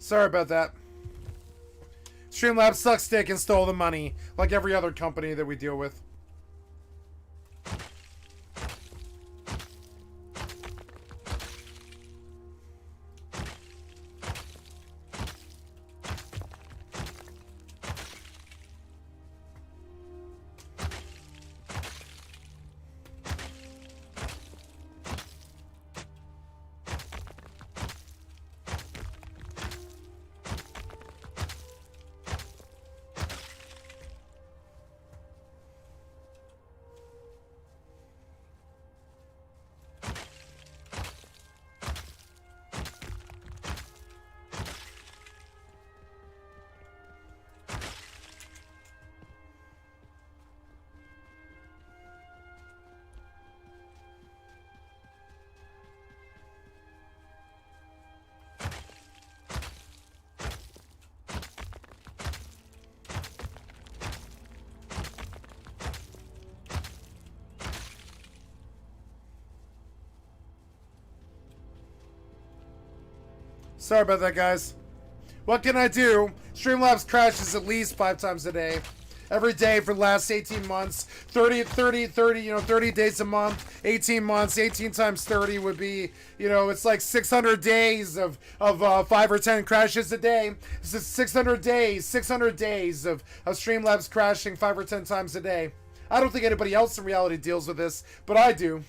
Sorry about that. Streamlabs sucks dick and stole the money, like every other company that we deal with. Sorry about that, guys. What can I do? Streamlabs crashes at least 5 times a day. Every day for the last 18 months. 30, 30 days a month. 18 months. 18 times 30 would be, it's like 600 days of 5 or 10 crashes a day. This is 600 days of Streamlabs crashing 5 or 10 times a day. I don't think anybody else in reality deals with this, but I do.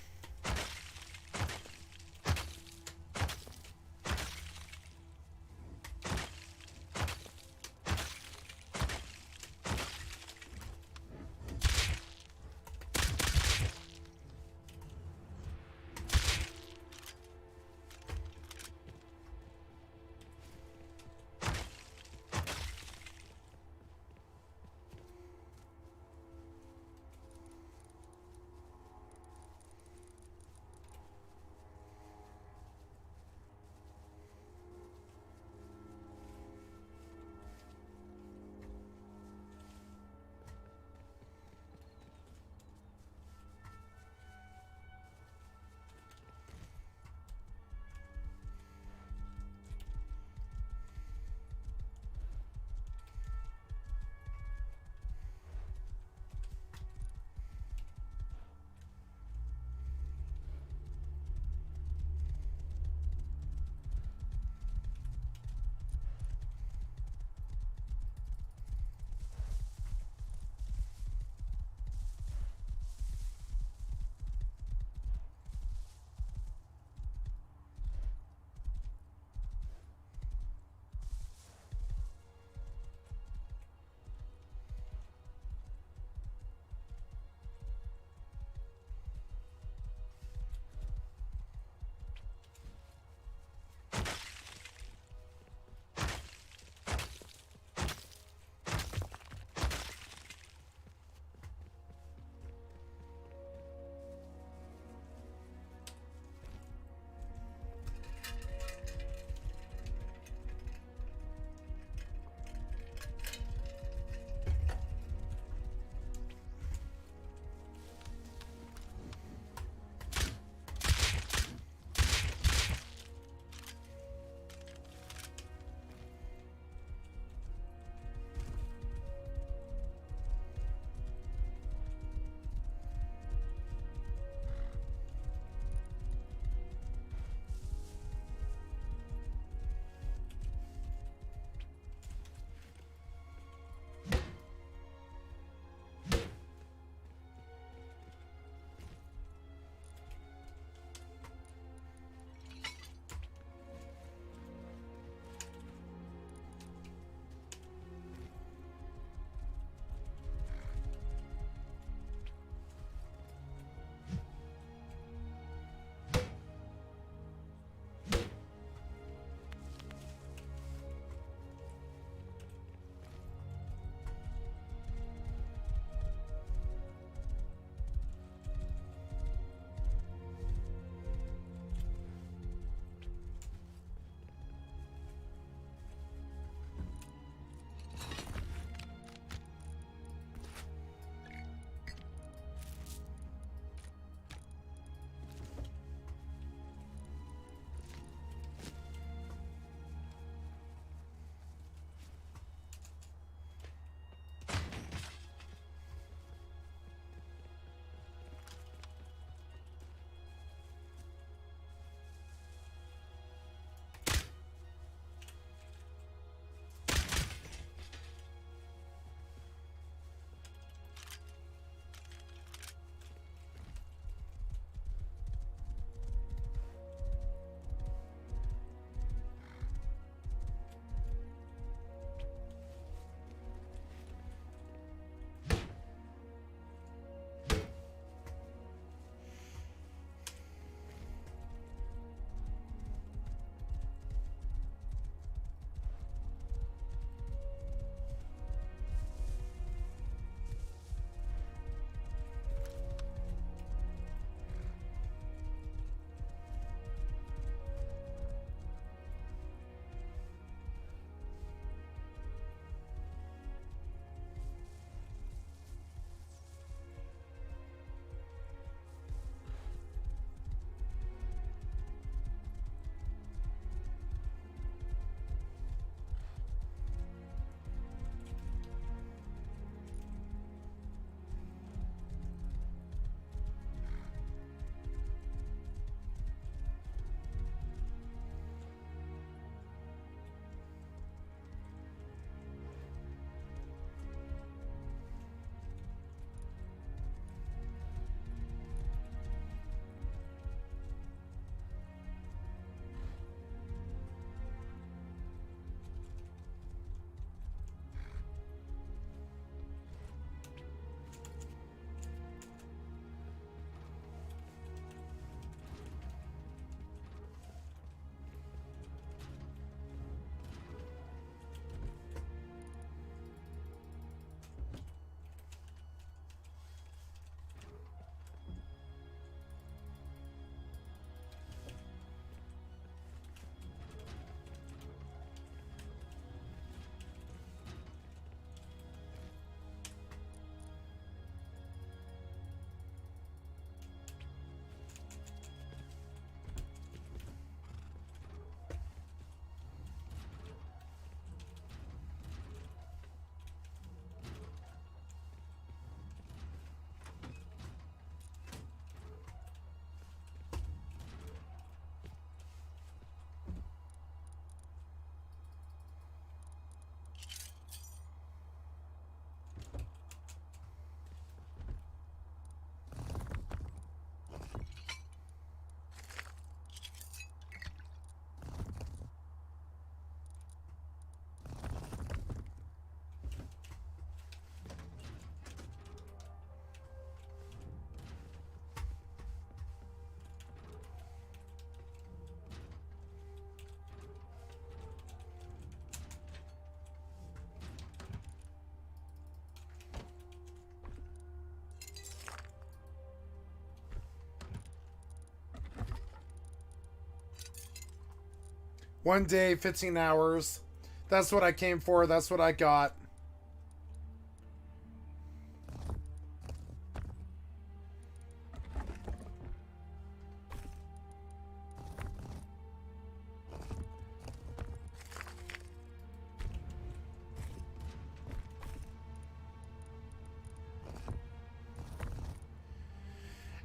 1 day, 15 hours. That's what I came for. That's what I got.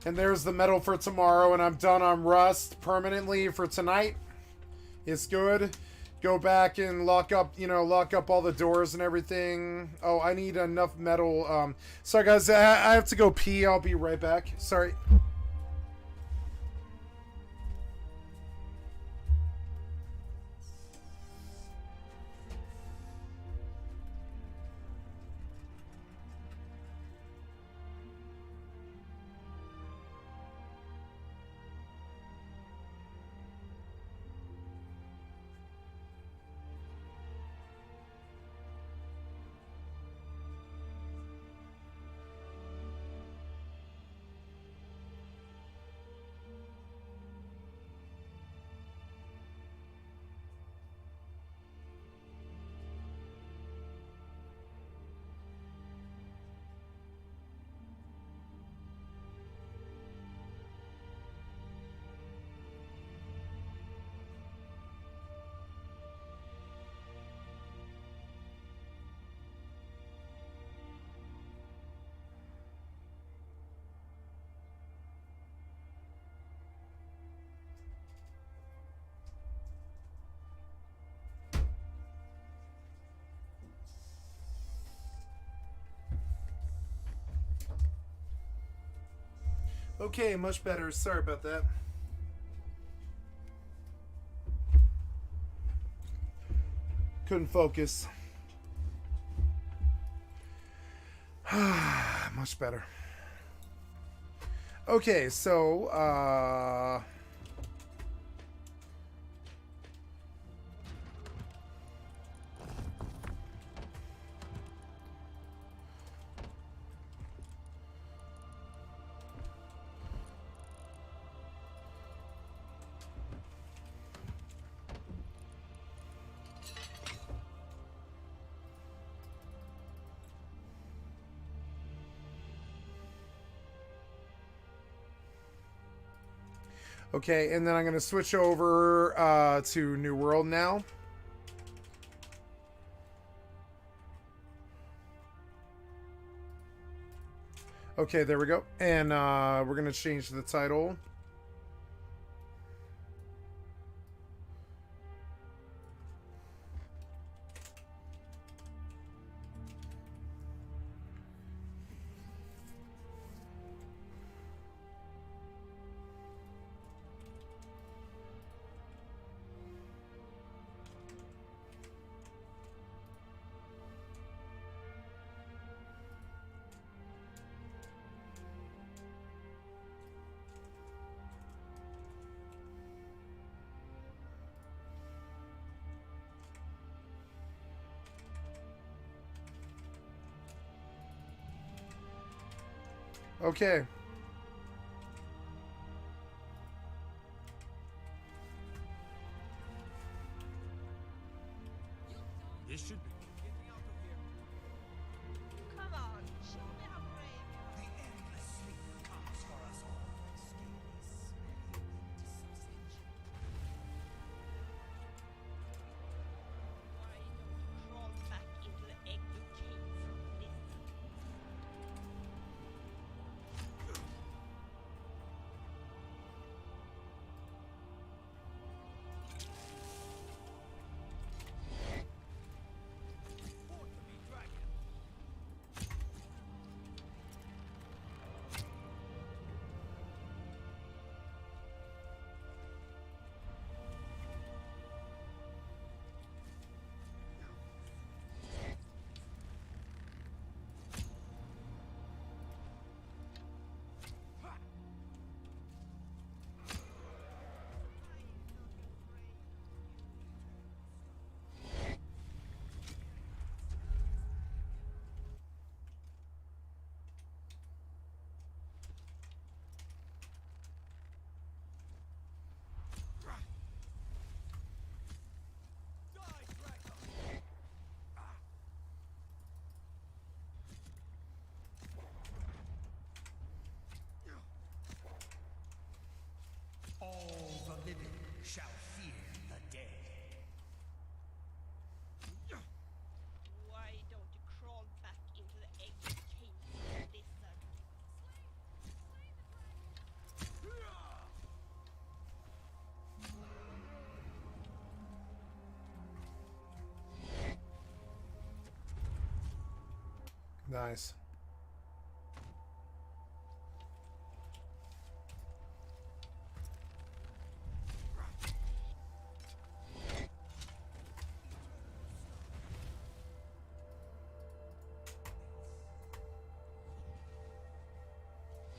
And there's the medal for tomorrow, and I'm done on Rust permanently for tonight. It's good. Go back and lock up, you know, lock up all the doors and everything. Oh, I need enough metal. Sorry, guys, I have to go pee. I'll be right back. Sorry. Okay, much better. Sorry about that. Couldn't focus. Much better. Okay, so, okay, and then I'm going to switch over to New World now. Okay, there we go. And we're going to change the title. Okay. This should be. Get me out of here. Come on, show me how brave you are. The endless sleep comes for us all. Scaly, smelly, winter sausage. Why don't you crawl back into the egg you came from, Lizzie? shall fear the dead. Why don't you crawl back into the egg cave, lizard? Nice.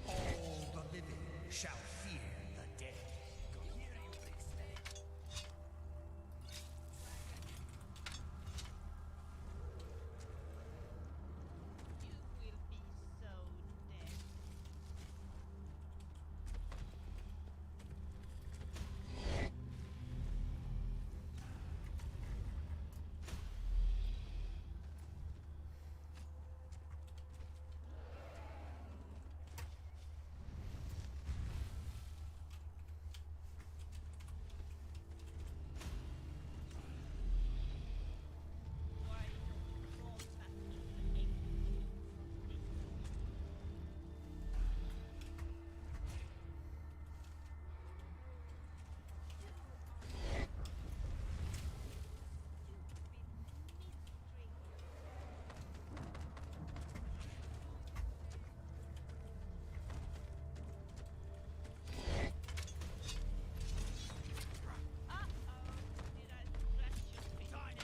All the living shall fear the dead. You will be so dead. Why don't you crawl back into the egg cave, lizard? Uh-oh, did I scratch your fingernail?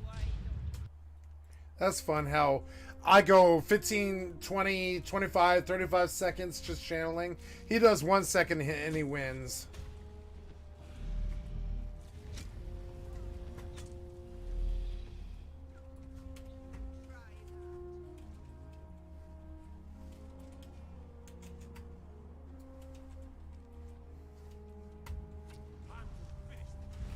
Why don't you That's fun how I go 15, 20, 25, 35 seconds just channeling. He does 1 second and he wins. Time to finish them.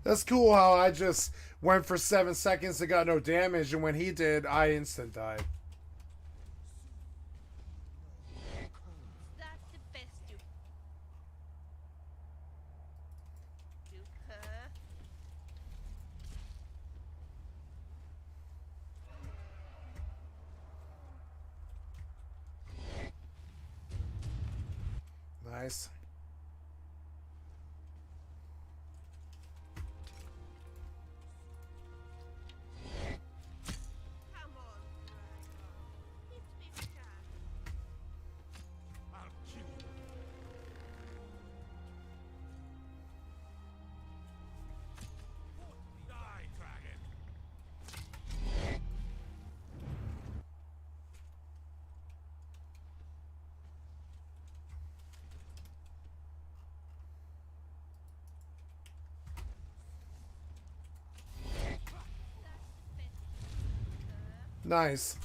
That's cool how I just went for 7 seconds and got no damage, and when he did, I instant died. That's the best you do, huh? Nice. Come on, Dragon. It's me chance. I'll kill you. Die, dragon. Nice.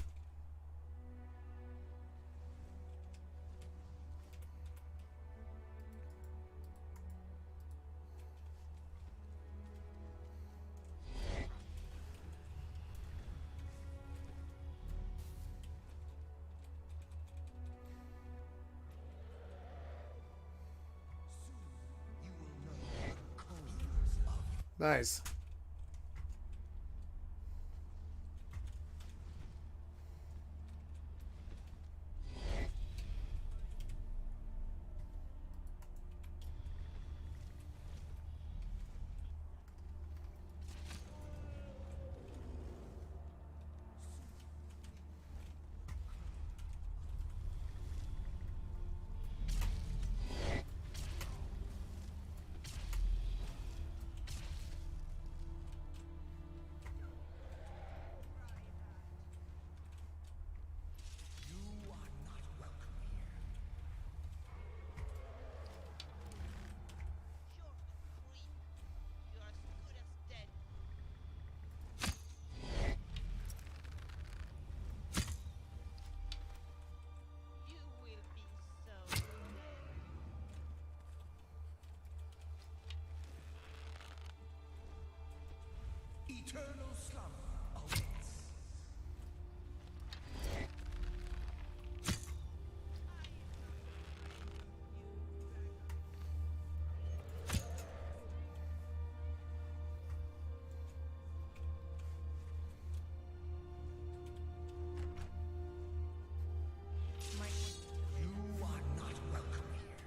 You will know the codes of Nice. You are not welcome here. You're a creep. You're as good as dead. You will be so dead. Eternal slumber awaits. You are not welcome here.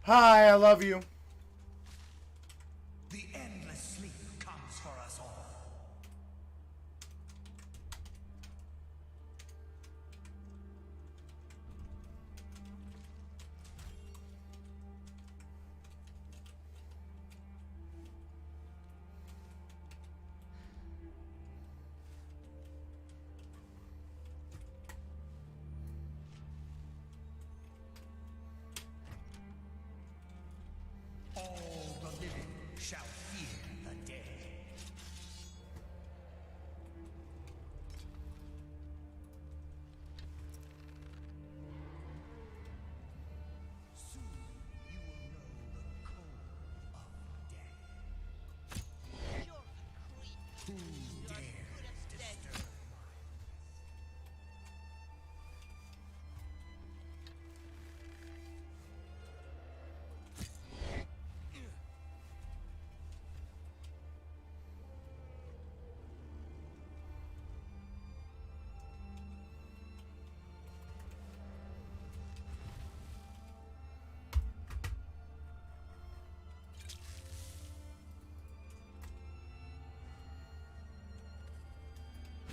Hi, I love you. The endless sleep comes for us all. All the living shall fear the dead. Soon you will know the cold of death. You're a creep. Who Not dares good at dead. disturb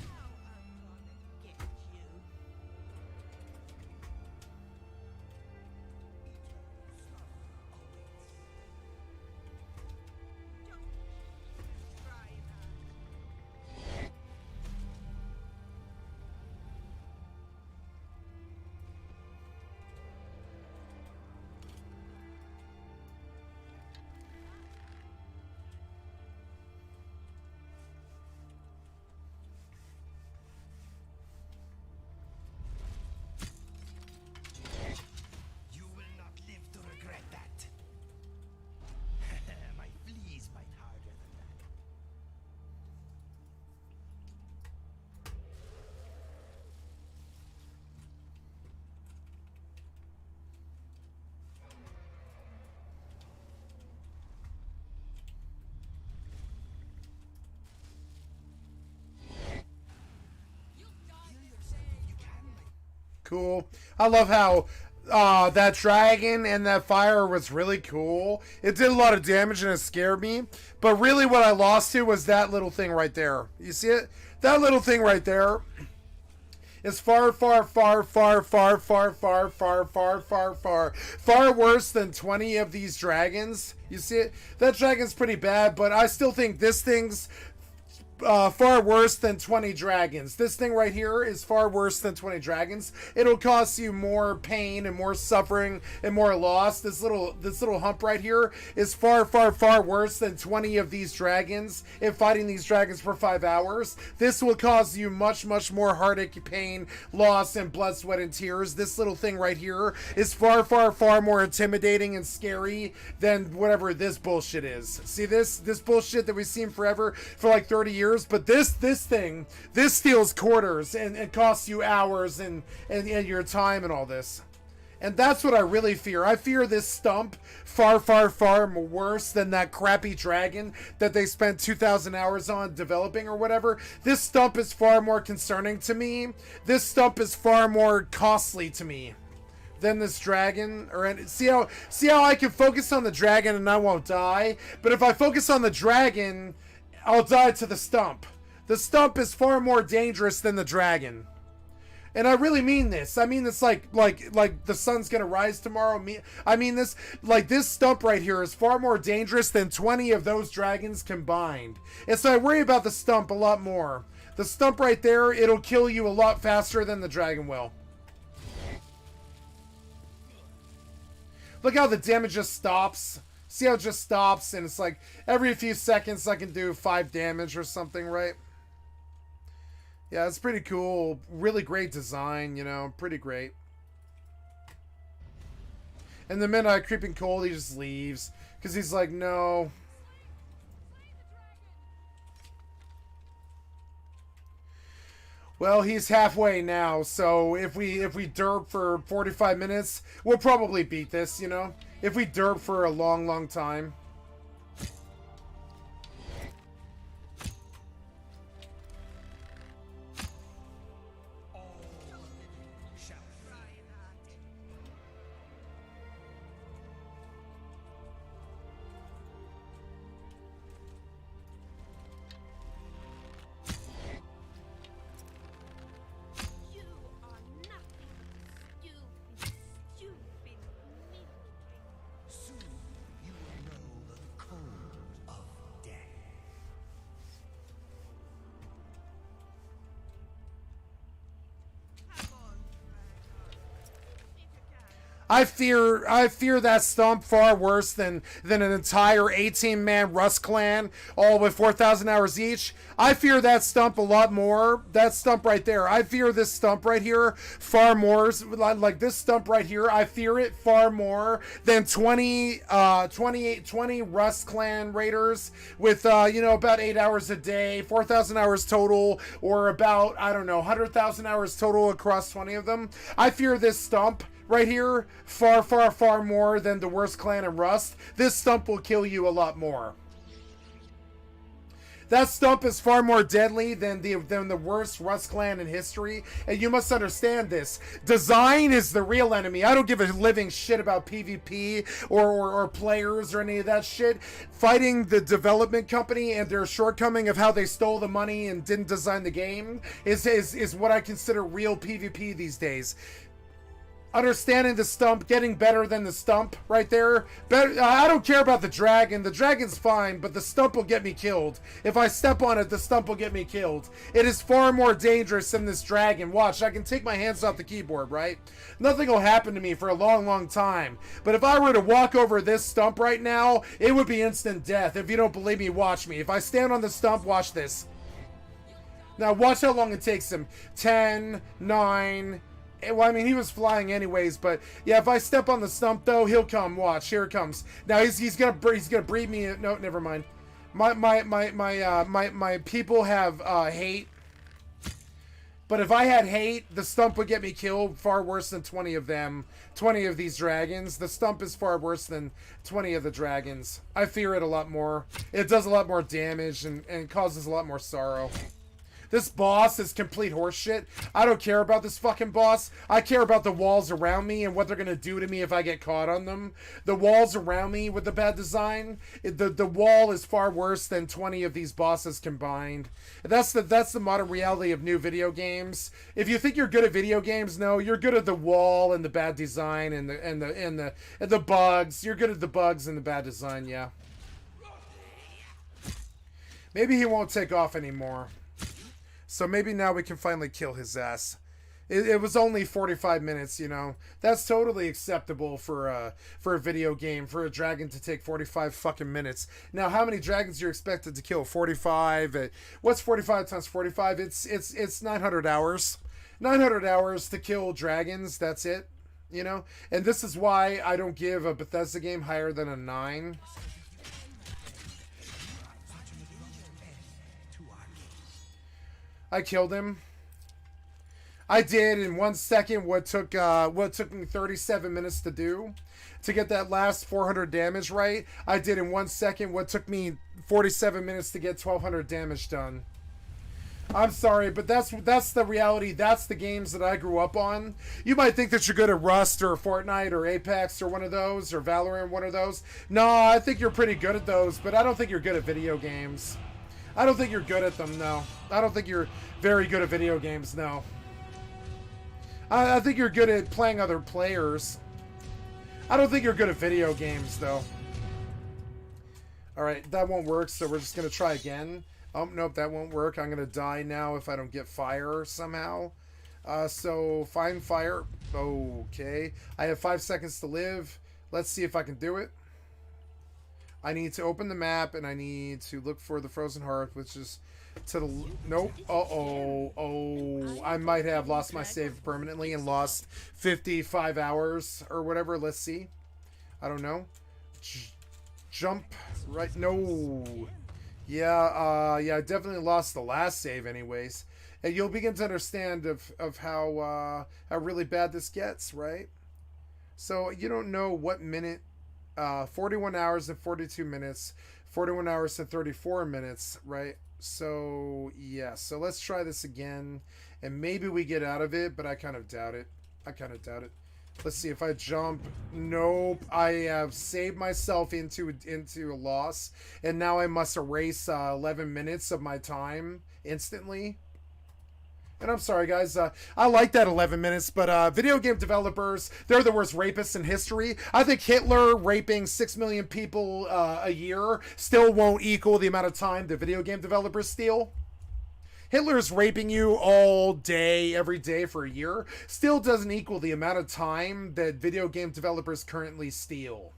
Now I'm gonna get you. Don't try that. You will not live to regret that. My fleas bite harder than that. You can, my Cool. I love how that dragon and that fire was really cool. It did a lot of damage and it scared me. But really what I lost to was that little thing right there. You see it? That little thing right there is far, far, far, far, far, far, far, far, far, far, far worse than 20 of these dragons. You see it? That dragon's pretty bad, but I still think this thing's far worse than 20 dragons. This thing right here is far worse than 20 dragons. It'll cause you more pain and more suffering and more loss. This little hump right here is far, far, far worse than 20 of these dragons. If fighting these dragons for 5 hours, this will cause you much, much more heartache, pain, loss, and blood, sweat, and tears. This little thing right here is far, far, far more intimidating and scary than whatever this bullshit is. See this bullshit that we've seen forever for like 30 years. But this thing, this steals quarters and costs you hours and your time and all this. And that's what I really fear. I fear this stump far, far, far worse than that crappy dragon that they spent 2,000 hours on developing or whatever. This stump is far more concerning to me. This stump is far more costly to me than this dragon. Or see how I can focus on the dragon and I won't die. But if I focus on the dragon, I'll die to the stump. The stump is far more dangerous than the dragon. And I really mean this. I mean this like the sun's gonna rise tomorrow. I mean this, like, this stump right here is far more dangerous than 20 of those dragons combined. And so I worry about the stump a lot more. The stump right there, it'll kill you a lot faster than the dragon will. Look how the damage just stops. See how it just stops, and it's like every few seconds I can do 5 damage or something, right? Yeah, it's pretty cool. Really great design, you know, pretty great. And the minute I creeping cold, he just leaves because he's like, no. Well, he's halfway now, so if we derp for 45 minutes, we'll probably beat this, you know? If we derp for a long, long time. shall Try that. I fear that stump far worse than an entire 18-man Rust clan, all with 4,000 hours each. I fear that stump a lot more. That stump right there. I fear this stump right here far more. Like this stump right here, I fear it far more than 20 Rust clan raiders with about 8 hours a day, 4,000 hours total, or about, I don't know, 100,000 hours total across 20 of them. I fear this stump right here far, far, far more than the worst clan in Rust. This stump will kill you a lot more. That stump is far more deadly than the worst Rust clan in history, and you must understand this. Design is the real enemy. I don't give a living shit about PvP or players or any of that shit. Fighting the development company and their shortcoming of how they stole the money and didn't design the game is what I consider real PvP these days. Understanding the stump, getting better than the stump right there. Better, I don't care about the dragon. The dragon's fine, but the stump will get me killed. If I step on it, the stump will get me killed. It is far more dangerous than this dragon. Watch, I can take my hands off the keyboard, right? Nothing will happen to me for a long, long time. But if I were to walk over this stump right now, it would be instant death. If you don't believe me, watch me. If I stand on the stump, watch this. Now, watch how long it takes him. 10, 9... Well, I mean, he was flying anyways, but yeah, if I step on the stump though, he'll come. Watch, here it comes. Now he's gonna breed me. No, never mind. My people have hate. But if I had hate, the stump would get me killed far worse than 20 of them. 20 of these dragons. The stump is far worse than 20 of the dragons. I fear it a lot more. It does a lot more damage and causes a lot more sorrow. This boss is complete horseshit. I don't care about this fucking boss. I care about the walls around me and what they're gonna do to me if I get caught on them. The walls around me with the bad design, the wall is far worse than 20 of these bosses combined. That's the modern reality of new video games. If you think you're good at video games, no, you're good at the wall and the bad design and the bugs. You're good at the bugs and the bad design, yeah. Maybe he won't take off anymore. So maybe now we can finally kill his ass. It was only 45 minutes, you know. That's totally acceptable for a video game, for a dragon to take 45 fucking minutes. Now, how many dragons you're expected to kill? 45? What's 45 times 45? It's 900 hours. 900 hours to kill dragons, that's it. You know? And this is why I don't give a Bethesda game higher than a 9. I killed him. I did in 1 second what took me 37 minutes to do. To get that last 400 damage right, I did in 1 second what took me 47 minutes to get 1200 damage done. I'm sorry, but that's the reality. That's the games that I grew up on. You might think that you're good at Rust or Fortnite or Apex or one of those, or Valorant, one of those. No, I think you're pretty good at those, but I don't think you're good at video games. I don't think you're good at them, no. I don't think you're very good at video games, no. I think you're good at playing other players. I don't think you're good at video games, though. Alright, that won't work, so we're just going to try again. Oh, nope, that won't work. I'm going to die now if I don't get fire somehow. So, find fire. Okay. I have 5 seconds to live. Let's see if I can do it. I need to open the map, and I need to look for the Frozen Hearth, which is to the... Nope. Uh-oh. Oh, I might have lost my save permanently and lost 55 hours or whatever. Let's see. I don't know. Jump. Right. No. Yeah, yeah, I definitely lost the last save anyways. And you'll begin to understand of how really bad this gets, right? So, you don't know what minute... 41 hours and 42 minutes, 41 hours and 34 minutes, right? So, yeah, so let's try this again, and maybe we get out of it, but I kind of doubt it. Let's see, if I jump, nope, I have saved myself into a loss, and now I must erase 11 minutes of my time instantly. And I'm sorry, guys. I like that 11 minutes, but video game developers, they're the worst rapists in history. I think Hitler raping 6 million people a year still won't equal the amount of time the video game developers steal. Hitler's raping you all day, every day for a year still doesn't equal the amount of time that video game developers currently steal.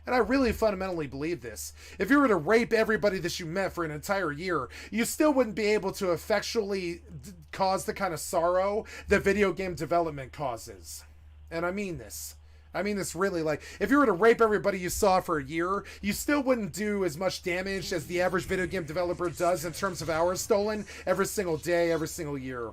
And I really fundamentally believe this. If you were to rape everybody that you met for an entire year, you still wouldn't be able to effectually cause the kind of sorrow that video game development causes. And I mean this. I mean this really, like, if you were to rape everybody you saw for a year, you still wouldn't do as much damage as the average video game developer does in terms of hours stolen every single day, every single year.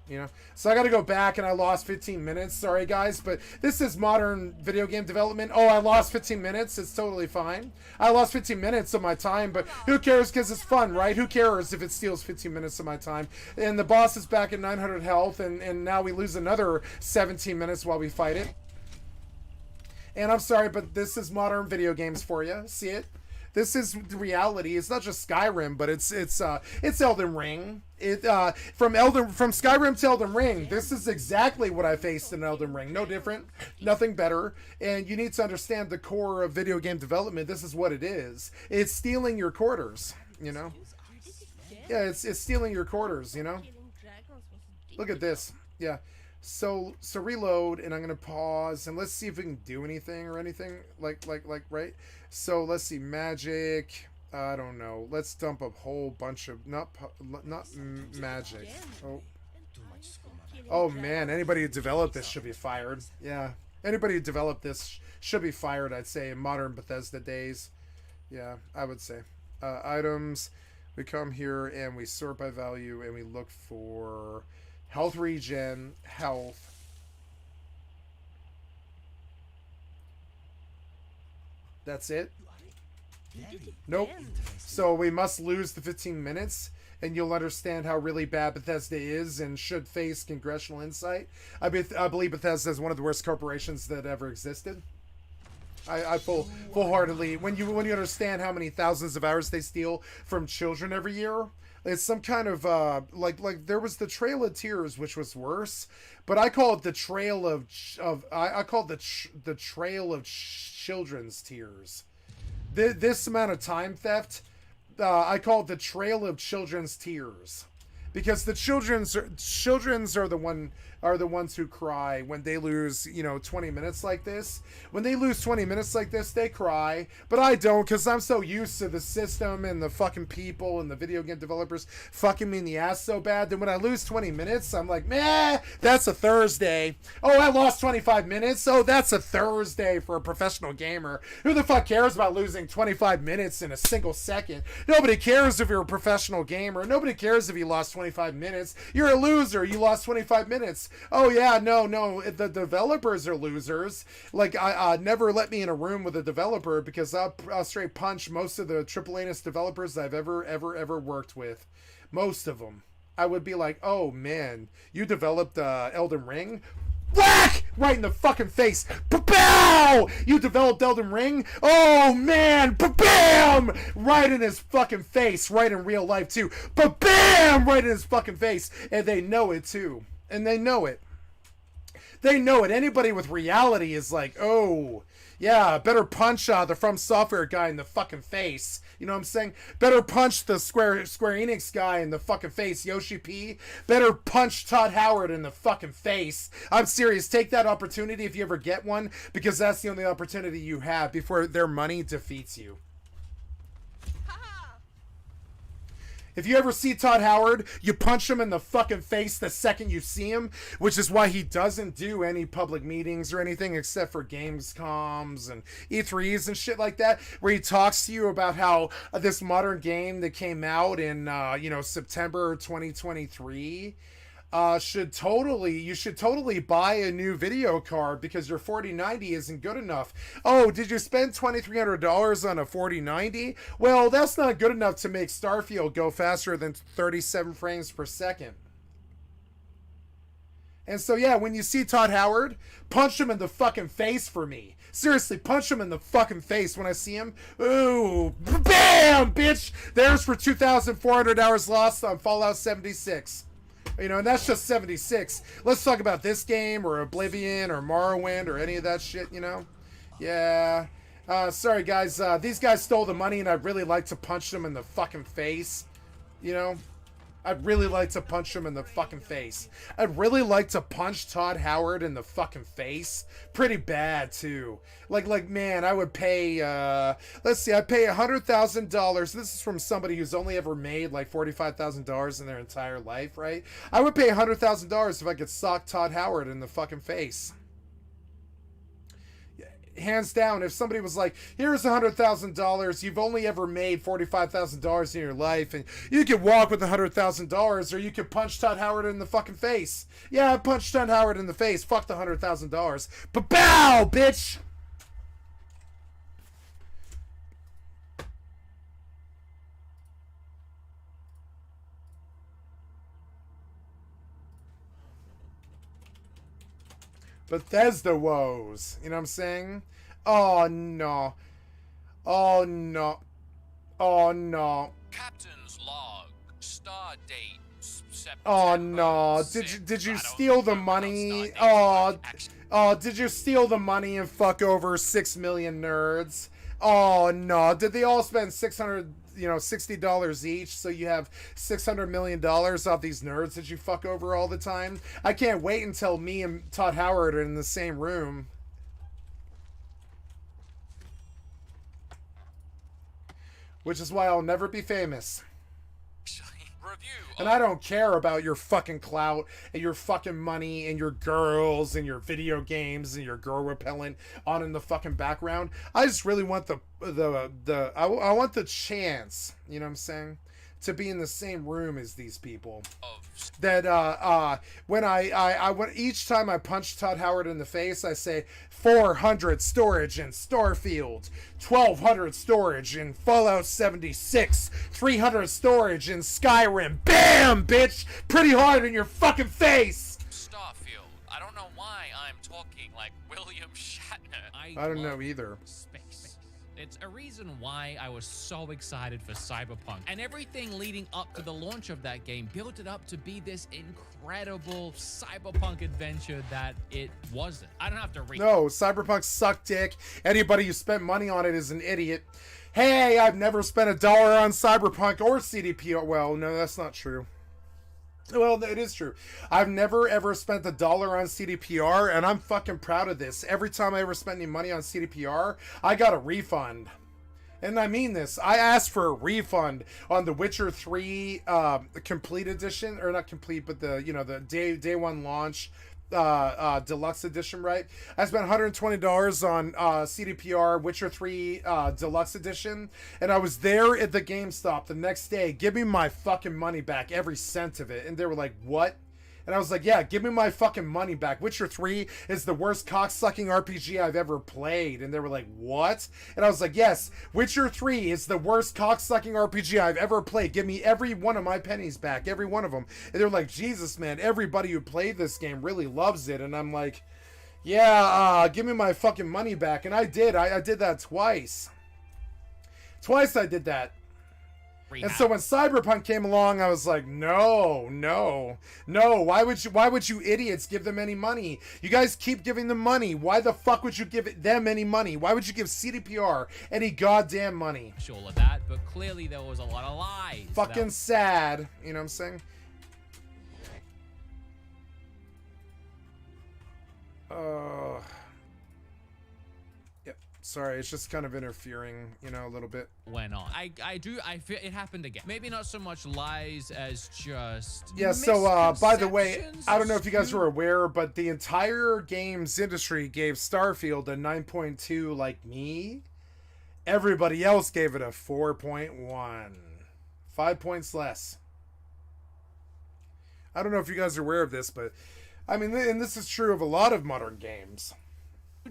You know, so I got to go back and I lost 15 minutes. Sorry guys, but this is modern video game development. Oh, I lost 15 minutes. It's totally fine. I lost 15 minutes of my time, but who cares, because it's fun, right? Who cares if it steals 15 minutes of my time? And the boss is back at 900 health, and now we lose another 17 minutes while we fight it. And I'm sorry, but this is modern video games for you. See it? This is reality. It's not just Skyrim, but it's Elden Ring. From Skyrim to Elden Ring, this is exactly what I faced in Elden Ring. No different, nothing better. And you need to understand the core of video game development. This is what it is. It's stealing your quarters, you know? Yeah, it's stealing your quarters, you know? Look at this. Yeah. So reload, and I'm gonna pause, and let's see if we can do anything or anything like right. So let's see, magic. I don't know. Let's dump a whole bunch of not magic. Oh man, anybody who developed this should be fired. Yeah, anybody who developed this should be fired. I'd say in modern Bethesda days. Yeah, I would say. Items. We come here and we sort by value, and we look for health regen, health. That's it? Nope. So we must lose the 15 minutes, and you'll understand how really bad Bethesda is and should face congressional insight. I believe Bethesda is one of the worst corporations that ever existed. I full-heartedly, when you understand how many thousands of hours they steal from children every year, it's some kind of like there was the Trail of Tears, which was worse, but I call it the Trail of I call it the Trail of Children's Tears. This amount of time theft, I call it the Trail of Children's Tears, because the children's are the ones who cry when they lose 20 minutes like this. When they lose 20 minutes like this, they cry, but I don't, because I'm so used to the system and the fucking people and the video game developers fucking me in the ass so bad that when I lose 20 minutes, I'm like, meh, that's a Thursday. Oh, I lost 25 minutes. Oh, that's a Thursday for a professional gamer. Who the fuck cares about losing 25 minutes in a single second? Nobody cares if you're a professional gamer. Nobody cares if you lost 25 minutes. You're a loser. You lost 25 minutes. Oh yeah, no, the developers are losers. Like, I never let me in a room with a developer, because I'll straight punch most of the triple A developers I've ever worked with. Most of them. I would be like, oh man, you developed Elden Ring? Whack! Right in the fucking face. Ba-bow! You developed Elden Ring? Oh man! Ba-bam! Right in his fucking face. Right in real life too. Ba-bam! Right in his fucking face. And they know it too. And they know it. They know it. Anybody with reality is like, oh, yeah, better punch the From Software guy in the fucking face. You know what I'm saying? Better punch the Square Enix guy in the fucking face, Yoshi P. Better punch Todd Howard in the fucking face. I'm serious. Take that opportunity if you ever get one, because that's the only opportunity you have before their money defeats you. If you ever see Todd Howard, you punch him in the fucking face the second you see him, which is why he doesn't do any public meetings or anything except for Gamescoms and E3s and shit like that, where he talks to you about how this modern game that came out in, September 2023, you should totally buy a new video card because your 4090 isn't good enough. Oh, did you spend $2,300 on a 4090? Well, that's not good enough to make Starfield go faster than 37 frames per second. And so, yeah, when you see Todd Howard, punch him in the fucking face for me. Seriously, punch him in the fucking face when I see him. Ooh, bam, bitch! There's for 2,400 hours lost on Fallout 76. And that's just 76. Let's talk about this game or Oblivion or Morrowind or any of that shit, Yeah. Sorry, guys. These guys stole the money, and I'd really like to punch them in the fucking face. You know? I'd really like to punch him in the fucking face. I'd really like to punch Todd Howard in the fucking face. Pretty bad, too. Like, man, I would pay, let's see, I'd pay $100,000. This is from somebody who's only ever made, like, $45,000 in their entire life, right? I would pay $100,000 if I could sock Todd Howard in the fucking face. Hands down, if somebody was like, here's $100,000, you've only ever made $45,000 in your life, and you could walk with $100,000, or you could punch Todd Howard in the fucking face. Yeah, I punched Todd Howard in the face. Fuck the $100,000. But bow, bitch! Bethesda woes. You know what I'm saying? Oh, no. Oh, no. Oh, no. Captain's log. Star date. September Oh, no. Did you steal the money? Oh, did you steal the money and fuck over 6 million nerds? Oh, no. Did they all spend $60 each, so you have $600 million off these nerds that you fuck over all the time? I can't wait until me and Todd Howard are in the same room. Which is why I'll never be famous. Review. And I don't care about your fucking clout and your fucking money and your girls and your video games and your girl repellent on in the fucking background. I just really want I want the chance, you know what I'm saying, to be in the same room as these people. That when each time I punch Todd Howard in the face, I say 400 storage in Starfield, 1200 storage in Fallout 76, 300 storage in Skyrim. Bam, bitch! Pretty hard in your fucking face. Starfield. I don't know why I'm talking like William Shatner. I don't know either. Space. It's a reason why I was so excited for Cyberpunk, and everything leading up to the launch of that game built it up to be this incredible cyberpunk adventure that it wasn't. I don't have to read. No, Cyberpunk sucked dick. Anybody who spent money on it is an idiot. Hey, I've never spent $1 on Cyberpunk or CDPR. Well, no, that's not true. Well, it is true. I've never ever spent $1 on CDPR, and I'm fucking proud of this. Every time I ever spent any money on CDPR, I got a refund. And I mean this. I asked for a refund on the Witcher 3 complete edition, or not complete, but the day one launch deluxe edition, right? I spent $120 on CDPR Witcher 3 deluxe edition, and I was there at the GameStop the next day. Give me my fucking money back, every cent of it. And they were like, what? And I was like, yeah, give me my fucking money back. Witcher 3 is the worst cocksucking RPG I've ever played. And they were like, what? And I was like, yes, Witcher 3 is the worst cocksucking RPG I've ever played. Give me every one of my pennies back, every one of them. And they were like, Jesus, man, everybody who played this game really loves it. And I'm like, yeah, give me my fucking money back. And I did. I did that twice. Twice I did that. And so when Cyberpunk came along, I was like, no. Why would you idiots give them any money? You guys keep giving them money. Why the fuck would you give them any money? Why would you give CDPR any goddamn money? All of that, but clearly there was a lot of lies. Fucking sad. You know what I'm saying? Yep. Sorry, it's just kind of interfering, a little bit. Went on. I feel it happened again. Maybe not so much lies as just yeah. So by the way, I don't know if you guys were aware, but the entire games industry gave Starfield a 9.2 like me. Everybody else gave it a 4.1. 5 points less. I don't know if you guys are aware of this, but I mean, and this is true of a lot of modern games.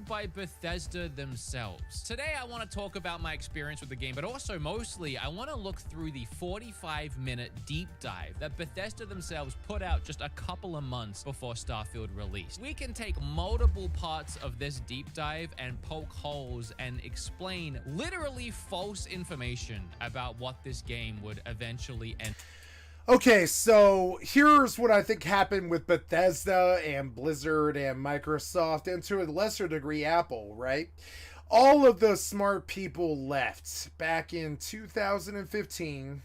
By Bethesda themselves. Today I want to talk about my experience with the game, but also mostly I want to look through the 45-minute deep dive that Bethesda themselves put out just a couple of months before Starfield released. We can take multiple parts of this deep dive and poke holes and explain literally false information about what this game would eventually end. Okay, so here's what I think happened with Bethesda and Blizzard and Microsoft, and to a lesser degree Apple, right? All of those smart people left back in 2015,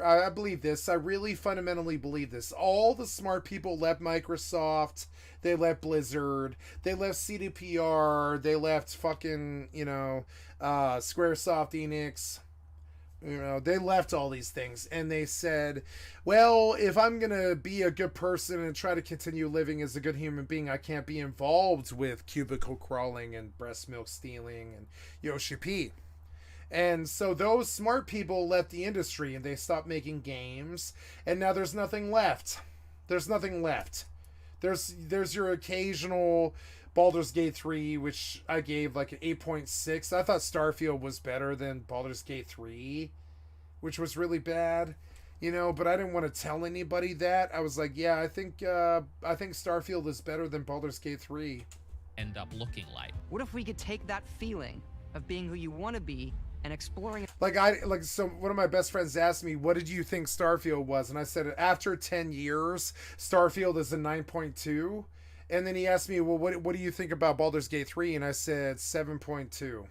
I believe this. I really fundamentally believe this. All the smart people left Microsoft. They left Blizzard. They left CDPR. They left fucking, Squaresoft Enix. They left all these things and they said, well, if I'm going to be a good person and try to continue living as a good human being, I can't be involved with cubicle crawling and breast milk stealing and Yoshi P. And so those smart people left the industry and they stopped making games. And now there's nothing left. There's nothing left. There's your occasional Baldur's Gate 3, which I gave like an 8.6. I thought Starfield was better than Baldur's Gate 3, which was really bad, but I didn't want to tell anybody that. I was like, yeah, I think Starfield is better than Baldur's Gate 3. End up looking like. What if we could take that feeling of being who you want to be and exploring? So one of my best friends asked me, what did you think Starfield was? And I said, after 10 years, Starfield is a 9.2. And then he asked me, well, what do you think about Baldur's Gate 3? And I said 7.2.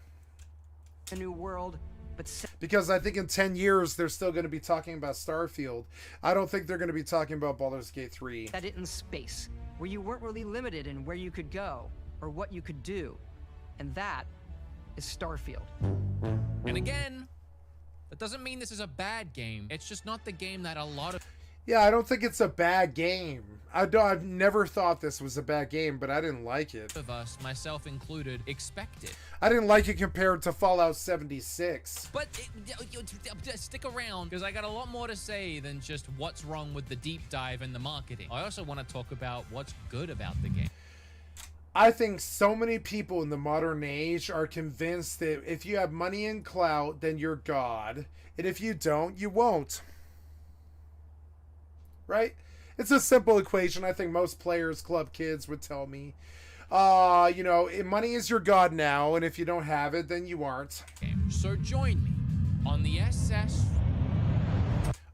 A new world, but because I think in 10 years, they're still going to be talking about Starfield. I don't think they're going to be talking about Baldur's Gate 3. set it in space, where you weren't really limited in where you could go or what you could do. And that is Starfield. And again, that doesn't mean this is a bad game. It's just not the game that a lot of Yeah, I don't think it's a bad game. I've never thought this was a bad game, but I didn't like it. us, myself included, expected. I didn't like it compared to Fallout 76. But stick around, because I got a lot more to say than just what's wrong with the deep dive and the marketing. I also want to talk about what's good about the game. I think so many people in the modern age are convinced that if you have money and clout, then you're God. And if you don't, you won't. Right? It's a simple equation. I think most Players Club kids would tell me. Money is your God now, and if you don't have it, then you aren't. So join me on the SS.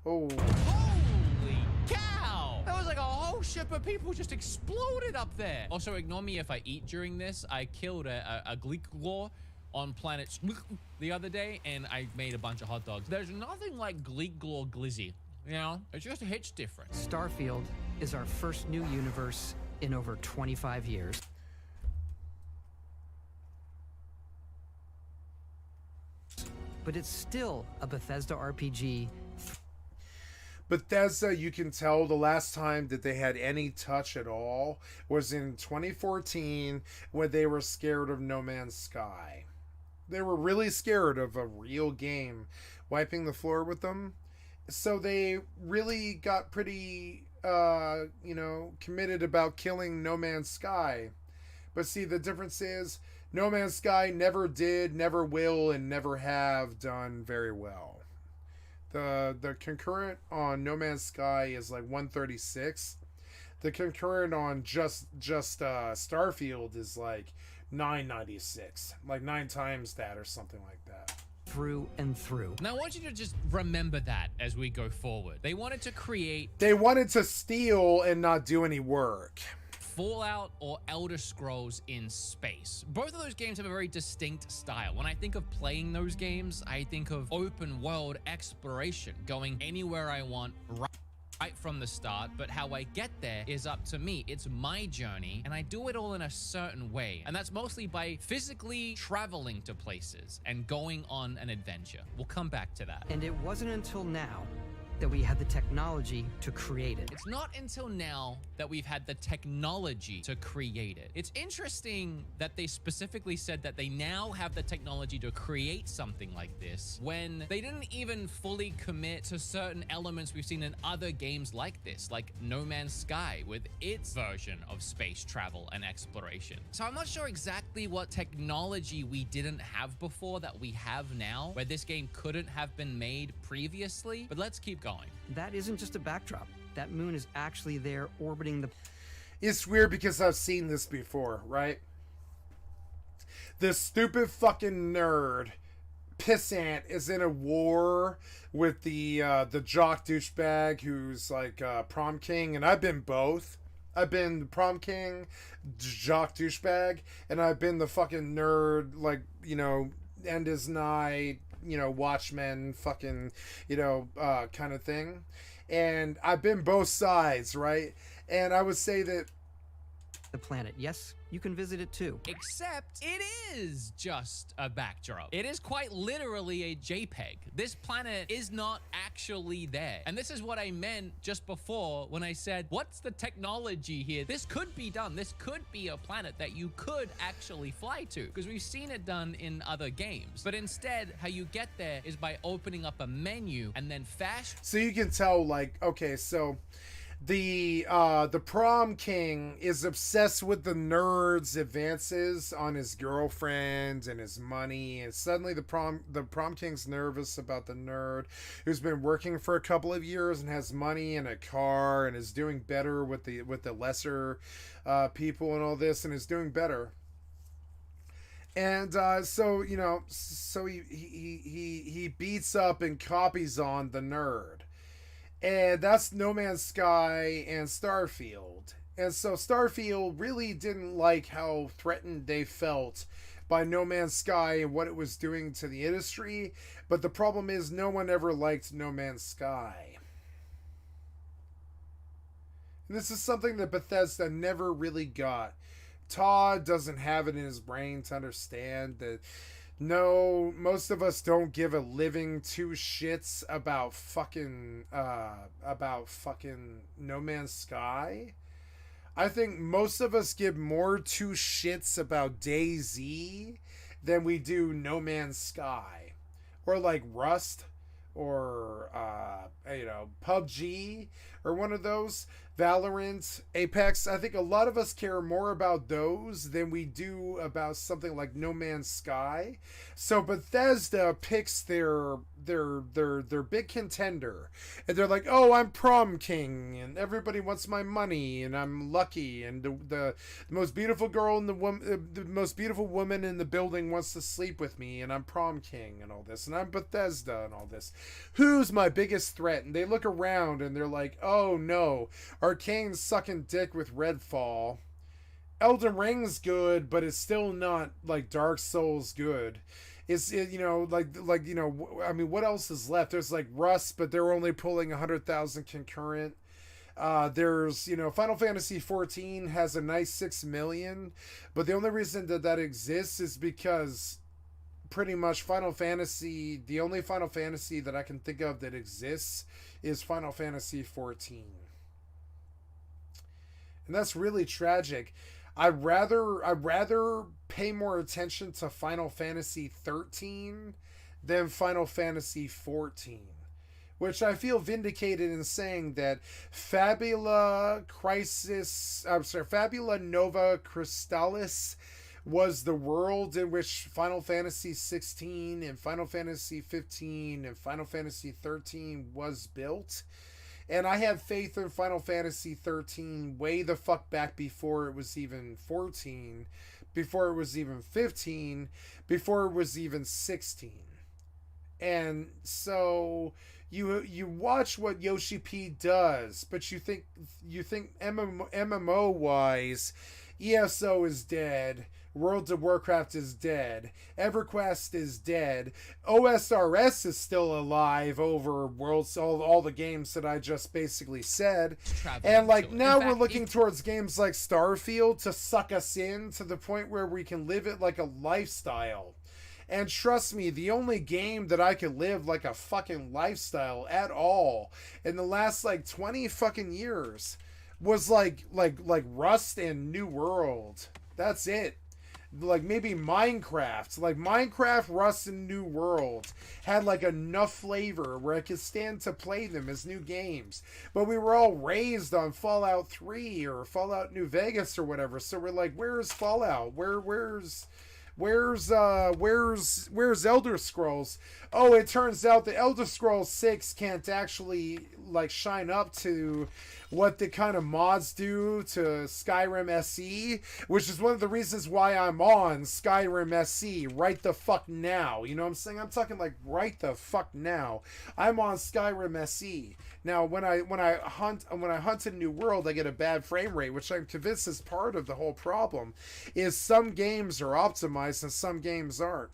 Oh. Holy cow! That was like a whole ship of people just exploded up there. Also, ignore me if I eat during this. I killed a Gleeklor on planet the other day, and I made a bunch of hot dogs. There's nothing like Gleeklor Glizzy. It just hits different. Starfield is our first new universe in over 25 years. But it's still a Bethesda RPG. Bethesda, you can tell the last time that they had any touch at all was in 2014 when they were scared of No Man's Sky. They were really scared of a real game wiping the floor with them. So they really got pretty, committed about killing No Man's Sky. But see, the difference is No Man's Sky never did, never will, and never have done very well. The concurrent on No Man's Sky is like 136. The concurrent on just Starfield is like 996, like 9 times that or something like that. Through and through. Now, I want you to just remember that as we go forward. They wanted to steal and not do any work. Fallout or Elder Scrolls in space. Both of those games have a very distinct style. When I think of playing those games, I think of open world exploration, going anywhere I want, right from the start, but how I get there is up to me. It's my journey, and I do it all in a certain way. And that's mostly by physically traveling to places and going on an adventure. We'll come back to that. And it wasn't until now that we had the technology to create it. It's not until now that we've had the technology to create it. It's interesting that they specifically said that they now have the technology to create something like this when they didn't even fully commit to certain elements we've seen in other games like this, like No Man's Sky with its version of space travel and exploration. So I'm not sure exactly what technology we didn't have before that we have now, where this game couldn't have been made previously, but let's keep going. That isn't just a backdrop. That moon is actually there orbiting the... It's weird because I've seen this before, right? This stupid fucking nerd, pissant, is in a war with the jock douchebag who's like prom king, and I've been both. I've been the prom king, jock douchebag, and I've been the fucking nerd, like, end is nigh, Watchmen fucking, kind of thing. And I've been both sides, right? And I would say that The planet, yes, you can visit it too. Except it is just a backdrop. It is quite literally a JPEG. This planet is not actually there. And this is what I meant just before when I said, what's the technology here? This could be done. This could be a planet that you could actually fly to, because we've seen it done in other games. But instead, how you get there is by opening up a menu and then fast. so you can tell, like, okay, so the prom king is obsessed with the nerd's advances on his girlfriend and his money, and suddenly the prom king's nervous about the nerd who's been working for a couple of years and has money and a car and is doing better with the lesser people and all this, and is doing better. And so he beats up and copies on the nerd. And that's No Man's Sky and Starfield. And so Starfield really didn't like how threatened they felt by No Man's Sky and what it was doing to the industry. But the problem is no one ever liked No Man's Sky. And this is something that Bethesda never really got. Todd doesn't have it in his brain to understand that no, most of us don't give a living two shits about fucking No Man's Sky. I think most of us give more two shits about DayZ than we do No Man's Sky. Or like Rust, or PUBG, or one of those. Valorant, Apex. I think a lot of us care more about those than we do about something like No Man's Sky. So Bethesda picks their big contender, and they're like, "Oh, I'm prom king, and everybody wants my money, and I'm lucky, and the most beautiful girl in the most beautiful woman in the building wants to sleep with me, and I'm prom king, and all this, and I'm Bethesda, and all this. Who's my biggest threat?" And they look around, and they're like, "Oh no, Arcane's sucking dick with Redfall. Elden Ring's good, but it's still not like Dark Souls good. It's I mean, what else is left? There's like Rust, but they're only pulling 100,000 concurrent. There's Final Fantasy 14 has a nice 6 million, but the only reason that exists is because pretty much the only Final Fantasy that I can think of that exists is Final Fantasy 14. And that's really tragic. I'd rather pay more attention to Final Fantasy 13 than Final Fantasy 14, which I feel vindicated in saying that Fabula Nova Crystallis was the world in which Final Fantasy 16 and Final Fantasy 15 and Final Fantasy 13 was built. And I have faith in Final Fantasy 13 way the fuck back before it was even 14, before it was even 15, before it was even 16. And so you watch what Yoshi P does, but you think MMO wise, ESO is dead, World of Warcraft is dead, EverQuest is dead, OSRS is still alive over all the games that I just basically said. And like now we're looking towards games like Starfield to suck us in to the point where we can live it like a lifestyle. And trust me, the only game that I could live like a fucking lifestyle at all in the last like 20 fucking years was like Rust and New World. That's it. Like maybe Minecraft. Like Minecraft, Rust, and New World had like enough flavor where I could stand to play them as new games. But we were all raised on Fallout 3 or Fallout New Vegas or whatever. So we're like, where's Fallout? Where's Elder Scrolls? Oh, it turns out the Elder Scrolls 6 can't actually like shine up to what the kind of mods do to Skyrim SE, which is one of the reasons why I'm on Skyrim SE right the fuck now. You know what I'm saying? I'm talking like right the fuck now. I'm on Skyrim SE. Now, when I hunt in New World, I get a bad frame rate, which I'm convinced is part of the whole problem. Is some games are optimized and some games aren't.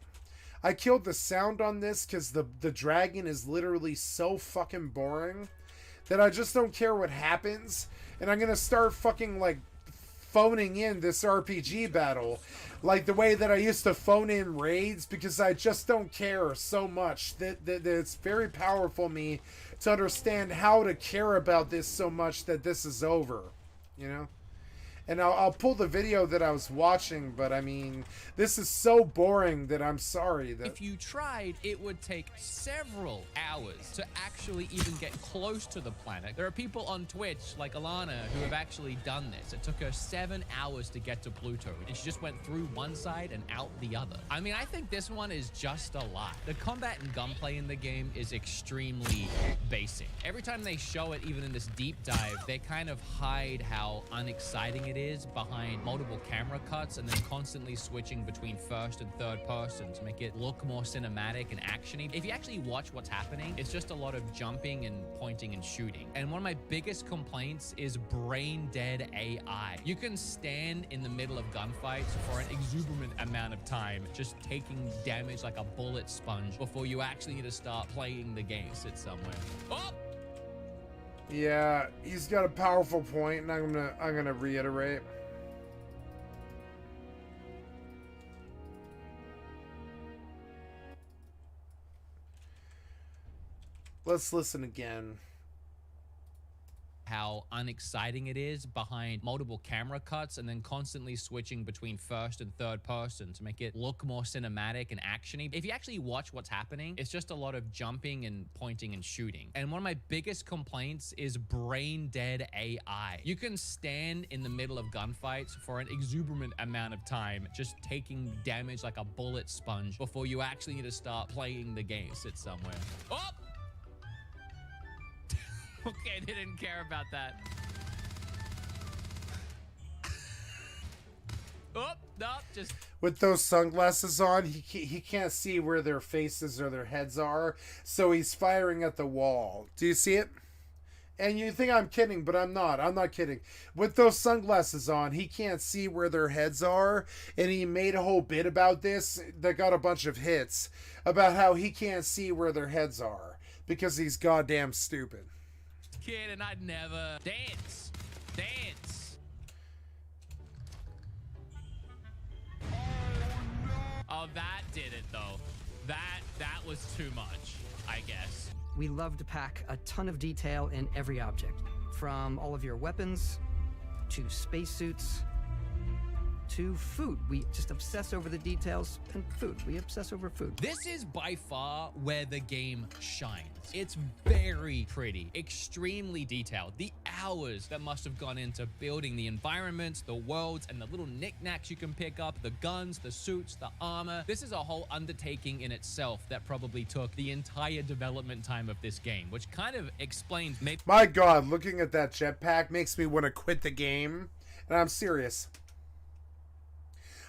I killed the sound on this because the dragon is literally so fucking boring that I just don't care what happens. And I'm going to start fucking, like, phoning in this RPG battle like the way that I used to phone in raids, because I just don't care so much that it's very powerful me to understand how to care about this so much that this is over, you know? And I'll pull the video that I was watching, but I mean, this is so boring that I'm sorry that... If you tried, it would take several hours to actually even get close to the planet. There are people on Twitch, like Alana, who have actually done this. It took her 7 hours to get to Pluto, and she just went through one side and out the other. I mean, I think this one is just a lot. The combat and gunplay in the game is extremely basic. Every time they show it, even in this deep dive, they kind of hide how unexciting it is behind multiple camera cuts and then constantly switching between first and third person to make it look more cinematic and actiony. If you actually watch what's happening, it's just a lot of jumping and pointing and shooting. And one of my biggest complaints is brain dead AI. You can stand in the middle of gunfights for an exuberant amount of time, just taking damage like a bullet sponge before you actually need to start playing the game. Sit somewhere. Oh! Yeah, he's got a powerful point, and I'm gonna reiterate. Let's listen again. How unexciting it is behind multiple camera cuts and then constantly switching between first and third person to make it look more cinematic and actiony. If you actually watch what's happening, it's just a lot of jumping and pointing and shooting. And one of my biggest complaints is brain dead AI. You can stand in the middle of gunfights for an exuberant amount of time, just taking damage like a bullet sponge before you actually need to start playing the game. Sit somewhere. Oh! Okay, they didn't care about that. Oh, no, just... With those sunglasses on, he can't see where their faces or their heads are, so he's firing at the wall. Do you see it? And you think I'm kidding, but I'm not. I'm not kidding. With those sunglasses on, he can't see where their heads are, and he made a whole bit about this that got a bunch of hits, about how he can't see where their heads are, because he's goddamn stupid. Kid, and I'd never dance. Oh, that did it though. That was too much, I guess. We love to pack a ton of detail in every object, from all of your weapons to spacesuits to food. We just obsess over the details, and food. We obsess over food. This is by far where the game shines. It's very pretty, extremely detailed. The hours that must have gone into building the environments, the worlds, and the little knickknacks you can pick up, the guns, the suits, the armor. This is a whole undertaking in itself that probably took the entire development time of this game, which kind of explains maybe... My God, looking at that jetpack makes me want to quit the game, and I'm serious.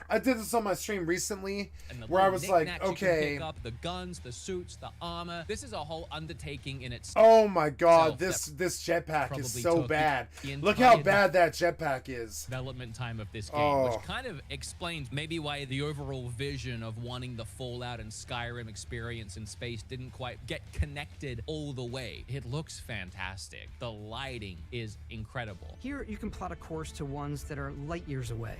I did this on my stream recently, where I was like, okay, pick up the guns, the suits, the armor. This is a whole undertaking in itself. Oh my God, this jetpack is so bad. Look how bad that jetpack is. Development time of this game, which kind of explains maybe why the overall vision of wanting the Fallout and Skyrim experience in space didn't quite get connected all the way. It looks fantastic. The lighting is incredible. Here, you can plot a course to ones that are light years away.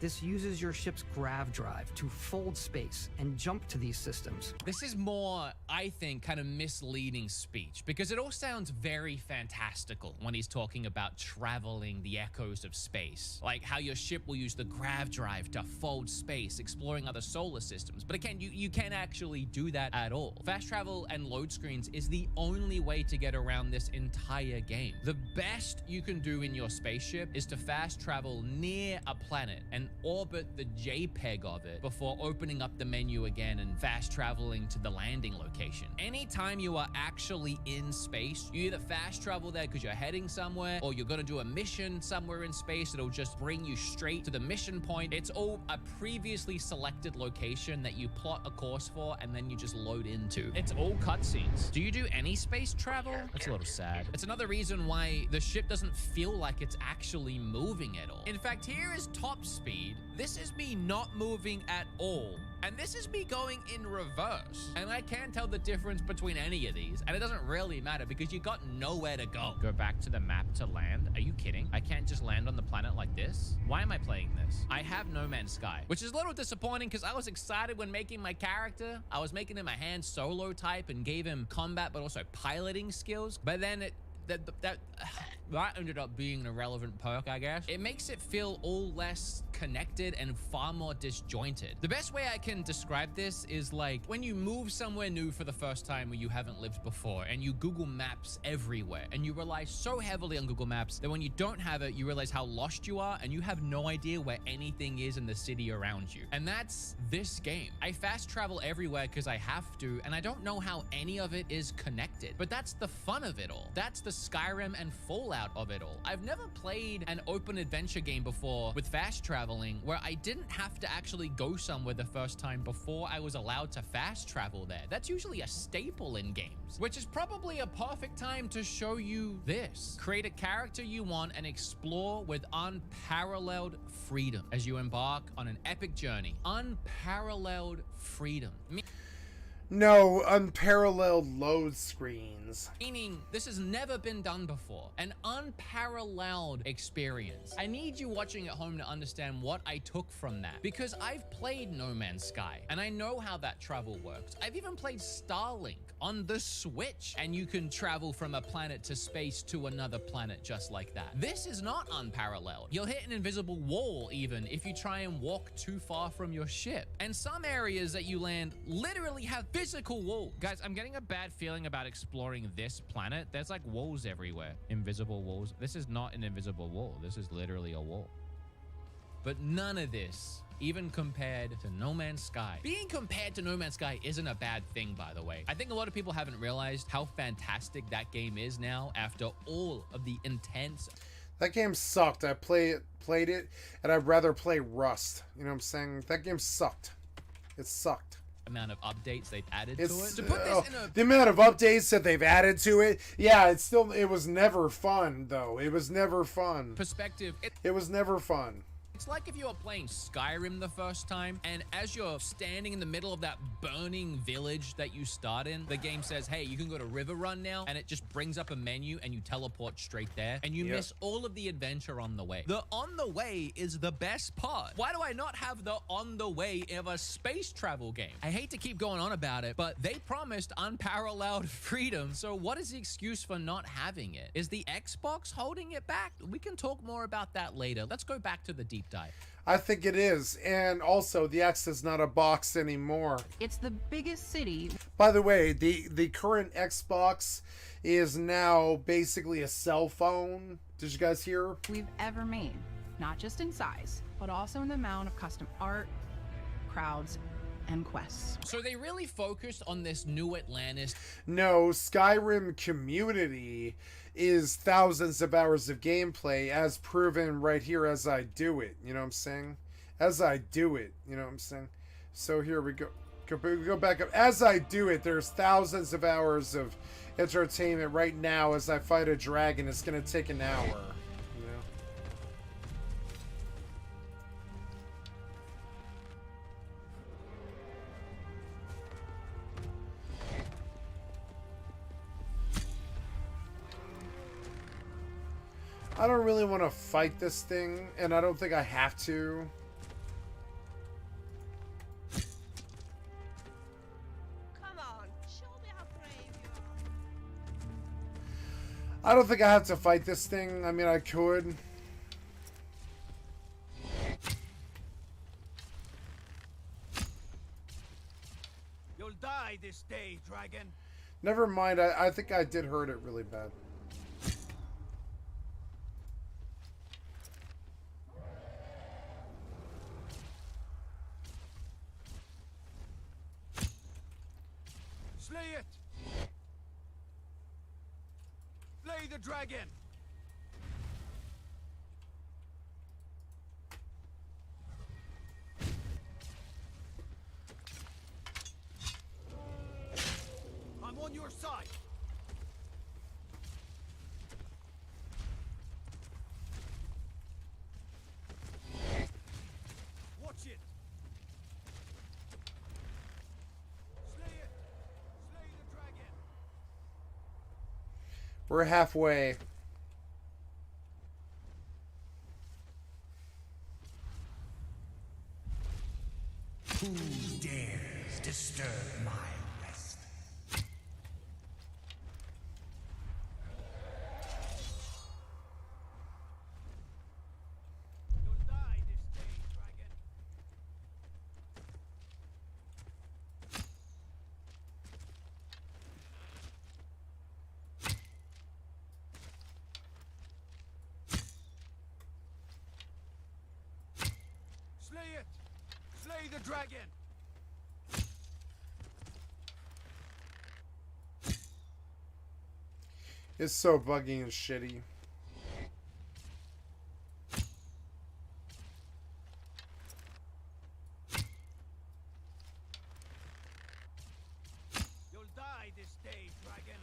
This uses your ship's grav drive to fold space and jump to these systems. This is more, I think, kind of misleading speech, because it all sounds very fantastical when he's talking about traveling the echoes of space. Like how your ship will use the grav drive to fold space, exploring other solar systems. But again, you can't actually do that at all. Fast travel and load screens is the only way to get around this entire game. The best you can do in your spaceship is to fast travel near a planet and orbit the JPEG of it before opening up the menu again and fast traveling to the landing location. Anytime you are actually in space, you either fast travel there because you're heading somewhere, or you're gonna do a mission somewhere in space that'll just bring you straight to the mission point. It's all a previously selected location that you plot a course for and then you just load into. It's all cutscenes. Do you do any space travel? That's a little sad. It's another reason why the ship doesn't feel like it's actually moving at all. In fact, here is top speed speed. This is me not moving at all. And this is me going in reverse. And I can't tell the difference between any of these. And it doesn't really matter because you got nowhere to go. Go back to the map to land. Are you kidding? I can't just land on the planet like this? Why am I playing this? I have No Man's Sky, which is a little disappointing because I was excited when making my character. I was making him a Han Solo type and gave him combat, but also piloting skills. But then that ended up being an irrelevant perk, I guess. It makes it feel all less connected and far more disjointed. The best way I can describe this is like when you move somewhere new for the first time where you haven't lived before and you Google Maps everywhere and you rely so heavily on Google Maps that when you don't have it, you realize how lost you are and you have no idea where anything is in the city around you. And that's this game. I fast travel everywhere because I have to, and I don't know how any of it is connected, but that's the fun of it all. That's the Skyrim and Fallout of it all. I've never played an open adventure game before with fast traveling where I didn't have to actually go somewhere the first time before I was allowed to fast travel there. That's usually a staple in games, which is probably a perfect time to show you this. Create a character you want and explore with unparalleled freedom as you embark on an epic journey. Unparalleled freedom. No unparalleled load screens. Meaning, this has never been done before. An unparalleled experience. I need you watching at home to understand what I took from that. Because I've played No Man's Sky, and I know how that travel works. I've even played Starlink on the Switch, and you can travel from a planet to space to another planet just like that. This is not unparalleled. You'll hit an invisible wall even if you try and walk too far from your ship. And some areas that you land literally have physical walls. Guys, I'm getting a bad feeling about exploring this planet. There's like walls everywhere. Invisible walls. This is not an invisible wall. This is literally a wall. But none of this even compared to No Man's Sky. Being compared to No Man's Sky isn't a bad thing, by the way. I think a lot of people haven't realized how fantastic that game is now after all of the intense... That game sucked. I played it, and I'd rather play Rust. You know what I'm saying? That game sucked. It sucked. Amount of updates they've added to it. To put this in a... The amount of updates that they've added to it, yeah, it was never fun, though. It was never fun. Perspective. It was never fun. It's like if you were playing Skyrim the first time, and as you're standing in the middle of that burning village that you start in, the game says, hey, you can go to River Run now, and it just brings up a menu, and you teleport straight there, and you miss all of the adventure on the way. The on the way is the best part. Why do I not have the on the way of a space travel game? I hate to keep going on about it, but they promised unparalleled freedom, so what is the excuse for not having it? Is the Xbox holding it back? We can talk more about that later. Let's go back to the deep dive. I think it is. And also, the X is not a box anymore. It's the biggest city. By the way, the current Xbox is now basically a cell phone. Did you guys hear? We've ever made, not just in size, but also in the amount of custom art, crowds, and quests. So they really focused on this new Atlantis. No, Skyrim community is thousands of hours of gameplay as proven right here as I do it. You know what I'm saying? As I do it. You know what I'm saying? So here we go. Go back up. As I do it, there's thousands of hours of entertainment right now as I fight a dragon. It's going to take an hour. You know? I don't really want to fight this thing, and I don't think I have to. Come on, show me how brave you are. I don't think I have to fight this thing. I mean, I could. You'll die this day, dragon. Never mind. I think I did hurt it really bad. Slay it. Slay the dragon. I'm on your side. We're halfway. Who dares disturb my rest? You'll die this day, dragon. Slay it! Slay the dragon! It's so buggy and shitty. You'll die this day, dragon.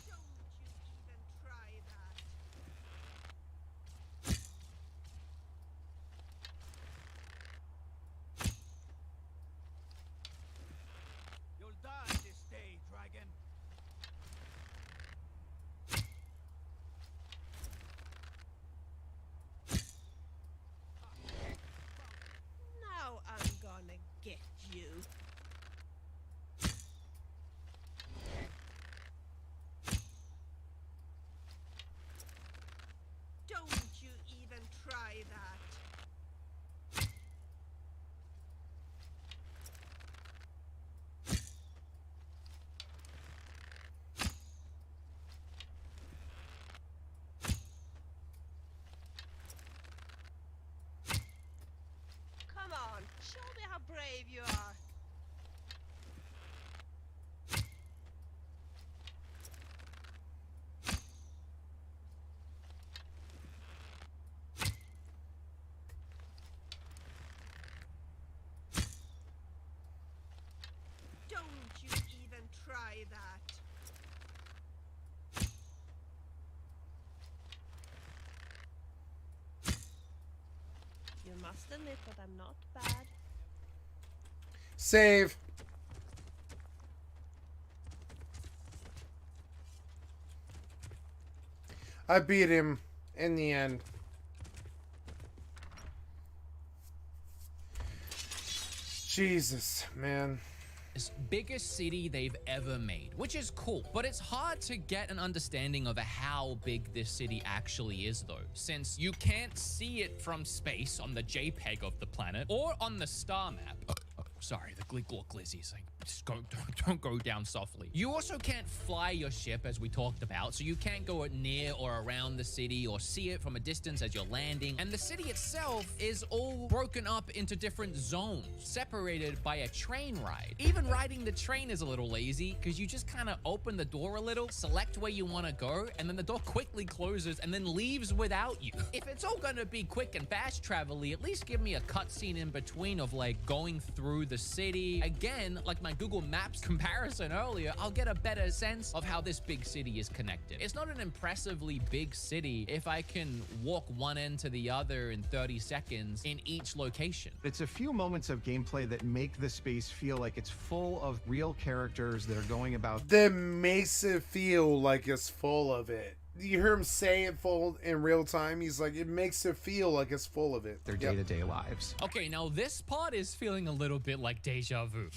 Don't you even try that. You'll die this day, dragon. Now I'm gonna get you. Don't you even try that. Come on, show me how brave you are. Don't you even try that. You must admit that I'm not bad. Save. I beat him in the end. Jesus, man. Biggest city they've ever made, which is cool, but it's hard to get an understanding of how big this city actually is though, since you can't see it from space on the JPEG of the planet or on the star map. Sorry, the glizzies. Like, just don't go down softly. You also can't fly your ship, as we talked about, so you can't go near or around the city or see it from a distance as you're landing. And the city itself is all broken up into different zones, separated by a train ride. Even riding the train is a little lazy, because you just kind of open the door a little, select where you want to go, and then the door quickly closes and then leaves without you. If it's all gonna be quick and fast travel-y, at least give me a cutscene in between of like going through the city. Again, like my Google Maps comparison earlier, I'll get a better sense of how this big city is connected. It's not an impressively big city if I can walk one end to the other in 30 seconds in each location. It's a few moments of gameplay that make the space feel like it's full of real characters that are going about That makes it feel like it's full of it. You hear him say it full in real time. He's like, it makes it feel like it's full of it. their Yep. day-to-day lives. Okay, now this part is feeling a little bit like deja vu.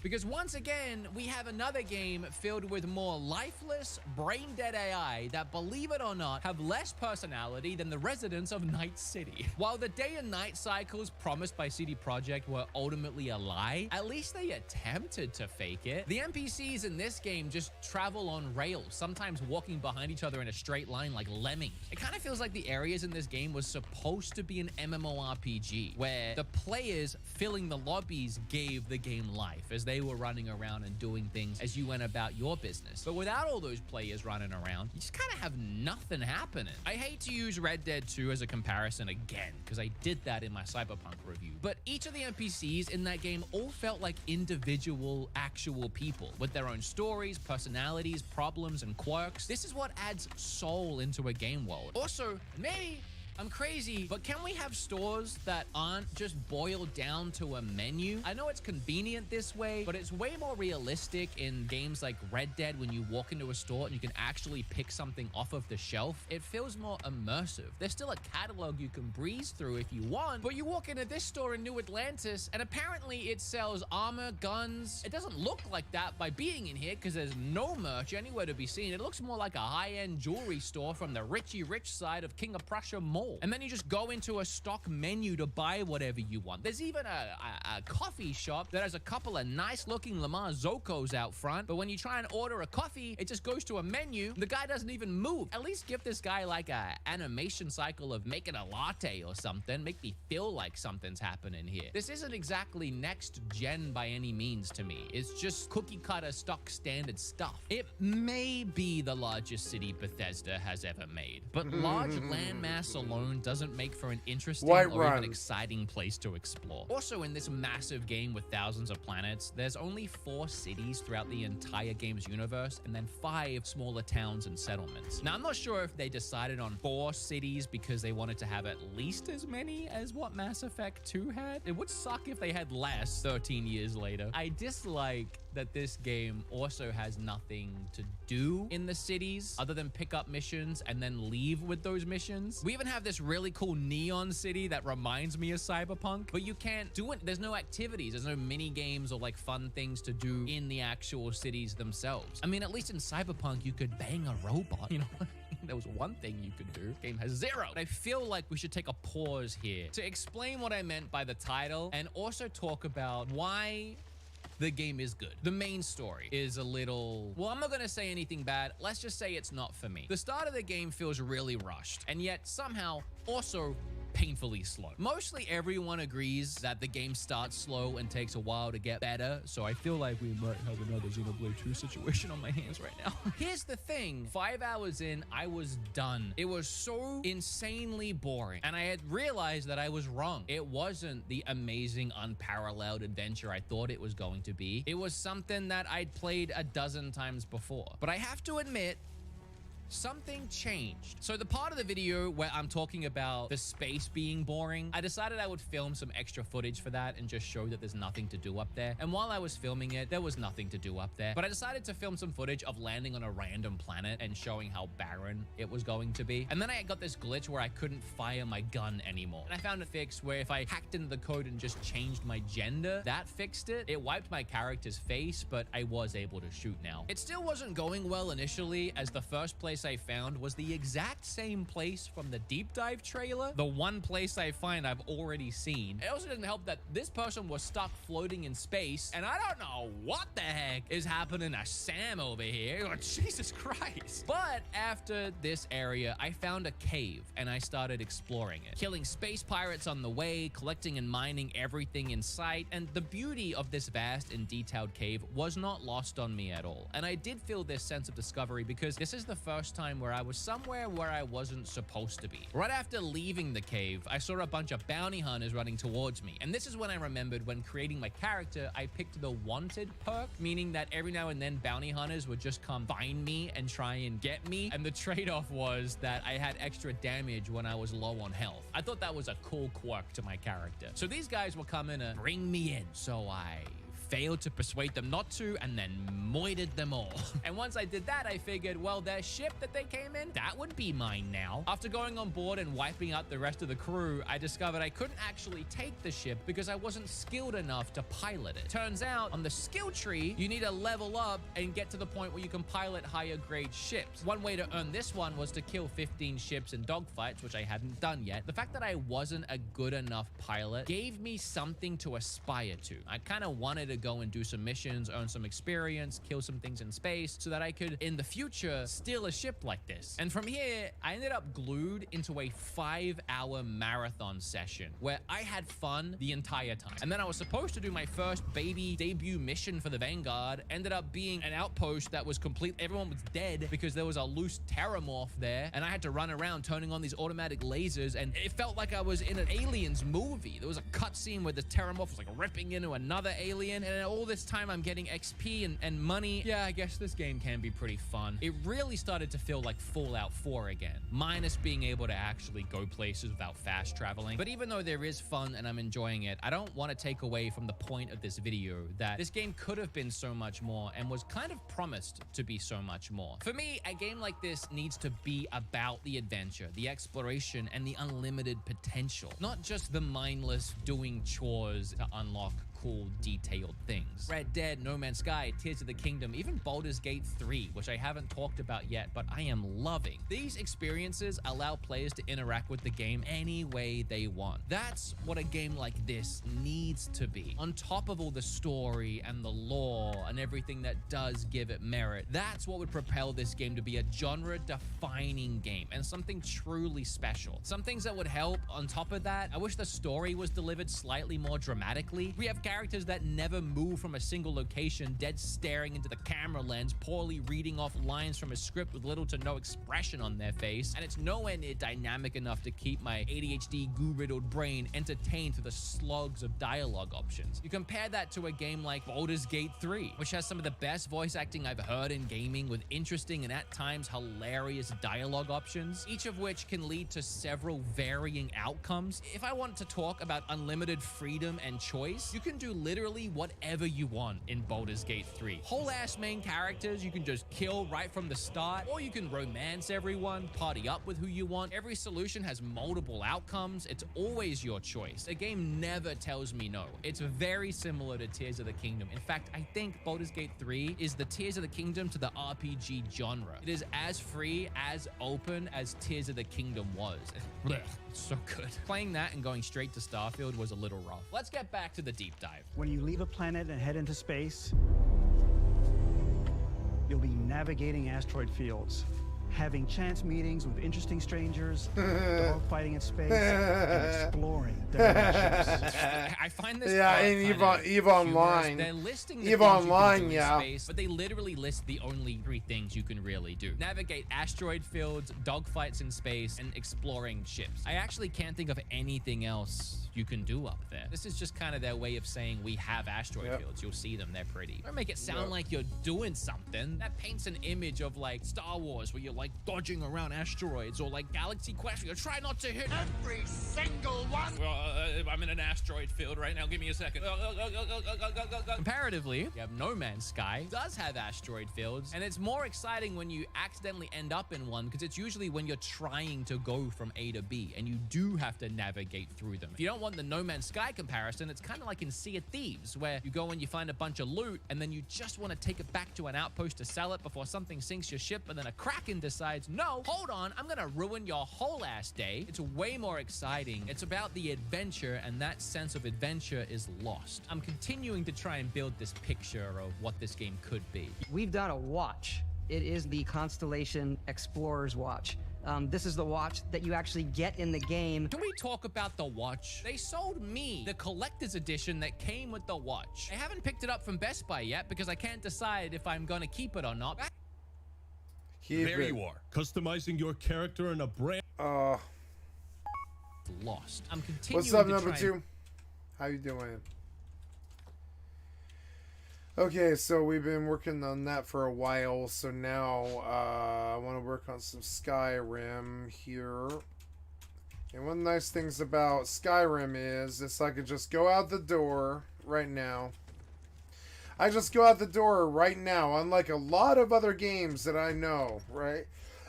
Because once again, we have another game filled with more lifeless, brain-dead AI that, believe it or not, have less personality than the residents of Night City. While the day and night cycles promised by CD Projekt were ultimately a lie, at least they attempted to fake it. The NPCs in this game just travel on rails, sometimes walking behind each other in a straight line like lemmings. It kind of feels like the areas in this game was supposed to be an MMORPG, where the players filling the lobbies gave the game life as they were running around and doing things as you went about your business. But without all those players running around, you just kind of have nothing happening. I hate to use Red Dead 2 as a comparison again, because I did that in my Cyberpunk review. But each of the NPCs in that game all felt like individual, actual people with their own stories, personalities, problems, and quirks. This is what adds soul into a game world. Also, maybe I'm crazy, but can we have stores that aren't just boiled down to a menu? I know it's convenient this way, but it's way more realistic in games like Red Dead when you walk into a store and you can actually pick something off of the shelf. It feels more immersive. There's still a catalog you can breeze through if you want, but you walk into this store in New Atlantis and apparently it sells armor, guns. It doesn't look like that by being in here because there's no merch anywhere to be seen. It looks more like a high-end jewelry store from the Richie Rich side of King of Prussia Mall. And then you just go into a stock menu to buy whatever you want. There's even a coffee shop that has a couple of nice-looking Lamar Zocos out front, but when you try and order a coffee, it just goes to a menu. The guy doesn't even move. At least give this guy like a animation cycle of making a latte or something. Make me feel like something's happening here. This isn't exactly next gen by any means to me. It's just cookie cutter stock standard stuff. It may be the largest city Bethesda has ever made, but large landmass alone doesn't make for an interesting or even exciting place to explore. Also, in this massive game with thousands of planets, there's only 4 cities throughout the entire game's universe, and then 5 smaller towns and settlements. Now, I'm not sure if they decided on 4 cities because they wanted to have at least as many as what Mass Effect 2 had. It would suck if they had less 13 years later. I dislike that this game also has nothing to do in the cities other than pick up missions and then leave with those missions. We even have this really cool neon city that reminds me of Cyberpunk, but you can't do it. There's no activities. There's no mini games or like fun things to do in the actual cities themselves. I mean, at least in Cyberpunk, you could bang a robot, you know? There was one thing you could do. Game has 0. But I feel like we should take a pause here to explain what I meant by the title and also talk about why the game is good. The main story is a little, well, I'm not gonna say anything bad. Let's just say it's not for me. The start of the game feels really rushed, and yet somehow also painfully slow. Mostly everyone agrees that the game starts slow and takes a while to get better, so I feel like we might have another Xenoblade 2 situation on my hands right now. Here's the thing, 5 hours in, I was done. It was so insanely boring, and I had realized that I was wrong. It wasn't the amazing, unparalleled adventure I thought it was going to be. It was something that I'd played a dozen times before. But I have to admit, something changed. So the part of the video where I'm talking about the space being boring, I decided I would film some extra footage for that and just show that there's nothing to do up there. And while I was filming it, there was nothing to do up there. But I decided to film some footage of landing on a random planet and showing how barren it was going to be. And then I got this glitch where I couldn't fire my gun anymore. And I found a fix where if I hacked into the code and just changed my gender, that fixed it. It wiped my character's face, but I was able to shoot now. It still wasn't going well initially, as the first place I found was the exact same place from the deep dive trailer. The one place I find I've already seen. It also didn't help that this person was stuck floating in space, and I don't know what the heck is happening to Sam over here. Oh, Jesus Christ. But after this area, I found a cave and I started exploring it, killing space pirates on the way, collecting and mining everything in sight. And the beauty of this vast and detailed cave was not lost on me at all. And I did feel this sense of discovery because this is the first time where I was somewhere where I wasn't supposed to be. Right after leaving the cave, I saw a bunch of bounty hunters running towards me. And this is when I remembered when creating my character, I picked the wanted perk, meaning that every now and then bounty hunters would just come find me and try and get me. And the trade-off was that I had extra damage when I was low on health. I thought that was a cool quirk to my character. So these guys were coming to bring me in. So I failed to persuade them not to, and then moited them all. And once I did that, I figured, well, their ship that they came in, that would be mine now. After going on board and wiping out the rest of the crew, I discovered I couldn't actually take the ship because I wasn't skilled enough to pilot it. Turns out, on the skill tree, you need to level up and get to the point where you can pilot higher grade ships. One way to earn this one was to kill 15 ships in dogfights, which I hadn't done yet. The fact that I wasn't a good enough pilot gave me something to aspire to. I kind of wanted to go and do some missions, earn some experience, kill some things in space so that I could, in the future, steal a ship like this. And from here, I ended up glued into a 5-hour marathon session where I had fun the entire time. And then I was supposed to do my first baby debut mission for the Vanguard, ended up being an outpost that was complete. Everyone was dead because there was a loose terramorph there, and I had to run around turning on these automatic lasers, and it felt like I was in an Aliens movie. There was a cutscene where the terramorph was like ripping into another alien, and all this time I'm getting XP and money. Yeah, I guess this game can be pretty fun. It really started to feel like Fallout 4 again, minus being able to actually go places without fast traveling. But even though there is fun and I'm enjoying it, I don't want to take away from the point of this video that this game could have been so much more and was kind of promised to be so much more. For me, a game like this needs to be about the adventure, the exploration, and the unlimited potential, not just the mindless doing chores to unlock cool, detailed things. Red Dead, No Man's Sky, Tears of the Kingdom, even Baldur's Gate 3, which I haven't talked about yet, but I am loving. These experiences allow players to interact with the game any way they want. That's what a game like this needs to be. On top of all the story and the lore and everything that does give it merit, that's what would propel this game to be a genre-defining game and something truly special. Some things that would help on top of that, I wish the story was delivered slightly more dramatically. We have characters that never move from a single location, dead staring into the camera lens, poorly reading off lines from a script with little to no expression on their face, and it's nowhere near dynamic enough to keep my ADHD goo-riddled brain entertained through the slugs of dialogue options. You compare that to a game like Baldur's Gate 3, which has some of the best voice acting I've heard in gaming, with interesting and at times hilarious dialogue options, each of which can lead to several varying outcomes. If I want to talk about unlimited freedom and choice, you can do literally whatever you want in Baldur's Gate 3. Whole ass main characters you can just kill right from the start, or you can romance everyone, party up with who you want. Every solution has multiple outcomes. It's always your choice. The game never tells me no. It's very similar to Tears of the Kingdom. In fact, I think Baldur's Gate 3 is the Tears of the Kingdom to the RPG genre. It is as free, as open as Tears of the Kingdom was. Blech, it's so good. Playing that and going straight to Starfield was a little rough. Let's get back to the deep dive. When you leave a planet and head into space, you'll be navigating asteroid fields, having chance meetings with interesting strangers, dogfighting in space, and exploring different ships. I find this and EVE Online. They're listing the EVE things Online, you can do yeah. in space, but they literally list the only 3 things you can really do: navigate asteroid fields, dogfights in space, and exploring ships. I actually can't think of anything else you can do up there. This is just kind of their way of saying we have asteroid fields. You'll see them, they're pretty. Don't make it sound like you're doing something. That paints an image of like Star Wars where you're like dodging around asteroids, or like Galaxy Quest where you try not to hit every single one. Well, I'm in an asteroid field right now. Give me a second. Comparatively, you have No Man's Sky. Does have asteroid fields, and it's more exciting when you accidentally end up in one, because it's usually when you're trying to go from A to B and you do have to navigate through them. If you don't want the No Man's Sky comparison, it's kind of like in Sea of Thieves, where you go and you find a bunch of loot and then you just want to take it back to an outpost to sell it before something sinks your ship, and then a Kraken decides, no, hold on, I'm gonna ruin your whole ass day. It's way more exciting. It's about the adventure, and that sense of adventure is lost. I'm continuing to try and build this picture of what this game could be. We've done a watch. It is the Constellation Explorer's Watch. This is the watch that you actually get in the game. Can we talk about the watch? They sold me the collector's edition that came with the watch. I haven't picked it up from Best Buy yet because I can't decide if I'm gonna keep it or not. There you are, customizing your character in a brand. Lost. I'm continuing. What's up, to number try 2? How you doing? Okay, so we've been working on that for a while, so now I want to work on some Skyrim here. And one of the nice things about Skyrim is it's like I could just go out the door right now. I just go out the door right now, unlike a lot of other games that I know, right?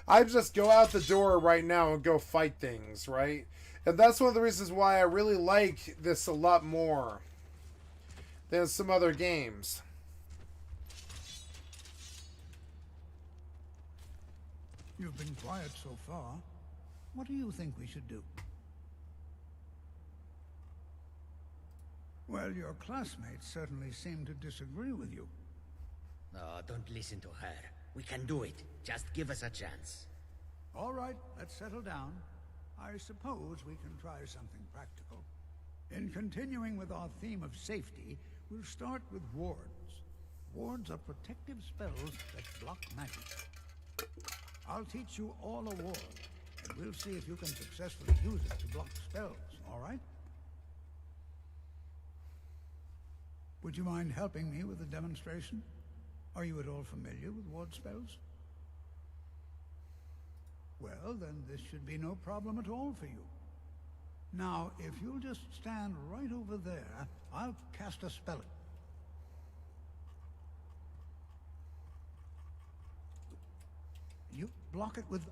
I just go out the door right now and go fight things, right? And that's one of the reasons why I really like this a lot more than some other games. You've been quiet so far. What do you think we should do? Well, your classmates certainly seem to disagree with you. Oh, don't listen to her. We can do it. Just give us a chance. All right, let's settle down. I suppose we can try something practical. In continuing with our theme of safety, we'll start with wards. Wards are protective spells that block magic. I'll teach you all a ward, and we'll see if you can successfully use it to block spells, all right? Would you mind helping me with the demonstration? Are you at all familiar with ward spells? Well, then this should be no problem at all for you. Now, if you'll just stand right over there, I'll cast a spell. You block it with...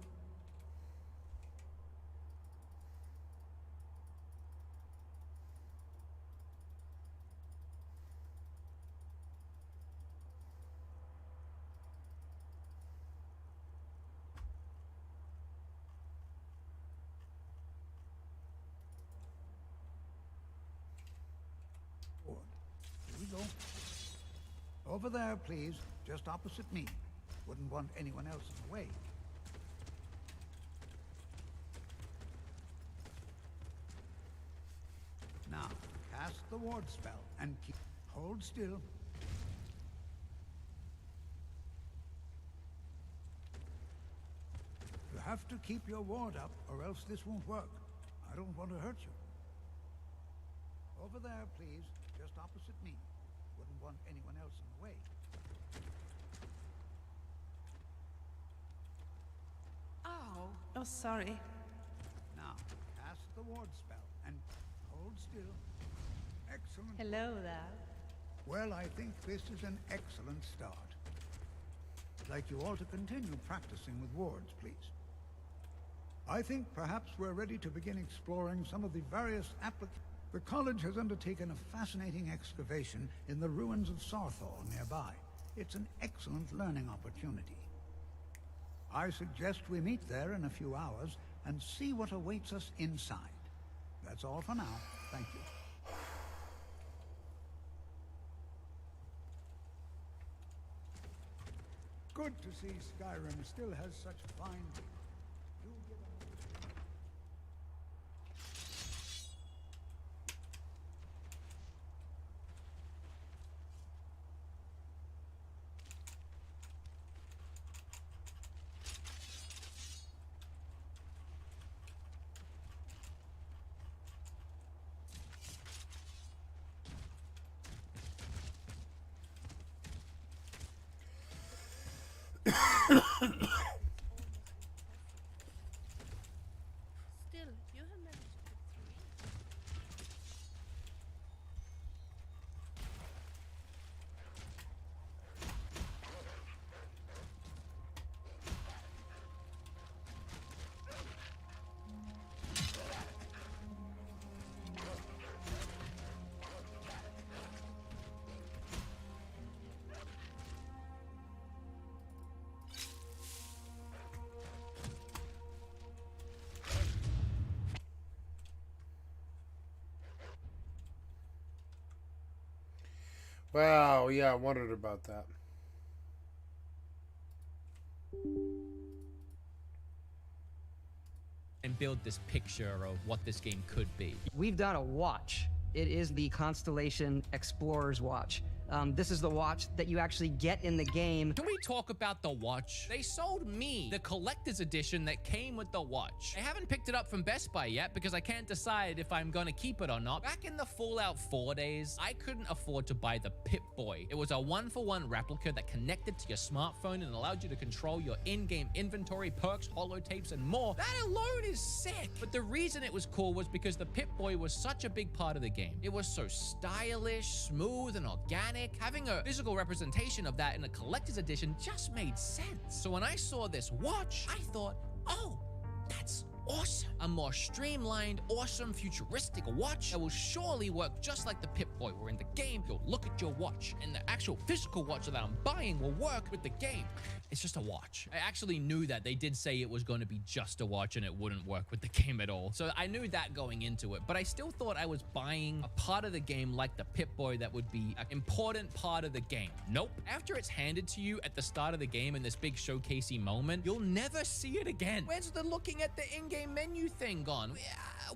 Here we go. Over there, please. Just opposite me. Wouldn't want anyone else in the way. Now, cast the ward spell and keep... Hold still. You have to keep your ward up, or else this won't work. I don't want to hurt you. Over there, please. Just opposite me. Wouldn't want anyone else in the way. Oh, sorry. Now, cast the ward spell and hold still. Excellent. Hello there. Well, I think this is an excellent start. I'd like you all to continue practicing with wards, please. I think perhaps we're ready to begin exploring some of the various applications. The college has undertaken a fascinating excavation in the ruins of Sarthal nearby. It's an excellent learning opportunity. I suggest we meet there in a few hours and see what awaits us inside. That's all for now. Thank you. Good to see Skyrim still has such fine people. Do give them... Still, you have managed to get through. Wow, yeah, I wondered about that. And build this picture of what this game could be. We've done a watch. It is the Constellation Explorer's Watch. This is the watch that you actually get in the game. Can we talk about the watch? They sold me the collector's edition that came with the watch. I haven't picked it up from Best Buy yet because I can't decide if I'm gonna keep it or not. Back in the Fallout 4 days, I couldn't afford to buy the Pip-Boy. It was a 1-for-1 replica that connected to your smartphone and allowed you to control your in-game inventory, perks, holotapes, and more. That alone is sick. But the reason it was cool was because the Pip-Boy was such a big part of the game. It was so stylish, smooth, and organic. Having a physical representation of that in a collector's edition just made sense. So when I saw this watch, I thought, oh, that's awesome. A more streamlined, awesome, futuristic watch that will surely work just like the Pip-Boy, where in the game, you'll look at your watch, and the actual physical watch that I'm buying will work with the game. It's just a watch. I actually knew that. They did say it was going to be just a watch and it wouldn't work with the game at all. So I knew that going into it, but I still thought I was buying a part of the game like the Pip-Boy that would be an important part of the game. Nope. After it's handed to you at the start of the game in this big showcasey moment, you'll never see it again. Where's the looking at the in-game in-game menu thing gone?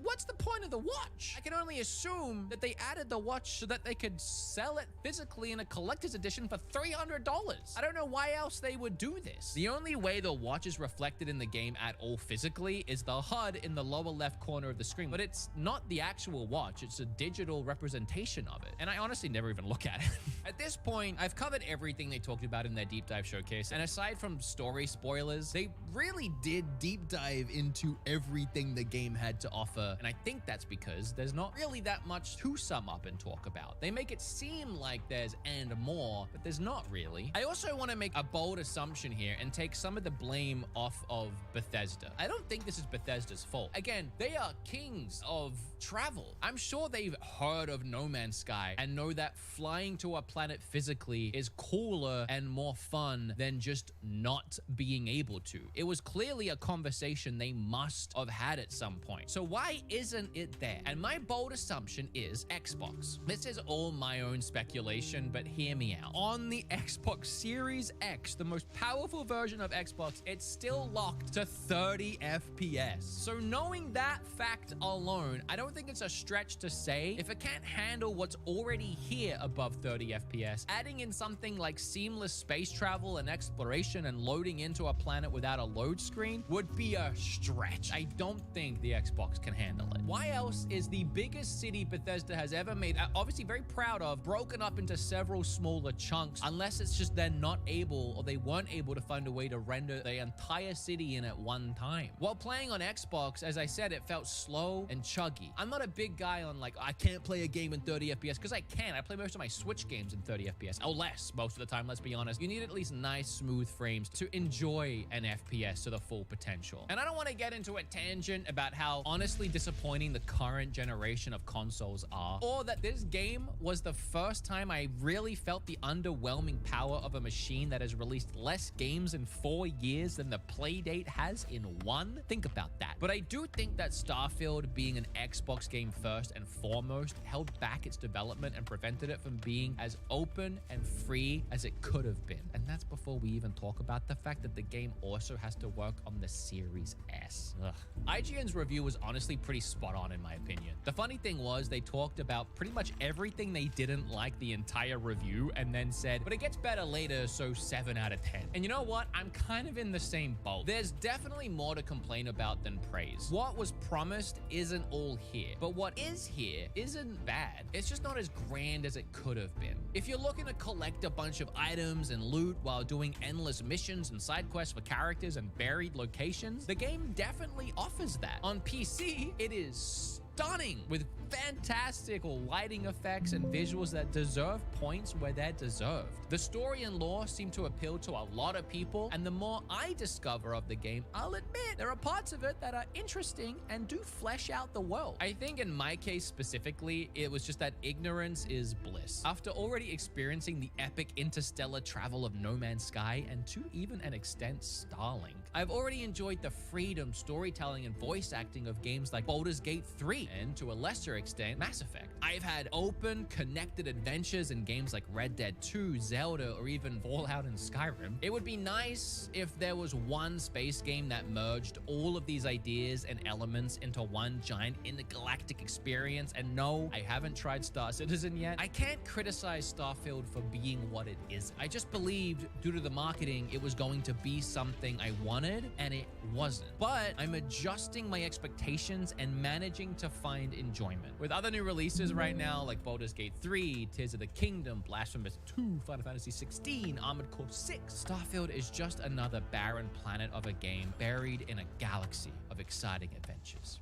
What's the point of the watch? I can only assume that they added the watch so that they could sell it physically in a collector's edition for $300. I don't know why else they would do this. The only way the watch is reflected in the game at all physically is the HUD in the lower left corner of the screen, but it's not the actual watch. It's a digital representation of it. And I honestly never even look at it. At this point, I've covered everything they talked about in their deep dive showcase. And aside from story spoilers, they really did deep dive into everything the game had to offer. And I think that's because there's not really that much to sum up and talk about. They make it seem like there's and more, but there's not really. I also want to make a bold assumption here and take some of the blame off of Bethesda. I don't think this is Bethesda's fault. Again, they are kings of travel. I'm sure they've heard of No Man's Sky and know that flying to a planet physically is cooler and more fun than just not being able to. It was clearly a conversation they must have had at some point. So why isn't it there? And my bold assumption is Xbox. This is all my own speculation, but hear me out. On the Xbox Series X, the most powerful version of Xbox, it's still locked to 30 FPS. So knowing that fact alone, I don't think it's a stretch to say if it can't handle what's already here above 30 FPS, adding in something like seamless space travel and exploration and loading into a planet without a load screen would be a stretch. I don't think the Xbox can handle it. Why else is the biggest city Bethesda has ever made, obviously very proud of, broken up into several smaller chunks, unless it's just they're not able or they weren't able to find a way to render the entire city in at one time? While playing on Xbox, as I said, it felt slow and chuggy. I'm not a big guy on like, I can't play a game in 30 FPS because I can. I play most of my Switch games in 30 FPS, or less most of the time, let's be honest. You need at least nice, smooth frames to enjoy an FPS to the full potential. And I don't want to get into a tangent about how honestly disappointing the current generation of consoles are, or that this game was the first time I really felt the underwhelming power of a machine that has released less games in 4 years than the Playdate has in 1. Think about that. But I do think that Starfield, being an Xbox game first and foremost, held back its development and prevented it from being as open and free as it could have been. And that's before we even talk about the fact that the game also has to work on the Series S. Ugh. IGN's review was honestly pretty spot on in my opinion. The funny thing was they talked about pretty much everything they didn't like the entire review and then said, but it gets better later, so 7 out of 10. And you know what? I'm kind of in the same boat. There's definitely more to complain about than praise. What was promised isn't all here, but what is here isn't bad. It's just not as grand as it could have been. If you're looking to collect a bunch of items and loot while doing endless missions and side quests for characters and buried locations, the game definitely offers that. On PC, it is stunning with fantastic lighting effects and visuals that deserve points where they're deserved. The story and lore seem to appeal to a lot of people, and the more I discover of the game, I'll admit there are parts of it that are interesting and do flesh out the world. I think in my case specifically, it was just that ignorance is bliss. After already experiencing the epic interstellar travel of No Man's Sky and to even an extent Starlink, I've already enjoyed the freedom, storytelling, and voice acting of games like Baldur's Gate 3 and to a lesser extent, Mass Effect. I've had open, connected adventures in games like Red Dead 2, Zelda, or even Fallout and Skyrim. It would be nice if there was one space game that merged all of these ideas and elements into one giant intergalactic experience. And no, I haven't tried Star Citizen yet. I can't criticize Starfield for being what it is. I just believed, due to the marketing, it was going to be something I wanted, and it wasn't. But I'm adjusting my expectations and managing to find enjoyment. With other new releases right now, like Baldur's Gate 3, Tears of the Kingdom, Blasphemous 2, Final Fantasy 16, Armored Core 6, Starfield is just another barren planet of a game buried in a galaxy of exciting adventures.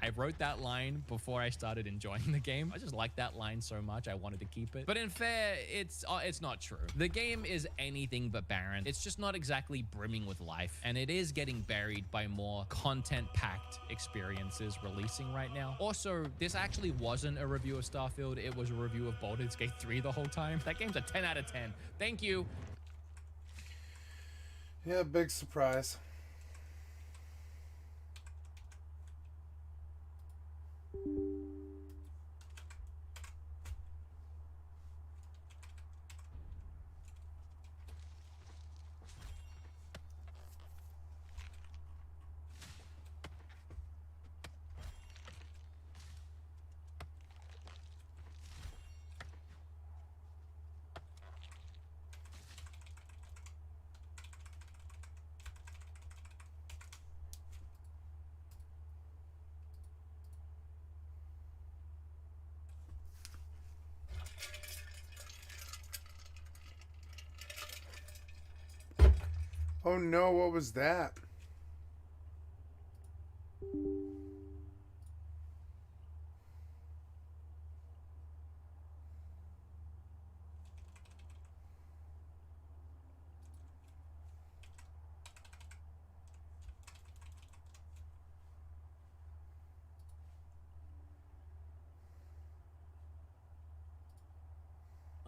I wrote that line before I started enjoying the game. I just liked that line so much, I wanted to keep it. But in fair, it's not true. The game is anything but barren. It's just not exactly brimming with life, and it is getting buried by more content-packed experiences releasing right now. Also, this actually wasn't a review of Starfield. It was a review of Baldur's Gate 3 the whole time. That game's a 10 out of 10. Thank you. Yeah, big surprise. Oh no, what was that?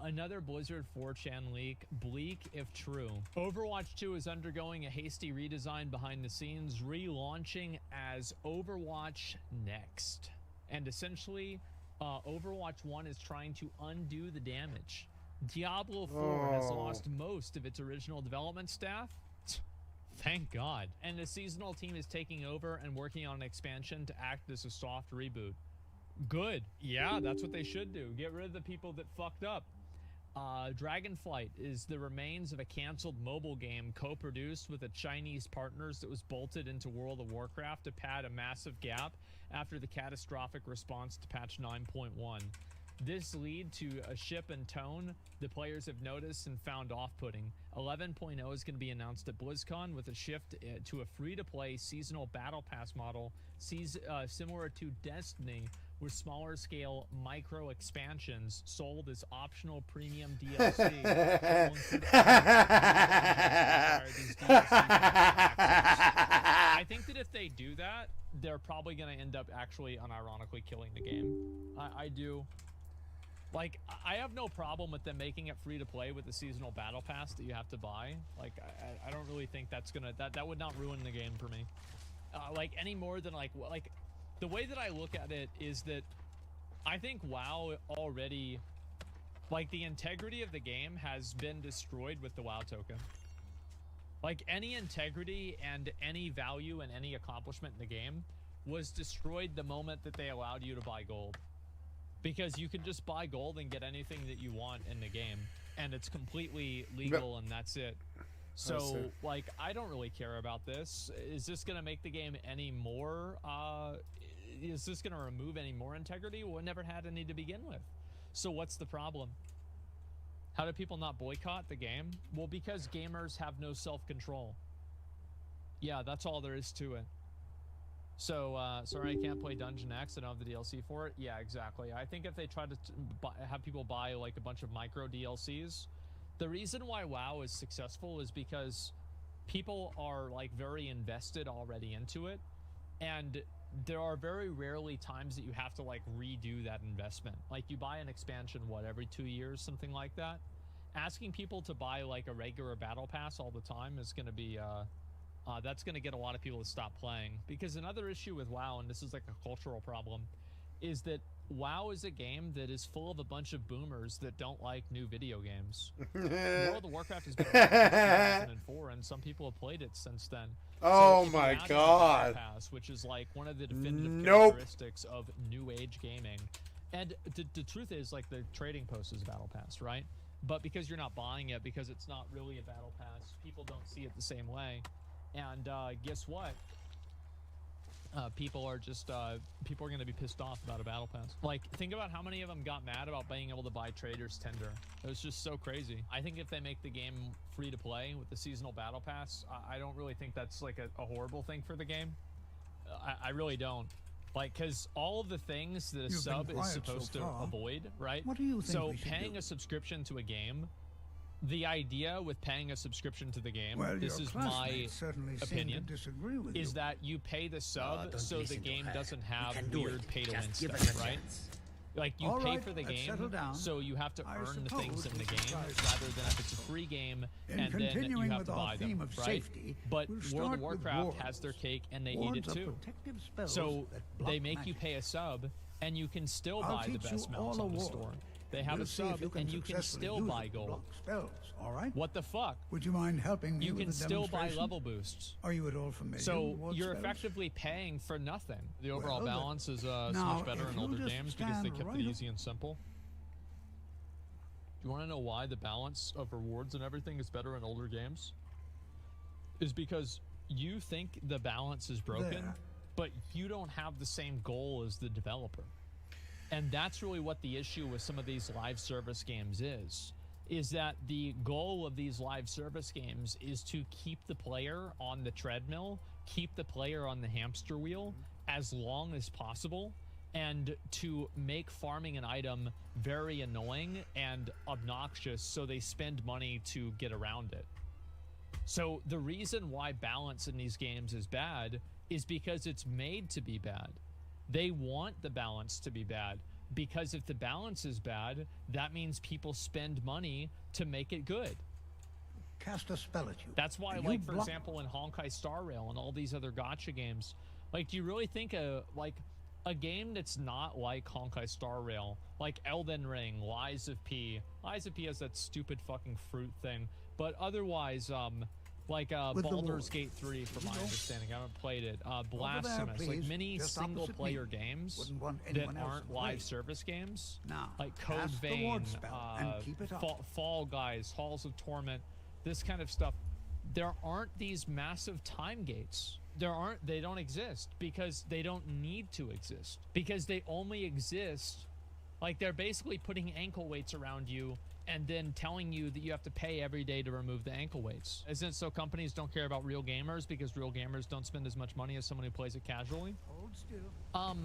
Another Blizzard 4chan leak, bleak if true. Overwatch 2 is undergoing a hasty redesign behind the scenes, relaunching as Overwatch Next. And essentially, Overwatch 1 is trying to undo the damage. Diablo 4 has lost most of its original development staff. Thank God. And the seasonal team is taking over and working on an expansion to act as a soft reboot. Good. Yeah, that's what they should do. Get rid of the people that fucked up. Dragonflight is the remains of a canceled mobile game co-produced with a Chinese partners that was bolted into World of Warcraft to pad a massive gap after the catastrophic response to patch 9.1. This lead to a ship and tone the players have noticed and found off-putting. 11.0 is going to be announced at BlizzCon with a shift to a free-to-play seasonal battle pass model similar to Destiny, with smaller scale micro expansions sold as optional premium DLC. I think that if they do that, they're probably going to end up actually unironically killing the game. I do. Like, I have no problem with them making it free to play with the seasonal battle pass that you have to buy. Like, I don't really think that's gonna, that would not ruin the game for me. Like, any more than like the way that I look at it is that I think WoW already, like, the integrity of the game has been destroyed with the WoW token. Like, any integrity and any value and any accomplishment in the game was destroyed the moment that they allowed you to buy gold. Because you can just buy gold and get anything that you want in the game, and it's completely legal, and that's it. So, like, I don't really care about this. Is this going to make the game any more, is this going to remove any more integrity? Well, it never had any to begin with. So what's the problem? How do people not boycott the game? Well, because gamers have no self-control. Yeah, that's all there is to it. So, sorry, I can't play Dungeon X. I don't have the DLC for it. Yeah, exactly. I think if they try to have people buy, like, a bunch of micro DLCs, the reason why WoW is successful is because people are, like, very invested already into it. And there are very rarely times that you have to, like, redo that investment. Like, you buy an expansion, what, every 2 years, something like that? Asking people to buy, like, a regular battle pass all the time is going to be, that's going to get a lot of people to stop playing. Because another issue with WoW, and this is like a cultural problem, is that WoW is a game that is full of a bunch of boomers that don't like new video games. World of Warcraft has been around since 2004, and some people have played it since then. Oh so my god! Pass, which is like one of the definitive characteristics of new age gaming. And the truth is, like, the trading post is a battle pass, right? But because you're not buying it, because it's not really a battle pass, people don't see it the same way. And guess what? People are going to be pissed off about a battle pass. Like, think about how many of them got mad about being able to buy Trader's Tender. It was just so crazy. I think if they make the game free to play with the seasonal battle pass, I don't really think that's like a horrible thing for the game. I really don't. Like, because all of the things that a sub is supposed to avoid, right? What do you think so paying a subscription to a game, the idea with paying a subscription to the game, this is my opinion, is that you pay the sub so the game doesn't have weird pay-to-win stuff, right? Like, you pay for the game, so you have to earn the things in the game, rather than if it's a free game, and then you have to buy them, right? But World of Warcraft has their cake, and they eat it too. So they make you pay a sub, and you can still buy the best mounts on the store. They have a sub, and you can still buy gold. All right. What the fuck? Would you mind helping me? You with can the still buy demonstration? level boosts. Are you at all familiar? So with you're spells? effectively paying for nothing. The overall Well, balance is so now, much better if in you'll older just games because they stand kept right it up- easy and simple. Do you want to know why the balance of rewards and everything is better in older games? Is because you think the balance is broken, There. but you don't have the same goal as the developer. And that's really what the issue with some of these live service games is is that the goal of these live service games is to keep the player on the treadmill, keep the player on the hamster wheel as long as possible, and to make farming an item very annoying and obnoxious so they spend money to get around it. So the reason why balance in these games is bad is because it's made to be bad. They want the balance to be bad, because if the balance is bad, that means people spend money to make it good. Cast a spell at you. That's why, and like, you for block- example, in Honkai Star Rail and all these other gacha games, like, do you really think a game that's not like Honkai Star Rail, like Elden Ring, Lies of P has that stupid fucking fruit thing, but otherwise, like With the Baldur's wolves. Gate 3, from my You know. understanding, I haven't played it. Over there, Blasphemous, like please, many just single-player opposite me. games Wouldn't want that anyone else aren't to live play. service games, Now, like Code cast the Vein, ward spell and keep it up. Fall Guys, Halls of Torment, this kind of stuff. There aren't these massive time gates. They don't exist because they don't need to exist, because they only exist, like, they're basically putting ankle weights around you and then telling you that you have to pay every day to remove the ankle weights. Isn't it so companies don't care about real gamers because real gamers don't spend as much money as someone who plays it casually? Hold still.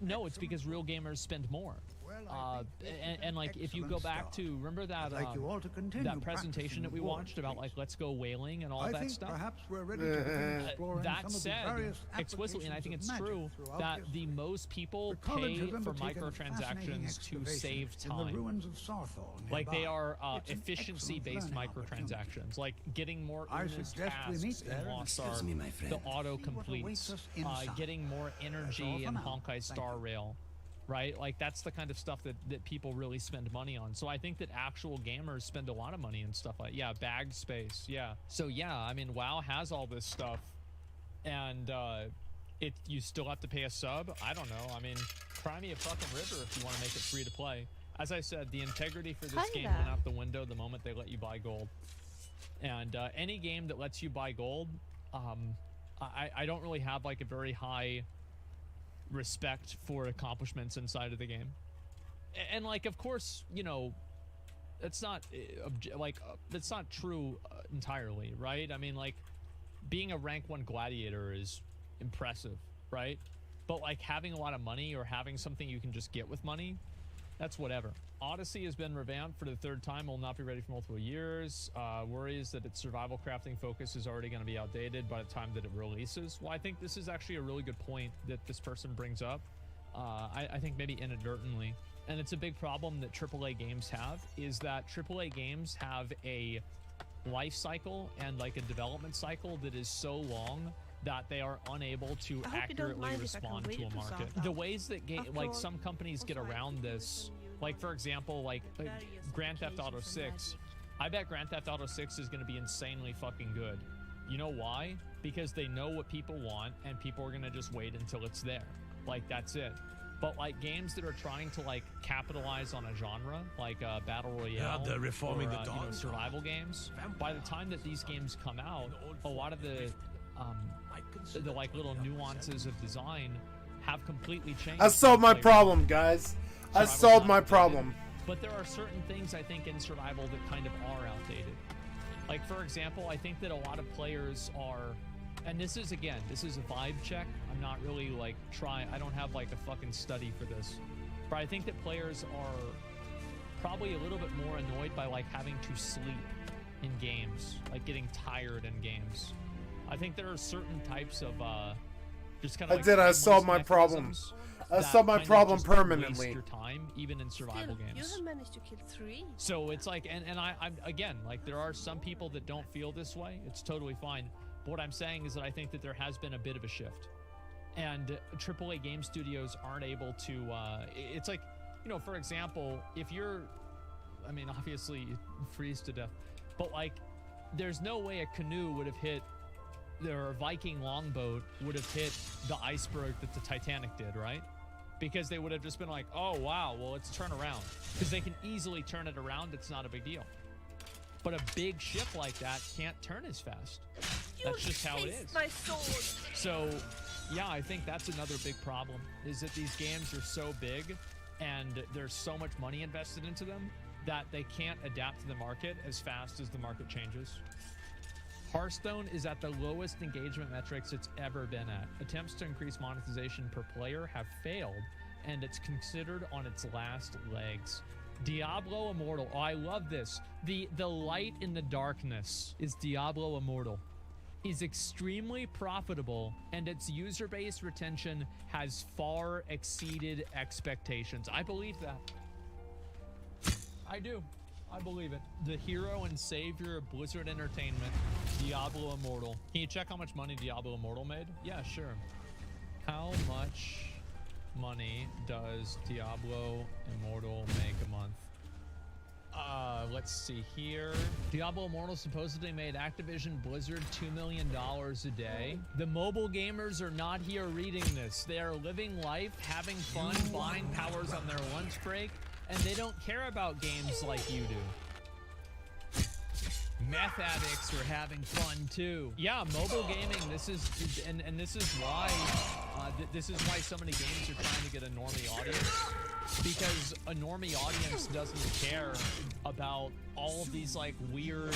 No, it's because real gamers spend more. Well, I think this is And an like, if you go excellent back start. to, remember that I'd like you all to continue that presentation that we practicing watched about, ward, like, let's go whaling and all I that think stuff? perhaps we're ready to begin exploring That some of the said, various explicitly, and I think applications it's of true, magic throughout that history. the most people The college pay has for undertaken a fascinating microtransactions to excavation save in the time. ruins of Sarthal Like, they nearby. are It's an efficiency-based excellent learning opportunity. microtransactions, like getting more I earnest suggest we meet tasks there in and Lost excuse Ark, me, my friend. the See what awaits auto-completes, us inside. getting more That's all energy for in now. Honkai Thank Star you. Rail, right? Like, that's the kind of stuff that people really spend money on. So I think that actual gamers spend a lot of money and stuff like, yeah, bag space, yeah. So yeah, I mean, WoW has all this stuff, and you still have to pay a sub. I don't know. I mean, cry me a fucking river if you want to make it free to play. As I said, the integrity for this game went out the window the moment they let you buy gold. And any game that lets you buy gold, I don't really have like a very high respect for accomplishments inside of the game. And like, of course, you know, it's not that's not true entirely, right? I mean, like, being a rank 1 gladiator is impressive, right? But like, having a lot of money or having something you can just get with money, that's whatever. Odyssey has been revamped for the 3rd time, will not be ready for multiple years. Worries that its survival crafting focus is already going to be outdated by the time that it releases. Well, I think this is actually a really good point that this person brings up. I think maybe inadvertently. And it's a big problem that AAA games have, is that AAA games have a life cycle and like a development cycle that is so long that they are unable to accurately respond to a market. The ways that like some companies get around this, like for example, like Grand Theft Auto 6, I bet Grand Theft Auto 6 is going to be insanely fucking good. You know why? Because they know what people want and people are going to just wait until it's there. Like, that's it. But like games that are trying to like capitalize on a genre, like battle royale, they're reforming or, the you know, Dawn survival games, by the time that these games come out, a lot of the like little nuances of design have completely changed. I solved my problem, guys. I solved my problem. But there are certain things I think in survival that kind of are outdated. Like, for example, I think that a lot of players are, and this is a vibe check. I'm not really like I don't have like a fucking study for this. But I think that players are probably a little bit more annoyed by like having to sleep in games, like getting tired in games. I think there are certain types of just kind of like I solved my problem. I solved my problem permanently. Waste your time, even in survival games. You have managed to kill 3. So it's like, and I'm again, like, there are some people that don't feel this way. It's totally fine. But what I'm saying is that I think that there has been a bit of a shift, and AAA game studios aren't able to. It's like, you know, for example, if you're, I mean, obviously you freeze to death, but like, there's no way a canoe would have hit. Their Viking longboat would have hit the iceberg that the Titanic did, right? Because they would have just been like, oh, wow, well, let's turn around. Because they can easily turn it around. It's not a big deal. But a big ship like that can't turn as fast. That's just how it is. My sword. So, yeah, I think that's another big problem, is that these games are so big and there's so much money invested into them that they can't adapt to the market as fast as the market changes. Hearthstone is at the lowest engagement metrics it's ever been at. Attempts to increase monetization per player have failed, and it's considered on its last legs. Diablo Immortal. Oh, I love this. The light in the darkness is Diablo Immortal. Is extremely profitable, and its user base retention has far exceeded expectations. I believe that. I do. I believe it. The hero and savior of Blizzard Entertainment, Diablo Immortal. Can you check how much money Diablo Immortal made? Yeah, sure. How much money does Diablo Immortal make a month? Let's see here. Diablo Immortal supposedly made Activision Blizzard $2 million a day. The mobile gamers are not here reading this. They are living life, having fun, buying powers on their lunch break, and they don't care about games like you do. Meth addicts are having fun too. Yeah, mobile gaming. This is and this is why so many games are trying to get a normie audience, because a normie audience doesn't care about all of these like weird,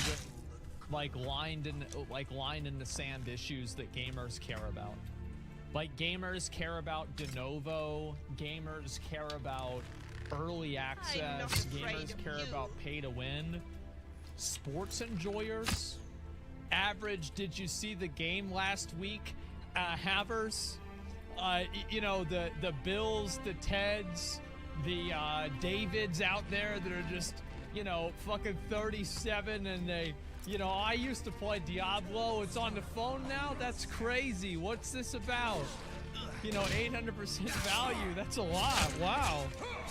like lined in the sand issues that gamers care about. Like gamers care about de novo. Gamers care about early access. Gamers care about pay to win. Sports enjoyers, average, did you see the game last week? Havers, you know, the Bills, the Teds, the Davids out there that are just, you know, fucking 37, and they, you know, I used to play Diablo, it's on the phone now? That's crazy. What's this about? You know, 800% value, that's a lot. Wow.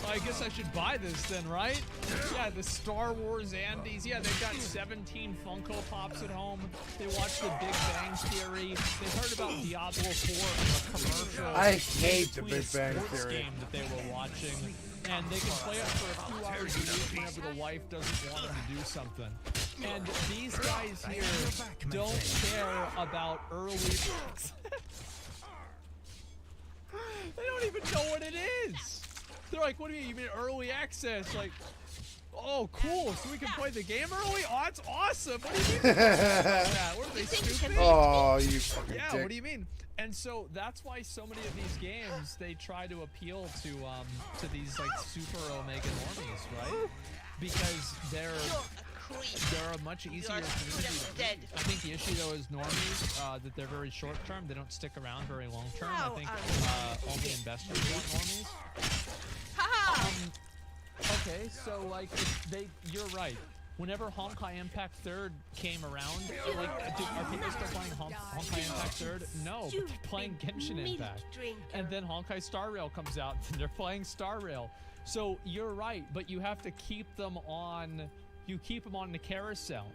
I guess I should buy this then, right? Yeah, the Star Wars Andes. Yeah, they've got 17 Funko Pops at home. They watch The Big Bang Theory. They heard about Diablo 4 in a commercial. I hate The Big Bang Theory. Game that they were watching, and they can play it for a few hours a week whenever the wife doesn't want them to do something. And these guys here don't care about early. They don't even know what it is. They're like, what do you mean? You mean early access? Like, oh, cool. So we can play the game early? Oh, that's awesome. What do you mean? What are they, stupid? Oh, you fucking yeah, dick. what do you mean? And so that's why so many of these games, they try to appeal to these like super omega normies, right? Because they're a much easier community. I think the issue though is normies, that they're very short term. They don't stick around very long term. I think only investors want normies. Okay, so like you're right. Whenever Honkai Impact 3rd came around, like, are people still playing Honkai Impact 3rd? No, but they're playing Genshin Impact. And then Honkai Star Rail comes out, and they're playing Star Rail. So you're right, but you have to keep them on. You keep them on the carousel.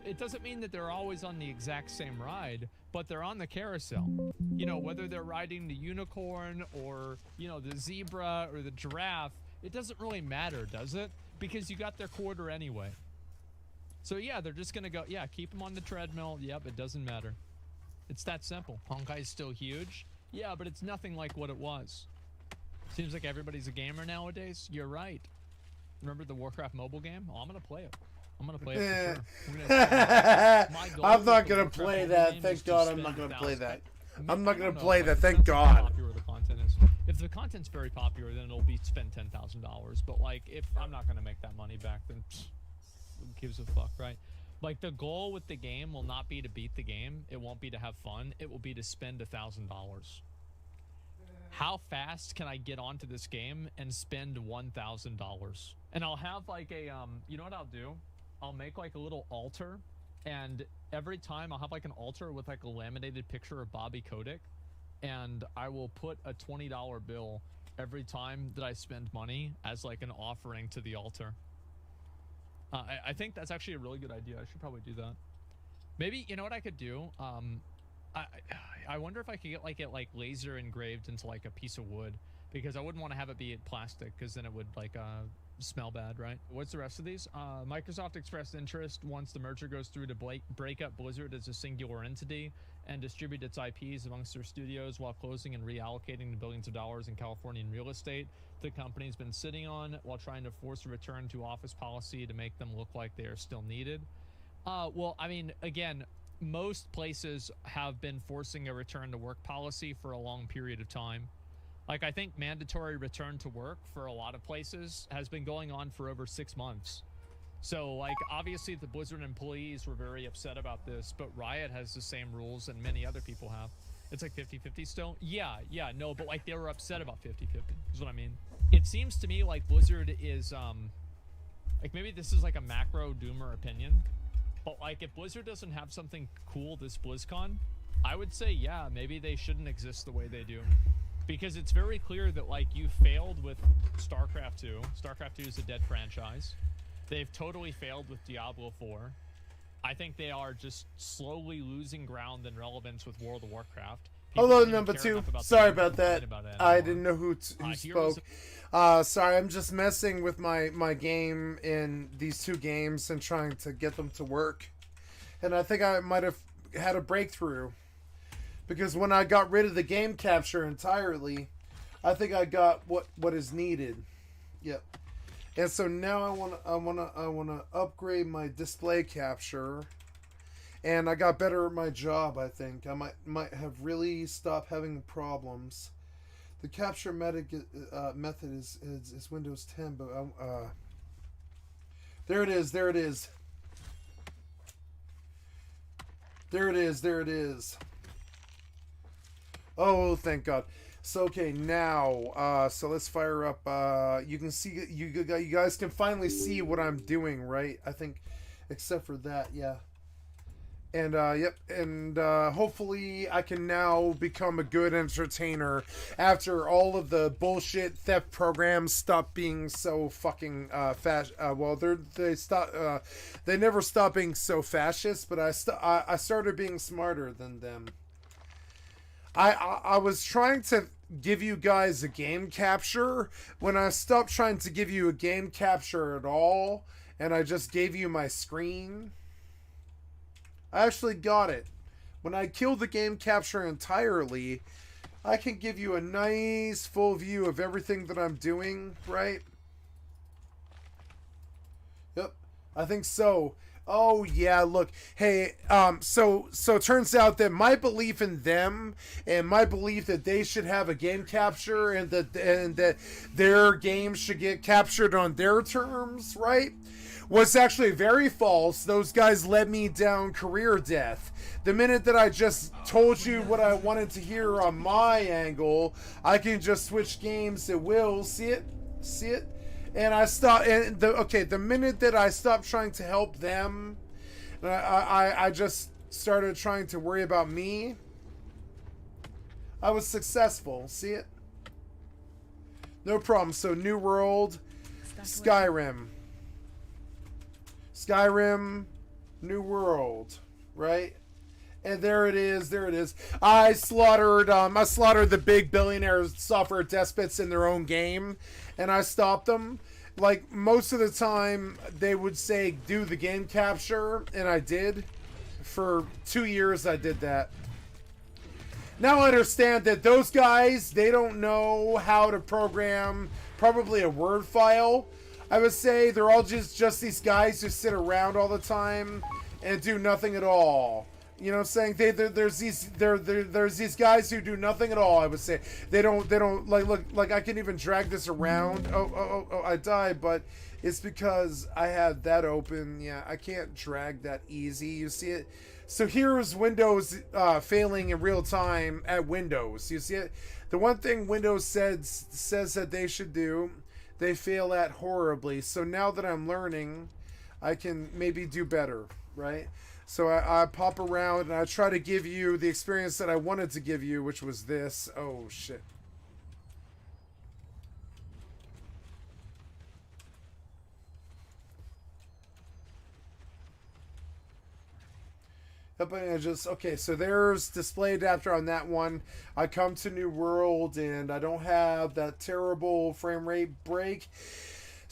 It doesn't mean that they're always on the exact same ride, but they're on the carousel. You know, whether they're riding the unicorn or, you know, the zebra or the giraffe, it doesn't really matter, does it? Because you got their quarter anyway. So yeah, they're just gonna go, yeah, keep them on the treadmill. Yep, it doesn't matter. It's that simple. Honkai's still huge. Yeah, but it's nothing like what it was. Seems like everybody's a gamer nowadays. You're right. Remember the Warcraft mobile game? Oh, I'm gonna play it. I'm gonna play it for sure. I'm not gonna play that. Thank God I'm not gonna play that. I'm not gonna play that. Thank God. The content is. If the content's very popular, then it'll be spend $10,000. But like, if I'm not gonna make that money back, then who gives a fuck, right? Like the goal with the game will not be to beat the game. It won't be to have fun. It will be to spend $1,000. How fast can I get onto this game and spend $1,000? And I'll have like a, you know what I'll do? I'll make like a little altar, and every time I'll have like an altar with like a laminated picture of Bobby Kotick, and I will put a $20 bill every time that I spend money as like an offering to the altar. I think that's actually a really good idea. I should probably do that. Maybe, you know what I could do? I wonder if I could get it laser engraved into like a piece of wood, because I wouldn't want to have it be plastic, because then it would like smell bad, right? What's the rest of these? Microsoft expressed interest once the merger goes through to break up Blizzard as a singular entity and distribute its IPs amongst their studios while closing and reallocating the billions of dollars in Californian real estate the company's been sitting on while trying to force a return to office policy to make them look like they are still needed. Well, I mean, again, most places have been forcing a return to work policy for a long period of time. Like, I think mandatory return to work for a lot of places has been going on for over 6 months. So, like, obviously the Blizzard employees were very upset about this, but Riot has the same rules and many other people have. It's like 50-50 still? Yeah, no, but like they were upset about 50-50 is what I mean. It seems to me like Blizzard is, like maybe this is like a macro doomer opinion, but like if Blizzard doesn't have something cool this BlizzCon, I would say, yeah, maybe they shouldn't exist the way they do. Because it's very clear that like you failed with StarCraft 2. StarCraft 2 is a dead franchise. They've totally failed with Diablo 4. I think they are just slowly losing ground and relevance with World of Warcraft. Hello, number 2. Sorry about that. I didn't know who spoke. Sorry, I'm just messing with my game in these 2 games and trying to get them to work. And I think I might have had a breakthrough. Because when I got rid of the game capture entirely, I think I got what is needed. Yep. And so now I wanna upgrade my display capture, and I got better at my job. I think I might have really stopped having problems. The capture method is Windows 10, but there it is. There it is. There it is. There it is. Oh, thank God. So, okay, now, so let's fire up, you can see, you guys can finally see what I'm doing, right? I think, except for that, yeah. And, yep, and, hopefully I can now become a good entertainer after all of the bullshit theft programs stop being so fucking, well, they never stop being so fascist, but I started being smarter than them. I was trying to give you guys a game capture when I stopped trying to give you a game capture at all, and I just gave you my screen. I actually got it. When I killed the game capture entirely, I can give you a nice full view of everything that I'm doing, right? Yep, I think so. Oh yeah, look, hey, so it turns out that my belief in them and my belief that they should have a game capture and that their game should get captured on their terms, right, was actually very false. Those guys led me down career death. The minute that I just told you what I wanted to hear on my angle, I can just switch games at will. See it? See it? And I stopped, and the minute that I stopped trying to help them, I just started trying to worry about me. I was successful. See it? No problem. So, New World, Skyrim. Skyrim, New World, right? And there it is. There it is. I slaughtered the big billionaire software despots in their own game, and I stopped them. Like, most of the time, they would say, do the game capture, and I did. For 2 years, I did that. Now I understand that those guys, they don't know how to program probably a Word file. I would say they're all just these guys who sit around all the time and do nothing at all. You know what I'm saying? There's these guys who do nothing at all. I would say they don't like look like I can even drag this around. Oh, I died, but it's because I had that open. Yeah, I can't drag that easy. You see it? So here's Windows failing in real time at Windows. You see it? The one thing Windows says that they should do, they fail at horribly. So now that I'm learning, I can maybe do better, right? So I pop around and I try to give you the experience that I wanted to give you, which was this. Oh, shit. Okay, so there's display adapter on that one. I come to New World and I don't have that terrible frame rate break.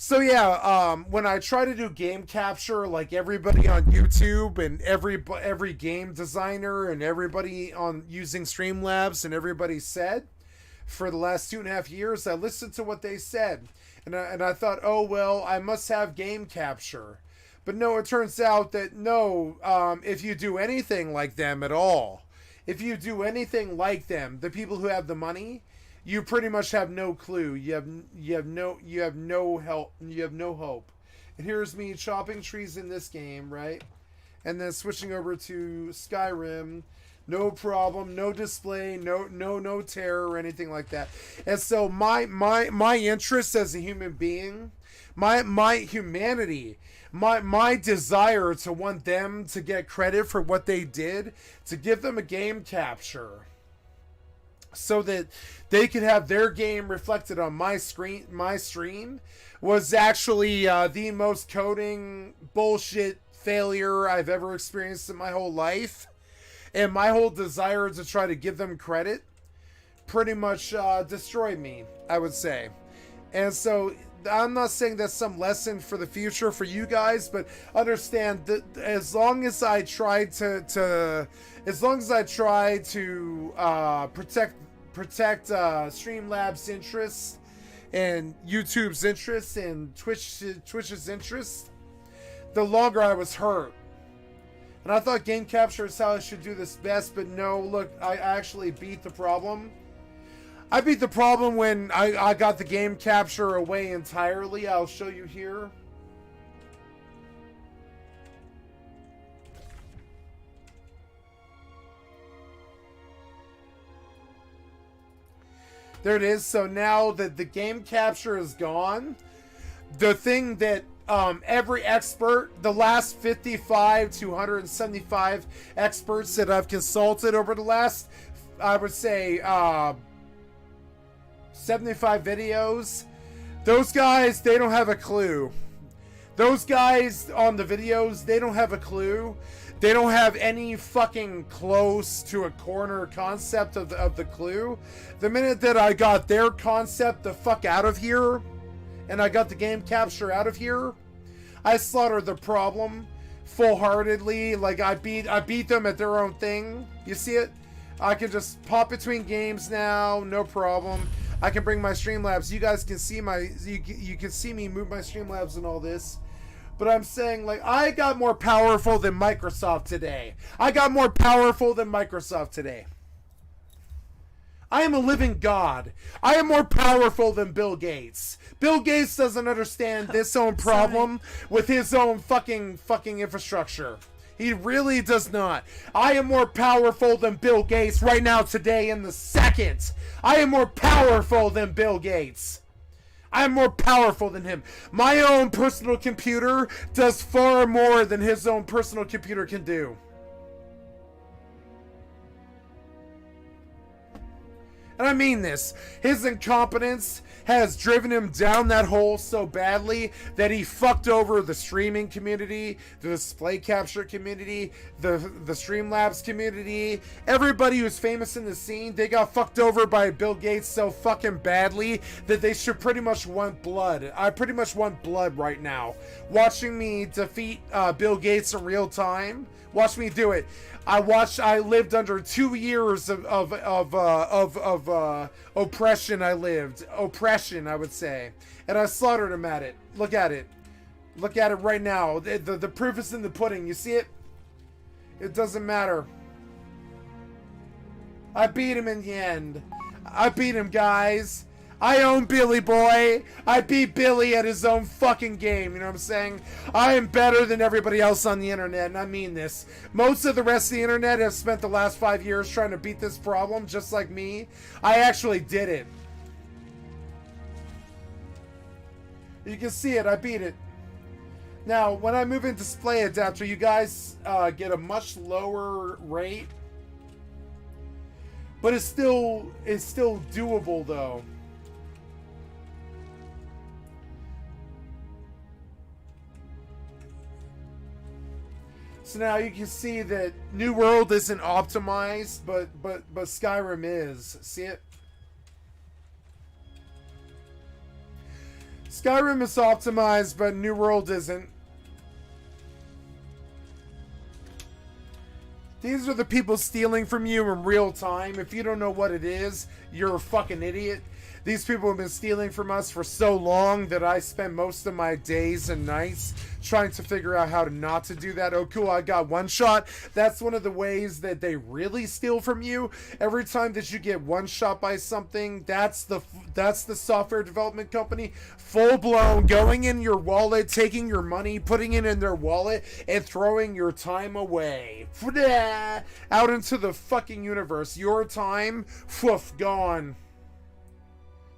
So yeah, when I try to do game capture, like everybody on YouTube and every game designer and everybody on using Streamlabs and everybody said for the last 2.5 years, I listened to what they said, and I thought, oh well, I must have game capture, but no, it turns out that no, if you do anything like them at all, if you do anything like them, the people who have the money, you pretty much have no clue. You have no help. You have no hope. And here's me chopping trees in this game, right? And then switching over to Skyrim, no problem, no display, no terror or anything like that. And so my interest as a human being, my humanity, my desire to want them to get credit for what they did, to give them a game capture, so that they could have their game reflected on my stream, was actually the most coding bullshit failure I've ever experienced in my whole life. And my whole desire to try to give them credit pretty much destroyed me, I would say. And so I'm not saying that's some lesson for the future for you guys, but understand that as long as I try to protect Streamlabs' interests and YouTube's interests and Twitch's interests, the longer I was hurt. And I thought game capture is how I should do this best, but no, look, I actually beat the problem. I beat the problem when I got the game capture away entirely. I'll show you here. There it is. So now that the game capture is gone, the thing that every expert, the last 55 to 175 experts that I've consulted over the last, I would say, 75 videos, those guys, they don't have a clue. Those guys on the videos, they don't have a clue. They don't have any fucking close to a corner concept of the clue. The minute that I got their concept the fuck out of here, and I got the game capture out of here, I slaughtered the problem full-heartedly. Like I beat them at their own thing. You see it? I can just pop between games now, no problem. I can bring my Streamlabs. You guys can see you can see me move my Streamlabs and all this. But I'm saying, like, I got more powerful than Microsoft today. I got more powerful than Microsoft today. I am a living god. I am more powerful than Bill Gates. Bill Gates doesn't understand this own problem with his own fucking infrastructure. He really does not. I am more powerful than Bill Gates right now, today, in the second. I am more powerful than Bill Gates. I am more powerful than him. My own personal computer does far more than his own personal computer can do. And I mean this. His incompetence has driven him down that hole so badly that he fucked over the streaming community, the display capture community, the Streamlabs community. Everybody who's famous in the scene, they got fucked over by Bill Gates so fucking badly that they should pretty much want blood. I pretty much want blood right now. Watching me defeat Bill Gates in real time. Watch me do it. I lived under 2 years of oppression. Oppression, I would say, and I slaughtered him at it. Look at it. Look at it right now. The proof is in the pudding. You see it? It doesn't matter. I beat him in the end. I beat him, guys. I own Billy Boy. I beat Billy at his own fucking game. You know what I'm saying? I am better than everybody else on the internet, and I mean this. Most of the rest of the internet have spent the last 5 years trying to beat this problem, just like me. I actually did it. You can see it. I beat it. Now, when I move in display adapter, you guys get a much lower rate, but it's still doable though. So now you can see that New World isn't optimized, but Skyrim is. See it? Skyrim is optimized, but New World isn't. These are the people stealing from you in real time. If you don't know what it is, you're a fucking idiot. These people have been stealing from us for so long that I spend most of my days and nights trying to figure out how to not to do that. Oh, cool, I got one shot. That's one of the ways that they really steal from you. Every time that you get one shot by something, that's the software development company, full blown, going in your wallet, taking your money, putting it in their wallet, and throwing your time away. Out into the fucking universe. Your time, woof, gone.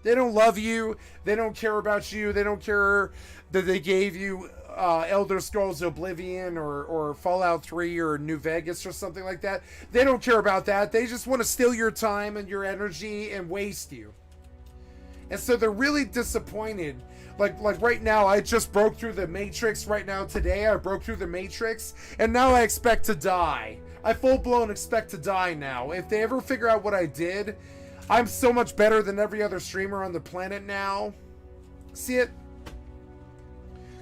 They don't love you. They don't care about you. They don't care that they gave you Elder Scrolls Oblivion or Fallout 3 or New Vegas or something like that. They don't care about that. They just want to steal your time and your energy and waste you. And so they're really disappointed. Like right now, I just broke through the Matrix right now today. I broke through the Matrix, and now I expect to die. I full-blown expect to die now. If they ever figure out what I did, I'm so much better than every other streamer on the planet now. See it?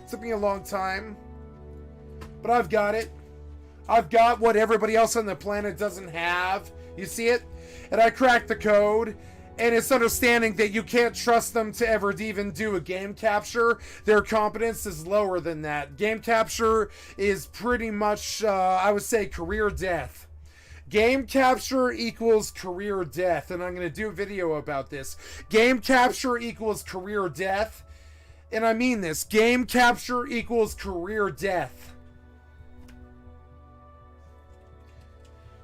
Took me a long time, but I've got it. I've got what everybody else on the planet doesn't have. You see it? And I cracked the code, and it's understanding that you can't trust them to ever even do a game capture. Their competence is lower than that. Game capture is pretty much, I would say, career death. Game capture equals career death, and I'm going to do a video about this. Game capture equals career death, and I mean this. Game capture equals career death.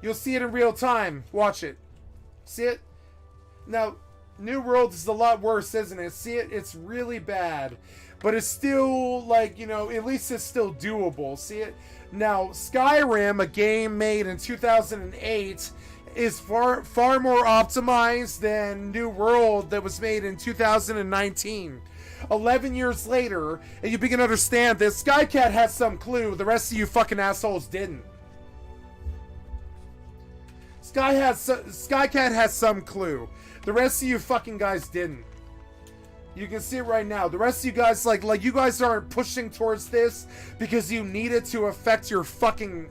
You'll see it in real time. Watch it. See it? Now, New World is a lot worse, isn't it? See it? It's really bad. But it's still, like, you know, at least it's still doable. See it? Now, Skyrim, a game made in 2008, is far more optimized than New World that was made in 2019. 11 years later, and you begin to understand that Skycat has some clue, the rest of you fucking assholes didn't. Skycat has some clue. The rest of you fucking guys didn't. You can see it right now. The rest of you guys, like you guys aren't pushing towards this because you need it to affect your fucking,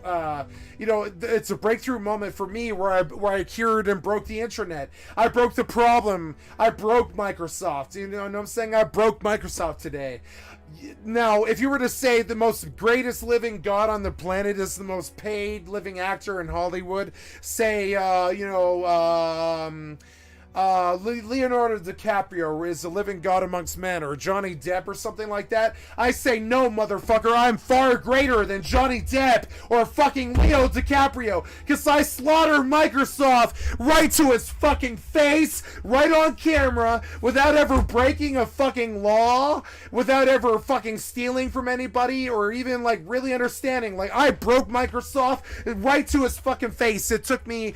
you know, it's a breakthrough moment for me where I cured and broke the internet. I broke the problem. I broke Microsoft. You know what I'm saying? I broke Microsoft today. Now, if you were to say the most greatest living god on the planet is the most paid living actor in Hollywood, say, you know, Leonardo DiCaprio is a living god amongst men, or Johnny Depp or something like that, I say no, motherfucker, I'm far greater than Johnny Depp or fucking Leo DiCaprio, because I slaughter Microsoft right to his fucking face, right on camera, without ever breaking a fucking law, without ever fucking stealing from anybody, or even like really understanding, like I broke Microsoft right to his fucking face. It took me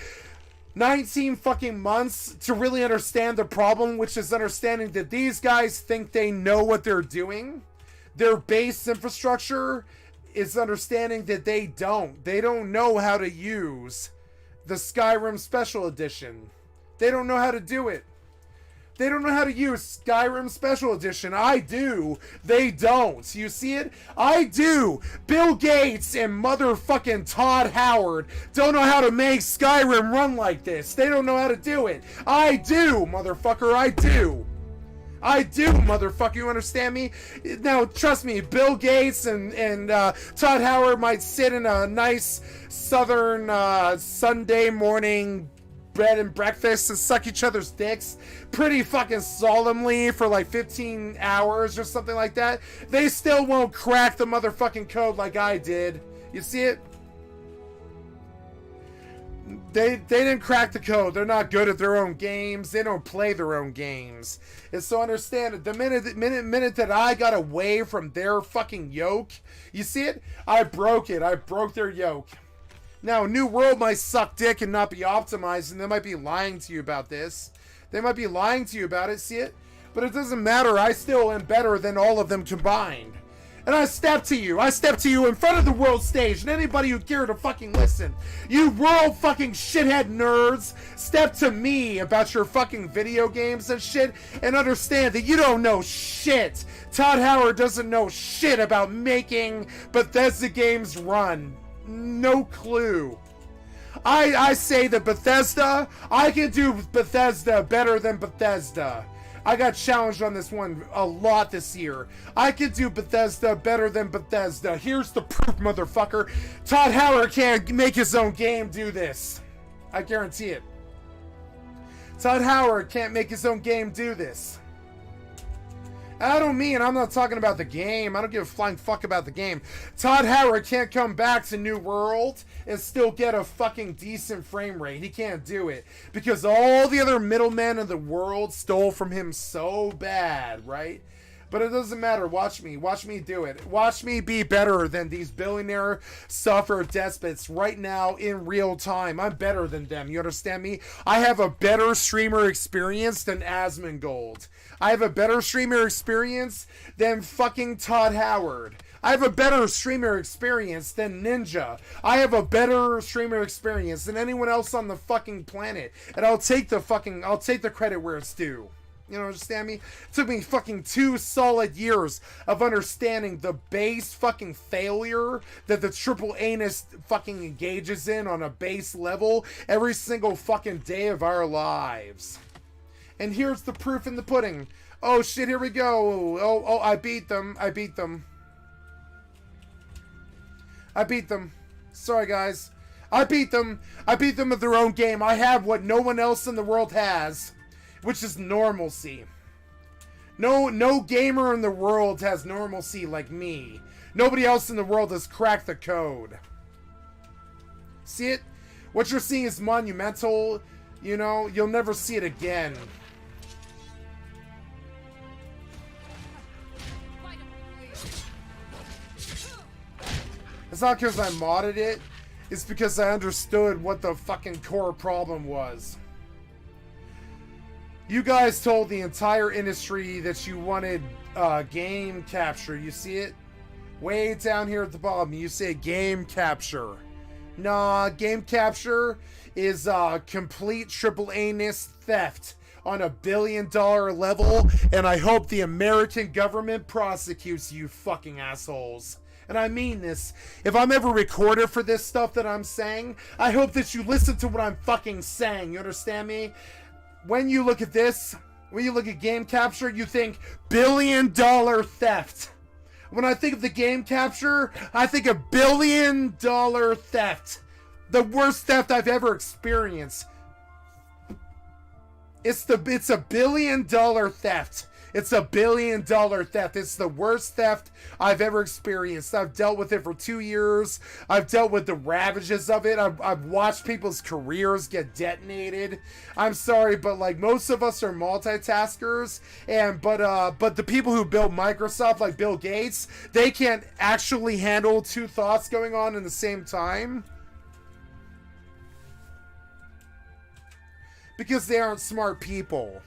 19 fucking months to really understand the problem, which is understanding that these guys think they know what they're doing. Their base infrastructure is understanding that they don't. They don't know how to use the Skyrim Special Edition. They don't know how to do it. They don't know how to use Skyrim Special Edition. I do. They don't. You see it? I do. Bill Gates and motherfucking Todd Howard don't know how to make Skyrim run like this. They don't know how to do it. I do, motherfucker. I do. I do, motherfucker. You understand me? Now, trust me, Bill Gates and Todd Howard might sit in a nice southern Sunday morning bed and breakfast and suck each other's dicks pretty fucking solemnly for like 15 hours or something like that. They still won't crack the motherfucking code like I did. You see it? They didn't crack the code. They're not good at their own games. They don't play their own games. And so understand it. The minute that I got away from their fucking yoke, you see it? I broke it. I broke their yoke. Now, New World might suck dick and not be optimized, and they might be lying to you about this. They might be lying to you about it, see it? But it doesn't matter. I still am better than all of them combined. And I step to you. I step to you in front of the world stage and anybody who care to fucking listen. You world fucking shithead nerds, step to me about your fucking video games and shit and understand that you don't know shit. Todd Howard doesn't know shit about making Bethesda games run. No clue. I say that Bethesda, I can do Bethesda better than Bethesda. I got challenged on this one a lot this year. I can do Bethesda better than Bethesda. Here's the proof, motherfucker. Todd Howard can't make his own game do this. I guarantee it. Todd Howard can't make his own game do this. I don't mean, I'm not talking about the game. I don't give a flying fuck about the game. Todd Howard can't come back to New World and still get a fucking decent frame rate. He can't do it. Because all the other middlemen in the world stole from him so bad, right? But it doesn't matter. Watch me. Watch me do it. Watch me be better than these billionaire software despots right now in real time. I'm better than them. You understand me? I have a better streamer experience than Asmongold. I have a better streamer experience than fucking Todd Howard. I have a better streamer experience than Ninja. I have a better streamer experience than anyone else on the fucking planet. And I'll take the credit where it's due. You know, understand me? It took me fucking 2 solid years of understanding the base fucking failure that the triple anus fucking engages in on a base level every single fucking day of our lives. And here's the proof in the pudding. Oh shit, here we go. Oh, I beat them. I beat them. I beat them. Sorry, guys. I beat them. I beat them at their own game. I have what no one else in the world has, which is normalcy. No gamer in the world has normalcy like me. Nobody else in the world has cracked the code. See it? What you're seeing is monumental. You know, you'll never see it again. It's not because I modded it. It's because I understood what the fucking core problem was. You guys told the entire industry that you wanted game capture. You see it? Way down here at the bottom, you say game capture. Nah, game capture is complete triple anus theft on $1 billion level, and I hope the American government prosecutes you fucking assholes. And I mean this. If I'm ever recorded for this stuff that I'm saying, I hope that you listen to what I'm fucking saying. You understand me? When you look at this, when you look at game capture, you think $1 billion theft. When I think of the game capture, I think of $1 billion theft. The worst theft I've ever experienced. It's $1 billion theft. It's $1 billion theft. It's the worst theft I've ever experienced. I've dealt with it for 2 years. I've dealt with the ravages of it. I've watched people's careers get detonated. I'm sorry, but like most of us are multitaskers, but the people who build Microsoft, like Bill Gates, they can't actually handle 2 thoughts going on in the same time. Because they aren't smart people.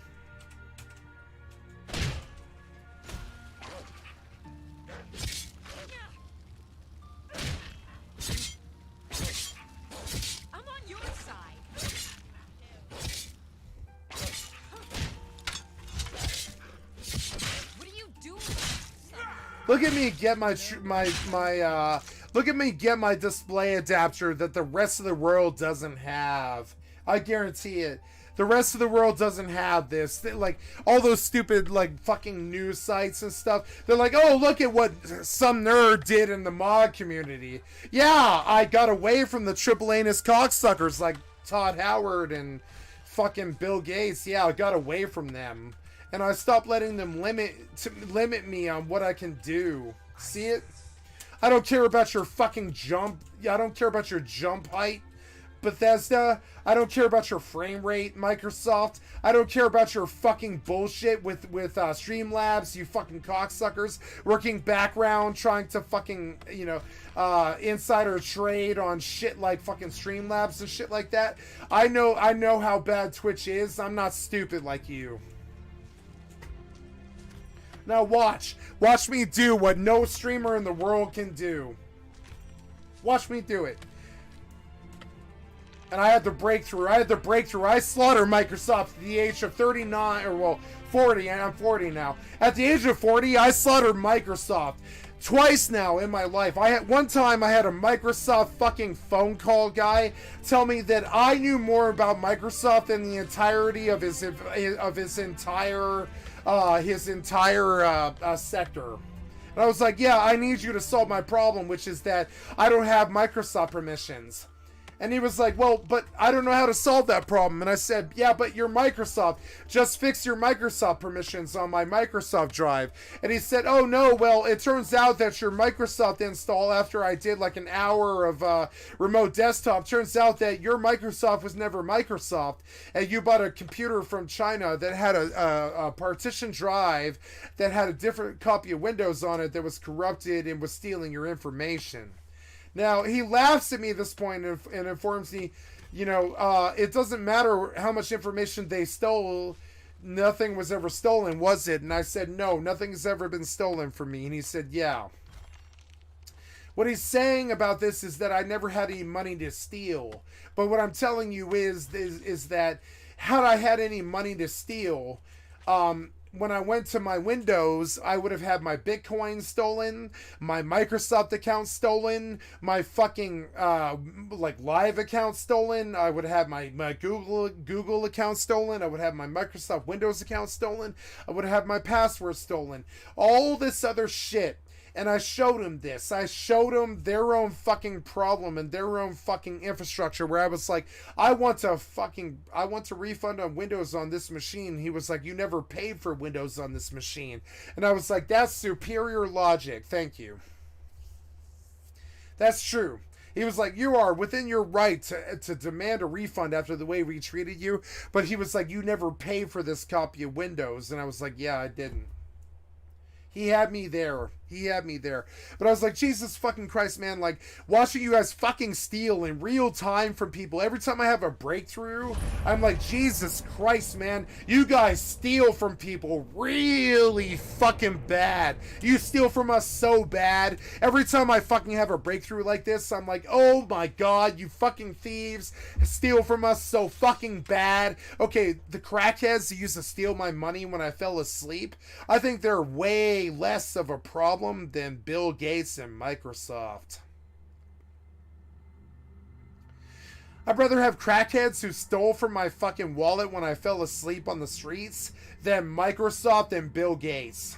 Look at me get look at me get my display adapter that the rest of the world doesn't have. I guarantee it. The rest of the world doesn't have this. Like, all those stupid, like, fucking news sites and stuff. They're like, oh, look at what some nerd did in the mod community. Yeah, I got away from the triple anus cocksuckers like Todd Howard and fucking Bill Gates. Yeah, I got away from them. And I stopped letting them limit me on what I can do. See it? I don't care about your fucking jump. I don't care about your jump height, Bethesda. I don't care about your frame rate, Microsoft. I don't care about your fucking bullshit with Streamlabs, you fucking cocksuckers, working background trying to fucking, you know, insider trade on shit like fucking Streamlabs and shit like that. I know how bad Twitch is. I'm not stupid like you. Now watch. Watch me do what no streamer in the world can do. Watch me do it. And I had the breakthrough. I slaughtered Microsoft at the age of 39, or well, 40, and I'm 40 now. At the age of 40, I slaughtered Microsoft. Twice now in my life. One time I had a Microsoft fucking phone call guy tell me that I knew more about Microsoft than the entirety of his entire sector. And I was like, yeah, I need you to solve my problem, which is that I don't have Microsoft permissions. And he was like, well, but I don't know how to solve that problem. And I said, yeah, but you're Microsoft. Just fix your Microsoft permissions on my Microsoft drive. And he said, oh, no, well, it turns out that your Microsoft install, after I did like an hour of remote desktop, turns out that your Microsoft was never Microsoft. And you bought a computer from China that had a partition drive that had a different copy of Windows on it that was corrupted and was stealing your information. Now, he laughs at me at this point and informs me, you know, it doesn't matter how much information they stole, nothing was ever stolen, was it? And I said, no, nothing's ever been stolen from me. And he said, yeah. What he's saying about this is that I never had any money to steal. But what I'm telling you is that had I had any money to steal, when I went to my Windows, I would have had my Bitcoin stolen, my Microsoft account stolen, my fucking like live account stolen. I would have my Google account stolen. I would have my Microsoft Windows account stolen. I would have my password stolen. All this other shit. And I showed him this. I showed him their own fucking problem and their own fucking infrastructure, where I was like, I want to refund on Windows on this machine. He was like, you never paid for Windows on this machine. And I was like, that's superior logic. Thank you. That's true. He was like, you are within your right to demand a refund after the way we treated you. But he was like, you never paid for this copy of Windows. And I was like, yeah, I didn't. He had me there. He had me there. But I was like, Jesus fucking Christ, man. Like, watching you guys fucking steal in real time from people. Every time I have a breakthrough, I'm like, Jesus Christ, man. You guys steal from people really fucking bad. You steal from us so bad. Every time I fucking have a breakthrough like this, I'm like, oh my God, you fucking thieves steal from us so fucking bad. Okay, the crackheads who used to steal my money when I fell asleep, I think they're way less of a problem than Bill Gates and Microsoft. I'd rather have crackheads who stole from my fucking wallet when I fell asleep on the streets than Microsoft and Bill Gates.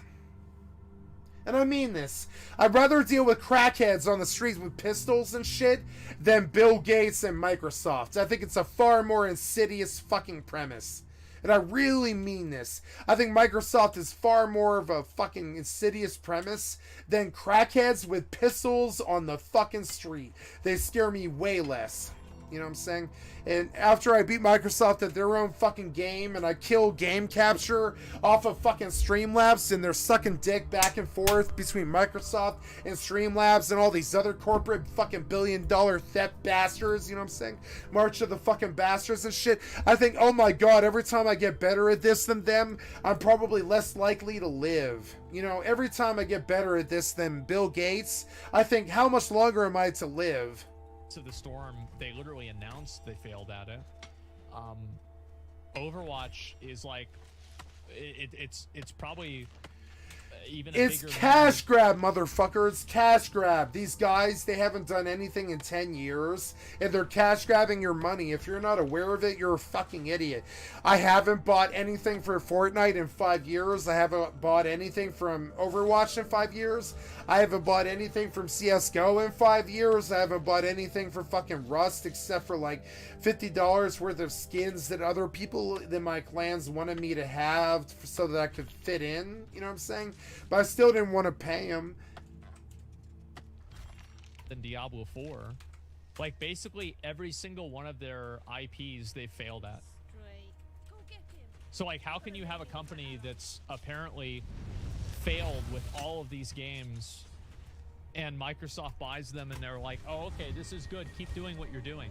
And I mean this. I'd rather deal with crackheads on the streets with pistols and shit than Bill Gates and Microsoft. I think it's a far more insidious fucking premise. And I really mean this. I think Microsoft is far more of a fucking insidious premise than crackheads with pistols on the fucking street. They scare me way less. You know what I'm saying? And after I beat Microsoft at their own fucking game and I kill Game Capture off of fucking Streamlabs and they're sucking dick back and forth between Microsoft and Streamlabs and all these other corporate fucking billion-dollar theft bastards, you know what I'm saying? March of the fucking bastards and shit. I think, oh my God, every time I get better at this than them, I'm probably less likely to live. You know, every time I get better at this than Bill Gates, I think, how much longer am I to live? To the storm, they literally announced they failed at it. Overwatch is like, it's probably even a it's bigger cash grab, motherfuckers. Cash grab. These guys, they haven't done anything in 10 years and they're cash grabbing your money. If you're not aware of it, you're a fucking idiot. I haven't bought anything for Fortnite in 5 years. I haven't bought anything from Overwatch in 5 years. I haven't bought anything from CSGO in 5 years. I haven't bought anything for fucking Rust except for like $50 worth of skins that other people in my clans wanted me to have so that I could fit in. You know what I'm saying? But I still didn't want to pay him. Than Diablo 4. Like, basically every single one of their IPs they failed at. So, like, how can you have a company that's apparently failed with all of these games and Microsoft buys them and they're like, oh, okay, this is good. Keep doing what you're doing.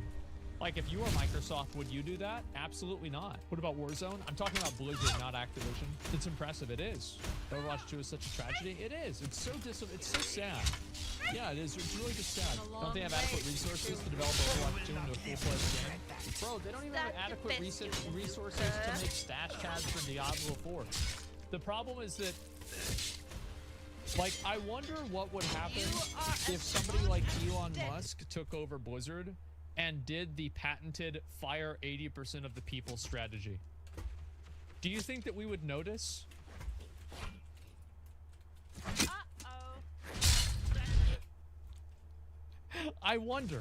Like, if you were Microsoft, would you do that? Absolutely not. What about Warzone? I'm talking about Blizzard, not Activision. It's impressive. It is. Overwatch 2 is such a tragedy. It is. It's so sad. Yeah, it is. It's really just sad. Don't they have adequate resources to develop Overwatch 2 into a full-fledged game? Bro, they don't even have adequate resources to make stash pads for Diablo 4. The problem is that, like, I wonder what would happen if somebody like Elon Musk took over Blizzard and did the patented fire 80% of the people strategy. Do you think that we would notice? I wonder,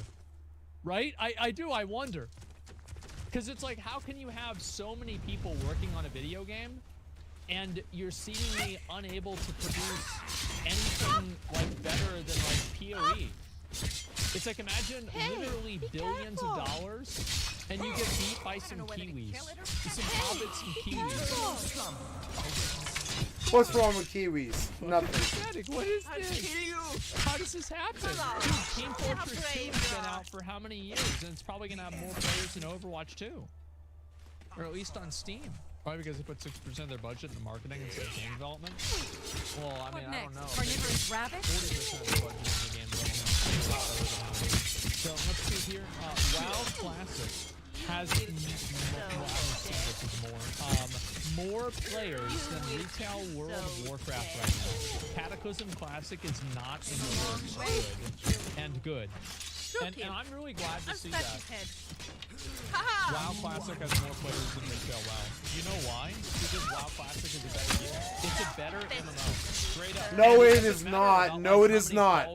right? I do, I wonder. Because it's like, how can you have so many people working on a video game and you're seemingly unable to produce anything like better than like PoE? It's like, imagine literally billions of dollars and you get beat by some Kiwis. Some hobbits and Kiwis. What's wrong with Kiwis? Nothing. Pathetic. What is this? How does this happen? Dude, Team Fortress 2 has been out for how many years? And it's probably going to have more players than Overwatch 2. Or at least on Steam. Probably because they put 6% of their budget into marketing instead of game development. Well, I mean, I don't know. Carnivorous rabbit? 40% of the budget into game development. So let's see here. WoW Classic has more players than Retail World of Warcraft right now. Cataclysm Classic is not in the works and good. And I'm really glad to see that. WoW Classic has more players than Retail WoW. You know why? Because WoW Classic is a better game. It's a better MMO. Straight up. No, it is not. No, it is not.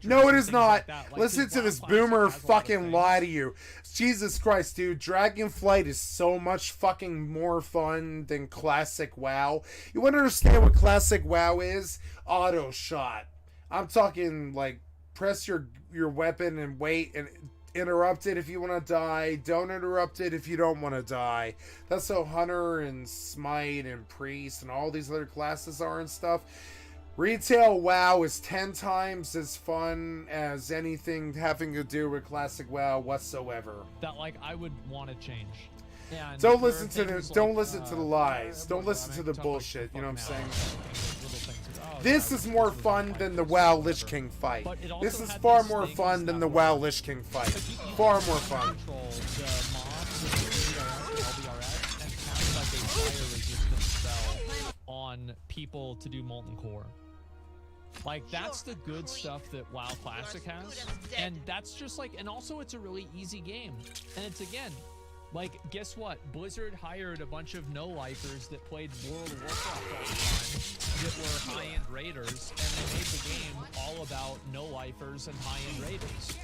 No, it is not. Listen to this boomer fucking lie to you. Jesus Christ, dude. Dragonflight is so much fucking more fun than Classic WoW. You want to understand what Classic WoW is? Auto shot. I'm talking like press your weapon and wait and interrupt it if you want to die. Don't interrupt it if you don't want to die. That's how Hunter and Smite and Priest and all these other classes are and stuff. Retail WoW is 10 times as fun as anything having to do with Classic WoW whatsoever. That, like, I would want to change. And don't listen to the lies. Don't listen to the bullshit. You know what I'm saying? This is more fun than the WoW Lich King fight. This is far more fun than the WoW Lich King fight. Far more fun. On people to do Molten Core. Like, that's the good stuff that WoW Classic has. And that's just like, and also it's a really easy game. And it's, again, like, guess what? Blizzard hired a bunch of no-lifers that played World of Warcraft all the time that were high-end raiders, and they made the game all about no-lifers and high-end raiders.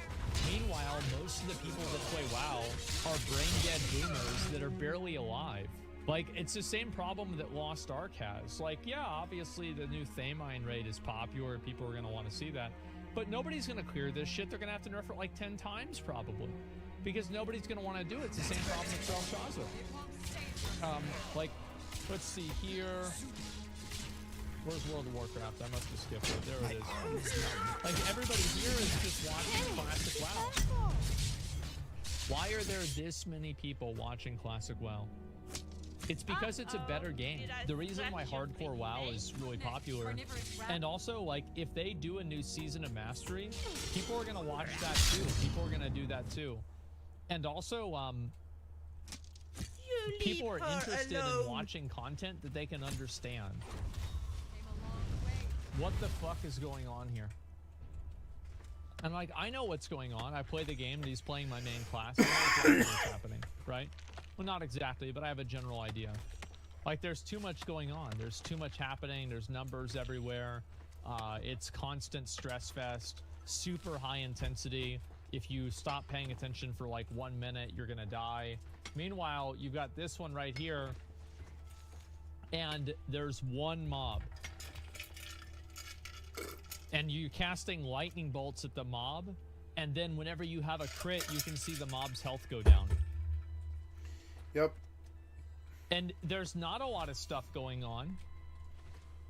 Meanwhile, most of the people that play WoW are brain-dead boomers that are barely alive. Like, it's the same problem that Lost Ark has. Like, yeah, obviously the new Thamine raid is popular, people are going to want to see that. But nobody's going to clear this shit. They're going to have to nerf it like 10 times, probably. Because nobody's going to want to do it. It's the same problem with Belshazzar. Like, let's see here. Where's World of Warcraft? I must have skipped it. There it is. Like, everybody here is just watching Classic WoW. Why are there this many people watching Classic WoW? It's because it's a better game. The reason why Hardcore WoW is really popular, and also, like, if they do a new season of Mastery, people are going to watch that too. People are going to do that too. And also, people are interested in watching content that they can understand. What the fuck is going on here? And, like, I know what's going on. I play the game and he's playing my main class. I know exactly what's happening, right? Well, not exactly, but I have a general idea. Like, there's too much going on. There's too much happening. There's numbers everywhere. It's constant stress fest, super high intensity. If you stop paying attention for like 1 minute, you're gonna die. Meanwhile, you've got this one right here, and there's one mob. And you're casting lightning bolts at the mob, and then whenever you have a crit, you can see the mob's health go down. Yep. And there's not a lot of stuff going on.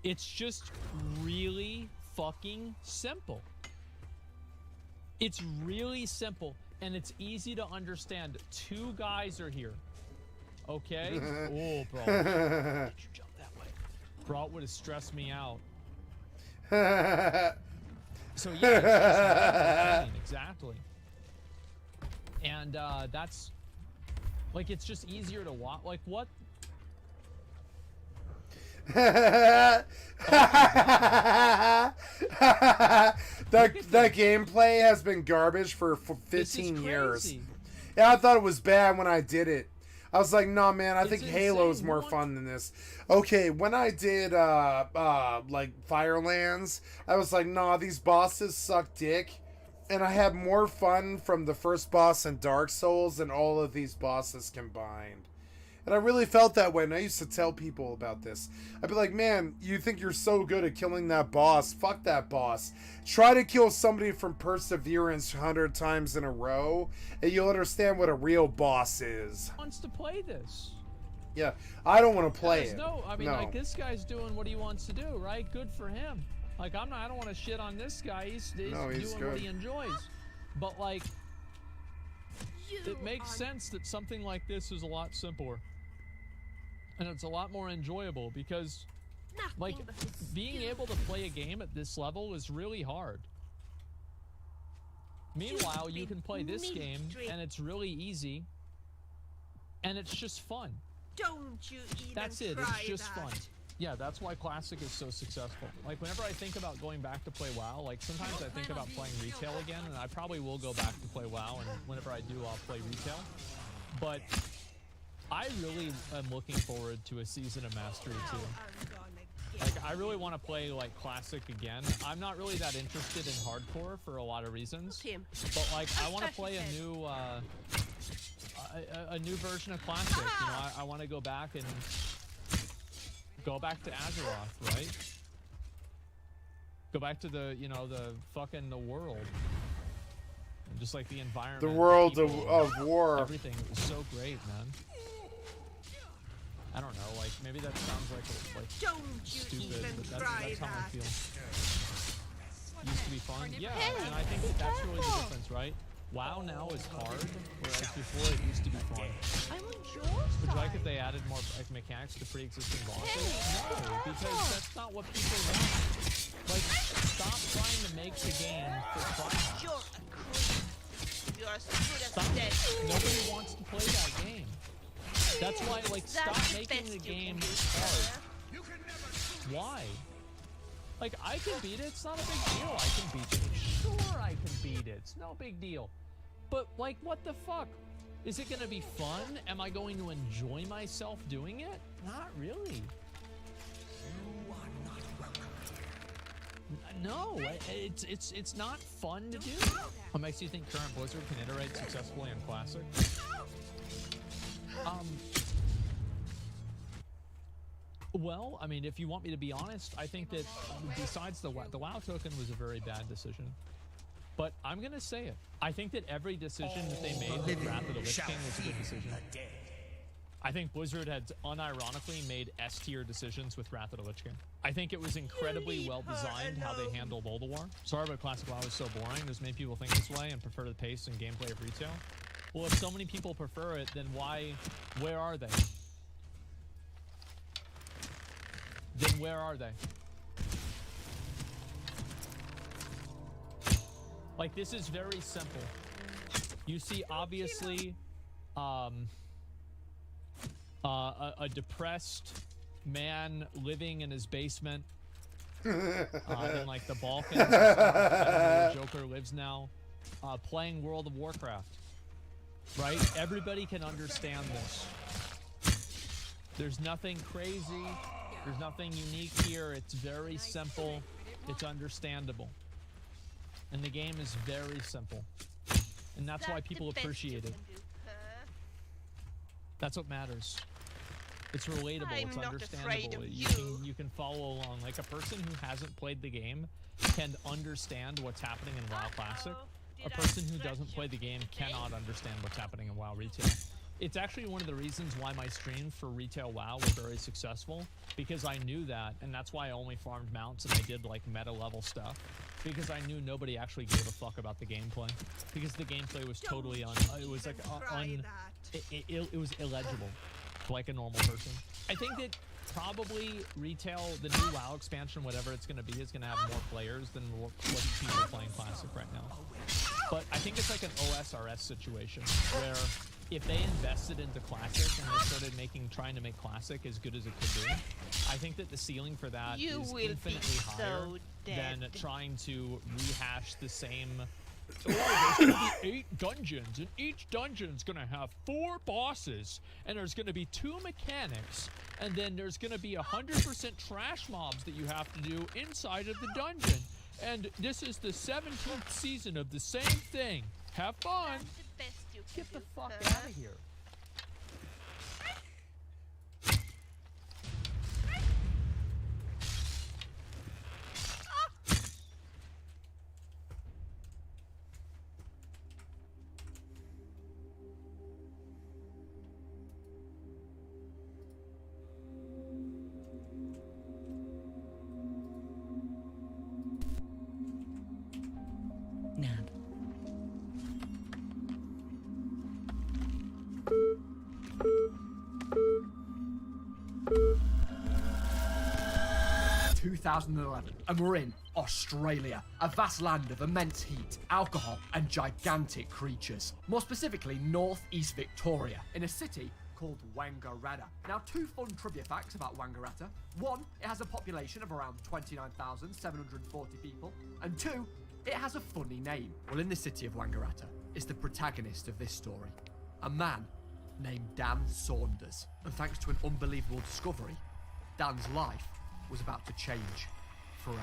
It's just really fucking simple. It's really simple. and it's easy to understand. 2 guys are here. Okay? Oh, bro. Did you jump that way? Bro, it would have stressed me out. So yeah, exactly. And that's like, it's just easier to watch. Like, what? that gameplay has been garbage for 15 years. Yeah, I thought it was bad when I did it. I was like, no, man, I think Halo's more fun than this. Okay, when I did like Firelands, I was like, nah, these bosses suck dick. And I had more fun from the first boss in Dark Souls than all of these bosses combined. And I really felt that way, and I used to tell people about this. I'd be like, man, you think you're so good at killing that boss? Fuck that boss. Try to kill somebody from Perseverance 100 times in a row, and you'll understand what a real boss is. Wants to play this. Yeah, I don't want to play it. No, I mean, like, this guy's doing what he wants to do, right? Good for him. Like, I don't want to shit on this guy. He's doing good. what he enjoys. But, like, it makes sense that something like this is a lot simpler. And it's a lot more enjoyable because, like, being able to play a game at this level is really hard. Meanwhile, you can play this game and it's really easy. And it's just fun. Don't you even That's it. It's just fun. Yeah, that's why Classic is so successful. Like, whenever I think about going back to play WoW, like, sometimes I think about playing retail again, and I probably will go back to play WoW, and whenever I do, I'll play retail. But I really am looking forward to a season of Mastery 2. Like, I really want to play, like, Classic again. I'm not really that interested in hardcore for a lot of reasons. But, like, I want to play a new version of Classic. You know, I want to go back and go back to Azeroth, right? Go back to the, you know, the world. And just like the environment. The world of war. Everything. It was so great, man. I don't know, like, maybe that sounds like stupid, but that's how I feel. Used to be fun. Yeah, and I think that's really the difference, right? WoW now is hard, whereas before it used to be fun. Would you like if they added more mechanics to pre-existing bosses? No, because that's not what people want. Like, stop trying to make the game for fun. Stop. Nobody wants to play that game. That's why, like, stop making the game hard. Why? Like, I can beat it. It's not a big deal. I can beat it. Sure, I can beat it. It's no big deal. But, like, what the fuck? Is it going to be fun? Am I going to enjoy myself doing it? Not really. No, it's not fun to do. What makes you think current Blizzard can iterate successfully in Classic? Well, I mean, if you want me to be honest, I think that besides the WoW token was a very bad decision. But I'm gonna say it. I think that every decision that they made with Wrath of the Lich King was a good decision. I think Blizzard had unironically made S-tier decisions with Wrath of the Lich King. I think it was incredibly well designed how they handled Ulduar. Sorry about Classic WoW is so boring. There's many people think this way and prefer the pace and gameplay of retail. Well, if so many people prefer it, then where are they? Then where are they? Like, this is very simple. You see, obviously, a depressed man living in his basement in, like, the Balkans, I don't know where Joker lives now, playing World of Warcraft. Right? Everybody can understand this. There's nothing crazy. There's nothing unique here. It's very simple. It's understandable. And the game is very simple. And that's why people appreciate it. That's what matters. It's relatable. It's understandable. You can follow along. Like, a person who hasn't played the game can understand what's happening in WoW Classic. A person who doesn't play the game cannot understand what's happening in WoW Retail. It's actually one of the reasons why my streams for retail WoW were very successful, because I knew that, and that's why I only farmed mounts and I did like meta level stuff, because I knew nobody actually gave a fuck about the gameplay, because the gameplay was totally it was like it was illegible to like a normal person. I think that probably retail, the new WoW expansion, whatever it's going to be, is going to have more players than what people are playing Classic right now. But I think it's like an OSRS situation where if they invested into Classic and they started trying to make Classic as good as it could be, I think that the ceiling for that is infinitely higher than trying to rehash the same. Oh, there's gonna be 8 dungeons, and each dungeon's gonna have 4 bosses, and there's gonna be 2 mechanics, and then there's gonna be 100% trash mobs that you have to do inside of the dungeon. And this is the 17th season of the same thing. Have fun. Get the fuck out of here. 2011, and we're in Australia, a vast land of immense heat, alcohol, and gigantic creatures. More specifically, northeast Victoria, in a city called Wangaratta. Now, 2 fun trivia facts about Wangaratta. 1, it has a population of around 29,740 people, and 2, it has a funny name. Well, in the city of Wangaratta is the protagonist of this story, a man named Dan Saunders. And thanks to an unbelievable discovery, Dan's life was about to change forever.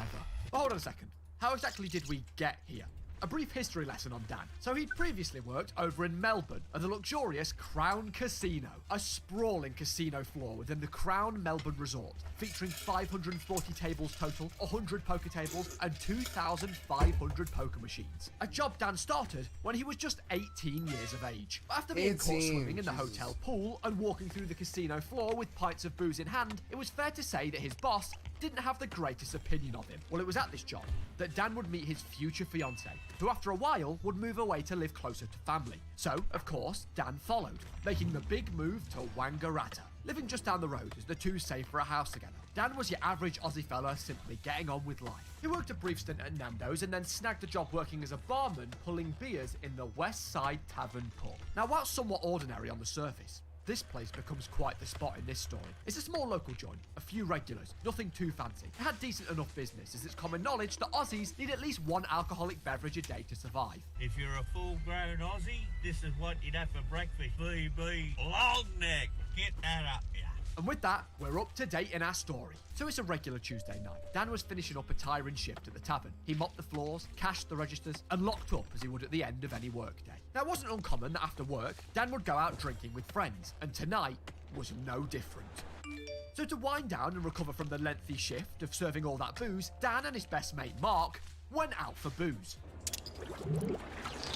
But hold on a second. How exactly did we get here? A brief history lesson on Dan. So he'd previously worked over in Melbourne at the luxurious Crown Casino, a sprawling casino floor within the Crown Melbourne Resort, featuring 540 tables total, 100 poker tables, and 2,500 poker machines. A job Dan started when he was just 18 years of age. But after being caught swimming in the hotel pool and walking through the casino floor with pints of booze in hand, it was fair to say that his boss didn't have the greatest opinion of him. Well, it was at this job that Dan would meet his future fiancée, who after a while would move away to live closer to family. So, of course, Dan followed, making the big move to Wangaratta. Living just down the road as the two saved for a house together, Dan was your average Aussie fella simply getting on with life. He worked a brief stint at Nando's and then snagged a job working as a barman pulling beers in the West Side Tavern pub. Now, while somewhat ordinary on the surface, this place becomes quite the spot in this story. It's a small local joint, a few regulars, nothing too fancy. It had decent enough business, as it's common knowledge that Aussies need at least 1 alcoholic beverage a day to survive. If you're a full-grown Aussie, this is what you'd have for breakfast. BB long neck. Get that up, yeah. And with that, we're up to date in our story. So it's a regular Tuesday night. Dan was finishing up a tiring shift at the tavern. He mopped the floors, cashed the registers, and locked up as he would at the end of any workday. Now, it wasn't uncommon that after work, Dan would go out drinking with friends, and tonight was no different. So to wind down and recover from the lengthy shift of serving all that booze, Dan and his best mate Mark went out for booze.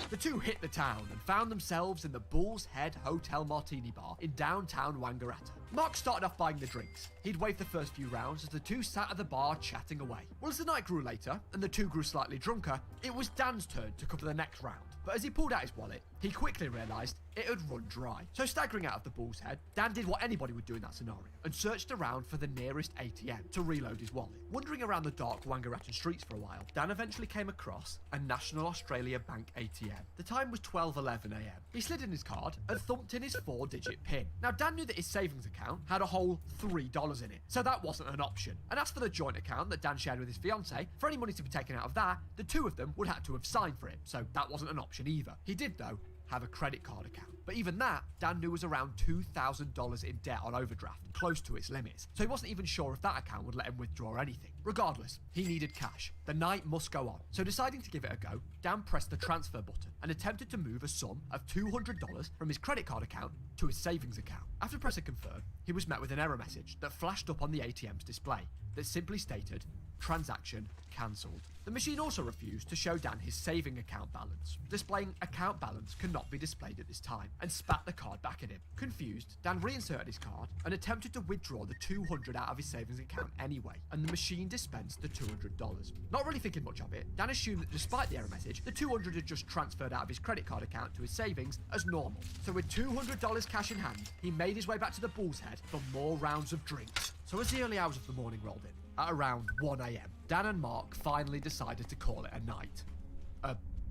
The two hit the town and found themselves in the Bull's Head Hotel Martini Bar in downtown Wangaratta. Mark started off buying the drinks. He'd waved the first few rounds as the two sat at the bar chatting away. Well, as the night grew later and the two grew slightly drunker, it was Dan's turn to cover the next round. But as he pulled out his wallet, he quickly realised it had run dry. So staggering out of the Bull's Head, Dan did what anybody would do in that scenario and searched around for the nearest ATM to reload his wallet. Wandering around the dark Wangaratta streets for a while, Dan eventually came across a National Australia Bank ATM. The time was 12:11 AM. He slid in his card and thumped in his 4-digit PIN. Now, Dan knew that his savings account had a whole $3 in it, so that wasn't an option. And as for the joint account that Dan shared with his fiancée, for any money to be taken out of that, the two of them would have to have signed for it, so that wasn't an option either. He did, though, have a credit card account. But even that, Dan knew was around $2,000 in debt on overdraft, close to its limits. So he wasn't even sure if that account would let him withdraw anything. Regardless, he needed cash. The night must go on. So deciding to give it a go, Dan pressed the transfer button and attempted to move a sum of $200 from his credit card account to his savings account. After pressing confirm, he was met with an error message that flashed up on the ATM's display that simply stated, transaction cancelled. The machine also refused to show Dan his saving account balance, displaying account balance cannot be displayed at this time, and spat the card back at him. Confused, Dan reinserted his card and attempted to withdraw the $200 out of his savings account anyway, and the machine dispensed the $200. Not really thinking much of it, Dan assumed that despite the error message, the $200 had just transferred out of his credit card account to his savings as normal. So with $200 cash in hand, he made his way back to the Bull's Head for more rounds of drinks. So as the early hours of the morning rolled in, at around 1 AM, Dan and Mark finally decided to call it a night.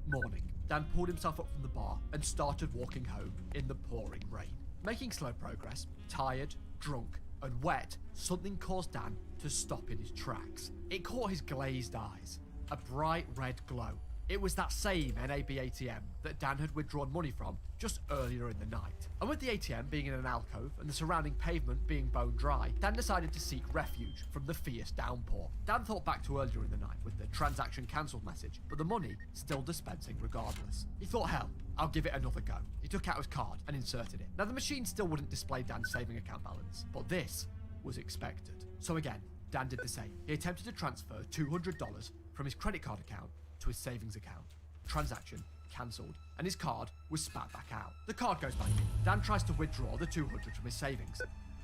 Morning. Dan pulled himself up from the bar and started walking home in the pouring rain. Making slow progress, tired, drunk, and wet, something caused Dan to stop in his tracks. It caught his glazed eyes. A bright red glow. It was that same NAB ATM that Dan had withdrawn money from just earlier in the night. And with the ATM being in an alcove and the surrounding pavement being bone dry, Dan decided to seek refuge from the fierce downpour. Dan thought back to earlier in the night with the transaction cancelled message, but the money still dispensing regardless. He thought, hell, I'll give it another go. He took out his card and inserted it. Now the machine still wouldn't display Dan's saving account balance, but this was expected. So again, Dan did the same. He attempted to transfer $200 from his credit card account to his savings account. Transaction cancelled, and his card was spat back out. The card goes back in. Dan tries to withdraw the $200 from his savings,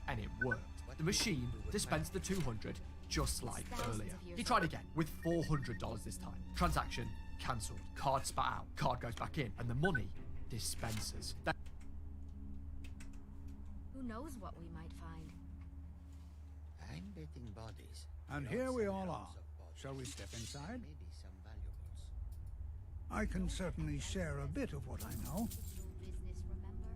and it worked. The machine dispensed the $200 just like earlier. He tried again with $400 this time. Transaction cancelled. Card spat out. Card goes back in, and the money dispenses. Who knows what we might find? I'm betting bodies. And here we all are. Shall we step inside? Maybe some valuables. I can certainly share a bit of what I know. Business, remember?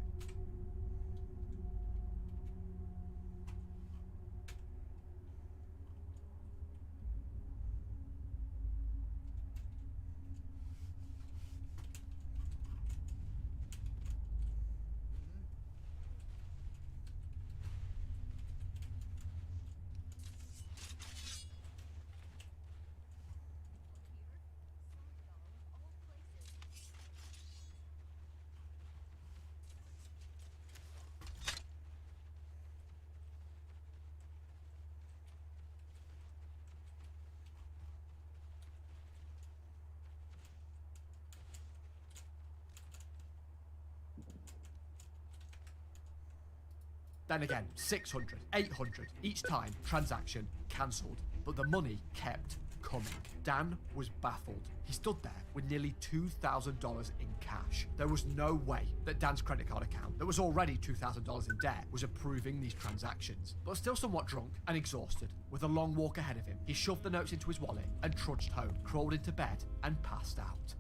Then again, 600, 800, each time, transaction cancelled, but the money kept coming. Dan was baffled. He stood there with nearly $2,000 in cash. There was no way that Dan's credit card account, that was already $2,000 in debt, was approving these transactions. But still somewhat drunk and exhausted, with a long walk ahead of him, he shoved the notes into his wallet and trudged home, crawled into bed, and passed out.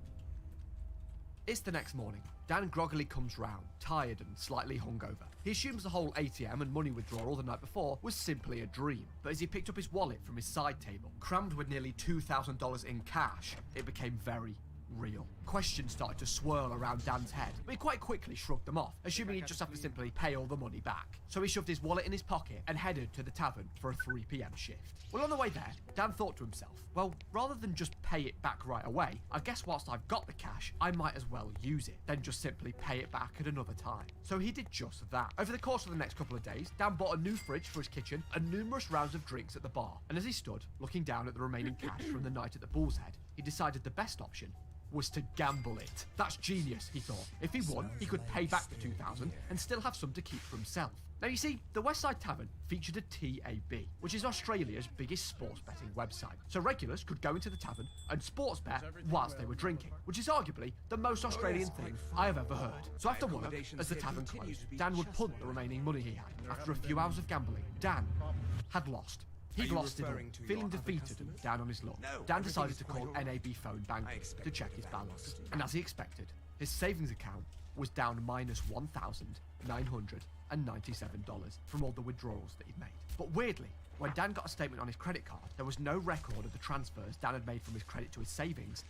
It's the next morning. Dan groggily comes round, tired and slightly hungover. He assumes the whole ATM and money withdrawal the night before was simply a dream, but as he picked up his wallet from his side table, crammed with nearly $2,000 in cash, it became very real. Questions started to swirl around Dan's head, but he quite quickly shrugged them off, assuming he'd just have to simply pay all the money back. So he shoved his wallet in his pocket and headed to the tavern for a 3 PM shift. Well, on the way there, Dan thought to himself, well, rather than just pay it back right away, I guess whilst I've got the cash, I might as well use it, then just simply pay it back at another time. So he did just that. Over the course of the next couple of days, Dan bought a new fridge for his kitchen and numerous rounds of drinks at the bar. And as he stood, looking down at the remaining cash from the night at the Bull's Head, he decided the best option was to gamble it. That's genius, he thought. If he won, he could pay back the $2,000 and still have some to keep for himself. Now you see, the Westside Tavern featured a TAB, which is Australia's biggest sports betting website. So regulars could go into the tavern and sports bet whilst they were drinking, which is arguably the most Australian thing I have ever heard. So after work, as the tavern closed, Dan would punt the remaining money he had. After a few hours of gambling, Dan had lost. He'd lost it all. Feeling defeated and down on his luck, Dan decided to call NAB Phone Bank to check his balance. And as he expected, his savings account was down minus $1,997 from all the withdrawals that he'd made. But weirdly, when Dan got a statement on his credit card, there was no record of the transfers Dan had made from his credit to his savings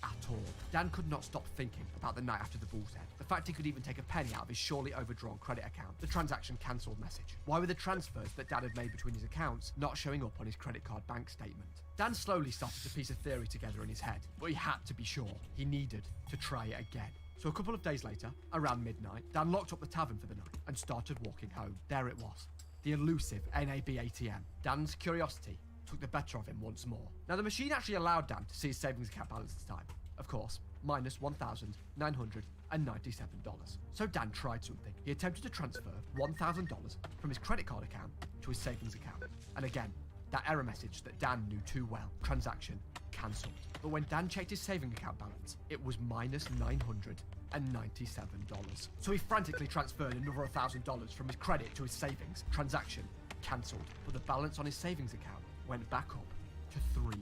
at all. Dan could not stop thinking about the night after the Bull's Head. The fact he could even take a penny out of his surely overdrawn credit account. The transaction cancelled message. Why were the transfers that Dan had made between his accounts not showing up on his credit card bank statement? Dan slowly started to piece a theory together in his head, but he had to be sure. He needed to try it again. So a couple of days later, around midnight, Dan locked up the tavern for the night and started walking home. There it was, the elusive NAB ATM. Dan's curiosity took the better of him once more. Now, the machine actually allowed Dan to see his savings account balance at the time. Of course, minus $1,997. So Dan tried something. He attempted to transfer $1,000 from his credit card account to his savings account. And again, that error message that Dan knew too well. Transaction cancelled. But when Dan checked his saving account balance, it was minus $997. So he frantically transferred another $1,000 from his credit to his savings. Transaction cancelled. But the balance on his savings account went back up to $3.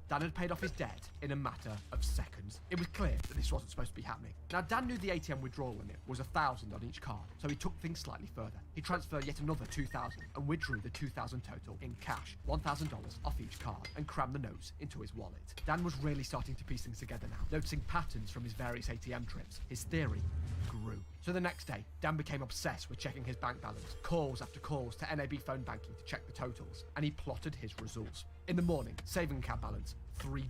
Dan had paid off his debt in a matter of seconds. It was clear that this wasn't supposed to be happening. Now, Dan knew the ATM withdrawal limit was $1,000 on each card, so he took things slightly further. He transferred yet another $2,000 and withdrew the $2,000 total in cash, $1,000 off each card, and crammed the notes into his wallet. Dan was really starting to piece things together now, noticing patterns from his various ATM trips. His theory grew. So the next day, Dan became obsessed with checking his bank balance, calls after calls to NAB phone banking to check the totals, and he plotted his results. In the morning, saving account balance, $3,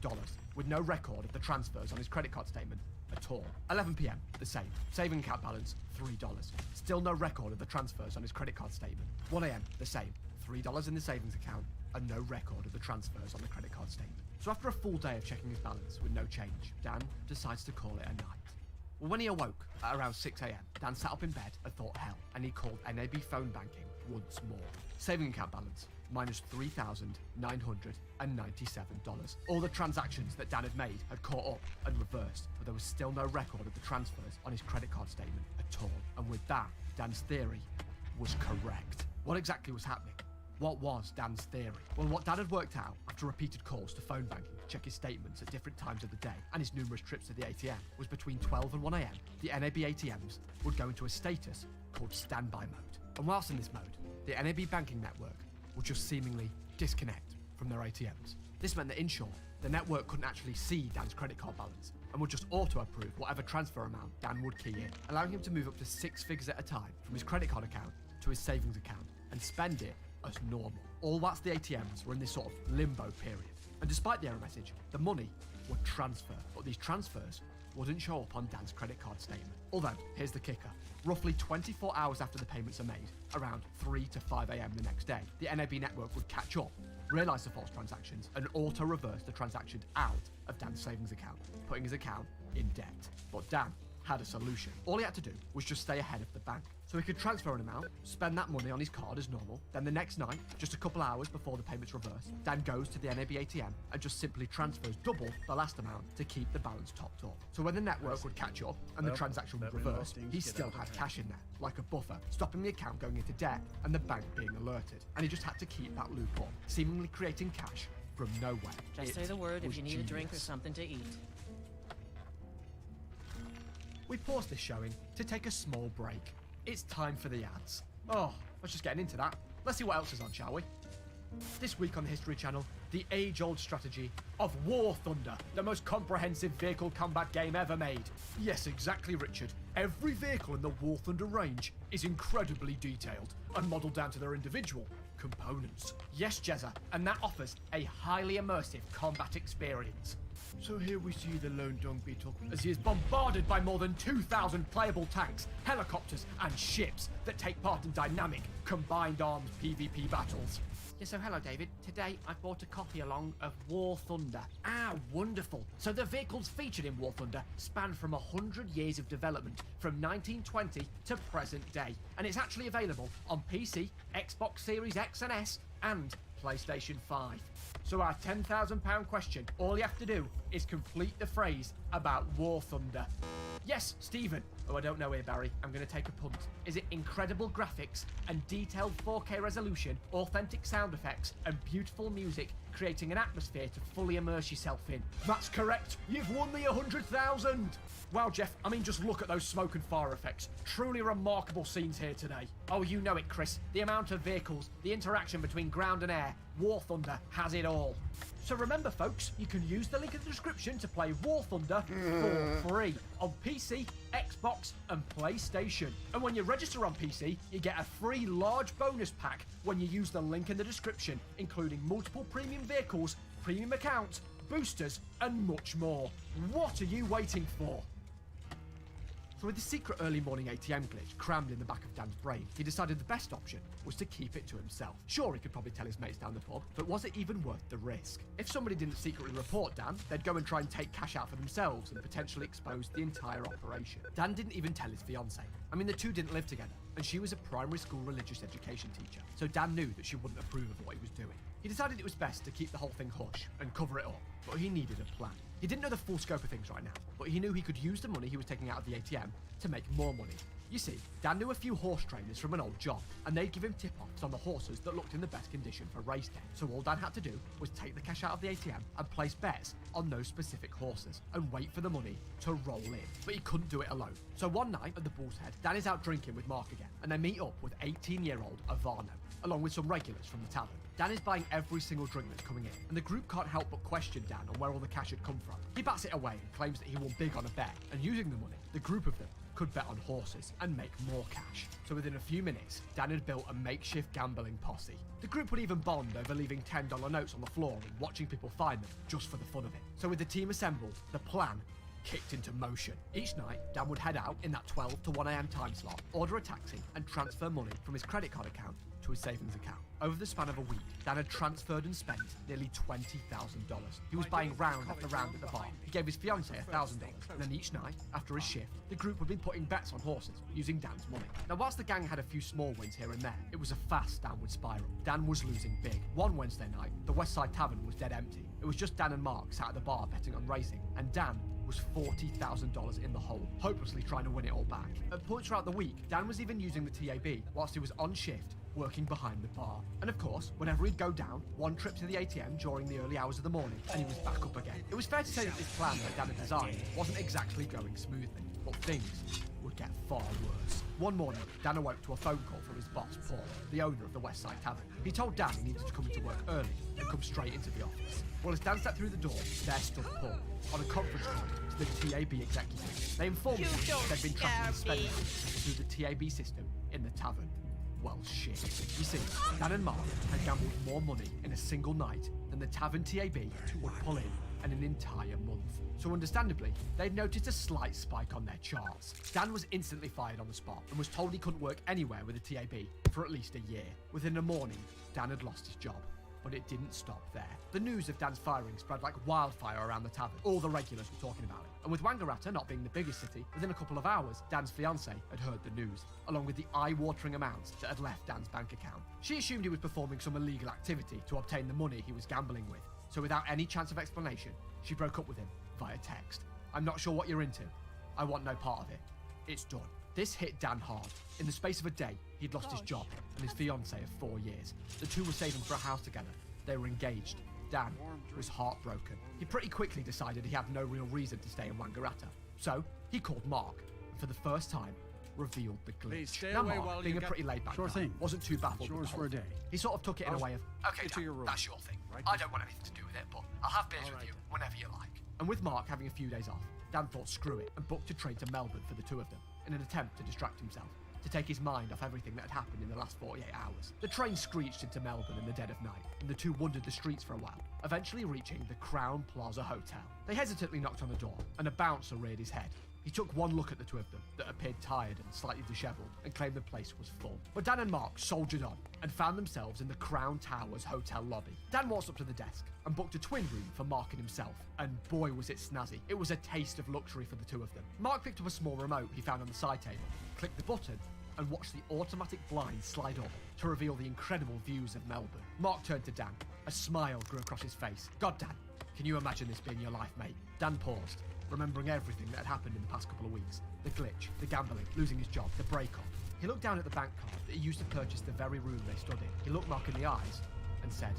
with no record of the transfers on his credit card statement at all. 11 p.m, the same. Saving account balance, $3. Still no record of the transfers on his credit card statement. 1 a.m, the same. $3 in the savings account, and no record of the transfers on the credit card statement. So after a full day of checking his balance with no change, Dan decides to call it a night. Well, when he awoke at around 6 a.m, Dan sat up in bed and thought hell, and he called NAB phone banking once more. Saving account balance, minus $3,997. All the transactions that Dan had made had caught up and reversed, but there was still no record of the transfers on his credit card statement at all. And with that, Dan's theory was correct. What exactly was happening? What was Dan's theory? Well, what Dan had worked out after repeated calls to phone banking to check his statements at different times of the day and his numerous trips to the ATM was between 12 and 1 a.m, the NAB ATMs would go into a status called standby mode. And whilst in this mode, the NAB banking network would just seemingly disconnect from their ATMs. This meant that in short, the network couldn't actually see Dan's credit card balance and would just auto-approve whatever transfer amount Dan would key in, allowing him to move up to 6 figures at a time from his credit card account to his savings account and spend it as normal. All whilst the ATMs were in this sort of limbo period. And despite the error message, the money would transfer, but these transfers wouldn't show up on Dan's credit card statement. Although, here's the kicker. Roughly 24 hours after the payments are made, around 3 to 5 a.m. the next day, the NAB network would catch up, realise the false transactions, and auto-reverse the transactions out of Dan's savings account, putting his account in debt. But Dan had a solution. All he had to do was just stay ahead of the bank. So he could transfer an amount, spend that money on his card as normal, then the next night, just a couple hours before the payment's reversed, Dan goes to the NAB ATM and just simply transfers double the last amount to keep the balance topped up. So when the network would catch up and the transaction would reverse, he still had cash in there, like a buffer, stopping the account going into debt and the bank being alerted. And he just had to keep that loop up, seemingly creating cash from nowhere. Just say the word if you need a drink or something to eat. We paused this showing to take a small break. It's time for the ads. Oh, I was just getting into that. Let's see what else is on, shall we? This week on the History Channel, the age-old strategy of War Thunder, the most comprehensive vehicle combat game ever made. Yes, exactly, Richard. Every vehicle in the War Thunder range is incredibly detailed and modelled down to their individual components. Yes, Jezza, and that offers a highly immersive combat experience. So here we see the lone dung beetle as he is bombarded by more than 2,000 playable tanks, helicopters and ships that take part in dynamic, combined arms PvP battles. Yeah, so hello David. Today I brought a copy along of War Thunder. Ah, wonderful. So the vehicles featured in War Thunder span from 100 years of development, from 1920 to present day. And it's actually available on PC, Xbox Series X and S, and PlayStation 5. So our £10,000 question, all you have to do is complete the phrase about War Thunder. Yes, Stephen, Oh, I don't know here, Barry. I'm going to take a punt. Is it incredible graphics and detailed 4K resolution, authentic sound effects, and beautiful music, creating an atmosphere to fully immerse yourself in? That's correct. You've won the 100,000. Wow, Jeff, I mean, just look at those smoke and fire effects. Truly remarkable scenes here today. Oh, you know it, Chris. The amount of vehicles, the interaction between ground and air. War Thunder has it all. So remember, folks, you can use the link in the description to play War Thunder for free on PC, Xbox, and PlayStation. And when you register on PC, you get a free large bonus pack when you use the link in the description, including multiple premium vehicles, premium accounts, boosters, and much more. What are you waiting for? So with the secret early morning ATM glitch crammed in the back of Dan's brain, he decided the best option was to keep it to himself. Sure, he could probably tell his mates down the pub, but was it even worth the risk? If somebody didn't secretly report Dan, they'd go and try and take cash out for themselves and potentially expose the entire operation. Dan didn't even tell his fiancée. I mean, the two didn't live together, and she was a primary school religious education teacher, so Dan knew that she wouldn't approve of what he was doing. He decided it was best to keep the whole thing hush and cover it up, but he needed a plan. He didn't know the full scope of things right now, but he knew he could use the money he was taking out of the ATM to make more money. You see, Dan knew a few horse trainers from an old job, and they'd give him tip-offs on the horses that looked in the best condition for race day. So all Dan had to do was take the cash out of the ATM and place bets on those specific horses, and wait for the money to roll in. But he couldn't do it alone. So one night at the Bull's Head, Dan is out drinking with Mark again, and they meet up with 18-year-old Ivano, along with some regulars from the tavern. Dan is buying every single drink that's coming in, and the group can't help but question Dan on where all the cash had come from. He bats it away and claims that he won big on a bet, and using the money, the group of them could bet on horses and make more cash. So within a few minutes, Dan had built a makeshift gambling posse. The group would even bond over leaving $10 notes on the floor and watching people find them just for the fun of it. So with the team assembled, the plan kicked into motion. Each night, Dan would head out in that 12 to 1 a.m. time slot, order a taxi, and transfer money from his credit card account to his savings account. Over the span of a week, Dan had transferred and spent nearly $20,000. He was buying round after round at the bar. He gave his fiancée $1,000, and then each night, after his shift, the group would be putting bets on horses using Dan's money. Now, whilst the gang had a few small wins here and there, it was a fast downward spiral. Dan was losing big. One Wednesday night, the Westside Tavern was dead empty. It was just Dan and Mark sat at the bar betting on racing, and Dan was $40,000 in the hole, hopelessly trying to win it all back. At points throughout the week, Dan was even using the TAB whilst he was on shift, working behind the bar. And of course, whenever he'd go down, one trip to the ATM during the early hours of the morning, and he was back up again. It was fair to say that this plan that Dan had designed wasn't exactly going smoothly, but things would get far worse. One morning, Dan awoke to a phone call from his boss, Paul, the owner of the Westside Tavern. He told Dan he needed to come into work early and come straight into the office. Well, as Dan stepped through the door, there stood Paul on a conference call to the TAB executive. They informed him they'd been tracking his spending through the TAB system in the tavern. Well, shit. You see, Dan and Mark had gambled more money in a single night than the tavern TAB would pull in an entire month. So understandably, they'd noticed a slight spike on their charts. Dan was instantly fired on the spot and was told he couldn't work anywhere with the TAB for at least a year. Within a morning, Dan had lost his job. But it didn't stop there. The news of Dan's firing spread like wildfire around the tavern. All the regulars were talking about it. And with Wangaratta not being the biggest city, within a couple of hours, Dan's fiancée had heard the news, along with the eye-watering amounts that had left Dan's bank account. She assumed he was performing some illegal activity to obtain the money he was gambling with. So without any chance of explanation, she broke up with him via text. "I'm not sure what you're into. I want no part of it. It's done." This hit Dan hard. In the space of a day, he'd lost his job and his fiancée of 4 years. The two were saving for a house together. They were engaged. Dan was heartbroken. He pretty quickly decided he had no real reason to stay in Wangaratta. So, he called Mark, and for the first time, revealed the glitch. Now Mark, being a pretty laid-back guy, wasn't too baffled with the whole thing. He sort of took it in a way of, "Okay, Dan, that's your thing. I don't want anything to do with it, but I'll have beers with you whenever you like." And with Mark having a few days off, Dan thought screw it and booked a train to Melbourne for the two of them, in an attempt to distract himself, to take his mind off everything that had happened in the last 48 hours. The train screeched into Melbourne in the dead of night, and the two wandered the streets for a while, eventually reaching the Crown Plaza Hotel. They hesitantly knocked on the door, and a bouncer reared his head. He took one look at the two of them that appeared tired and slightly disheveled and claimed the place was full. But Dan and Mark soldiered on and found themselves in the Crown Towers hotel lobby. Dan walked up to the desk and booked a twin room for Mark and himself, and boy was it snazzy. It was a taste of luxury for the two of them. Mark picked up a small remote he found on the side table, clicked the button, and watched the automatic blinds slide up to reveal the incredible views of Melbourne. Mark turned to Dan. A smile grew across his face. "God, Dan, can you imagine this being your life, mate?" Dan paused, remembering everything that had happened in the past couple of weeks. The glitch, the gambling, losing his job, the breakup. He looked down at the bank card that he used to purchase the very room they stood in. He looked Mark in the eyes and said,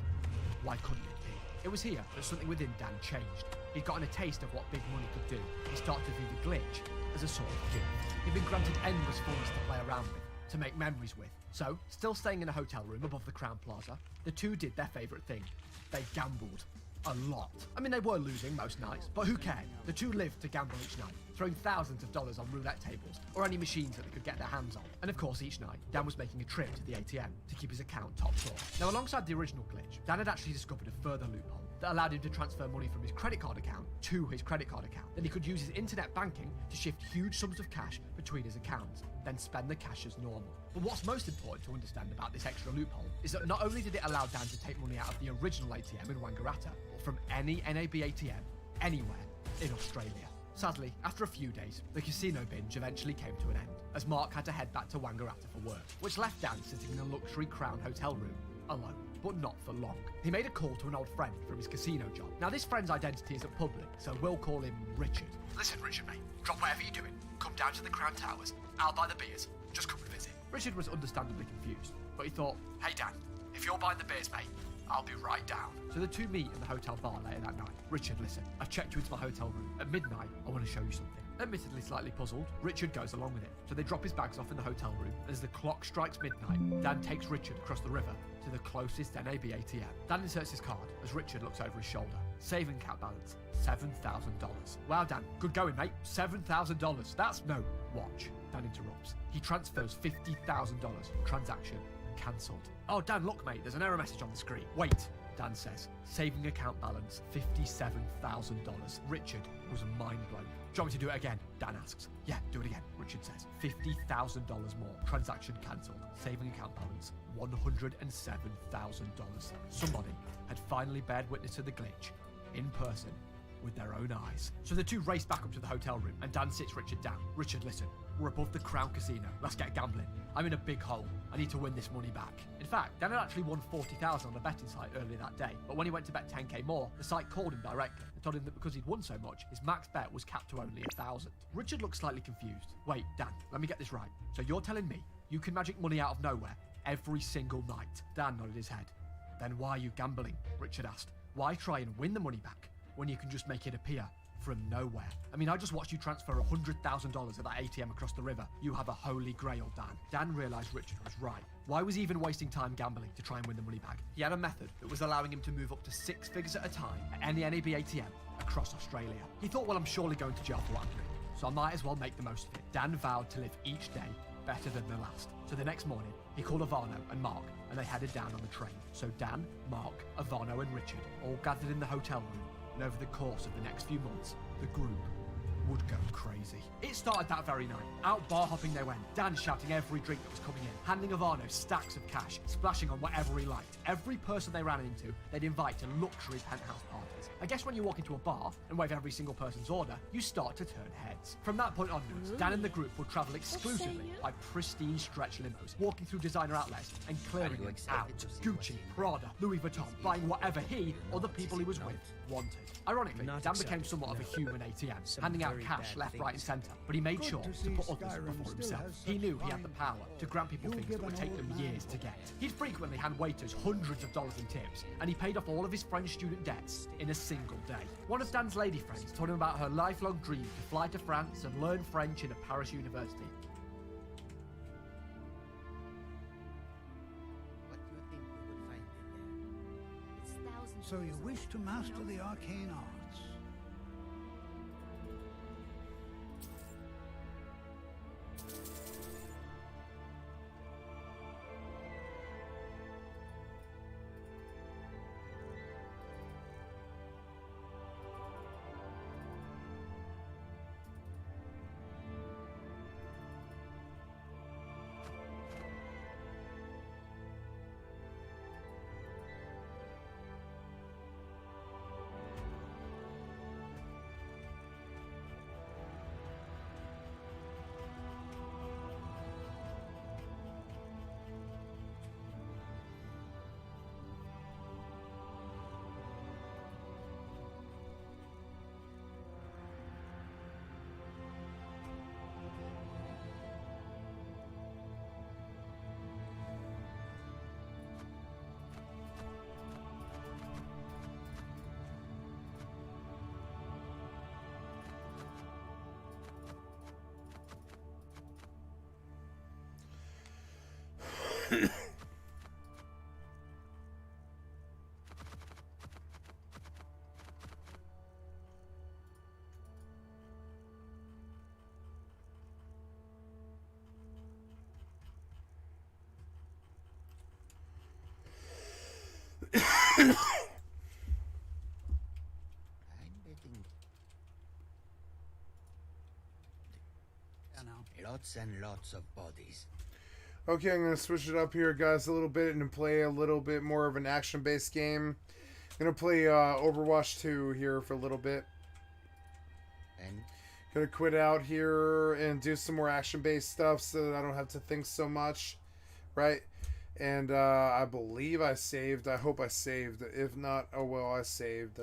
why couldn't it be? It was here that something within Dan changed. He'd gotten a taste of what big money could do. He started to view the glitch as a sort of gift. He'd been granted endless funds to play around with, to make memories with. So, still staying in a hotel room above the Crown Plaza, the two did their favourite thing. They gambled. A lot. I mean, they were losing most nights, but who cared? The two lived to gamble each night, throwing thousands of dollars on roulette tables, or any machines that they could get their hands on. And of course, each night, Dan was making a trip to the ATM to keep his account top drawer. Now, alongside the original glitch, Dan had actually discovered a further loophole that allowed him to transfer money from his credit card account to his credit card account. Then he could use his internet banking to shift huge sums of cash between his accounts, then spend the cash as normal. But what's most important to understand about this extra loophole is that not only did it allow Dan to take money out of the original ATM in Wangaratta, but from any NAB ATM, anywhere in Australia. Sadly, after a few days, the casino binge eventually came to an end, as Mark had to head back to Wangaratta for work, which left Dan sitting in a luxury Crown hotel room, alone. But not for long. He made a call to an old friend from his casino job. Now, this friend's identity isn't public, so we'll call him Richard. Listen, Richard, mate, drop whatever you're doing. Come down to the Crown Towers. I'll buy the beers. Just come and visit. Richard was understandably confused, but he thought, hey, Dan, if you're buying the beers, mate, I'll be right down. So the two meet in the hotel bar later that night. Richard, listen, I've checked you into my hotel room. At midnight, I want to show you something. Admittedly slightly puzzled, Richard goes along with it. So they drop his bags off in the hotel room. As the clock strikes midnight, Dan takes Richard across the river to the closest NAB ATM. Dan inserts his card as Richard looks over his shoulder. Saving account balance, $7,000. Wow, Dan, good going, mate. $7,000. That's no watch. Dan interrupts. He transfers $50,000. Transaction cancelled. Oh, Dan, look, mate, there's an error message on the screen. Wait, Dan says. Saving account balance, $57,000. Richard was mind blown. Do you want me to do it again? Dan asks. Yeah, do it again, Richard says. $50,000 more. Transaction cancelled. Saving account balance, $107,000. Somebody had finally bared witness to the glitch in person with their own eyes. So the two race back up to the hotel room and Dan sits Richard down. Richard, listen, we're above the Crown Casino. Let's get gambling. I'm in a big hole. I need to win this money back. In fact, Dan had actually won $40,000 on a betting site earlier that day, but when he went to bet $10K more, the site called him directly and told him that because he'd won so much, his max bet was capped to only $1,000. Richard looked slightly confused. Wait, Dan, let me get this right. So you're telling me you can magic money out of nowhere every single night? Dan nodded his head. Then why are you gambling? Richard asked. Why try and win the money back when you can just make it appear from nowhere? I mean, I just watched you transfer $100,000 at that ATM across the river. You have a holy grail, Dan. Dan realised Richard was right. Why was he even wasting time gambling to try and win the money back? He had a method that was allowing him to move up to 6 figures at a time at any NAB ATM across Australia. He thought, well, I'm surely going to jail for what I'm doing, so I might as well make the most of it. Dan vowed to live each day better than the last. So the next morning, he called Ivano and Mark, and they headed down on the train. So Dan, Mark, Ivano, and Richard all gathered in the hotel room, and over the course of the next few months, the group would go crazy. It started that very night. Out bar hopping they went, Dan shouting every drink that was coming in, handing Ivano stacks of cash, splashing on whatever he liked. Every person they ran into, they'd invite to luxury penthouse parties. I guess when you walk into a bar and wave every single person's order, you start to turn heads. From that point onwards, Dan and the group would travel exclusively by pristine stretch limos, walking through designer outlets and clearing them out. Gucci, Prada, Louis Vuitton, buying whatever he or the people he was with wanted. Ironically, Dan became somewhat of a human ATM, handing out cash left, right and centre, but he made sure to put others before himself. He knew he had the power to grant people things that would take them years to get. He'd frequently hand waiters hundreds of dollars in tips, and he paid off all of his French student debts in a single day. One of Dan's lady friends told him about her lifelong dream to fly to France and learn French in a Paris university. So you wish to master the arcane arts? Lots and lots of bodies. Okay, I'm going to switch it up here, guys, a little bit and play a little bit more of an action-based game. I'm going to play Overwatch 2 here for a little bit. And going to quit out here and do some more action-based stuff so that I don't have to think so much, right? And I believe I saved. I hope I saved. If not, oh well, I saved.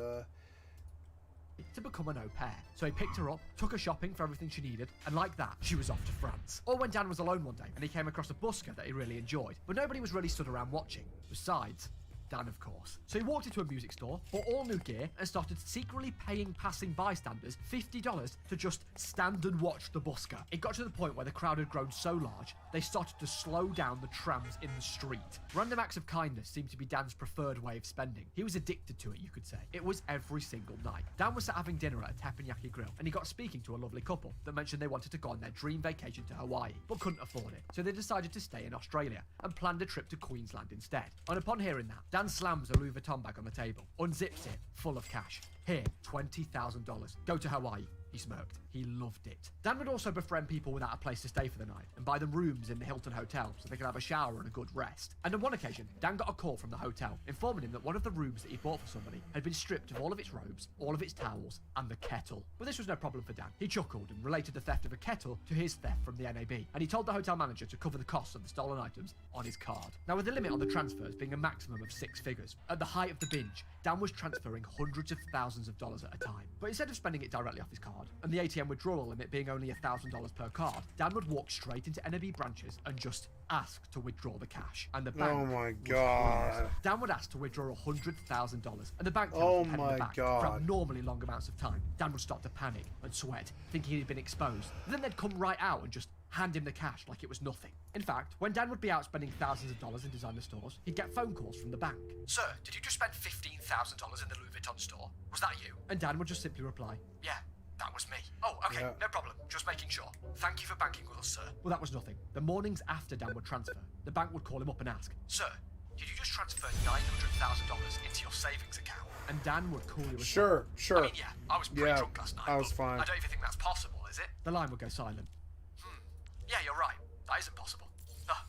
To become an au pair. So he picked her up, took her shopping for everything she needed, and like that, she was off to France. Or when Dan was alone one day and he came across a busker that he really enjoyed, but nobody was really stood around watching. Besides, Dan, of course. So he walked into a music store, bought all new gear, and started secretly paying passing bystanders $50 to just stand and watch the busker. It got to the point where the crowd had grown so large, they started to slow down the trams in the street. Random acts of kindness seemed to be Dan's preferred way of spending. He was addicted to it, you could say. It was every single night. Dan was sat having dinner at a teppanyaki grill, and he got speaking to a lovely couple that mentioned they wanted to go on their dream vacation to Hawaii, but couldn't afford it. So they decided to stay in Australia, and planned a trip to Queensland instead. And upon hearing that, Dan slams a Louis Vuitton bag on the table, unzips it, full of cash. Here, $20,000. Go to Hawaii. He smirked. He loved it. Dan would also befriend people without a place to stay for the night and buy them rooms in the Hilton Hotel so they could have a shower and a good rest. And on one occasion, Dan got a call from the hotel informing him that one of the rooms that he bought for somebody had been stripped of all of its robes, all of its towels, and the kettle. But this was no problem for Dan. He chuckled and related the theft of a kettle to his theft from the NAB, and he told the hotel manager to cover the costs of the stolen items on his card. Now, with the limit on the transfers being a maximum of 6 figures, at the height of the binge, Dan was transferring hundreds of thousands of dollars at a time. But instead of spending it directly off his card, and the ATM withdrawal limit being only $1,000 per card, Dan would walk straight into NAB branches and just ask to withdraw the cash. And the bank Oh my god. Dan would ask to withdraw $100,000, and the bank Oh would my back god. for abnormally long amounts of time. Dan would start to panic and sweat, thinking he'd been exposed. And then they'd come right out and just hand him the cash like it was nothing. In fact, when Dan would be out spending thousands of dollars in designer stores, he'd get phone calls from the bank. Sir, did you just spend $15,000 in the Louis Vuitton store? Was that you? And Dan would just simply reply, yeah, that was me. Oh, okay, Yeah. no problem. Just making sure. Thank you for banking with us, sir. Well, that was nothing. The mornings after Dan would transfer, the bank would call him up and ask, sir, did you just transfer $900,000 into your savings account? And Dan would call you. Sure. I mean, yeah, I was pretty drunk last night. I was but fine. I don't even think that's possible, is it? The line would go silent. Yeah, you're right. That isn't possible.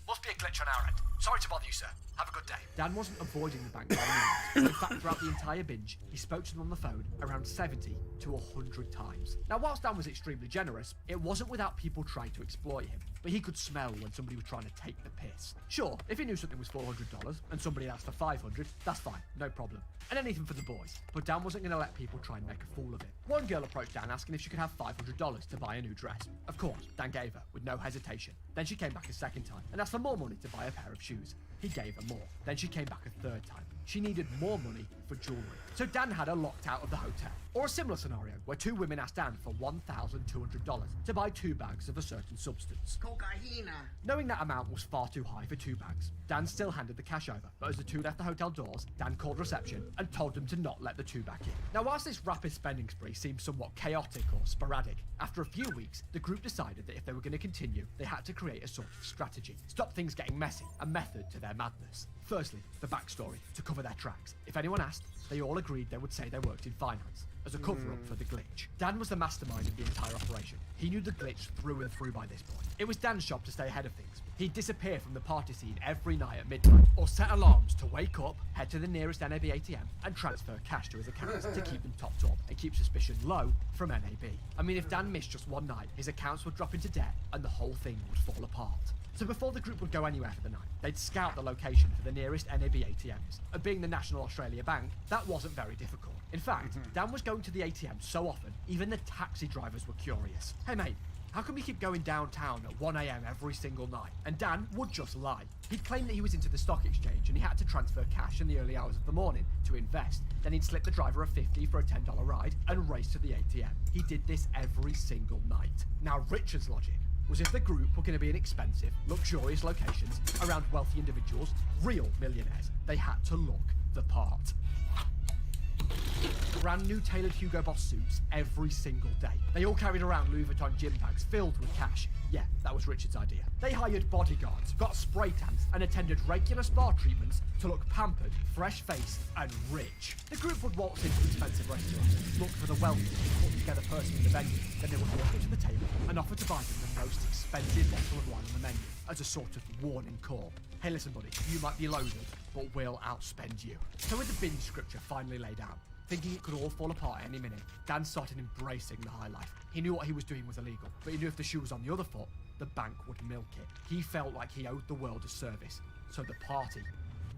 Must be a glitch on our end. Sorry to bother you, sir. Have a good day. Dan wasn't avoiding the bank by any means. In fact, throughout the entire binge, he spoke to them on the phone around 70 to 100 times. Now, whilst Dan was extremely generous, it wasn't without people trying to exploit him. But he could smell when somebody was trying to take the piss. Sure, if he knew something was $400 and somebody asked for $500, that's fine, no problem. And anything for the boys. But Dan wasn't going to let people try and make a fool of it. One girl approached Dan asking if she could have $500 to buy a new dress. Of course, Dan gave her, with no hesitation. Then she came back a second time and asked for more money to buy a pair of shoes. He gave her more. Then she came back a third time. She needed more money for jewellery. So Dan had her locked out of the hotel. Or a similar scenario where two women asked Dan for $1,200 to buy 2 bags of a certain substance. Cocaína. Knowing that amount was far too high for 2 bags, Dan still handed the cash over, but as the two left the hotel doors, Dan called reception and told them to not let the two back in. Now, whilst this rapid spending spree seemed somewhat chaotic or sporadic, after a few weeks, the group decided that if they were going to continue, they had to create a sort of strategy, stop things getting messy, a method to their madness. Firstly, the backstory, to cover their tracks. If anyone asked, they all agreed they would say they worked in finance, as a cover-up for the glitch. Dan was the mastermind of the entire operation. He knew the glitch through and through by this point. It was Dan's job to stay ahead of things. He'd disappear from the party scene every night at midnight, or set alarms to wake up, head to the nearest NAB ATM, and transfer cash to his accounts to keep them topped up and keep suspicion low from NAB. I mean, if Dan missed just one night, his accounts would drop into debt, and the whole thing would fall apart. So before the group would go anywhere for the night, they'd scout the location for the nearest NAB ATMs. And being the National Australia Bank, that wasn't very difficult. In fact, Dan was going to the ATM so often, even the taxi drivers were curious. Hey mate, how come you keep going downtown at 1 AM every single night? And Dan would just lie. He'd claim that he was into the stock exchange and he had to transfer cash in the early hours of the morning to invest. Then he'd slip the driver a $50 for a $10 ride and race to the ATM. He did this every single night. Now, Richard's logic was if the group were going to be in expensive, luxurious locations around wealthy individuals, real millionaires, they had to look the part. Brand new tailored Hugo Boss suits every single day. They all carried around Louis Vuitton gym bags filled with cash. Yeah, that was Richard's idea. They hired bodyguards, got spray tans, and attended regular spa treatments to look pampered, fresh-faced, and rich. The group would waltz into expensive restaurants, look for the wealthy and put together person in the venue. Then they would walk up to the table and offer to buy them the most expensive bottle of wine on the menu as a sort of warning call. Hey, listen, buddy, you might be loaded, but we'll outspend you. So with the binge scripture finally laid out, thinking it could all fall apart any minute, Dan started embracing the high life. He knew what he was doing was illegal, but he knew if the shoe was on the other foot, the bank would milk it. He felt like he owed the world a service, so the party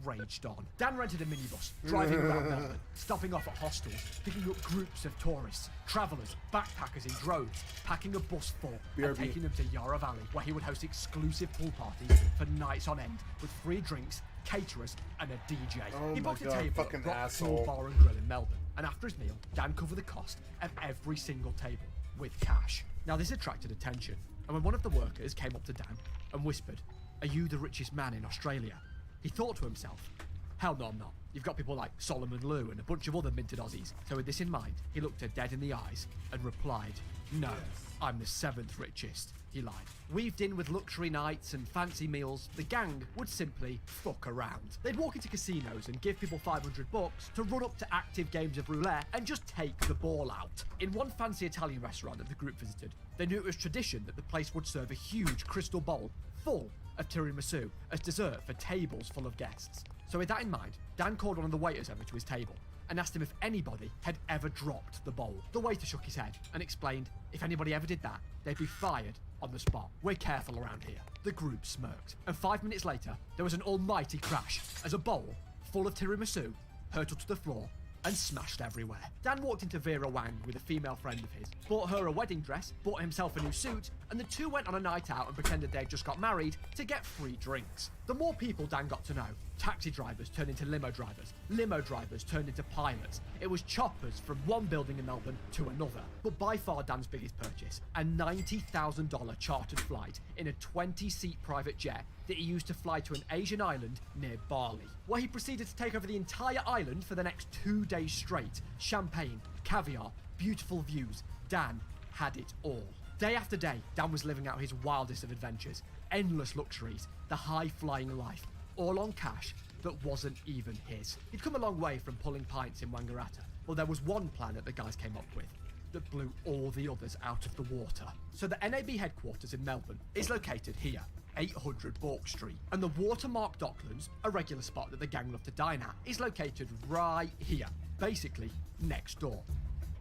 raged on. Dan rented a minibus, driving around Melbourne, stopping off at hostels, picking up groups of tourists, travellers, backpackers in droves, packing a bus full, and taking them to Yarra Valley, where he would host exclusive pool parties for nights on end, with free drinks, caterers, and a DJ. He booked a table at Rock Floor Bar and Grill in Melbourne, and after his meal, Dan covered the cost of every single table with cash. Now this attracted attention, and when one of the workers came up to Dan and whispered, "Are you the richest man in Australia?" he thought to himself, "Hell no, I'm not. You've got people like Solomon Lew and a bunch of other minted Aussies." So with this in mind, he looked her dead in the eyes and replied, "No, I'm the 7th richest." He lied. Weaved in with luxury nights and fancy meals, the gang would simply fuck around. They'd walk into casinos and give people $500 to run up to active games of roulette and just take the ball out. In one fancy Italian restaurant that the group visited, they knew it was tradition that the place would serve a huge crystal bowl full of tiramisu as dessert for tables full of guests. So with that in mind, Dan called one of the waiters over to his table and asked him if anybody had ever dropped the bowl. The waiter shook his head and explained if anybody ever did that, they'd be fired on the spot. We're careful around here. The group smirked, and 5 minutes later, there was an almighty crash as a bowl full of tiramisu hurtled to the floor and smashed everywhere. Dan walked into Vera Wang with a female friend of his, bought her a wedding dress, bought himself a new suit, and the two went on a night out and pretended they'd just got married to get free drinks. The more people Dan got to know, taxi drivers turned into limo drivers turned into pilots. It was choppers from one building in Melbourne to another. But by far Dan's biggest purchase, a $90,000 chartered flight in a 20-seat private jet that he used to fly to an Asian island near Bali, where he proceeded to take over the entire island for the next 2 days straight. Champagne, caviar, beautiful views. Dan had it all. Day after day, Dan was living out his wildest of adventures. Endless luxuries, the high-flying life, all on cash that wasn't even his. He'd come a long way from pulling pints in Wangaratta, but there was one plan that the guys came up with that blew all the others out of the water. So the NAB headquarters in Melbourne is located here, 800 Bourke Street, and the Watermark Docklands, a regular spot that the gang love to dine at, is located right here, basically next door.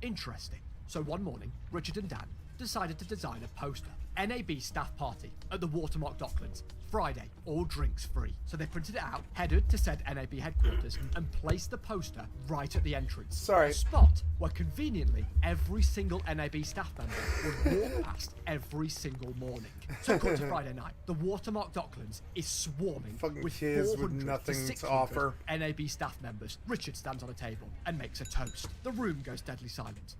Interesting. So one morning, Richard and Dan decided to design a poster. NAB staff party at the Watermark Docklands. Friday, all drinks free. So they printed it out, headed to said NAB headquarters, and placed the poster right at the entrance. A spot where conveniently every single NAB staff member would walk past every single morning. So cut to Friday night. The Watermark Docklands is swarming with kids 400 with nothing to to 600 offer. NAB staff members. Richard stands on a table and makes a toast. The room goes deadly silent.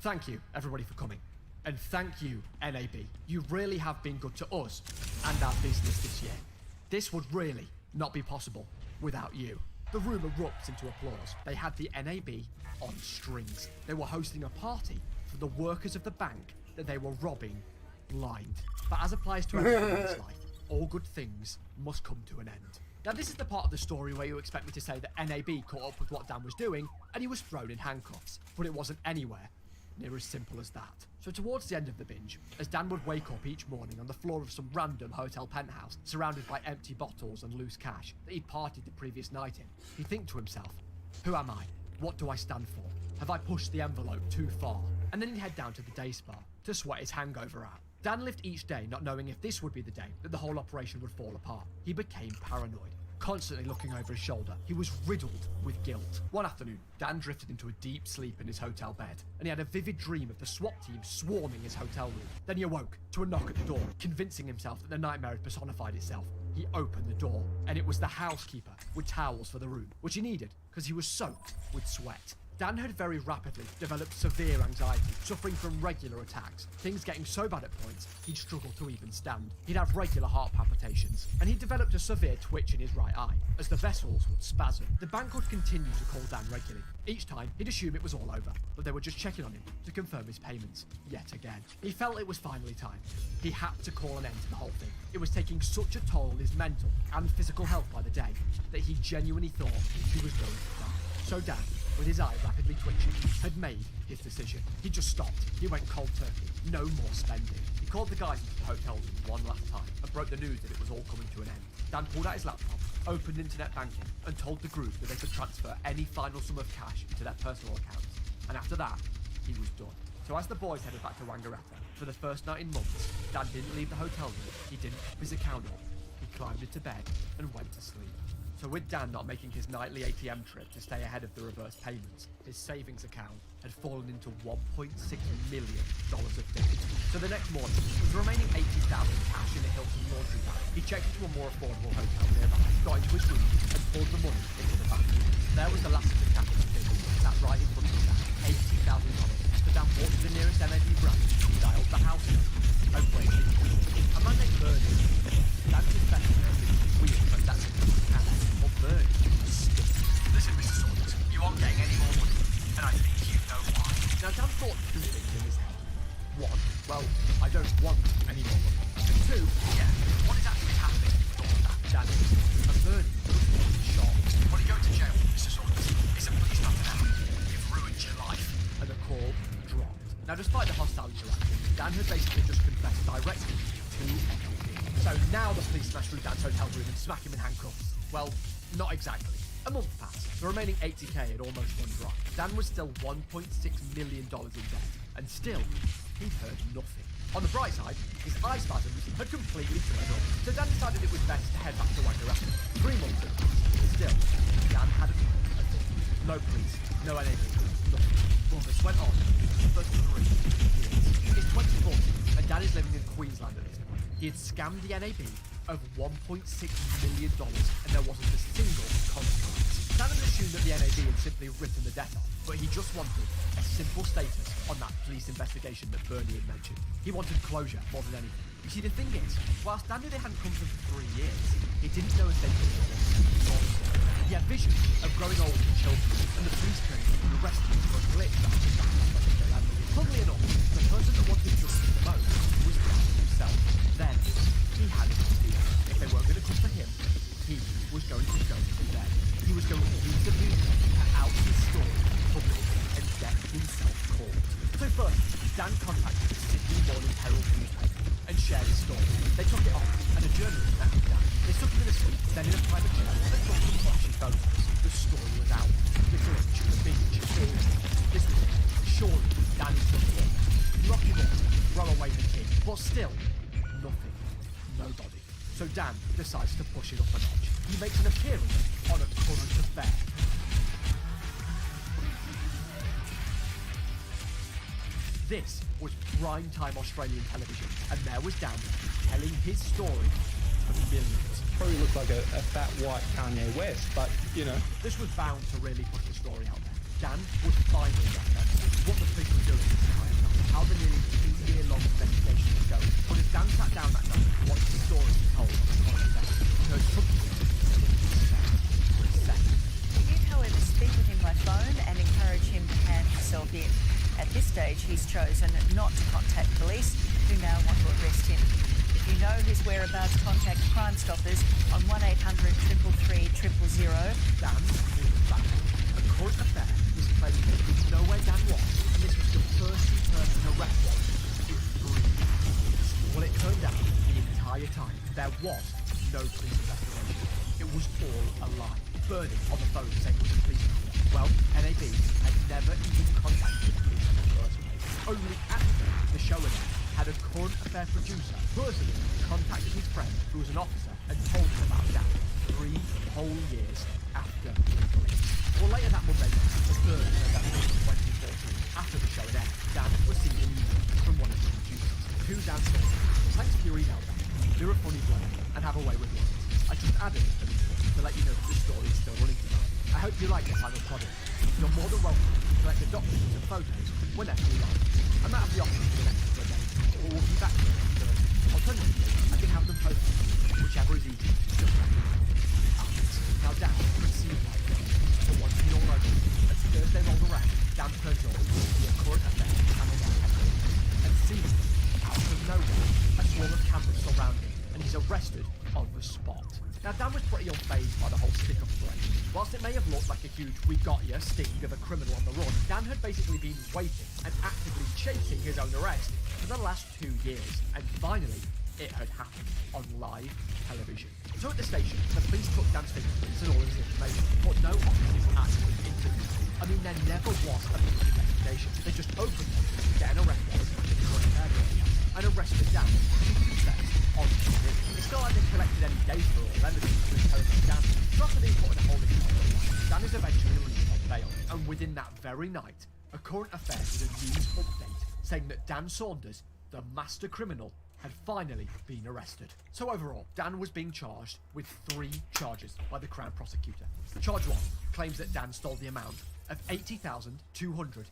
Thank you, everybody, for coming. And thank you, NAB. You really have been good to us and our business this year. This would really not be possible without you. The room erupts into applause. They had the NAB on strings. They were hosting a party for the workers of the bank that they were robbing blind. But as applies to everything in this life, all good things must come to an end. Now this is the part of the story where you expect me to say that NAB caught up with what Dan was doing and he was thrown in handcuffs. But it wasn't anywhere near as simple as that. So towards the end of the binge, as Dan would wake up each morning on the floor of some random hotel penthouse, surrounded by empty bottles and loose cash that he'd partied the previous night in, he'd think to himself, who am I? What do I stand for? Have I pushed the envelope too far? And then he'd head down to the day spa to sweat his hangover out. Dan lived each day not knowing if this would be the day that the whole operation would fall apart. He became paranoid, constantly looking over his shoulder. He was riddled with guilt. One afternoon, Dan drifted into a deep sleep in his hotel bed, and he had a vivid dream of the SWAT team swarming his hotel room. Then he awoke to a knock at the door, convincing himself that the nightmare had personified itself. He opened the door, and it was the housekeeper with towels for the room, which he needed because he was soaked with sweat. Dan had very rapidly developed severe anxiety, suffering from regular attacks, things getting so bad at points he'd struggle to even stand. He'd have regular heart palpitations, and he'd developed a severe twitch in his right eye, as the vessels would spasm. The bank would continue to call Dan regularly. Each time, he'd assume it was all over, but they were just checking on him to confirm his payments, yet again. He felt it was finally time. He had to call an end to the whole thing. It was taking such a toll on his mental and physical health by the day that he genuinely thought he was going to die. So Dan, with his eye rapidly twitching, had made his decision. He just stopped. He went cold turkey. No more spending. He called the guys into the hotel room one last time and broke the news that it was all coming to an end. Dan pulled out his laptop, opened internet banking, and told the group that they could transfer any final sum of cash into their personal accounts. And after that, he was done. So as the boys headed back to Wangaratta, for the first night in months, Dan didn't leave the hotel room. He didn't pick his account up. He climbed into bed and went to sleep. So with Dan not making his nightly ATM trip to stay ahead of the reverse payments, his savings account had fallen into $1.6 million of debt. So the next morning, with the remaining $80,000 cash in a Hilton laundry bag, he checked into a more affordable hotel nearby, got into his room, and poured the money into the bank. There was the last of the cash and things, sat right in front of Dan, $80,000. So Dan walked to the nearest MMO branch, dialed the house number, and waited. A man named Bernie, Dan's investor, weird transactions with cash. Bernie was stiff. Listen, Mr. Saunders, you aren't getting any more money, and I think you know why. Now, Dan thought two things in his head. One, well, I don't want any more money. And two, yeah, what is actually happening with all that? Dan is. And Bernie was shocked. Want to go to jail, Mr. Saunders? It's a police matter now. You've ruined your life. And the call dropped. Now, despite the hostile interaction, Dan had basically just confessed directly to NLP. So now the police smash through Dan's hotel room and smack him in handcuffs. Well, not exactly. A month passed. The remaining $80K had almost run dry. Dan was still $1.6 million in debt, and still, he'd heard nothing. On the bright side, his eye spasms had completely cleared up, so Dan decided it was best to head back to Wangaratta. 3 months had passed. Still, Dan hadn't heard a thing. No police, no NAB, nothing. Well, this went on for 3 years. It's 2014, and Dan is living in Queensland at this point. He had scammed the NAB of $1.6 million, and there wasn't a single consequence. Dan had assumed that the NAB had simply written the debt off, but he just wanted a simple status on that police investigation that Bernie had mentioned. He wanted closure more than anything. You see, the thing is, whilst Dan knew they hadn't come to him for 3 years, he didn't know if they could have. He had visions of growing old with children, and the police turning him and arresting him for a glitch that happened back in 2011. Funnily enough, the person that wanted justice the most was Dan himself. Then, he had an idea. If they weren't going to come for him, he was going to go for them. He was going to use the media to out his story publicly and get himself caught. So first, Dan contacted the Sydney Morning Herald newspaper and shared his story. They took it on, and a journalist met with Dan. They took him in a suite, then in a private jet, and took some flashy photos. The story was out. The glitch, the binge, this was it. Surely, Dan is the one. Lock him up, throw away the key. But still, nothing. Nobody. So Dan decides to push it up a notch. He makes an appearance on a current affair. This was prime-time Australian television, and there was Dan telling his story to millions. Probably looked like a fat white Kanye West, but, you know. This was bound to really push the story out there. Dan would finally get there. What the police were doing this entire time, how the nearly 2-year-long investigation was going. But as Dan sat down that night to watch the story be told on the current event, he heard something for a second. He did, however, speak with him by phone and encourage him to hand himself in. At this stage, he's chosen not to contact police, who now want to arrest him. If you know his whereabouts, contact Crime Stoppers on 1-800-333-000. Dan was back. A current affair was claiming that he didn't know where Dan was, and this was the first he heard an arrest warrant in 3 years. Well, it turned out the entire time there was no police investigation. It was all a lie. Bernie on the phone saying it was a police matter. Well, NAB had never even contacted the police in the first place. Only after the show ended had a current affair producer personally contacted his friend, who was an officer, and told him about Dan 3 whole years after the police. Well, later that Monday, as Bernie said that in 2014, after the show had ended, Dan received an email from one of the producers. To Dan said, "Thanks for your email, Dan. You're a funny bloke and have a way with words. I just added it to let you know that the story is still running tonight. I hope you like the final product. You're more than welcome collect the documents and photos whenever we like. I might have the option for the next couple of days, or we'll be back here on Thursday. Alternatively, I can have them posted, whichever is easy, just like me. Now Dan could seem like this, but once in already, as Thursday rolled around, Dan turns up to a current affair channel down headquarters, and seemingly, out of nowhere, a swarm of cameras surround him, and he's arrested on the spot. Now Dan was pretty unfazed by the whole stick operation. Whilst it may have looked like a huge "we got ya" sting of a criminal on the run, Dan had basically been waiting and actively chasing his own arrest for the last 2 years, and finally, it had happened on live television. So at the station, the police took Dan's fingerprints and all his information, but no officers actually interviewed him. I mean, there never was a police investigation. They just opened it to get an arrest warrant in the current area and arrested Dan on TV. It's not like they collected any data or evidence to interrogate Dan. So after being put in a holding cell, Dan is eventually released on bail, and within that very night, a current affair did a news update saying that Dan Saunders, the master criminal, had finally been arrested. So overall, Dan was being charged with 3 charges by the Crown Prosecutor. Charge 1 claims that Dan stole the amount of $80,222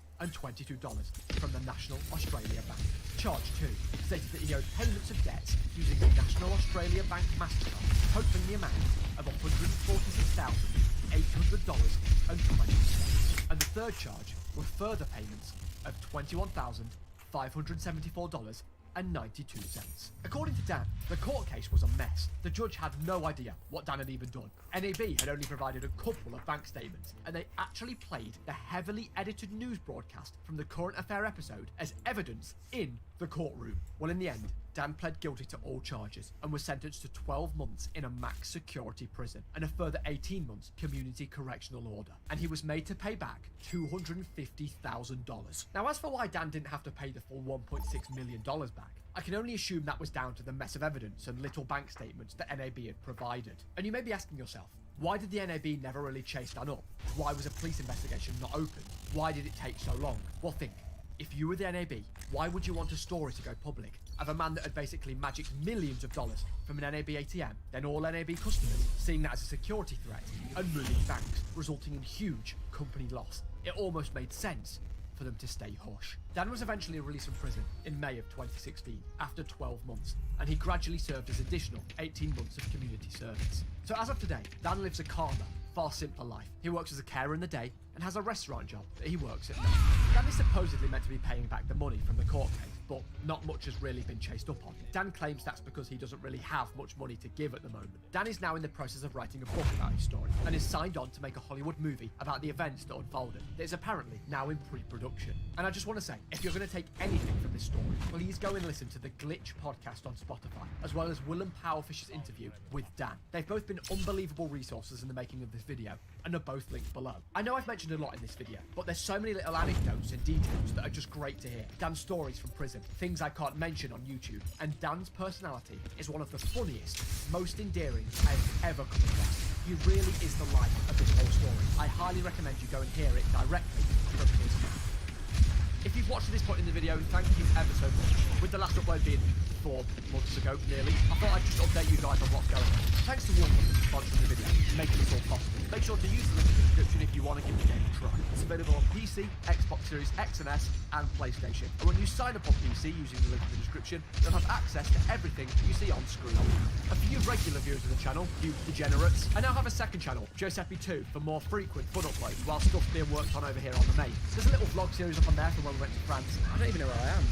from the National Australia Bank. Charge 2 stated that he owed payments of debts using the National Australia Bank MasterCard, totaling the amount of $146,800.20. And the third charge were further payments of $21,574.92. According to Dan, the court case was a mess. The judge had no idea what Dan had even done. NAB had only provided a couple of bank statements, and they actually played the heavily edited news broadcast from the current affair episode as evidence in the courtroom. Well, in the end, Dan pled guilty to all charges and was sentenced to 12 months in a max security prison and a further 18 months community correctional order. And he was made to pay back $250,000. Now, as for why Dan didn't have to pay the full $1.6 million back, I can only assume that was down to the mess of evidence and little bank statements that NAB had provided. And you may be asking yourself, why did the NAB never really chase Dan up? Why was a police investigation not opened? Why did it take so long? Well, think. If you were the NAB, why would you want a story to go public of a man that had basically magicked millions of dollars from an NAB ATM, then all NAB customers seeing that as a security threat, and moving banks, resulting in huge company loss? It almost made sense for them to stay hush. Dan was eventually released from prison in May of 2016 after 12 months, and he gradually served his additional 18 months of community service. So as of today, Dan lives a calmer, far simpler life. He works as a carer in the day and has a restaurant job that he works at night. Dan is supposedly meant to be paying back the money from the court case, but not much has really been chased up on. Dan claims that's because he doesn't really have much money to give at the moment. Dan is now in the process of writing a book about his story and is signed on to make a Hollywood movie about the events that unfolded that is apparently now in pre-production. And I just want to say, if you're going to take anything from this story, please go and listen to the Glitch podcast on Spotify, as well as Willem Powerfish's interview with Dan. They've both been unbelievable resources in the making of this video, and are both linked below. I know I've mentioned a lot in this video, but there's so many little anecdotes and details that are just great to hear. Dan's stories from prison, things I can't mention on YouTube, and Dan's personality is one of the funniest, most endearing I've ever come across. He really is the life of this whole story. I highly recommend you go and hear it directly from his mouth. If you've watched to this point in the video, thank you ever so much. With the last upload being 4 months ago, nearly, I thought I'd just update you guys on what's going on. Thanks to Warcraft for sponsoring the video, making this all possible. Make sure to use the link in the description if you want to give the game a try. It's available on PC, Xbox Series X and S, and PlayStation. And when you sign up on PC using the link in the description, you'll have access to everything you see on screen. And for you regular viewers of the channel, you degenerates, I now have a second channel, Josepi2, for more frequent fun uploads while stuff's being worked on over here on the main. There's a little vlog series up on there from when we went to France. I don't even know where I am.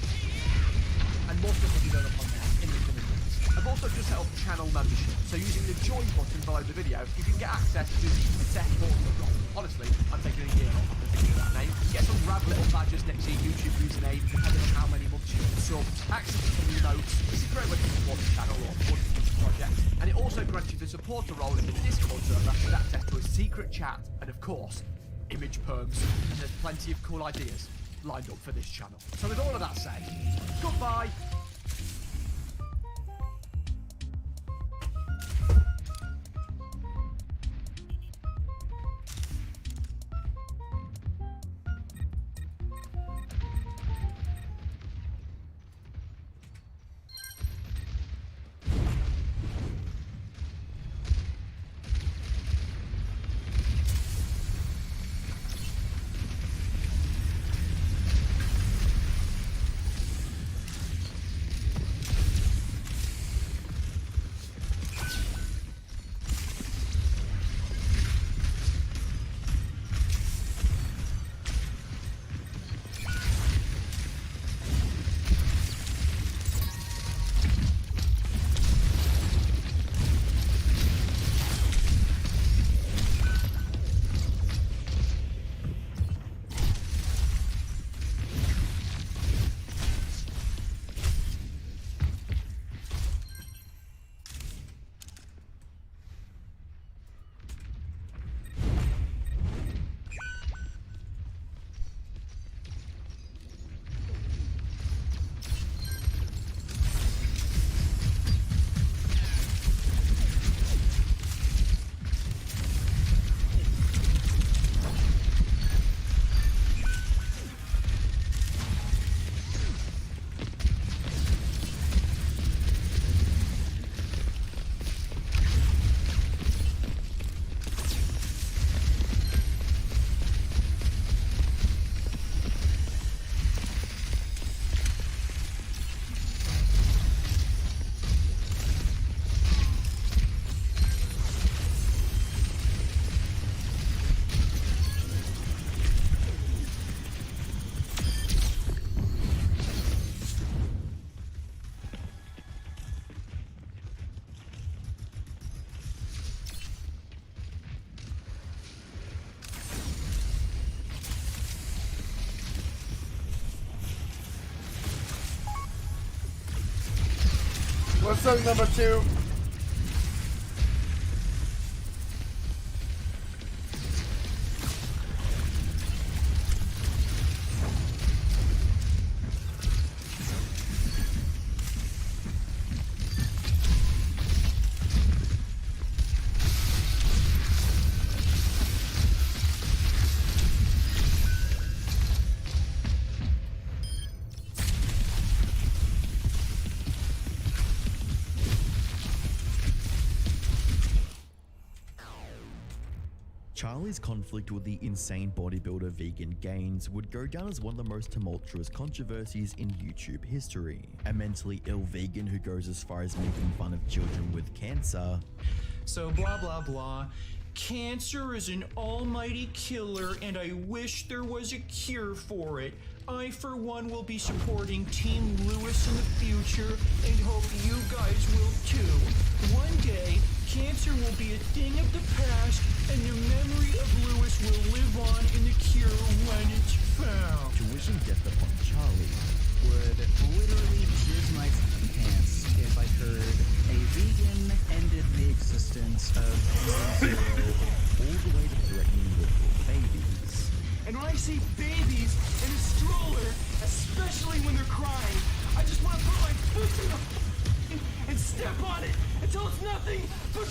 And more stuff will be going up on there in the coming weeks. I've also just set up channel membership, so using the join button below the video, you can get access to the set portal. Honestly, I'm taking a year off of thinking of that name. Get some rad little badges next to your YouTube username, depending on how many months you've subbed. Access to some emotes. This is a great way to support the channel or fund this project. And it also grants you the supporter role in the Discord server with access to a secret chat, and of course, image perms. And there's plenty of cool ideas lined up for this channel. So with all of that said, goodbye. What's up, number 2? Charlie's conflict with the insane bodybuilder Vegan Gains would go down as one of the most tumultuous controversies in YouTube history. A mentally ill vegan who goes as far as making fun of children with cancer. So blah blah blah. Cancer is an almighty killer and I wish there was a cure for it. I for one will be supporting Team Lewis in the future and hope you guys will too. One day, cancer will be a thing of the past and the memory of Lewis will live on in the cure when it's found. To wishing death upon Charlie would literally jizz my pants if I heard a vegan ended the existence of Zero, all the way to threatening little babies. And when I see babies in a stroller, especially when they're crying, I just want to put my foot in the and step on it until it's nothing but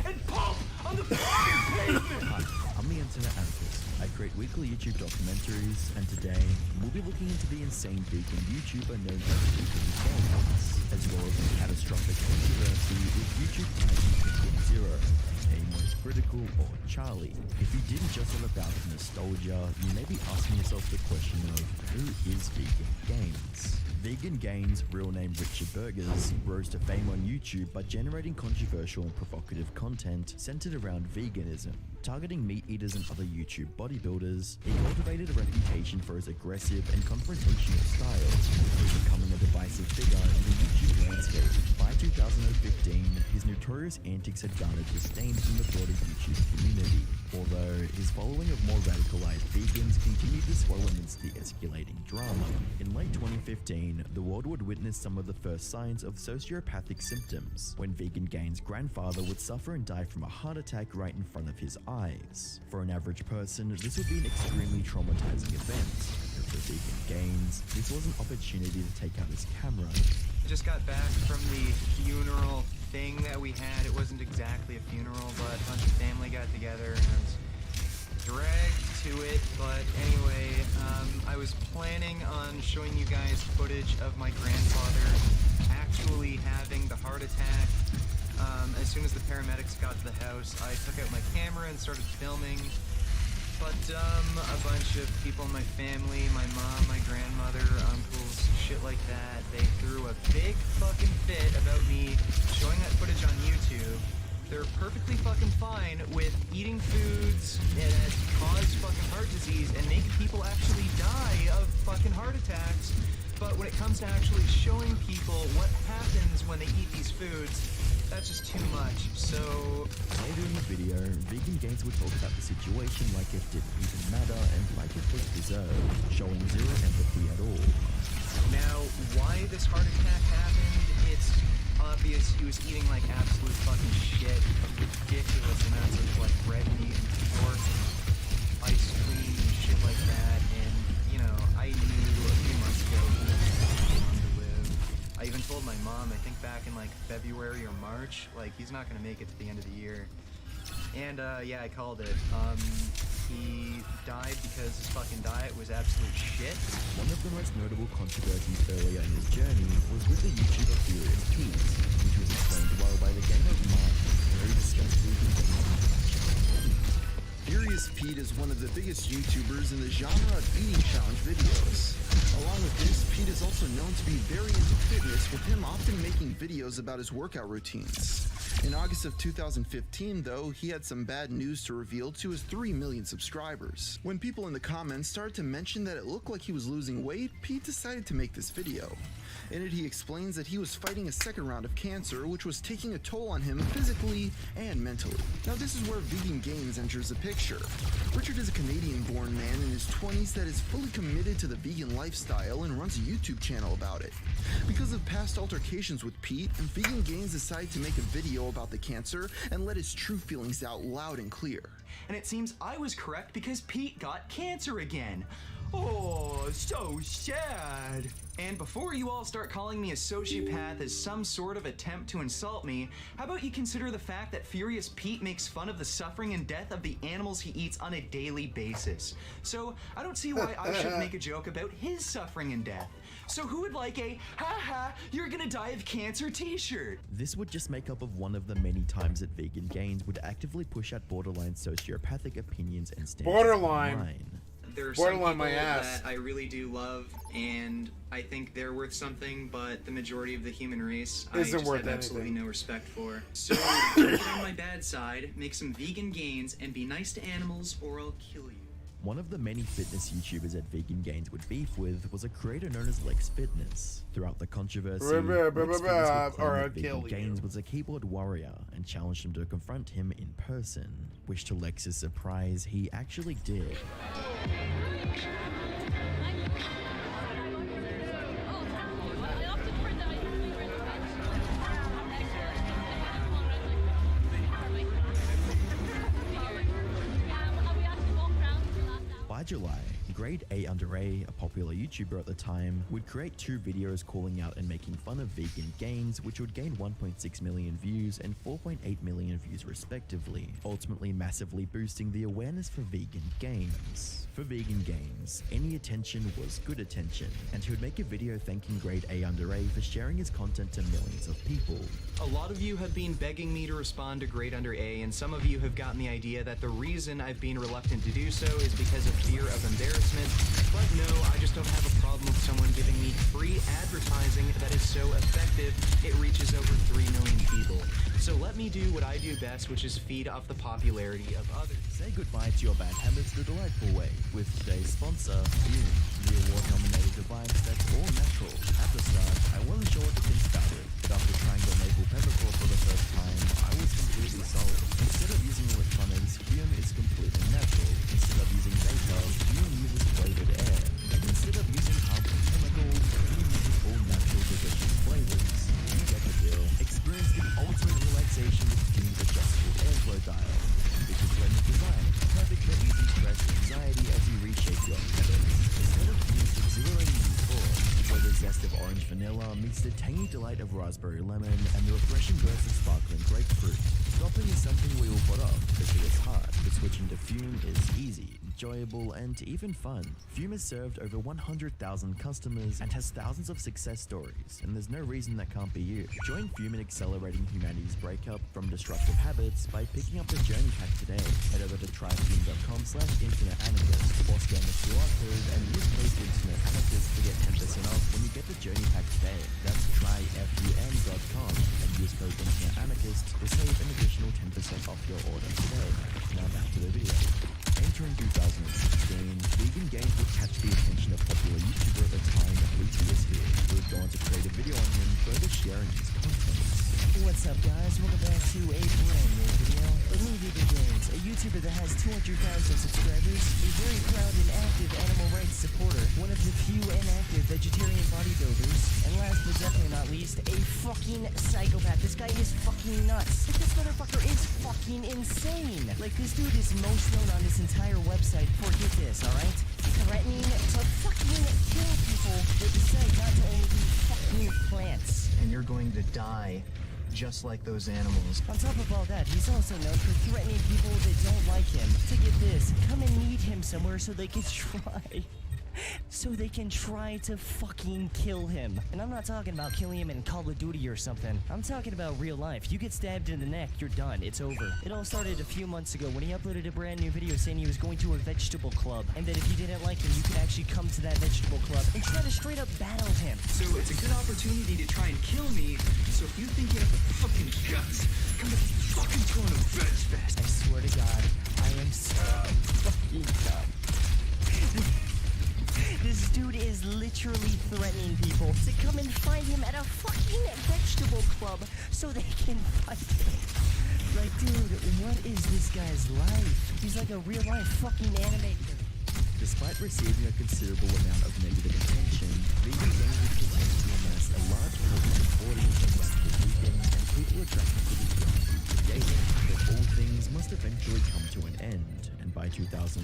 and pump on the pavement. Hi, I'm the Internet Anarchist. I create weekly YouTube documentaries, and today we'll be looking into the insane vegan YouTuber known as Vegan Gains, as well as the catastrophic controversy with YouTube Titan Zero, aka Most Critical or Charlie. If you didn't just have a bout of nostalgia, you may be asking yourself the question of who is Vegan Gains? Vegan Gains, real name Richard Burgers, rose to fame on YouTube by generating controversial and provocative content centered around veganism. Targeting meat eaters and other YouTube bodybuilders, he cultivated a reputation for his aggressive and confrontational style, becoming a divisive figure in the YouTube landscape. By 2015, his notorious antics had garnered disdain from the broader YouTube community, although his following of more radicalized vegans continued to swell amidst the escalating drama. In late 2015, the world would witness some of the first signs of sociopathic symptoms, when Vegan Gains' grandfather would suffer and die from a heart attack right in front of his eyes. For an average person, this would be an extremely traumatizing event. But for Vegan Gains, this was an opportunity to take out his camera. I just got back from the funeral thing that we had. It wasn't exactly a funeral, but a bunch of family got together and I was dragged to it. But anyway, I was planning on showing you guys footage of my grandfather actually having the heart attack. As soon as the paramedics got to the house, I took out my camera and started filming. But a bunch of people in my family, my mom, my grandmother, uncles, shit like that, they threw a big fucking fit about me showing that footage on YouTube. They're perfectly fucking fine with eating foods that cause fucking heart disease and make people actually die of fucking heart attacks. But when it comes to actually showing people what happens when they eat these foods, that's just too much. So later in the video, Vegan Gains would talk about the situation like it didn't even matter and like it was deserved, showing zero empathy at all. Now, why this heart attack happened, it's obvious he was eating like absolute fucking shit, ridiculous amounts of like red meat and pork, ice cream and shit like that, and you know, I knew a few months ago he was on to live. I even told my mom, I think back in like February or March, like he's not gonna make it to the end of the year. And yeah, I called it. He died because his fucking diet was absolute shit. One of the most notable controversies earlier in his journey was with the YouTuber Furious Pete, which was explained well by the game of Mark, where he discussed vegan gains. Furious Pete is one of the biggest YouTubers in the genre of eating challenge videos. Along with this, Pete is also known to be very into fitness, with him often making videos about his workout routines. In August of 2015, though, he had some bad news to reveal to his 3 million subscribers. When people in the comments started to mention that it looked like he was losing weight, Pete decided to make this video. In it, he explains that he was fighting a second round of cancer, which was taking a toll on him physically and mentally. Now, this is where vegan gains enters the picture. Richard is a Canadian-born man in his 20s that is fully committed to the vegan lifestyle and runs a YouTube channel about it. Because of past altercations with Pete, Vegan Gains decided to make a video about the cancer and let his true feelings out loud and clear. And it seems I was correct because Pete got cancer again. Oh, so sad. And before you all start calling me a sociopath as some sort of attempt to insult me, how about you consider the fact that Furious Pete makes fun of the suffering and death of the animals he eats on a daily basis. So I don't see why I should make a joke about his suffering and death. So who would like a haha, you're gonna die of cancer t-shirt? This would just make up of one of the many times that Vegan Gains would actively push out borderline sociopathic opinions and standards. Borderline. There are Borderline some my people ass. that I really do love, and I think they're worth something, but the majority of the human race I Isn't just worth have absolutely anything. no respect for. So don't get on my bad side, make some vegan gains, and be nice to animals, or I'll kill you. One of the many fitness YouTubers that Vegan Gains would beef with was a creator known as Lex Fitness. Throughout the controversy, Lex Fitness would claim that Vegan Gains was a keyboard warrior and challenged him to confront him in person, which to Lex's surprise, he actually did. By July, Grade A Under A, a popular YouTuber at the time, would create 2 videos calling out and making fun of Vegan Gains, which would gain 1.6 million views and 4.8 million views respectively, ultimately massively boosting the awareness for Vegan Gains. For Vegan Gains, any attention was good attention, and he would make a video thanking Grade A Under A for sharing his content to millions of people. A lot of you have been begging me to respond to Grade Under A, and some of you have gotten the idea that the reason I've been reluctant to do so is because of fear of embarrassment, but no, I just don't have a problem with someone giving me free advertising that is so effective it reaches over 3 million people. So let me do what I do best, which is feed off the popularity of others. Say goodbye to your bad habits the delightful way with today's sponsor, Fume, the award-nominated device that's all natural. At the start, I wasn't sure what to think about it, but after trying the maple peppercorn for the first time, I was completely sold. Instead of using electronics, Fume is completely natural. Instead of using vapor, Fume uses flavored air. Instead of using harmful chemicals, Fume uses all natural delicious flavors. You get the deal. Experience the ultimate relaxation with Fume's adjustable airflow dial. It's a blended design, perfect for easy stress and anxiety as you reshape your habits. Instead of Fume's exhilarating U4, where the zest of orange vanilla meets the tangy delight of raspberry lemon and the refreshing burst of sparkling grapefruit. Stopping is something we all put off because it's hard, but switching to Fume is easy, enjoyable, and even fun. Fume has served over 100,000 customers and has thousands of success stories, and there's no reason that can't be you. Join Fume in accelerating humanity's breakup from destructive habits by picking up the Journey Pack today. Head over to tryfume.com/internetanarchist or scan the QR code and use code internetanarchist to get 10% off when you get the Journey Pack today. That's tryfum.com and use code internetanarchist to save an additional 10% off your order today. Now back to the video. Entering 2016, Vegan Gains would catch the attention of popular YouTuber at the time, Lucius here, who would go on to create a video on him, further sharing his content. What's up, guys? Welcome back to a brand new video of me, Vegan Gains, a YouTuber that has 200,000 subscribers, a very proud and active animal rights supporter, one of the few inactive vegetarian bodybuilders, and last but definitely not least, a fucking psychopath. This guy is fucking nuts. Like, this motherfucker is fucking insane. Like, this dude is most known on this entire website for, get this, alright? Threatening to fucking kill people with the site, not to only eat fucking plants. And you're going to die just like those animals. On top of all that, he's also known for threatening people that don't like him to, get this, come and meet him somewhere so they can try to fucking kill him. And I'm not talking about killing him in Call of Duty or something. I'm talking about real life. You get stabbed in the neck, you're done. It's over. It all started a few months ago when he uploaded a brand new video saying he was going to a vegetable club, and that if you didn't like him, you could actually come to that vegetable club and try to straight up battle him. So it's a good opportunity to try and kill me, so if you think you have the fucking guts, come to fucking Toronto Veg Fest. I swear to God, I am so fucking dumb. This dude is literally threatening people to come and find him at a fucking vegetable club so they can fight him. Like, dude, what is this guy's life? He's like a real-life fucking animator. Despite receiving a considerable amount of negative attention, vegan games will continue to amass a large portion of audience around the vegan and people attracted to the variety created. But all things must eventually come to an end, and by 2017,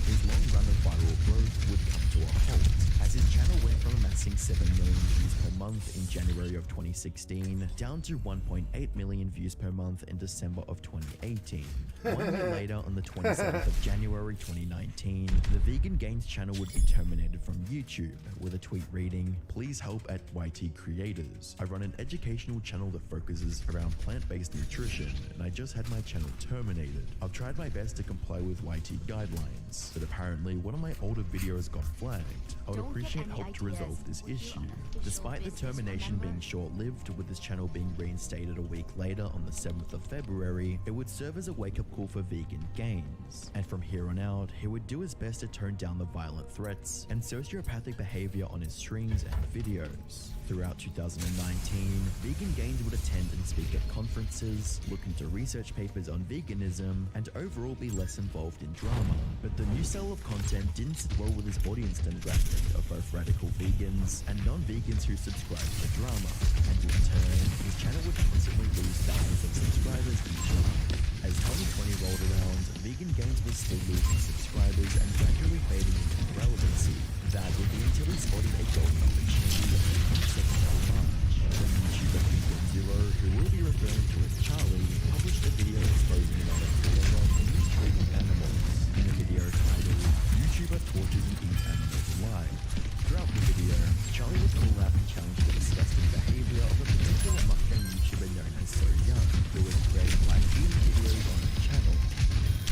his long run of viral growth would come to a halt, as his channel went from amassing 7 million views per month in January of 2016 down to 1.8 million views per month in December of 2018. 1 year later, on the 27th of January 2019, the Vegan Gains channel would be terminated from YouTube, with a tweet reading, "Please help at YT Creators. I run an educational channel that focuses around plant-based nutrition, and I just had my channel terminated. I've tried my best to comply with YT guidelines, but apparently one of my older videos got flagged. I would appreciate help to resolve this issue." Despite the termination being short-lived, with his channel being reinstated a week later on the 7th of February, it would serve as a wake-up call for Vegan Gains. And from here on out, he would do his best to tone down the violent threats and sociopathic behavior on his streams and videos. Throughout 2019, Vegan Gains would attend and speak at conferences, look into research papers on veganism, and overall be less involved in drama. But the new style of content didn't sit well with his audience demographic of both radical vegans and non-vegans who subscribe to drama, and in turn, his channel would constantly lose thousands of subscribers each month. As 2020 rolled around, Vegan Gains was still losing subscribers and gradually fading into irrelevancy. That would be until he spotted a golden opportunity on the 22nd of March, when YouTuber Vegan Zero, who we'll be referring to as Charlie, published a video exposing another creator in mistreating animals, in a video titled, "YouTuber Tortures and Eats Animals Alive." Throughout the video, Charlie would call out and challenge the disgusting behavior of a particular mukbang YouTuber known as So Young, who was creating live-eating videos on her channel.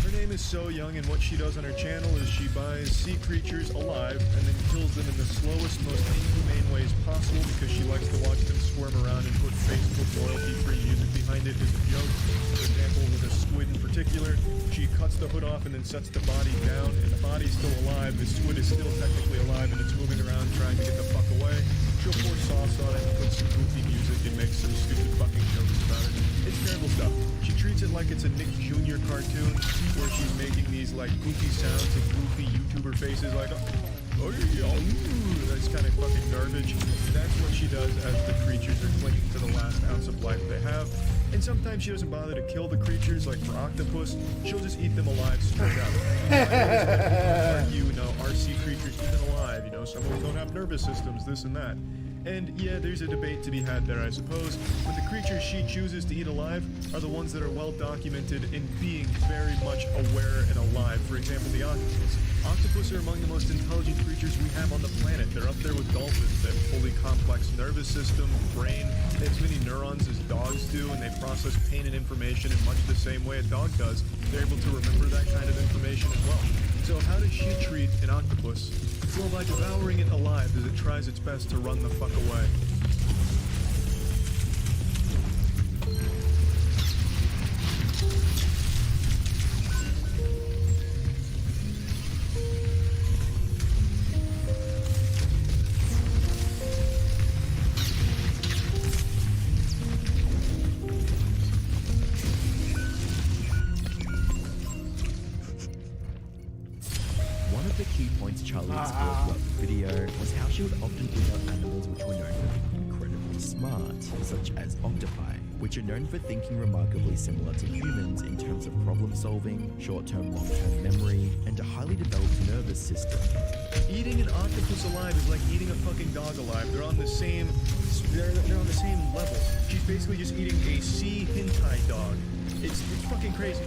Her name is So Young, and what she does on her channel is she buys sea creatures alive and then kills them in the slowest, most inhumane ways possible because she likes to watch them squirm around and put Facebook royalty-free music behind it as a joke. For example, with a squid in particular, she cuts the hood off and then sets the body down, and the body's still alive. The squid is still technically alive, and it's moving around trying to get the fuck away. She'll pour sauce on it and put some goofy music and make some stupid fucking jokes about it. It's terrible stuff. She treats it like it's a Nick Jr. cartoon, where she's making these like goofy sounds and goofy YouTuber faces like, oh yeah, that's kind of fucking garbage. That's what she does as the creatures are clinging to the last ounce of life they have. And sometimes she doesn't bother to kill the creatures, like for octopus, she'll just eat them alive straight up. Argue, are sea creatures even alive? Some of them don't have nervous systems, this and that. And yeah, there's a debate to be had there, I suppose, but the creatures she chooses to eat alive are the ones that are well documented in being very much aware and alive. For example, the octopus. Octopus are among the most intelligent creatures we have on the planet. They're up there with dolphins. They have a fully complex nervous system, brain. They have as many neurons as dogs do, and they process pain and information in much the same way a dog does. They're able to remember that kind of information as well. So how does she treat an octopus? Well, by devouring it alive as it tries its best to run the fuck away. Charlie explored throughout the video was how she would often pick out animals which were known for being incredibly smart, such as octopi, which are known for thinking remarkably similar to humans in terms of problem solving, short-term, long-term memory, and a highly developed nervous system. Eating an octopus alive is like eating a fucking dog alive. They're on the same level. She's basically just eating a sea hentai dog. It's fucking crazy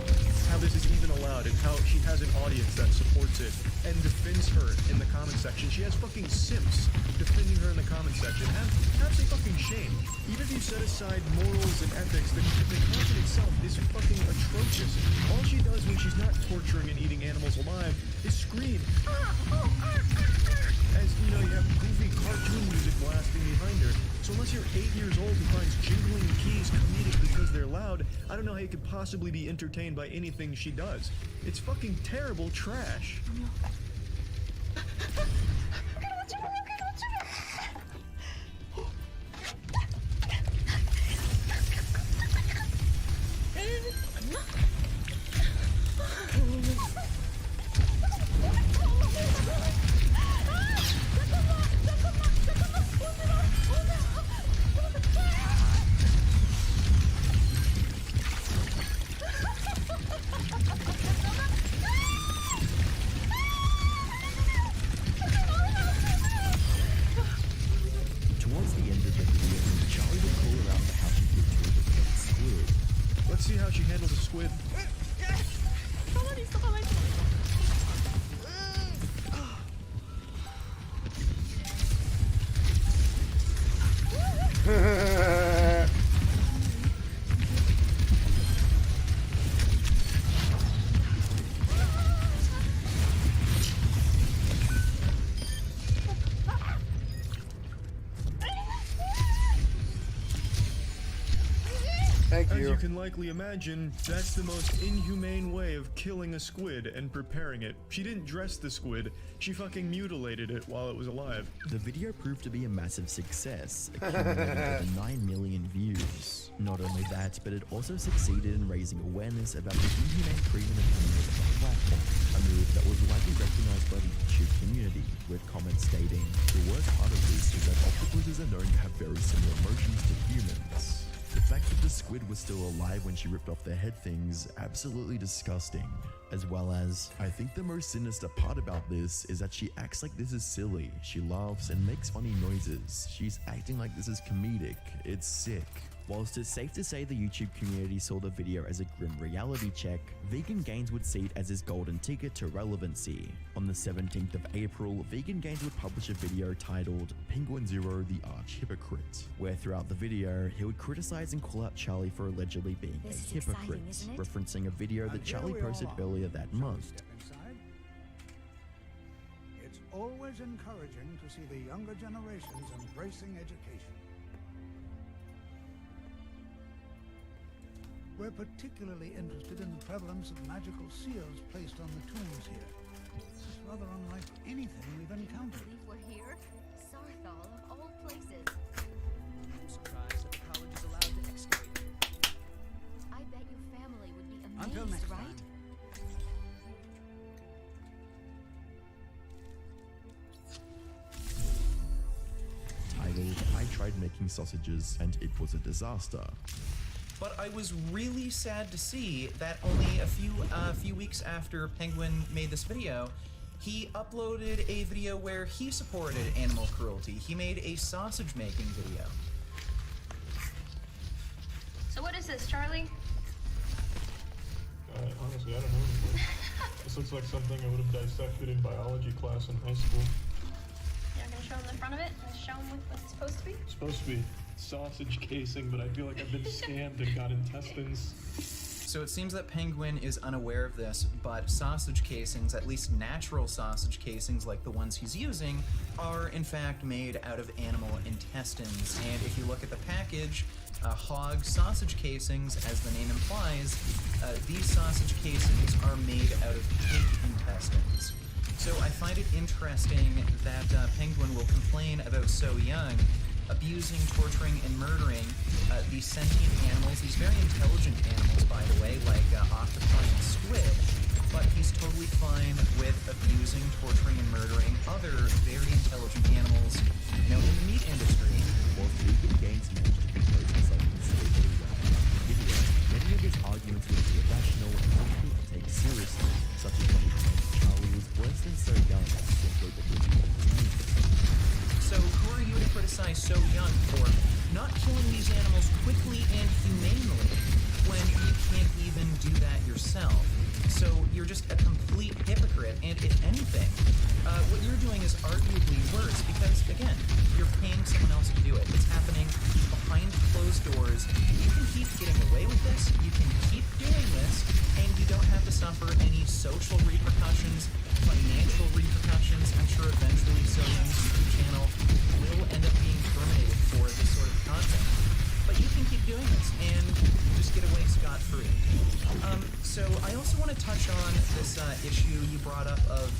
how this is even allowed and how she has an audience that supports it and defends her in the comment section. She has fucking simps defending her in the comment section. Have some fucking shame. Even if you set aside morals and ethics, the content itself is fucking atrocious. All she does when she's not torturing and eating animals alive is scream. As, you have goofy cartoon music blasting behind her. So unless you're 8 years old who finds jingling keys comedic because they're loud, I don't know how you could possibly be entertained by anything she does. It's fucking terrible trash. Towards the end of the video, Charlie would call her out for how she did to her pet squid. Let's see how she handles a squid. Thank As you. you can likely imagine, that's the most inhumane way of killing a squid and preparing it. She didn't dress the squid, she fucking mutilated it while it was alive. The video proved to be a massive success, accumulating over 9 million views. Not only that, but it also succeeded in raising awareness about the inhumane treatment of animals on the platform, a move that was widely recognized by the YouTube community, with comments stating, "The worst part of this is that octopuses are known to have very similar emotions to humans." The fact that the squid was still alive when she ripped off their head things, absolutely disgusting. As well as, I think the most sinister part about this is that she acts like this is silly. She laughs and makes funny noises. She's acting like this is comedic. It's sick. Whilst it's safe to say the YouTube community saw the video as a grim reality check, Vegan Gains would see it as his golden ticket to relevancy. On the 17th of April, Vegan Gains would publish a video titled Penguin Zero the Arch Hypocrite, where throughout the video, he would criticize and call out Charlie for allegedly being a hypocrite, referencing a video that Charlie posted earlier that month. It's always encouraging to see the younger generations embracing education. We're particularly interested in the prevalence of magical seals placed on the tombs here. This is rather unlike anything we've encountered. Believe we're here? Sarthal, of all places. I'm surprised that the college is allowed to excavate. I bet your family would be amazed, Until next right? time. Titled, I tried making sausages and it was a disaster. But I was really sad to see that only a few weeks after Penguin made this video, he uploaded a video where he supported animal cruelty. He made a sausage making video. So what is this, Charlie? Honestly, I don't know. This looks like something I would have dissected in biology class in high school. You're not gonna show him the front of it and show him what it's supposed to be? It's supposed to be sausage casing, but I feel like I've been scammed and got intestines. So it seems that Penguin is unaware of this, but sausage casings, at least natural sausage casings like the ones he's using, are in fact made out of animal intestines. And if you look at the package, hog sausage casings, as the name implies, these sausage casings are made out of pig intestines. So I find it interesting that Penguin will complain about So Young abusing, torturing, and murdering these sentient animals, these very intelligent animals, by the way, like octopi and squid, but he's totally fine with abusing, torturing, and murdering other very intelligent animals, you know, in the meat industry. While Vegan Gains managed to compose himself in slavery video, many of his arguments would be irrational and difficult to take seriously, such as when he claimed Charlie was worse than So Young simply because he was meat. So who are you to criticize So Young for not killing these animals quickly and humanely when you can't even do that yourself? So you're just a complete hypocrite, and if anything, what you're doing is arguably worse because, again, you're paying someone else to do it. It's happening behind closed doors. You can keep getting away with this, you can keep doing this, and you don't have to suffer any social repercussions, financial repercussions. I'm sure eventually So Young's YouTube channel will end up being terminated for this sort of content. But you can keep doing this and just get away scot-free. So I also want to touch on this issue you brought up of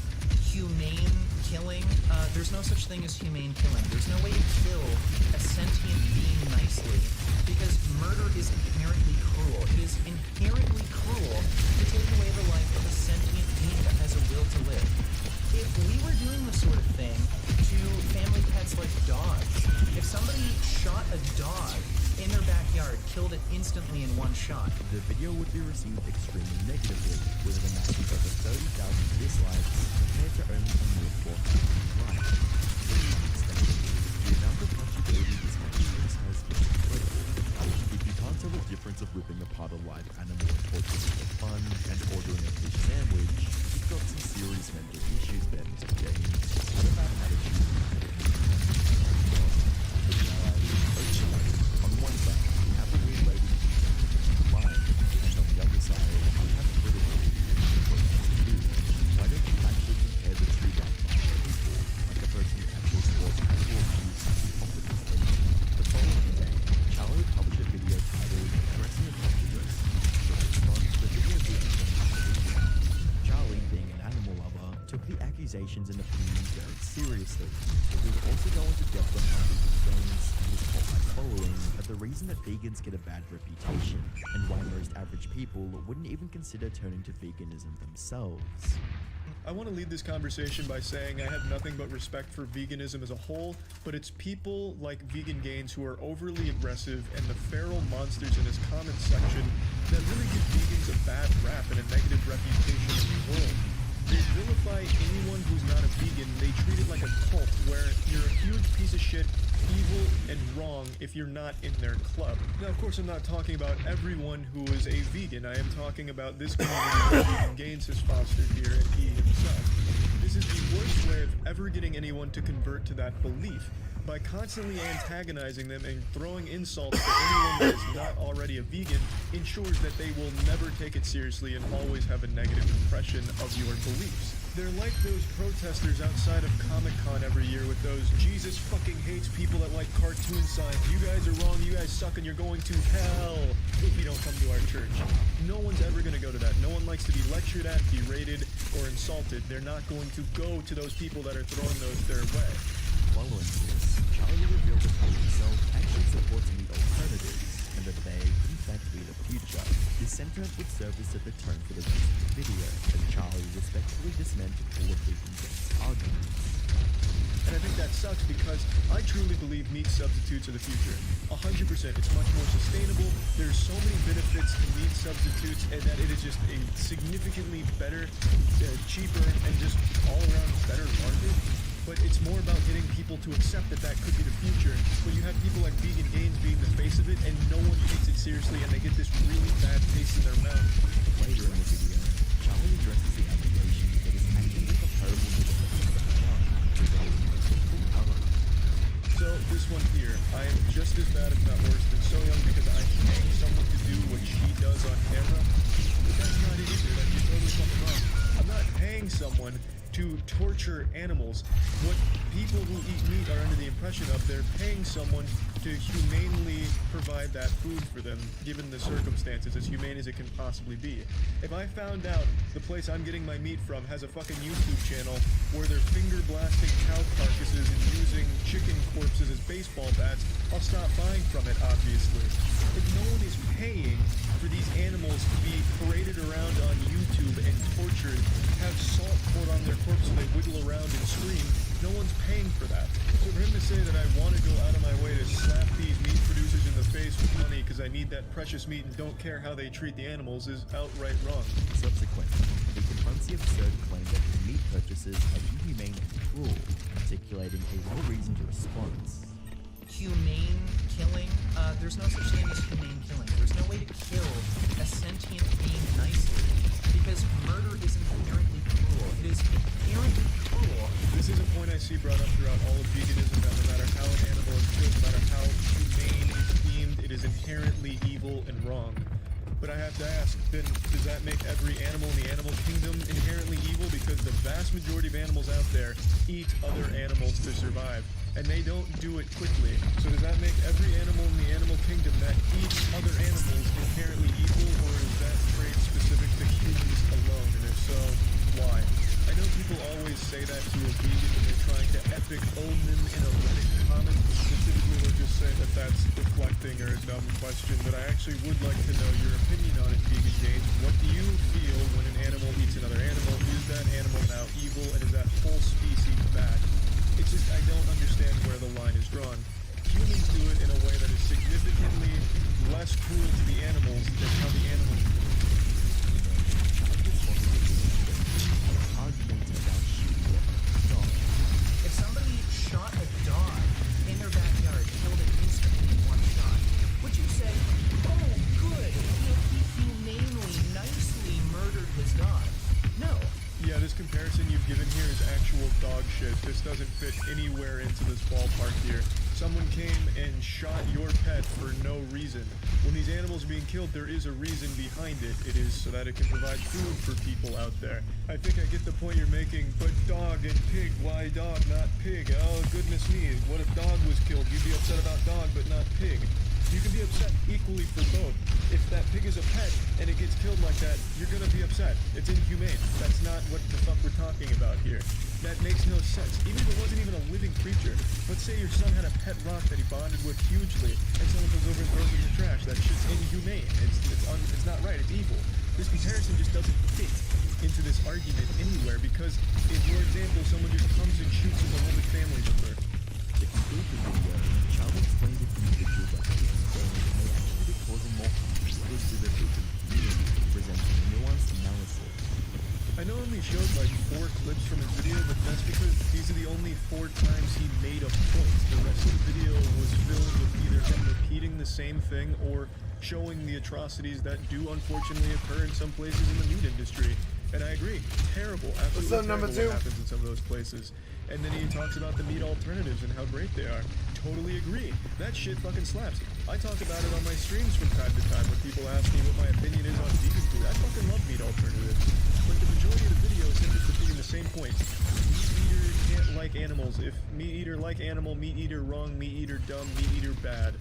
humane killing, there's no such thing as humane killing. There's no way to kill a sentient being nicely, because murder is inherently cruel. It is inherently cruel to take away the life of a sentient being that has a will to live. If we were doing the sort of thing to family pets like dogs, if somebody shot a dog in their backyard, killed it instantly in one shot, the video would be received extremely negatively, with an amount of over 30,000 dislikes compared to only a mere 4,000 likes. The amount of possibility this happiness has is incredible. If you can't tell the difference of ripping apart a live animal and torturing it for fun and ordering a fish sandwich, you've got some serious mental issues there, Mr. James. What about attitude? On one side, we have the weird lady mind, and on the other side, we have critical people. Why don't you actually compare the two people, like a person who actually sports actual abuse and competence? The following day, Charlie would publish a video titled Addressing a Controversy. The response, the video being Charlie, being an animal lover, took the accusations and opinions very seriously. He would also go into depth on how vegan gains and his cult-like following are the reason that vegans get a bad reputation, and why most average people wouldn't even consider turning to veganism themselves. I want to lead this conversation by saying I have nothing but respect for veganism as a whole, but it's people like Vegan Gains who are overly aggressive and the feral monsters in his comment section that really give vegans a bad rap and a negative reputation in the world. They vilify anyone who's not a vegan. They treat it like a cult where you're a huge piece of shit, evil and wrong if you're not in their club. Now, of course, I'm not talking about everyone who is a vegan. I am talking about this community that Vegan Gains has fostered here, and he himself. This is the worst way of ever getting anyone to convert to that belief. By constantly antagonizing them and throwing insults to anyone that is not already a vegan ensures that they will never take it seriously and always have a negative impression of your beliefs. They're like those protesters outside of Comic-Con every year with those Jesus fucking hates people that like cartoon signs. You guys are wrong, you guys suck, and you're going to hell if you don't come to our church. No one's ever going to go to that. No one likes to be lectured at, berated, or insulted. They're not going to go to those people that are throwing those their way. Following this, Charlie revealed that he himself actually supports the alternatives, and that they, in fact, be the future. This sentiment would serve as the tone for the rest of the video, as Charlie respectfully dismantled all of Vegan Gains' arguments. And I think that sucks because I truly believe meat substitutes are the future. 100%. It's much more sustainable. There's so many benefits to meat substitutes, and that it is just a significantly better, cheaper, and just all around better market. But it's more about getting people to accept that that could be the future. But you have people like Vegan Gains being the face of it, and no one takes it seriously, and they get this really bad taste in their mouth. Later in the video, Charlie addresses the allegation that his actions are comparable to the So this one here, I am just as bad, if not worse, than So Young because I'm paying someone to do what she does on camera. But that's not it either. That's just totally something wrong. I'm not paying someone to torture animals. What people who eat meat are under the impression of, they're paying someone to humanely provide that food for them, given the circumstances, as humane as it can possibly be. If I found out the place I'm getting my meat from has a fucking YouTube channel where they're finger blasting cow carcasses and using chicken corpses as baseball bats, I'll stop buying from it, obviously. If no one is paying for these animals to be paraded around on YouTube and tortured, have salt poured on their corpse so they wiggle around and scream, no one's paying for that. So for him to say that I want to go out of my way to slap these meat producers in the face with money because I need that precious meat and don't care how they treat the animals is outright wrong. Subsequently, he confronts the absurd claim that his meat purchases are inhumane and cruel, articulating a well-reasoned response. Humane killing? There's no such thing as humane killing. There's no way to kill a sentient being nicely, because murder is inherently cruel. It is inherently cruel. This is a point I see brought up throughout all of veganism, that no matter how an animal is killed, no matter how humane it's deemed, it is inherently evil and wrong. But I have to ask, then does that make every animal in the animal kingdom inherently evil? Because the vast majority of animals out there eat other animals to survive, and they don't do it quickly. So does that make every animal in the animal kingdom that eats other animals inherently evil, or is that trait specific to humans alone? And if so, why? I know people always or a dumb question, but I actually would like to know your opinion on it, Vegan Games. What do you feel when an animal eats another animal? Is that animal now evil, and is that whole species bad? It's just, I don't understand where the line is drawn. Humans do it in a way that is significantly less cruel to the animals than how the animals do it. If somebody shot a dog in their backyard, killed it instantly in one shot, would you say, oh, good, he humanely, nicely murdered his dog? No. Yeah, this comparison you've given here is actual dog shit. This doesn't fit anywhere into this ballpark here. Someone came and shot your pet for no reason. When these animals are being killed, there is a reason behind it. It is so that it can provide food for people out there. I think I get the point you're making, but dog and pig, why dog, not pig? Oh, goodness me, what if dog was killed? You'd be upset about dog, but not pig. You can be upset equally for both. If that pig is a pet and it gets killed like that, you're gonna be upset. It's inhumane. That's not what the fuck we're talking about here. That makes no sense. Even if it wasn't even a living creature. Let's say your son had a pet rock that he bonded with hugely, and someone comes over and throws it in the trash. That shit's inhumane. It's not right. It's evil. This comparison just doesn't fit into this argument anywhere, because in your example, someone just comes and shoots a beloved family member. To conclude the video, Charlie explained if individual weapons may actually be causing more harm to the victim community, presenting a nuanced analysis. I know only showed like 4 clips from his video, but that's because these are the only 4 times he made a point. The rest of the video was filled with either him repeating the same thing or showing the atrocities that do unfortunately occur in some places in the meat industry. And I agree, terrible, absolutely terrible what happens in some of those places. And then he talks about the meat alternatives and how great they are. Totally agree. That shit fucking slaps. I talk about it on my streams from time to time when people ask me what my opinion is on vegan food. I fucking love meat alternatives. But the majority of the video is him just repeating the same point. Meat eater can't like animals. If meat eater like animal, meat eater wrong, meat eater dumb, meat eater bad.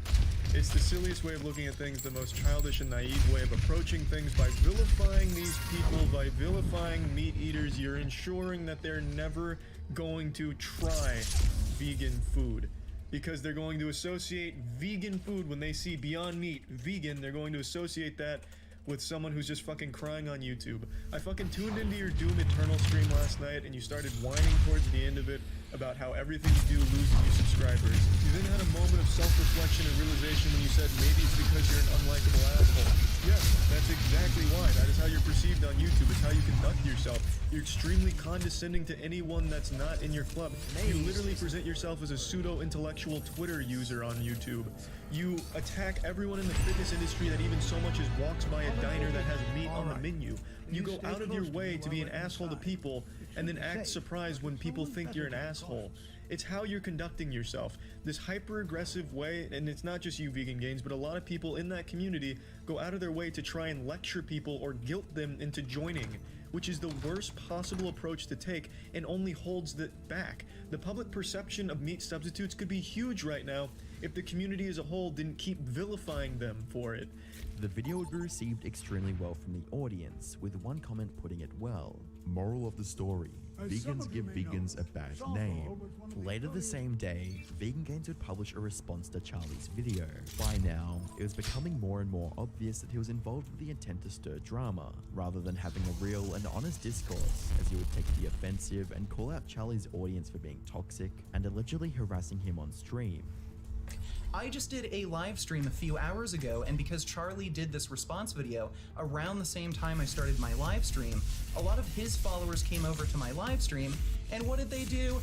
It's the silliest way of looking at things, the most childish and naive way of approaching things by vilifying these people, by vilifying meat eaters. You're ensuring that they're never going to try vegan food, because they're going to associate vegan food when they see Beyond Meat vegan. They're going to associate that with someone who's just fucking crying on YouTube. I fucking tuned into your Doom Eternal stream last night and you started whining towards the end of it about how everything you do loses you subscribers. You then had a moment of self-reflection and realization when you said maybe it's because you're an unlikable asshole. Yes, that's exactly why. That is how you're perceived on YouTube. It's how you conduct yourself. You're extremely condescending to anyone that's not in your club. You literally present yourself as a pseudo-intellectual Twitter user on YouTube. You attack everyone in the fitness industry that even so much as walks by a diner that has meat on the menu. You go out of your way to be an asshole to people and then act surprised when people think you're an asshole. It's how you're conducting yourself. This hyper-aggressive way, and it's not just you Vegan Gains, but a lot of people in that community go out of their way to try and lecture people or guilt them into joining, which is the worst possible approach to take and only holds it back. The public perception of meat substitutes could be huge right now if the community as a whole didn't keep vilifying them for it. The video would be received extremely well from the audience, with one comment putting it well. Moral of the story: vegans give vegans a bad name. Later the same day, Vegan Gains would publish a response to Charlie's video. By now, it was becoming more and more obvious that he was involved with the intent to stir drama, rather than having a real and honest discourse, as he would take the offensive and call out Charlie's audience for being toxic and allegedly harassing him on stream. I just did a live stream a few hours ago, and because Charlie did this response video around the same time I started my live stream, a lot of his followers came over to my live stream, and what did they do?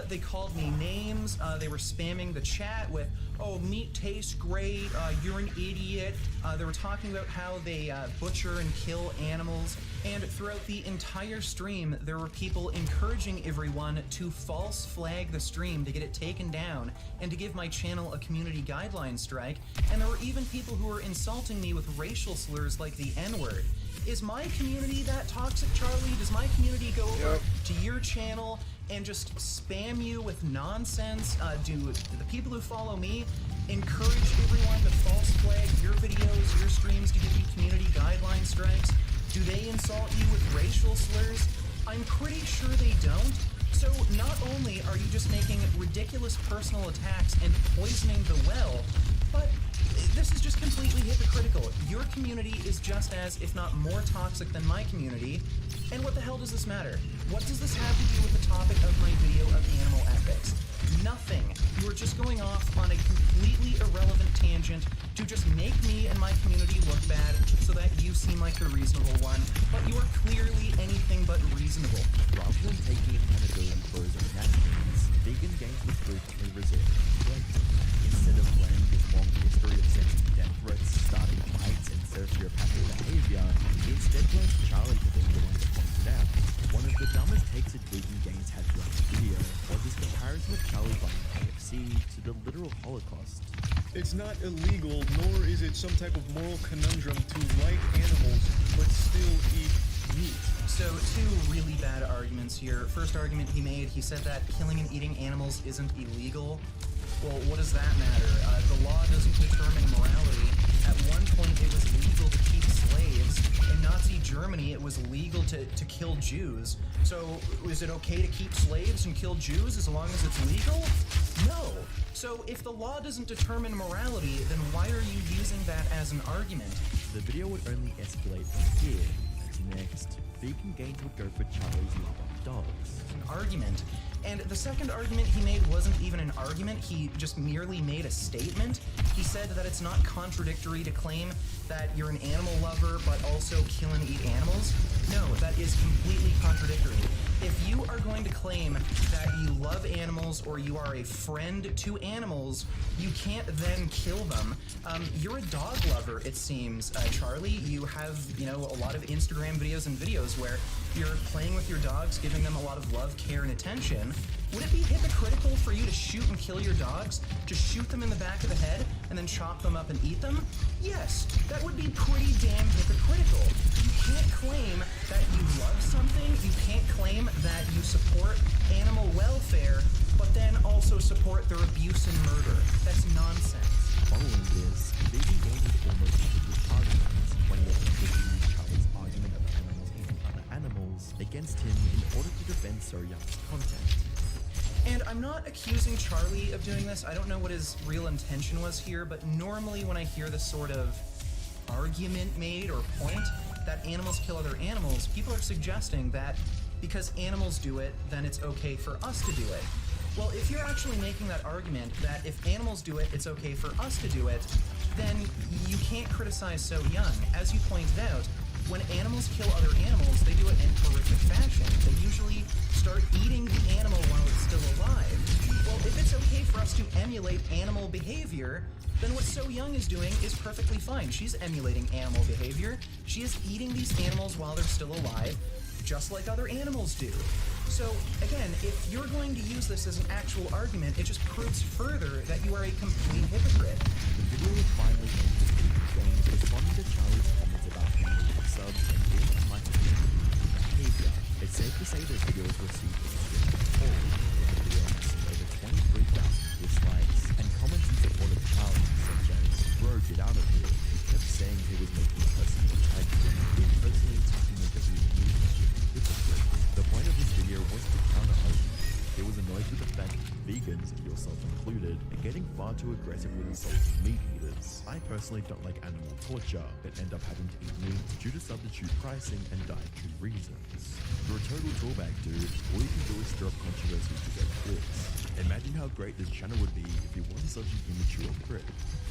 They called me names, they were spamming the chat with, oh, meat tastes great, you're an idiot. They were talking about how they butcher and kill animals, and throughout the entire stream, there were people encouraging everyone to false flag the stream to get it taken down, and to give my channel a community guideline strike, and there were even people who were insulting me with racial slurs like the N-word. Is my community that toxic, Charlie? Does my community go over to your channel and just spam you with nonsense? Do the people who follow me encourage everyone to false flag your videos, your streams, to give you community guideline strikes? Do they insult you with racial slurs? I'm pretty sure they don't. So not only are you just making ridiculous personal attacks and poisoning the well, but this is community is just as, if not more toxic than my community. And what the hell does this matter? What does this have to do with the topic of my video of animal ethics? Nothing. You are just going off on a completely irrelevant tangent to just make me and my community look bad so that you seem like the reasonable one, but you are clearly anything but reasonable. Rather than taking accountability for his own actions, Vegan Games would frequently resort to deflecting. Instead of playing his long history of sending death threats, starting fights, and sociopathic behavior, he instead blames Charlie for being the one that pointed out. One of the dumbest takes that Vegan Games had throughout the video was his comparison of Charlie buying KFC to the literal Holocaust. It's not illegal, nor is it some type of moral conundrum to like animals, but still eat meat. So, two really bad arguments here. First argument he made, he said that killing and eating animals isn't illegal. Well, what does that matter? The law doesn't determine morality. At one point, it was legal to keep slaves. In Nazi Germany, it was legal to kill Jews. So, is it okay to keep slaves and kill Jews as long as it's legal? No. So, if the law doesn't determine morality, then why are you using that as an argument? The video would only escalate from here. Next, Vegan Games would go for Charlie's love of dogs. An argument. And the second argument he made wasn't even an argument, he just merely made a statement. He said that it's not contradictory to claim that you're an animal lover but also kill and eat animals. No, that is completely contradictory. If you are going to claim that you love animals or you are a friend to animals, you can't then kill them. You're a dog lover, it seems, Charlie. You have, a lot of Instagram videos where you're playing with your dogs, giving them a lot of love, care, and attention. Would it be hypocritical for you to shoot and kill your dogs, to shoot them in the back of the head, and then chop them up and eat them? Yes, that would be pretty damn hypocritical. You can't claim that you love something, you can't claim that you support animal welfare, but then also support their abuse and murder. That's nonsense. Following this, Vegan Games would almost completely arguments when he attempted to use Charlie's argument of animals eating other animals against him in order to defend So Young's content. And I'm not accusing Charlie of doing this. I don't know what his real intention was here, but normally when I hear this sort of argument made or point that animals kill other animals, people are suggesting that because animals do it, then it's okay for us to do it. Well, if you're actually making that argument that if animals do it, it's okay for us to do it, then you can't criticize So Young. As you pointed out, when animals kill other animals, they do it in horrific fashion. They usually start eating the animal while it's still alive. Well, if it's okay for us to emulate animal behavior, then what So Young is doing is perfectly fine. She's emulating animal behavior. She is eating these animals while they're still alive, just like other animals do. So, again, if you're going to use this as an actual argument, it just proves further that you are a complete hypocrite. The video would finally end with Vegan Games responding to Charlie's comments about animal subs and being unlikely behavior. It's safe to say this video has received extreme support. The video has seen over 23,000 dislikes and comments in support of Charlie, such as, "Bro, get out of here." He kept saying he was making a personal attack to him, being personally attacking the WWE hypocrite. The point of this video was to counter-argue. He was annoyed with the fact that vegans, yourself included, are getting far too aggressive with insulting meat eaters. I personally don't like animal torture, but end up having to eat meat due to substitute pricing and dietary reasons. You're a total toolbag, dude. All you can do is stir up controversy to get clicks. Imagine how great this channel would be if he wasn't such an immature prick.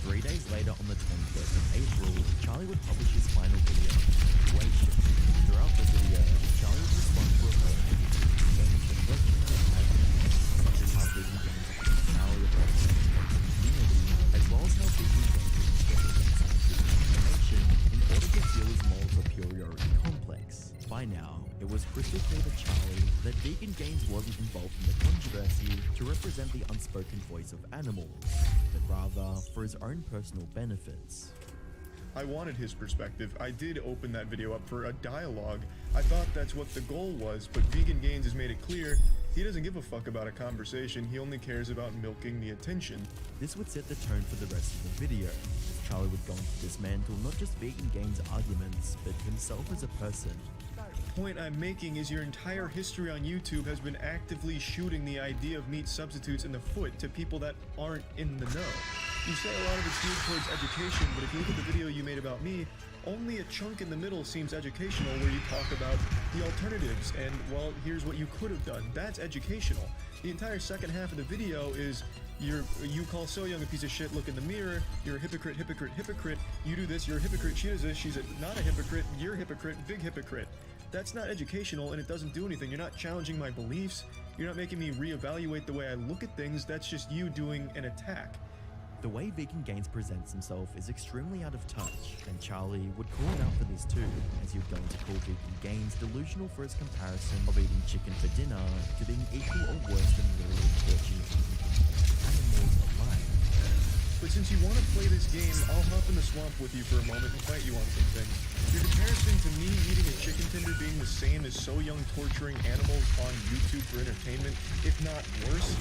3 days later, on the 21st of April, Charlie would publish his final video, Situation. Throughout the video, Charlie would respond to a post saying the questions of such as how Vegan Games are personality approaches the community, as well as how Vegan Games is instructed in scientific information in order to fuel his moral superiority complex. By now, it was crystal clear to Charlie that Vegan Games wasn't involved in the controversy to represent the unspoken voice of animals, but rather for his own personal benefits. I wanted his perspective. I did open that video up for a dialogue. I thought that's what the goal was, but Vegan Gains has made it clear he doesn't give a fuck about a conversation, he only cares about milking the attention. This would set the tone for the rest of the video, as Charlie would go on to dismantle not just Vegan Gains' arguments, but himself as a person. The point I'm making is your entire history on YouTube has been actively shooting the idea of meat substitutes in the foot to people that aren't in the know. You say a lot of it's geared towards education, but if you look at the video you made about me, only a chunk in the middle seems educational where you talk about the alternatives and, well, here's what you could have done. That's educational. The entire second half of the video is you call So Young a piece of shit, look in the mirror, you're a hypocrite, hypocrite, hypocrite, you do this, you're a hypocrite, she does this, she's not a hypocrite, you're a hypocrite, big hypocrite. That's not educational and it doesn't do anything. You're not challenging my beliefs, you're not making me reevaluate the way I look at things, that's just you doing an attack. The way Vegan Gains presents himself is extremely out of touch, and Charlie would call him out for this too, as he'd go on to call Vegan Gains delusional for his comparison of eating chicken for dinner to being equal or worse than literally torching animals alive. But since you want to play this game, I'll hop in the swamp with you for a moment and fight you on some things. Your comparison to me eating a chicken tender being the same as So Young torturing animals on YouTube for entertainment, if not worse,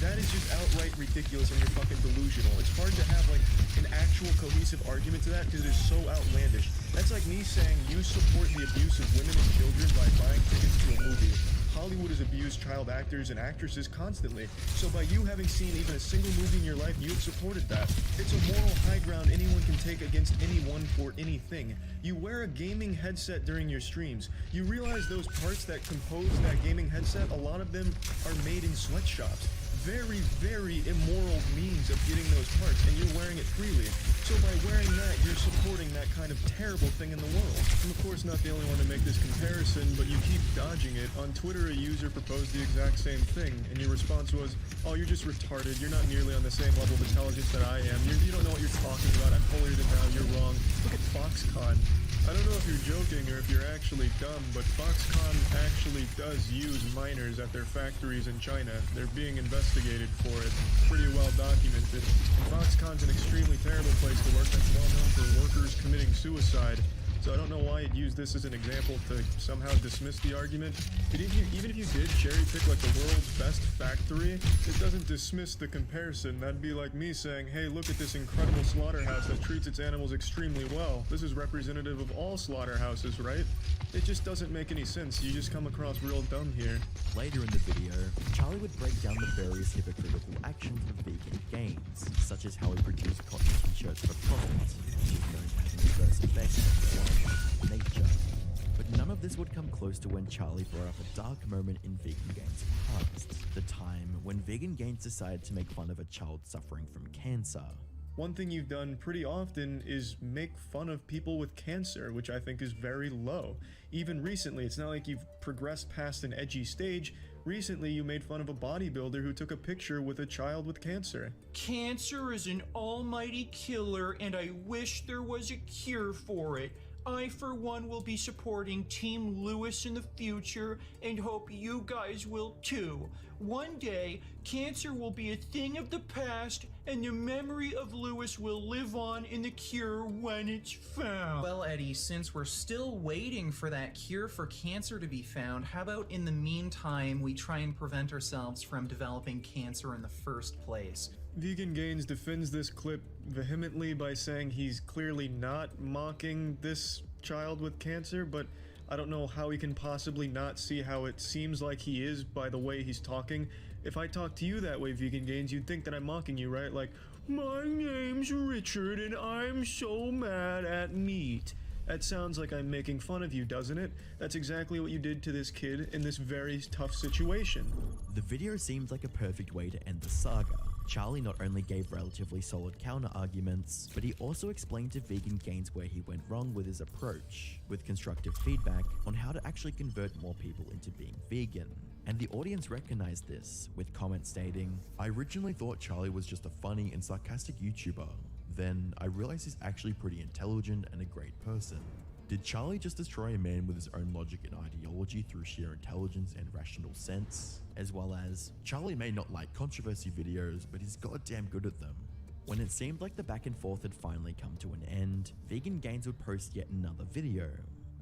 that is just outright ridiculous and you're fucking delusional. It's hard to have like an actual cohesive argument to that because it is so outlandish. That's like me saying you support the abuse of women and children by buying tickets to a movie. Hollywood has abused child actors and actresses constantly, so by you having seen even a single movie in your life, you have supported that. It's a moral high ground anyone can take against anyone for anything. You wear a gaming headset during your streams. You realize those parts that compose that gaming headset, a lot of them are made in sweatshops. Very, very immoral means of getting those parts, and you're wearing it freely. So by wearing that, you're supporting that kind of terrible thing in the world. I'm of course not the only one to make this comparison, but you keep dodging it. On Twitter, a user proposed the exact same thing, and your response was, oh, you're just retarded, you're not nearly on the same level of intelligence that I am, you don't know what you're talking about, I'm holier than thou, you're wrong. Look at Foxconn. I don't know if you're joking or if you're actually dumb, but Foxconn actually does use minors at their factories in China. They're being investigated for it. Pretty well documented. And Foxconn's an extremely terrible place to work that's well known for workers committing suicide. So I don't know why you'd use this as an example to somehow dismiss the argument. But even if you did cherry pick like the world's best factory, it doesn't dismiss the comparison. That'd be like me saying, hey, look at this incredible slaughterhouse that treats its animals extremely well. This is representative of all slaughterhouses, right? It just doesn't make any sense. You just come across real dumb here. Later in the video, Charlie would break down the various hypocritical actions of Vegan Gains, such as how he produced cotton t-shirts for profit, which is known to have an adverse effect on nature. But none of this would come close to when Charlie brought up a dark moment in Vegan Gains' past, the time when Vegan Gains decided to make fun of a child suffering from cancer. One thing you've done pretty often is make fun of people with cancer, which I think is very low. Even recently, it's not like you've progressed past an edgy stage. Recently, you made fun of a bodybuilder who took a picture with a child with cancer. Cancer is an almighty killer, and I wish there was a cure for it. I, for one, will be supporting Team Lewis in the future and hope you guys will too. One day, cancer will be a thing of the past and the memory of Lewis will live on in the cure when it's found. Well, Eddie, since we're still waiting for that cure for cancer to be found, how about in the meantime we try and prevent ourselves from developing cancer in the first place? Vegan Gains defends this clip vehemently by saying he's clearly not mocking this child with cancer, but I don't know how he can possibly not see how it seems like he is by the way he's talking. If I talk to you that way, Vegan Gains, you'd think that I'm mocking you, right? Like, my name's Richard and I'm so mad at meat. That sounds like I'm making fun of you, doesn't it? That's exactly what you did to this kid in this very tough situation. The video seems like a perfect way to end the saga. Charlie not only gave relatively solid counter-arguments, but he also explained to Vegan Gains where he went wrong with his approach, with constructive feedback on how to actually convert more people into being vegan. And the audience recognized this, with comments stating, "I originally thought Charlie was just a funny and sarcastic YouTuber. Then I realized he's actually pretty intelligent and a great person. Did Charlie just destroy a man with his own logic and ideology through sheer intelligence and rational sense?" As well as, "Charlie may not like controversy videos, but he's goddamn good at them." When it seemed like the back and forth had finally come to an end, Vegan Gains would post yet another video.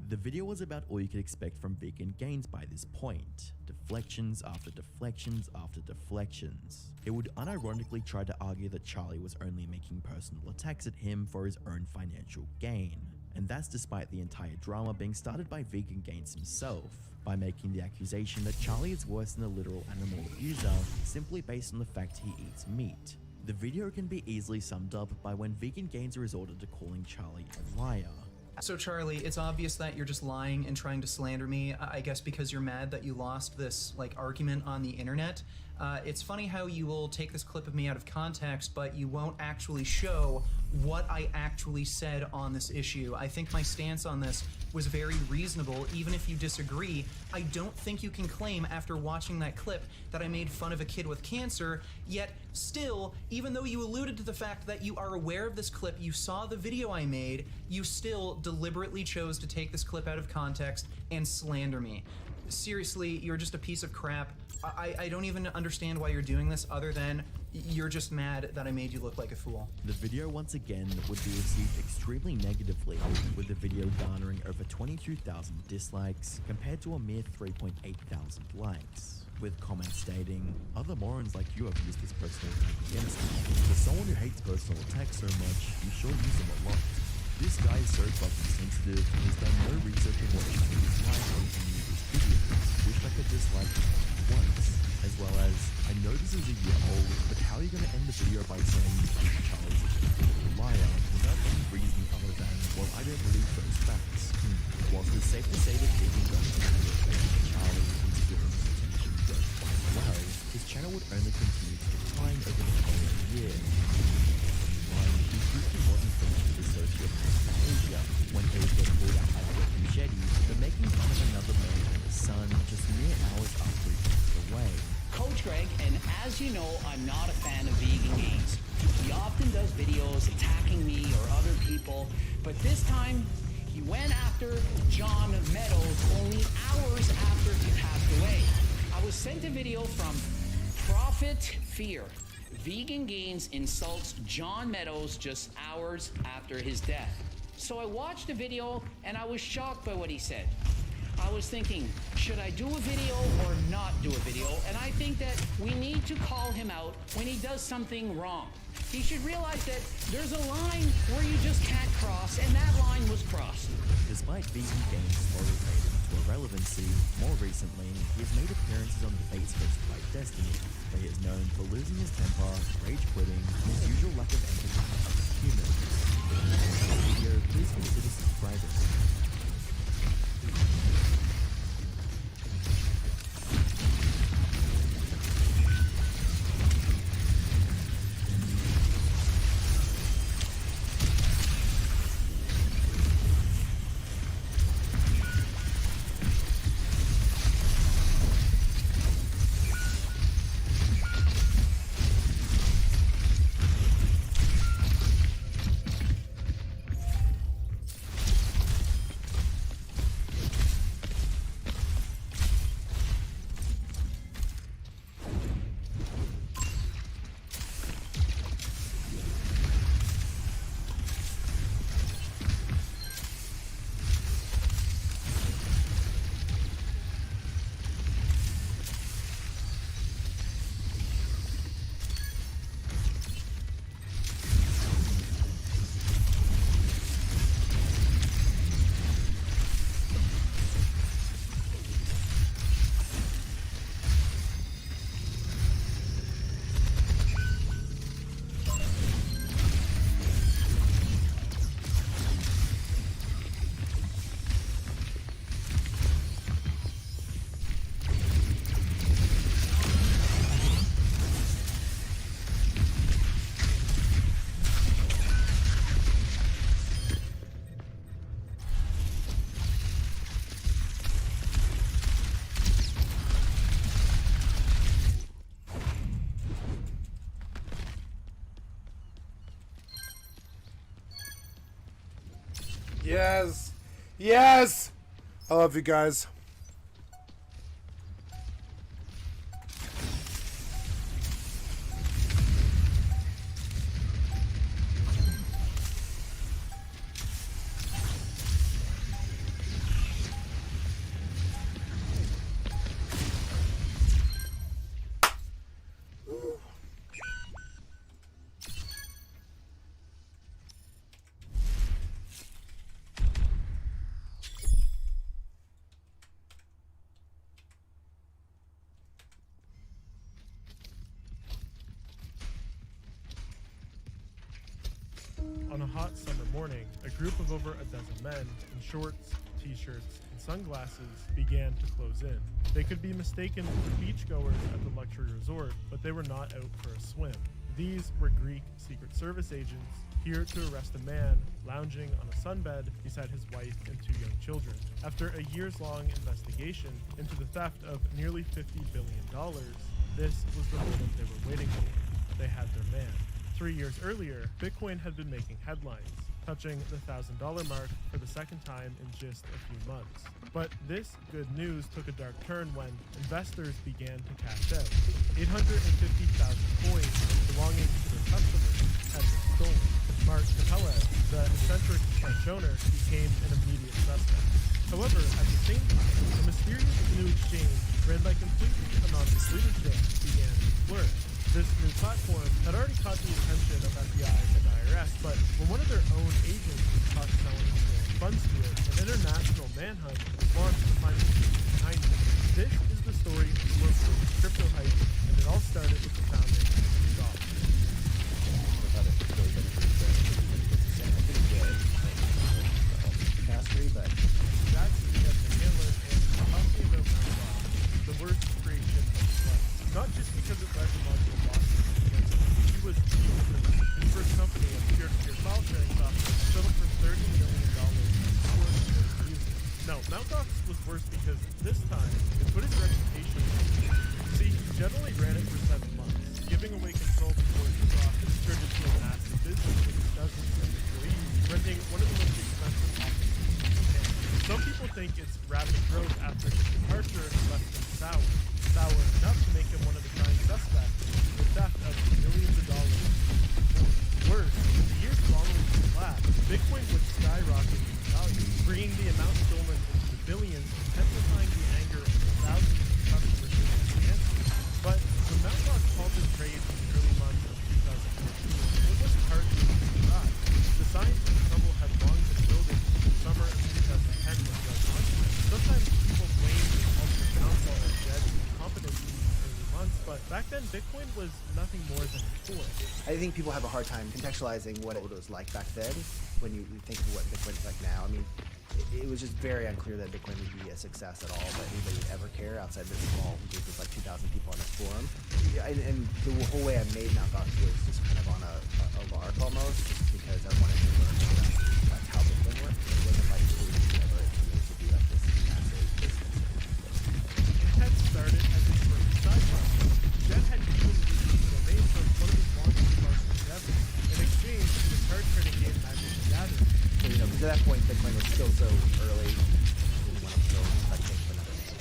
The video was about all you could expect from Vegan Gains by this point. Deflections after deflections after deflections. It would unironically try to argue that Charlie was only making personal attacks at him for his own financial gain. And that's despite the entire drama being started by Vegan Gains himself, by making the accusation that Charlie is worse than a literal animal abuser simply based on the fact he eats meat. The video can be easily summed up by when Vegan Gains resorted to calling Charlie a liar. So Charlie, it's obvious that you're just lying and trying to slander me, I guess because you're mad that you lost this like argument on the internet. It's funny how you will take this clip of me out of context, but you won't actually show what I actually said on this issue. I think my stance on this was very reasonable, even if you disagree. I don't think you can claim after watching that clip that I made fun of a kid with cancer, yet still, even though you alluded to the fact that you are aware of this clip, you saw the video I made, you still deliberately chose to take this clip out of context and slander me. Seriously, you're just a piece of crap. I don't even understand why you're doing this other than you're just mad that I made you look like a fool. The video once again would be received extremely negatively, with the video garnering over 22,000 dislikes compared to a mere 3,800 likes, with comments stating, "Other morons like you have used this personal attack against me. For someone who hates personal attacks so much, you sure use them a lot. This guy is so fucking sensitive and has done no research on what should be disliked on any of his videos. Wish I could dislike him once." As well as, "I know this is a year old, but how are you going to end the video by saying Charlie's a liar without any reason other than, well, I don't believe those facts." Whilst it's safe to say that Vegan Gains Charlie into giving his attention goes quite well, his channel would only continue to decline over the following year. He briefly wasn't finished with his sociopathic behavior when he was getting pulled out by a wet machete for making fun of another man and his son just mere hours after he passed away. Coach Greg, and as you know, I'm not a fan of Vegan Gains. He often does videos attacking me or other people, but this time he went after John Meadows only hours after he passed away. I was sent a video from Prophet Fear. Vegan Gains insults John Meadows just hours after his death. So I watched the video and I was shocked by what he said. I was thinking, should I do a video or not do a video? And I think that we need to call him out when he does something wrong. He should realize that there's a line where you just can't cross, and that line was crossed. Despite Vegan Gains' slowly fading to irrelevancy, more recently, he has made appearances on debates hosted by Destiny, where he is known for losing his temper, rage quitting, and his usual lack of empathy for other humans. If you enjoyed this video, please consider subscribing. Yes. Yes. I love you guys. hot summer morning, a group of over a dozen men in shorts, t-shirts, and sunglasses began to close in. They could be mistaken for beachgoers at the luxury resort, but they were not out for a swim. These were Greek Secret Service agents here to arrest a man lounging on a sunbed beside his wife and 2 young children. After a years-long investigation into the theft of nearly $50 billion, this was the moment they were waiting for. They had their man. 3 years earlier, Bitcoin had been making headlines, touching the $1,000 mark for the second time in just a few months. But this good news took a dark turn when investors began to cash out. 850,000 coins belonging to their customers had been stolen. Mark Capella, the eccentric French owner, became an immediate suspect. However, at the same time, a mysterious new exchange ran by completely anonymous leadership began to flourish. This new platform had already caught the attention of FBI and IRS, but when one of their own agents was caught selling stolen funds to it, an international manhunt was launched to find the people behind it. This is the story of the local crypto hype, and it all started with the founding of Goth. But that's the Hitler and talking about Mount the worst creation of his life. Not just because it led to multiple lawsuits against him. He was his first company of peer-to-peer file sharing software settled for $30 million for music. No, Mt. Gox was worse because this time it put his reputation in danger. See, he generally ran it for 7 months, giving away control before it took off and turned into a massive business with dozens of employees, renting one of the most expensive offices. Some people think its rapid growth after his departure left him sour. Sour enough to make him one of the prime suspects in the theft of millions of dollars. Worse, in the years following his collapse, Bitcoin would skyrocket in value, bringing the amount stolen into the billions, intensifying the anger of thousands of customers in the answer. But when Mt. Gox halted trades in the early months of 2014, it wasn't hard to survive. The signs of trouble had long been building since the summer of 2010 was well launched. Sometimes people blame the ultimate downfall of Jed's incompetency in the early months, but back then Bitcoin was nothing more than a toy. I think people have a hard time contextualizing what it was like back then when you think of what Bitcoin is like now. I mean, it was just very unclear that Bitcoin would be a success at all, that anybody would ever care outside this small group of like 2,000 people on this forum. Yeah, and the whole way I made Mt. Gox was just kind of on a lark almost, just because I wanted to learn about like how Bitcoin worked. It wasn't like really ever to be like this massive business. It had started as a first side project. Jed had even released the domain from one of his longest markets ever. In exchange, he was hard trading game Magic the Gathering. So, you know, because at that point Bitcoin was still so early, we wanted to go try to think of another name.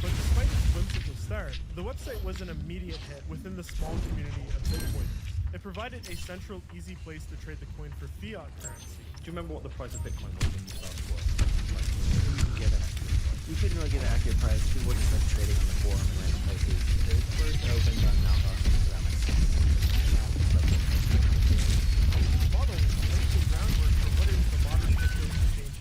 But despite its whimsical start, the website was an immediate hit within the small community of Bitcoiners. It provided a central, easy place to trade the coin for fiat currency. Do you remember what the price of Bitcoin was when you started work? You couldn't really get an accurate price. People were just like trading on the forum and random places. It first opened on Mt. Gox around like 6 model laid the groundwork for what is the modern crypto exchange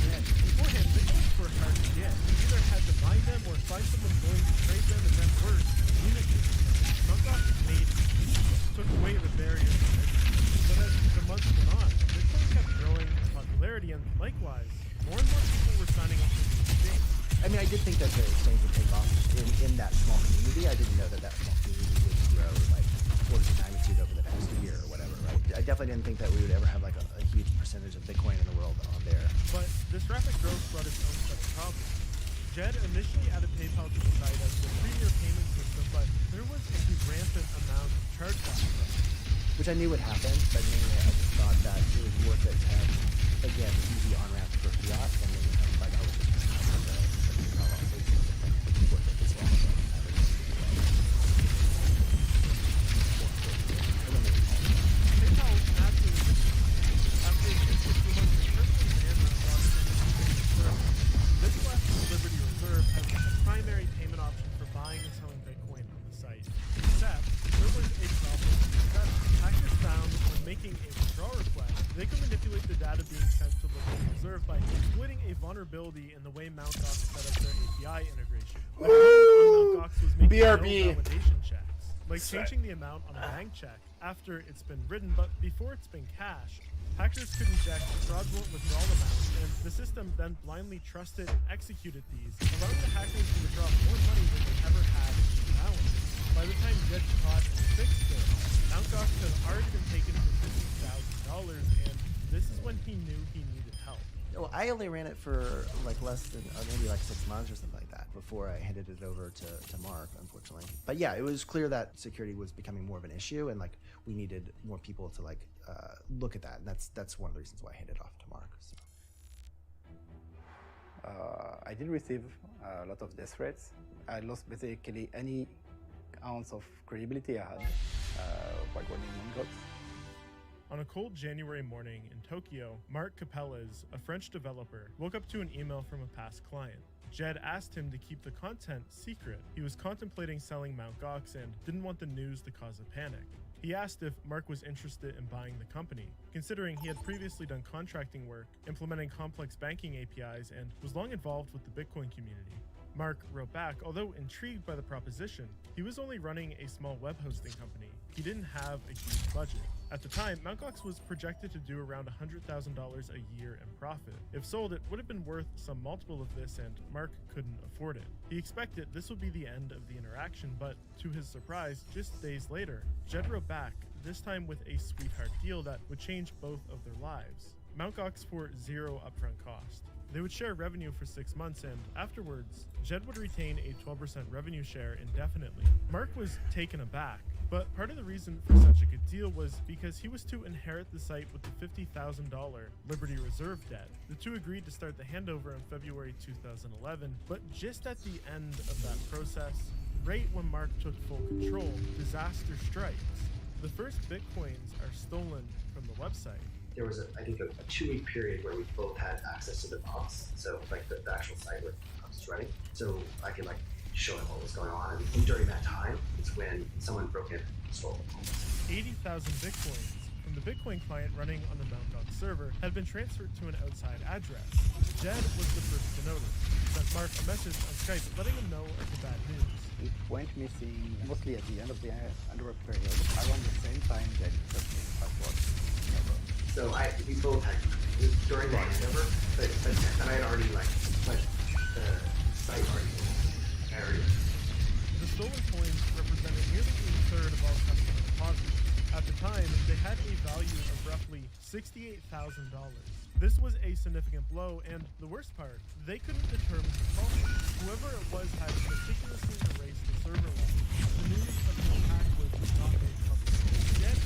today. Beforehand, Bitcoins were hard to get. You either had to mine them or find someone willing to trade them, and then worse, communicate with them. Mt. Gox made it easy, took away the barriers to entry. But as the months went on, Bitcoin kept growing in popularity, and likewise, more and more people were signing up for the exchange. I mean, I did think that the exchange would take off in that small community. I didn't know that small community would grow like orders of magnitude over the next year or whatever, right? I definitely didn't think that we would ever have like a huge percentage of Bitcoin in the world on there. But this rapid growth brought its own set of problems. Jed initially added PayPal to the site as the premier payment system, but there was a rampant amount of chargebacks. Which I knew would happen, but mainly I just thought that it was worth it to have, again, the easy on-ramp for fiat, and then $5 worth it as well. PayPal naturally, after a 2 months of personally and this left the Liberty Reserve as a primary payment option for buying and selling Bitcoin on the site. Except, there was a problem with the setup. Hackers found when making a withdrawal request, they could manipulate the data being sent to the Liberty Reserve by exploiting a vulnerability in the way Mt. Gox set up their API integration. The code on Mt. Gox was making no validation checks, like changing the amount on a bank check, after it's been written, but before it's been cached. Hackers could inject fraudulent withdrawal amounts, and the system then blindly trusted and executed these, allowing the hackers to withdraw more money than they ever had in the balance. By the time Jed caught and fixed it, Mt. Gox had already been taken for $50,000, and this is when he knew he needed help. Well, I only ran it for like less than maybe like 6 months or something like that before I handed it over to Mark, unfortunately. But yeah, it was clear that security was becoming more of an issue, and like we needed more people to like look at that, and that's one of the reasons why I handed it off to Mark. So. I did receive a lot of death threats. I lost basically any ounce of credibility I had while running Mt. Gox. On a cold January morning in Tokyo, Mark Capellas, a French developer, woke up to an email from a past client. Jed asked him to keep the content secret. He was contemplating selling Mt. Gox and didn't want the news to cause a panic. He asked if Mark was interested in buying the company, considering he had previously done contracting work, implementing complex banking APIs, and was long involved with the Bitcoin community. Mark wrote back, although intrigued by the proposition, he was only running a small web hosting company. He didn't have a huge budget. At the time, Mt. Gox was projected to do around $100,000 a year in profit. If sold, it would have been worth some multiple of this, and Mark couldn't afford it. He expected this would be the end of the interaction, but to his surprise, just days later, Jed wrote back, this time with a sweetheart deal that would change both of their lives. Mt. Gox for zero upfront cost. They would share revenue for 6 months, and afterwards, Jed would retain a 12% revenue share indefinitely. Mark was taken aback, but part of the reason for such a good deal was because he was to inherit the site with the $50,000 Liberty Reserve debt. The two agreed to start the handover in February 2011, but just at the end of that process, right when Mark took full control, disaster strikes. The first Bitcoins are stolen from the website. There was, I think, a 2-week period where we both had access to the box, so like the actual site where the box was running, so I could like show him what was going on. And during that time, it's when someone broke in and stole them. 80,000 Bitcoins from the Bitcoin client running on the Mt. Gox server had been transferred to an outside address. Jed was the first to notice. He sent Mark a message on Skype letting him know of the bad news. It went missing mostly at the end of the underworld period, around the same time that it took me the password. So we both had, during the handover, but I had already like the site already. The stolen coins represented nearly a third of all customer deposits. At the time, they had a value of roughly $68,000. This was a significant blow, and the worst part, they couldn't determine the culprit. Whoever it was had meticulously erased the server log. The news of the attack was not made public. Yet,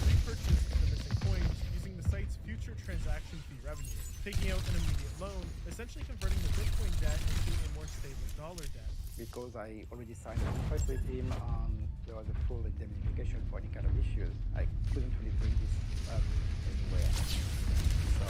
repurchased the missing coins using the site's future transaction fee revenue, taking out an immediate loan, essentially converting the Bitcoin debt into a more stable dollar debt. Because I already signed a contract with him and there was a full indemnification for any kind of issues, I couldn't really bring this up anywhere. So,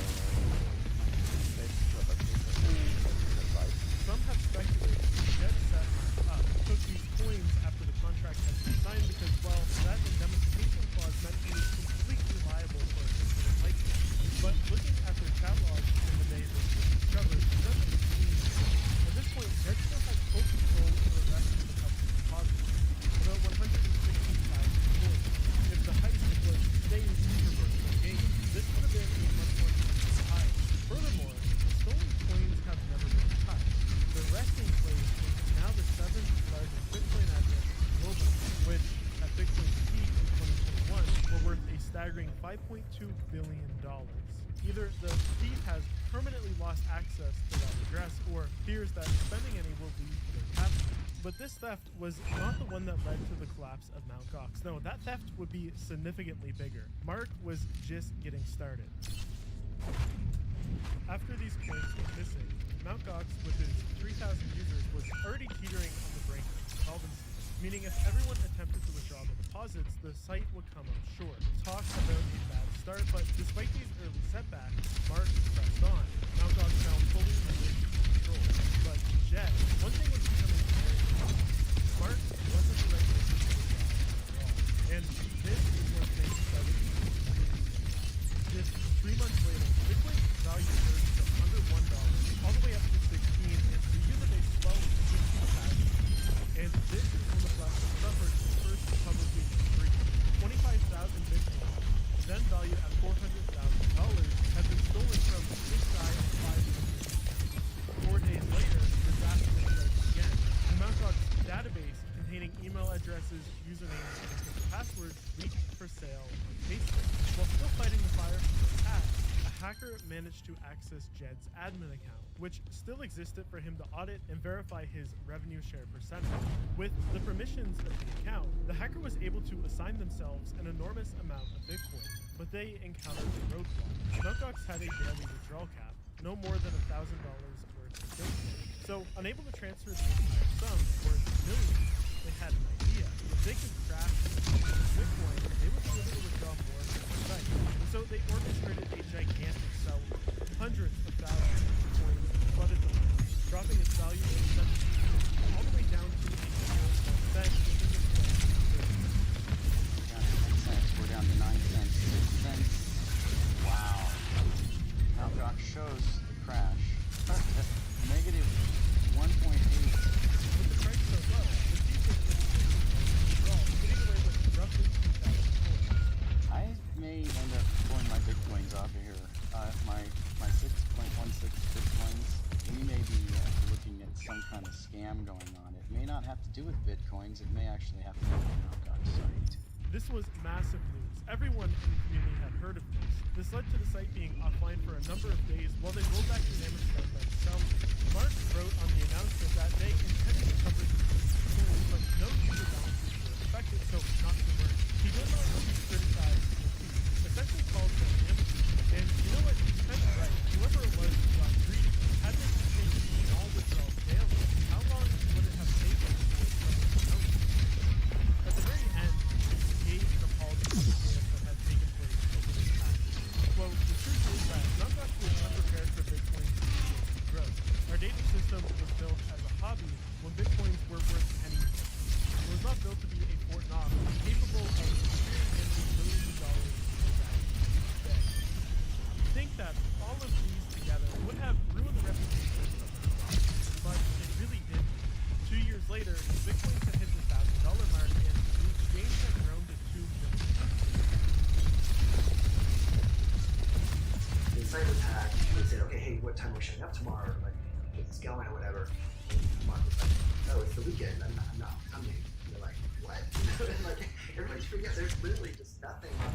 let's drop a advice. Some have speculated that Jed set Mark up, took these coins after the contract had been signed because, well, that indemnification clause meant he was completely liable for a incident like this. But looking at their catalogs in the days that were discovered, it doesn't seem so. At this point, Jed still had full control over the rest of the customer deposits, about 116,000 coins. If the heist was staying super personal gain, this would have been a much more significant heist. Furthermore, the stolen coins have never been touched. Their resting place is now the 7th largest Bitcoin address globally, which, at Bitcoin's peak in 2021, were worth a staggering $5.2 billion. Either the thief has permanently lost access to that address, or fears that spending any will lead to their capture. But this theft was not the one that led to the collapse of Mt. Gox. No, that theft would be significantly bigger. Mark was just getting started. After these coins went missing, Mt. Gox, with its 3,000 users, was already teetering on the brink of insolvency, meaning if everyone attempted to withdraw the deposits, the site would come up short. Talk about a bad start, but despite these early setbacks, Mark pressed on. Mt. Gox now fully under control. But Jed, one thing was becoming very clear. Mark wasn't the right person for the job at all. And this is where things started to get just 3 months later, Bitcoin's value surged from under $1 all the way up to 16, and the user base swelled to 15,000. And this is when the platform suffered its first publicly free. hacker managed to access Jed's admin account, which still existed for him to audit and verify his revenue share percentage. With the permissions of the account, the hacker was able to assign themselves an enormous amount of Bitcoin, but they encountered a roadblock. Mt. Gox had a daily withdrawal cap, no more than $1,000 worth of Bitcoin. So, unable to transfer the entire sum worth millions, they had an idea. If they could crash Bitcoin, they would be able to withdraw more from the site. And so they orchestrated a gigantic sell. Hundreds of thousands of coins flooded the market, dropping its value from 17 all the way down to a single cent within the Down to 10 cents. We're down to 9 cents, 6 cents. Wow. Now Doc shows the crash. Negative 1.8. With the price so low, the cheapest withdrawal, getting away with roughly 2,000 coins. I may end up pulling my Bitcoins off of here. My 6.16 Bitcoins. We may be looking at some kind of scam going on. It may not have to do with Bitcoins. It may actually have to do with the Mt. Gox site. This was massive news. Everyone in the community had heard of this. This led to the site being offline for a number of days while they rolled back the damage done by the sellers. Mark wrote on the announcement that they intended to cover the coins, but no user balances were affected, so not to worry. He goes on to criticize the tweet, essentially called them damages. And you know what? He's kind of right. Whoever it was got greedy. Had they taken all withdrawals daily, how long would it have taken for someone to notice? At the very end, he gave an apology to the chaos that had taken place over this past year. Quote, the truth is that Mt. Gox was unprepared for Bitcoin's growth. Our data system was built as a hobby when Bitcoins were worth pennies. It was not built to be a Fort Knox capable of experiencing millions of dollars in value today. You think that all of these together would have ruined the reputation of Mt. Gox, but it really didn't. 2 years later, Bitcoin had hit the $1,000 mark and the exchange had grown to 2 million. The site was hacked. They said, okay, hey, what time are we shutting up tomorrow? Like, get this going or whatever. And Mark was like, oh, it's the weekend. I'm not coming. And they're like, what? Like, everybody's freaking out. There's literally just nothing on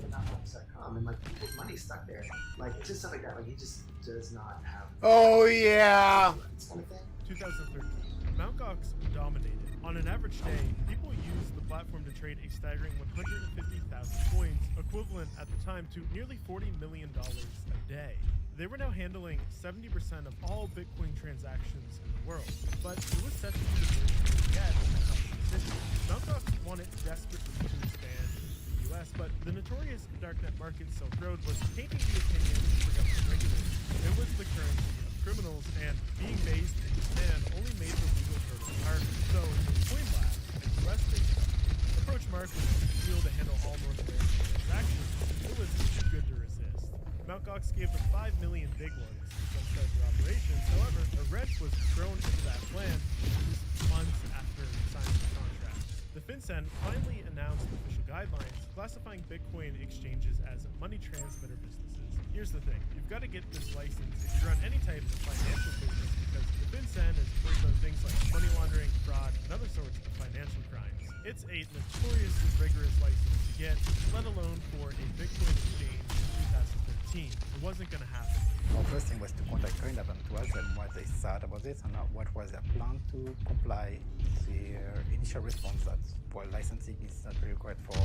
MMO.com. And like, people's money's stuck there. Like, it's just stuff like that. Like, he just does not have. Oh, yeah. This kind of thing. 2013. Mt. Gox dominated. On an average day, people used the platform to trade a staggering 150,000 coins, equivalent at the time to nearly $40 million a day. They were now handling 70% of all Bitcoin transactions in the world, but it was set to be the worst yet in the company's history. Mt. Gox wanted desperately to expand in the US, but the notorious darknet market Silk Road was taking the opinion for government regulators. It was the currency of criminals, and being based in Japan only made the legal hurdle harder. So, CoinLab, a US-based company, approached Mark with a deal to handle all North American transactions. It was too good to resist. Mt. Gox gave them 5 million big ones to jumpstart their operations. However, a wrench was thrown into that plan just months after signing the contract. The FinCEN finally announced official guidelines classifying Bitcoin exchanges as money transmitter businesses. Here's the thing, you've got to get this license if you run any type of financial business because the FinCEN is worried about things like money laundering, fraud, and other sorts of financial crimes. It's a notoriously rigorous license to get, let alone for a Bitcoin exchange in 2013. It wasn't going to happen. Our first thing was to contact CoinLab and to ask them what they thought about it and what was their plan to comply. Their initial response that, well, licensing is not really required for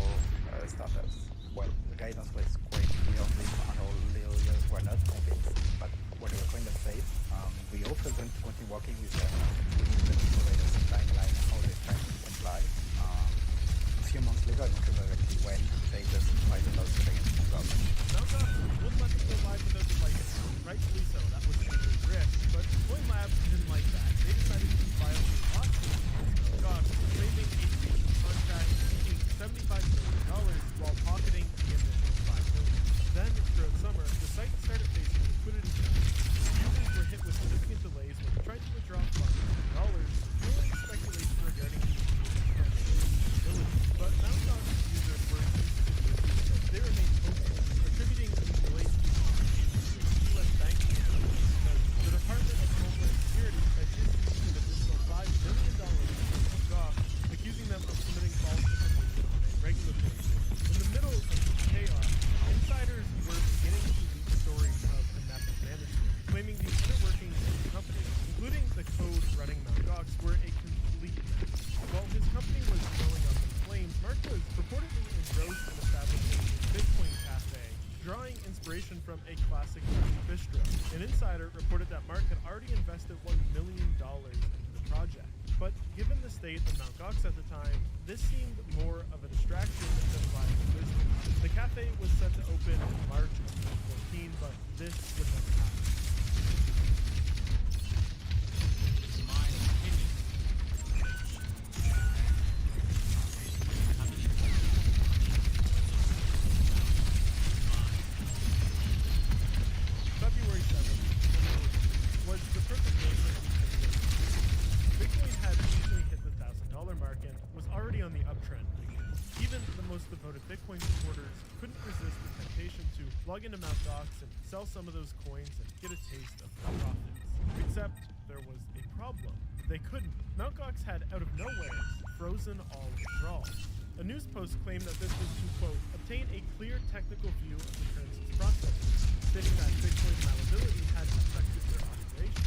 startups. Well, the guidance was quite clear on this and all lawyers were not convinced. But what they were kind of safe, we offered them to continue working with them. We needed them to provide us a timeline on how they're trying to comply. A few months later, I don't remember exactly when, they just filed a lawsuit against the government. Mt. Gox wouldn't let them go live without the license. Rightfully so, that was a big risk. But CoinLab didn't like that. They decided to file a lawsuit against Mt. Gox, claiming a breach of contract seeking $75 million while pocketing the initial $5 million. Then, throughout summer, the site information from a classic bistro. An insider reported that Mark had already invested $1 million into the project. But given the state of Mt. Gox at the time, this seemed more of a distraction than a viable business. The cafe was set to open in March of 2014, but this would never happen. February 7th was the perfect day for Bitcoin had easily hit the $1,000 mark and was already on the uptrend. Even the most devoted Bitcoin supporters couldn't resist the temptation to log into Mt. Gox and sell some of those coins and get a taste of the profits. Except there was a problem. They couldn't. Mt. Gox had, out of nowhere, frozen all withdrawals. A news post claimed that this was to, quote, obtain a clear technical view of the currency's processes, stating that Bitcoin's malleability had affected their operation.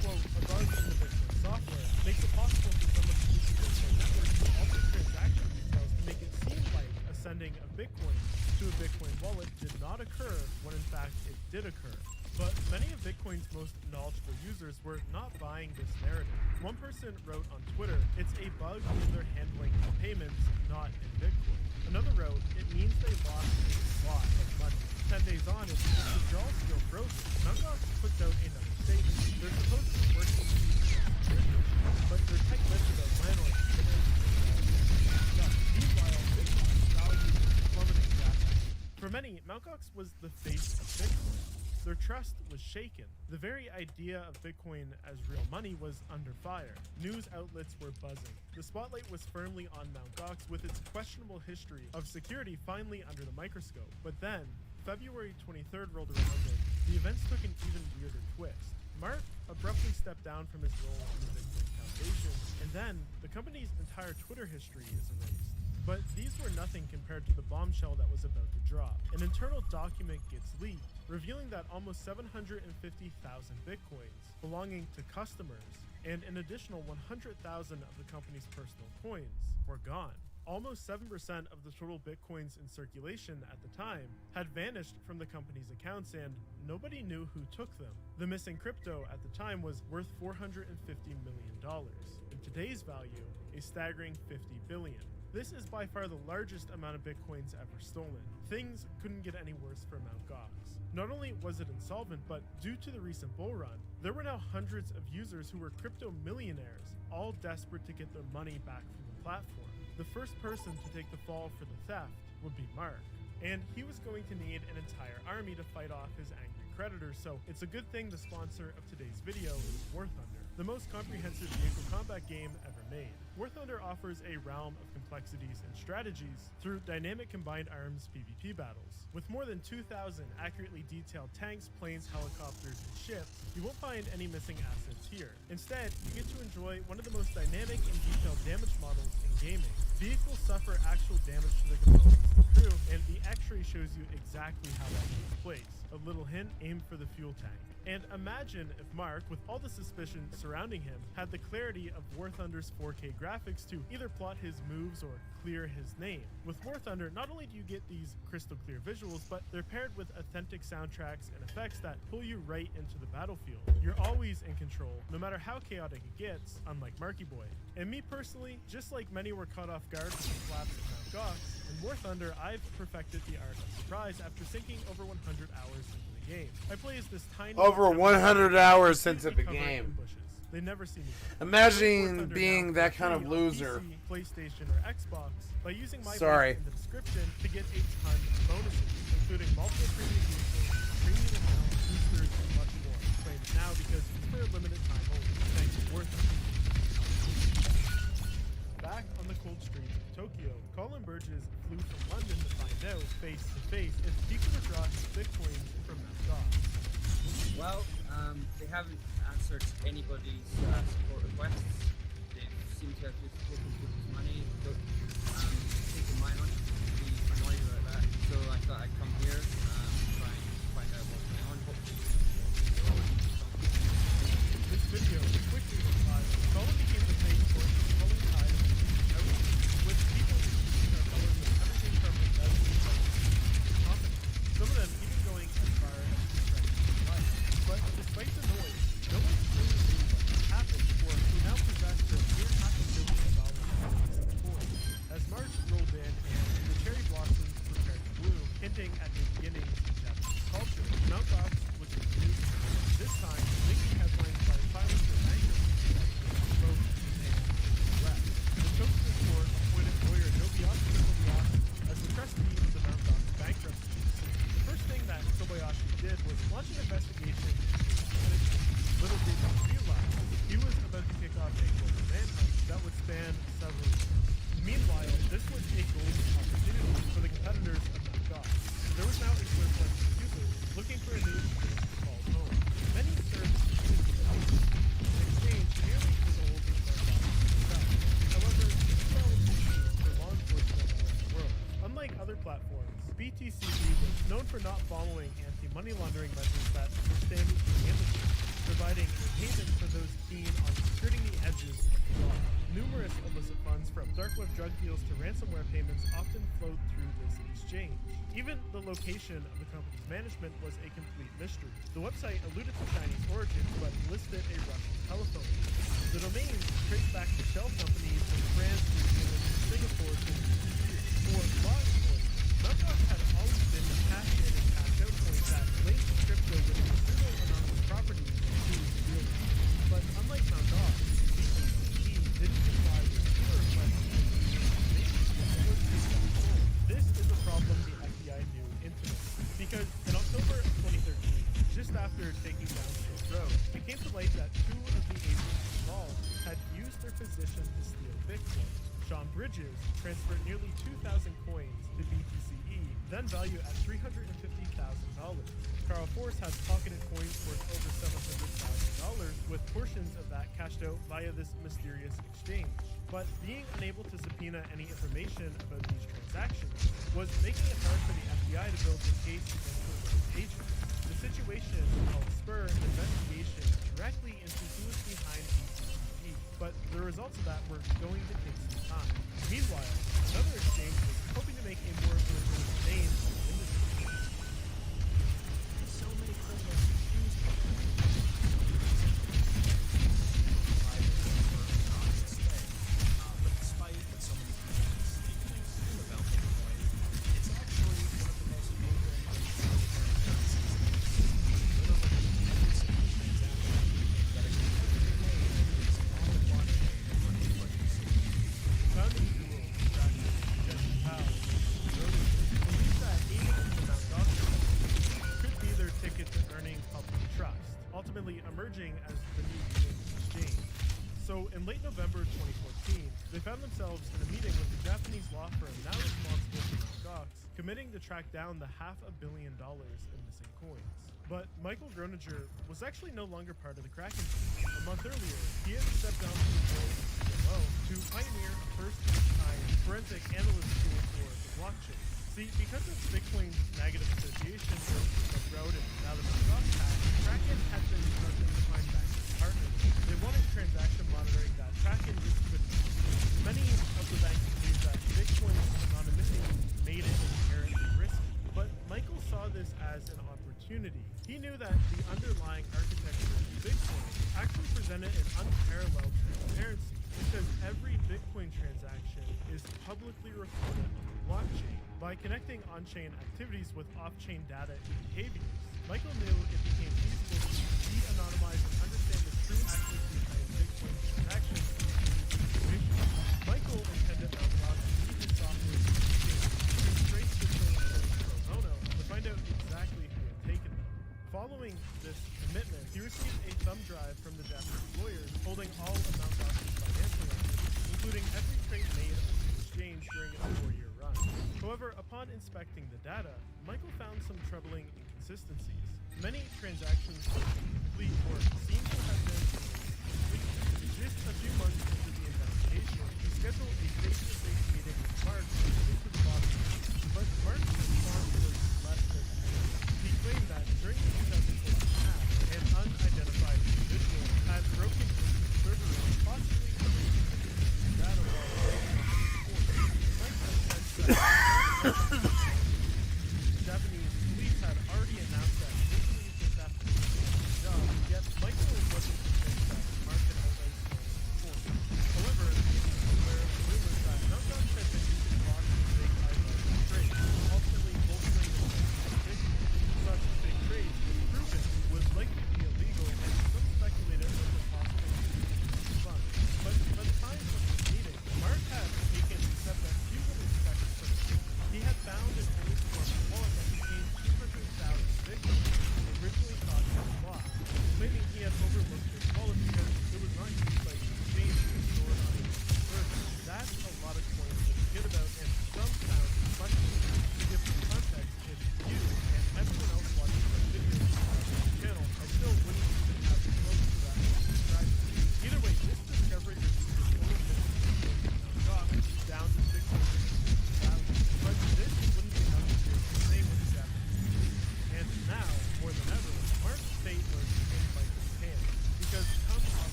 Quote, a bug in the Bitcoin software makes it possible for someone to use the Bitcoin network to alter transaction details to make it seem like a sending of Bitcoin to a Bitcoin wallet did not occur when in fact it did occur. But many of Bitcoin's most knowledgeable users were not buying this narrative. One person wrote on Twitter, it's a bug in their handling of payments, not in Bitcoin. Another wrote, it means they lost a lot of money. 10 days on, it's withdrawal still frozen. Mt. Gox puts out another statement. They're supposed to be working with these, but they're tight-lipped about landlords. Meanwhile, Bitcoin's value is plummeting rapidly. For many, Mt. Gox was the face of Bitcoin. Their trust was shaken. The very idea of Bitcoin as real money was under fire. News outlets were buzzing. The spotlight was firmly on Mt. Gox with its questionable history of security finally under the microscope. But then, February 23rd rolled around and the events took an even weirder twist. Mark abruptly stepped down from his role in the Bitcoin Foundation, and then the company's entire Twitter history is erased. But these were nothing compared to the bombshell that was about to drop. An internal document gets leaked, revealing that almost 750,000 Bitcoins belonging to customers and an additional 100,000 of the company's personal coins were gone. Almost 7% of the total Bitcoins in circulation at the time had vanished from the company's accounts and nobody knew who took them. The missing crypto at the time was worth $450 million. In today's value, a staggering $50 billion. This is by far the largest amount of Bitcoins ever stolen. Things couldn't get any worse for Mt. Gox. Not only was it insolvent, but due to the recent bull run, there were now hundreds of users who were crypto millionaires, all desperate to get their money back from the platform. The first person to take the fall for the theft would be Mark, and he was going to need an entire army to fight off his angry creditors, so it's a good thing the sponsor of today's video is War Thunder, the most comprehensive vehicle combat game ever made. War Thunder offers a realm of complexities and strategies through dynamic combined arms PvP battles. With more than 2,000 accurately detailed tanks, planes, helicopters, and ships, you won't find any missing assets here. Instead, you get to enjoy one of the most dynamic and detailed damage models in gaming. Vehicles suffer actual damage to the components of the crew, and the X-ray shows you exactly how that takes place. A little hint, aim for the fuel tank. And imagine if Mark, with all the suspicion surrounding him, had the clarity of War Thunder's 4K graphics to either plot his moves or clear his name. With War Thunder, not only do you get these crystal clear visuals, but they're paired with authentic soundtracks and effects that pull you right into the battlefield. You're always in control, no matter how chaotic it gets, unlike Marky Boy. And me personally, just like many were caught off guard with the collapse of Mt. Gox, in War Thunder, I've perfected the art of surprise after sinking over 100 hours into the game. I play as this tiny... Over 100 hours into the game. They never see me. Imagine being that kind of loser. PC, PlayStation, or Xbox by using my Sorry. link in the description to get a ton of bonuses, including multiple premium vehicles, premium accounts, boosters, and much more. Claim it now because it's for a limited time only. Thanks, worth it. Back on the cold streets of Tokyo, Colin Burgess flew from London to find out, face to face, if he could withdraw his Bitcoin from Mt. Gox. Well, they haven't answered anybody's support requests. They seem to have just taken people's money, taken my money, be annoyed about that. So I thought I'd come here and try and find out what's going on. This video quickly went viral. Colin became the face for the Colin Tide with people using their colors of everything from investment to comedy. Some of them even going as far following anti-money laundering measures that sustain the industry, providing a haven for those keen on skirting the edges of the law. Numerous illicit funds from dark web drug deals to ransomware payments often flowed through this exchange. Even the location of the company's management was a complete mystery. The website alluded to Chinese origins, but listed a Russian telephone number. The domains traced back to shell companies in France, New Zealand, and Singapore for years. For law enforcement, Mt. Gox had always been a cash-in and cash-out point that linked crypto with a single anonymous property to its real life. But unlike Mt. Gox, the didn't comply with either request This is a problem the FBI knew intimately, because in October of 2013, just after taking down Silk Road, it came to light that two of the agents involved had used their position to steal Bitcoin. Sean Bridges transferred nearly 2,000 coins to BTCE, then valued at $350,000. Carl Force had pocketed coins worth over $700,000, with portions of that cashed out via this mysterious exchange. But being unable to subpoena any information about these transactions was making it hard for the FBI to build a case against the rogue agents. The situation helped spur an investigation directly into who was behind BTCE, but the results of that were going to take some time. Meanwhile, another exchange was hoping to make a more legitimate name in the industry. So many criminals accused of but despite what some of these events may assume about Bitcoin, it's actually one of the most open and transparent currencies in the industry. Literally every single transaction that has ever been made is on the blockchain on a electricity. Founding duo Jackson and Jesse Powell believe that aiming for Mt. Gox could be their ticket to earning public trust, ultimately emerging as the new exchange. So in late November 2014, they found themselves in a meeting with the Japanese law firm now responsible for Mt. Gox, committing to track down the $500 million in missing coins. But Michael Groninger was actually no longer part of the Kraken team. A month earlier, he had stepped down from the role of CMO to pioneer a first-of-its-kind forensic analyst tool for the blockchain. See, because of Bitcoin's negative association with Silk Road and now the Mt. Gox hack, Kraken had been struggling to find banking partners. They wanted transaction monitoring that Kraken just couldn't do. Many of the banks believed that Bitcoin's anonymity made it inherently risky. But Michael saw this as an opportunity. He knew that the underlying architecture of Bitcoin actually presented an unparalleled transparency, because every Bitcoin transaction is publicly recorded on the blockchain. By connecting on-chain activities with off-chain data and behaviors, Michael knew it became feasible to de-anonymize and understand the true actors behind Bitcoin transactions in these situations. Michael intended Mt. Gox to use his software to trace the stolen coins pro bono to find out exactly who had taken them. Following this commitment, he received a thumb drive from the Japanese lawyers holding all of Mt. Gox's financial records, including every trade made on the exchange during its 4-year run. However, upon inspecting the data, Michael found some troubling inconsistencies. Many transactions were incomplete or seem to have been incomplete. Just a few months into the investigation, he scheduled a face-to-face meeting with Mark to get to the bottom of it. But Mark's response was less than clear. He claimed that during the 2014 hack, an unidentified individual had broken into the server room, possibly erasing the data while waiting on the report. Mike had sensed that Japanese police had already announced that this afternoon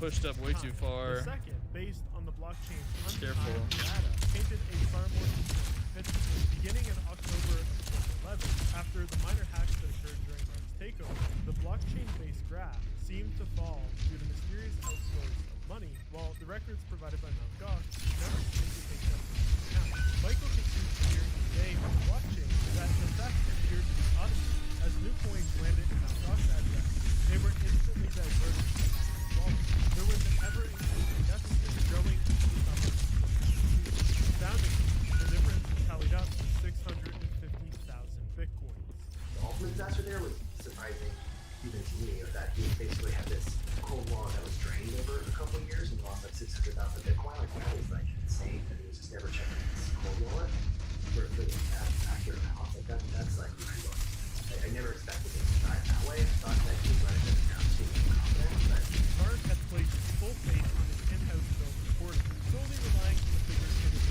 pushed up way too far. The second, based on the blockchain's Careful. untimed data, painted a far more concerning picture. Beginning in October of 2011, after the minor hacks that occurred during Mark's takeover, the blockchain-based graph seemed to fall due to mysterious outflows of money, while the records provided by Mt. Gox never seemed to take them into account. Michael continued to hear today on the blockchain that the theft appeared to be automated. As new coins landed in Mt. Gox addresses, they were instantly diverted to the hackers' wallets. There was an ever-increasing deficit growing into the summer of 2022. Astoundingly, the difference tallied up to 650,000 bitcoins. The ultimate disaster there was surprising, even to me, of that he basically had this cold wallet that was drained over a couple of years and lost like 600,000 Bitcoin. Like that was like insane, and he was just never checking his cold wallet for the accurate balance. Like that's like mind-blowing. I never expected it to try it that way. I thought that he was running it down to confident, but Mark had placed full faith on his in-house built reporting, solely relying on the figures in his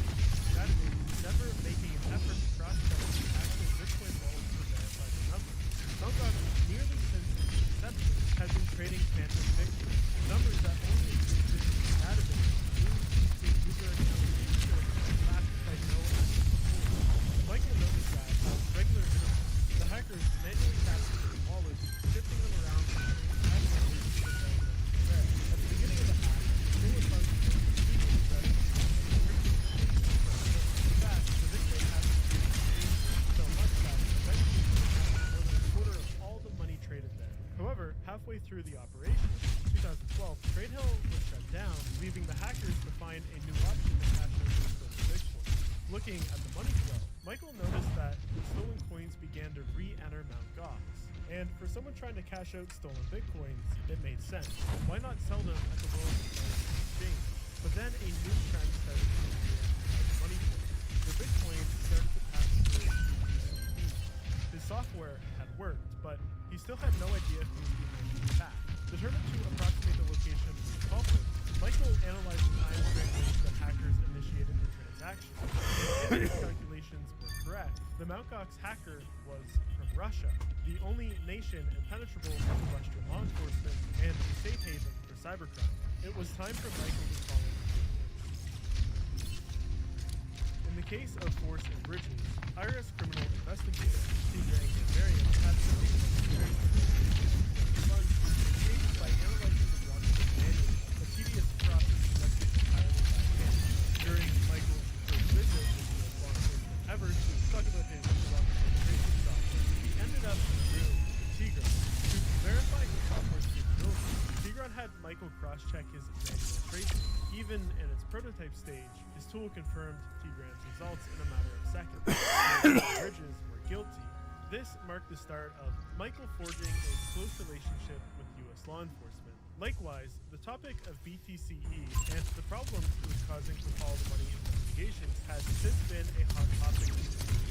database, never making an effort to cross-check the actual Bitcoin wallets to verify the numbers. Mt. Gox, nearly since its inception, has been trading phantom Bitcoin, numbers that only existed in the database, means the user account details backed by no actual source. Michael noticed that, at regular intervals, the hackers manually captured their wallets, shifting them around and accurately to the bank that at the beginning of the hack, they were funded to completely set in fact, the Bitcoin has increased so much that eventually it accounted for more than a quarter of all the money traded there. However, halfway through the operation, in 2012, TradeHill was shut down, leaving the hackers to find a new option to cash out their stolen Bitcoin. Looking at the money flow, Michael noticed that the stolen coins began to re-enter Mt. Gox. And for someone trying to cash out stolen Bitcoins, it made sense. Why not sell them at the world's largest exchange? But then a new trend started to appear in the money flow. The Bitcoin started to pass through BTC. His software had worked, but he still had no idea if he was being attacked. Determined to approximate the location of the culprit, Michael analyzed the time frame in which the hackers initiated the transaction. If his calculations were correct, the Mt. Gox hacker was from Russia, the only nation impenetrable to Western law enforcement and a safe haven for cybercrime. It was time for Michael to follow the In the case of Force and Bridges, IRS criminal investigator Tigran Gambarian had funds by analyzing the blockchain manually, a tedious process conducted entirely by hand. During Michael's first visit with the law enforcement ever to talk about his documentation software, he ended up in a room with Tigran. To verify his software's capabilities, Tigran had Michael cross-check his manual tracing. Even in its prototype stage, his tool confirmed Tigran's results in a matter of seconds. Bridges were guilty. This marked the start of Michael forging a close relationship with U.S. law enforcement. Likewise, the topic of BTCE and the problems it was causing with all the money investigations has since been a hot topic in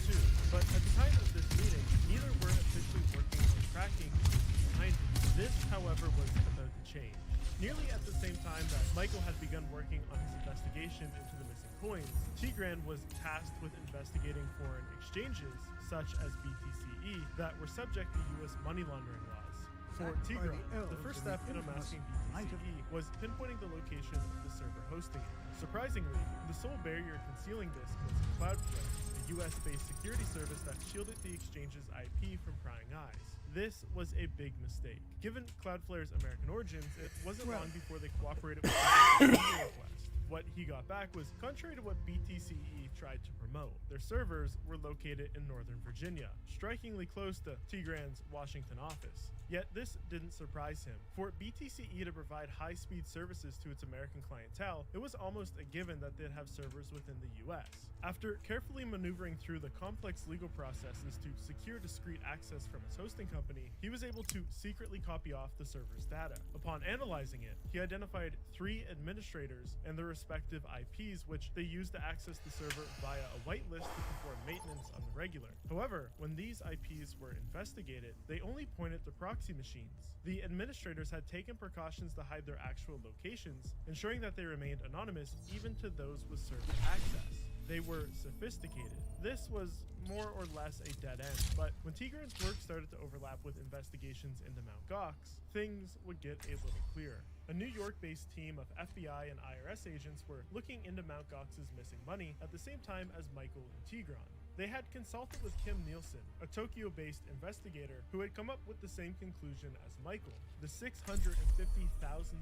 too. But at the time of this meeting, neither were officially working on tracking who's behind it. This, however, was about to change. Nearly at the same time that Michael had begun working on his investigation into the missing coins, Tigran was tasked with investigating foreign exchanges, such as BTCE, that were subject to U.S. money laundering laws. For Tigran, the first step in unmasking BTCE was pinpointing the location of the server hosting it. Surprisingly, the sole barrier concealing this was Cloudflare, a US-based security service that shielded the exchange's IP from prying eyes. This was a big mistake. Given Cloudflare's American origins, it wasn't long before they cooperated with the request. What he got back was contrary to what BTCE tried to promote. Their servers were located in Northern Virginia, strikingly close to Tigran's Washington office. Yet this didn't surprise him. For BTCE to provide high-speed services to its American clientele, it was almost a given that they'd have servers within the US. After carefully maneuvering through the complex legal processes to secure discrete access from its hosting company, he was able to secretly copy off the server's data. Upon analyzing it, he identified 3 administrators and their respective IPs, which they used to access the server via a whitelist to perform maintenance on the regular. However, when these IPs were investigated, they only pointed to proxy machines. The administrators had taken precautions to hide their actual locations, ensuring that they remained anonymous even to those with server access. They were sophisticated. This was more or less a dead end, but when Tigran's work started to overlap with investigations into Mt. Gox, things would get a little clearer. A New York-based team of FBI and IRS agents were looking into Mt. Gox's missing money at the same time as Michael and Tigran. They had consulted with Kim Nielsen, a Tokyo-based investigator who had come up with the same conclusion as Michael. The 650,000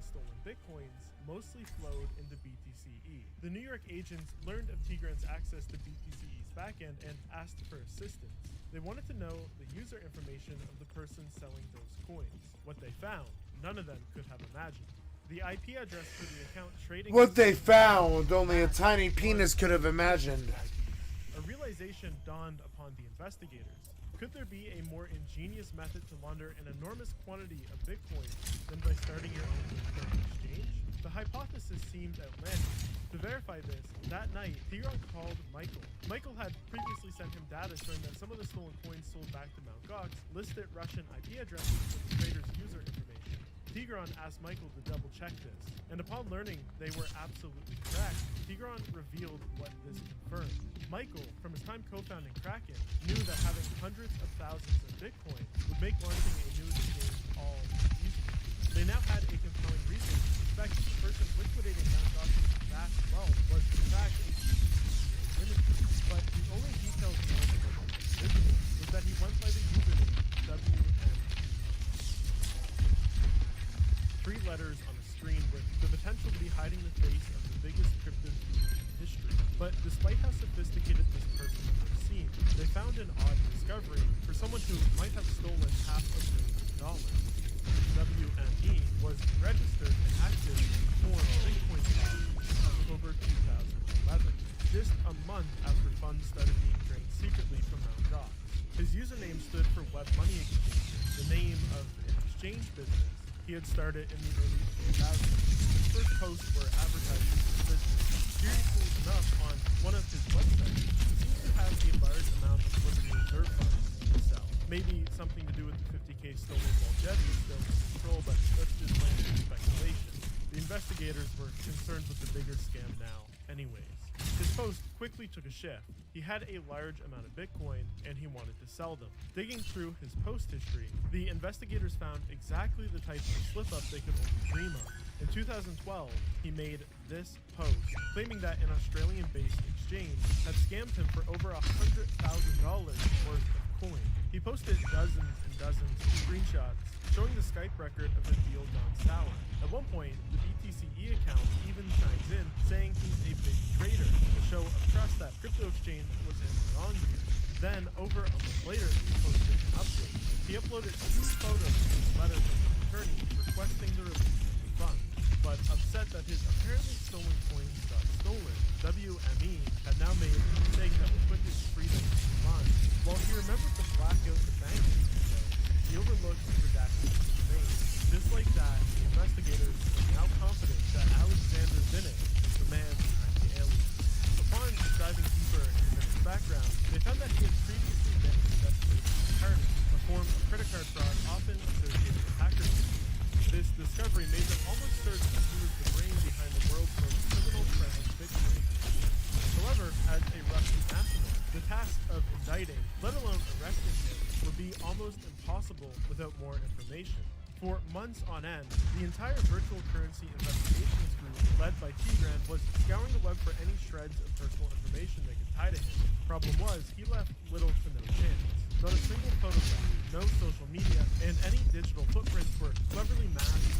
stolen bitcoins mostly flowed into BTCE. The New York agents learned of Tigran's access to BTCE's backend and asked for assistance. They wanted to know the user information of the person selling those coins. What they found, none of them could have imagined. The IP address for the account trading... What they found, only a tiny penis could have imagined. A realization dawned upon the investigators. Could there be a more ingenious method to launder an enormous quantity of Bitcoin than by starting your own Bitcoin exchange? The hypothesis seemed outlandish. To verify this, that night, Tigran called Michael. Michael had previously sent him data showing that some of the stolen coins sold back to Mt. Gox listed Russian IP addresses for the trader's user information. Tigran asked Michael to double-check this, and upon learning they were absolutely correct, Tigran revealed what this confirmed. Michael, from his time co-founding Kraken, knew that having hundreds of thousands of Bitcoin would make launching a new exchange all easier. They now had a compelling reason to suspect that the person liquidating Mt. Gox's vast wealth was in fact a limited. But the only details known about the individual was that he went by the username WM. 3 letters on a screen with the potential to be hiding the face of the biggest crypto thief in history. But despite how sophisticated this person seemed, they found an odd discovery for someone who might have stolen $500 million. WME was registered and active for Bitcoin stocks in October 2011, just a month after funds started being drained secretly from Mt. Gox. His username stood for Web Money Exchange, the name of an exchange business he had started in the early 2000s. His first posts were advertising his business. Curiously enough, on one of his websites, he seems to have a large amount of Liberty Reserve funds to sell. Maybe something to do with the 50K stolen while Jed was still in control, but that's just my speculation. The investigators were concerned with the bigger scam now, anyways. His post quickly took a shift. He had a large amount of Bitcoin, and he wanted to sell them. Digging through his post history, the investigators found exactly the type of slip-up they could only dream of. In 2012, he made this post, claiming that an Australian-based exchange had scammed him for over $100,000 worth of coin. He posted dozens and dozens of screenshots showing the Skype record of the deal gone sour. At one point, the BTCE account even chimes in saying he's a big trader, a show of trust that crypto exchange was in the wrong here. Then, over a month later, he posted an update. He uploaded 2 photos of his letter from his attorney requesting the release of the funds. But upset that his apparently stolen coins got stolen, WME had now made a mistake that would put his freedom in line. While he remembered the blackout the bank used to know, he overlooked the redacted name. Just like that, the investigators were now confident that Alexander Vinnick is the man behind the aliens. Upon diving deeper into his background, they found that he had previously been investigated for piracy, a form of credit card fraud often associated with hackers. This discovery made them almost certain that he was the brain behind the world's most criminal-friendly Bitcoin. However, as a Russian national, the task of indicting, let alone arresting him, would be almost impossible without more information. For months on end, the entire virtual currency investigations group, led by Tigran, was scouring the web for any shreds of personal information they could tie to him. Problem was, he left little to no chance. Not a single photograph, no social media, and any digital footprints were cleverly masked in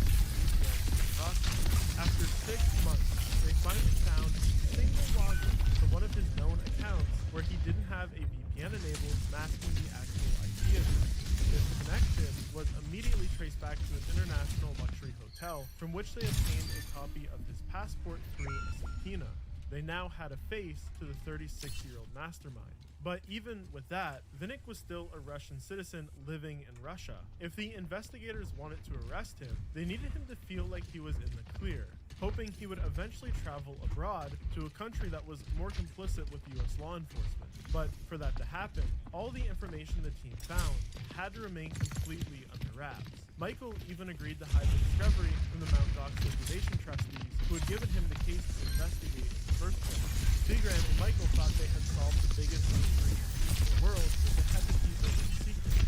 After 6 months, they finally found a single login to one of his known accounts where he didn't have a VPN enabled, masking the actual IP address. This connection was immediately traced back to an international luxury hotel from which they obtained a copy of his passport through a subpoena. They now had a face to the 36-year-old mastermind. But even with that, Vinnick was still a Russian citizen living in Russia. If the investigators wanted to arrest him, they needed him to feel like he was in the clear, hoping he would eventually travel abroad to a country that was more complicit with US law enforcement. But for that to happen, all the information the team found had to remain completely under wraps. Michael even agreed to hide the discovery from the Mt. Gox liquidation trustees who had given him the case to investigate in the first place. Tigran and Michael thought they had solved the biggest mystery in the world, but they had to keep it a secret.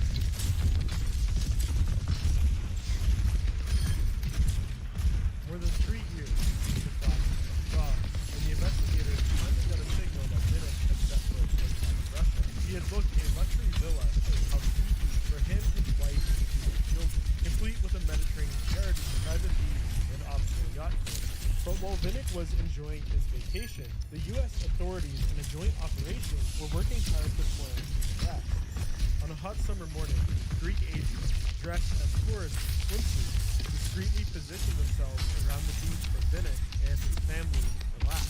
More than 3 years since the collapse of Gox, and the investigators finally got a signal that Vinnick had set foot outside of Russia. He had booked a luxury villa in Helsinki for him, his wife, and 2 children, complete with a Mediterranean garden, private beach, and optional yacht cruise. But while Vinnick was enjoying his vacation, the U.S. authorities in a joint operation were working hard to plan his arrest. On a hot summer morning, Greek agents, dressed as tourists in swimsuits, discreetly positioned themselves around the beach for Vinnick and his family to relax.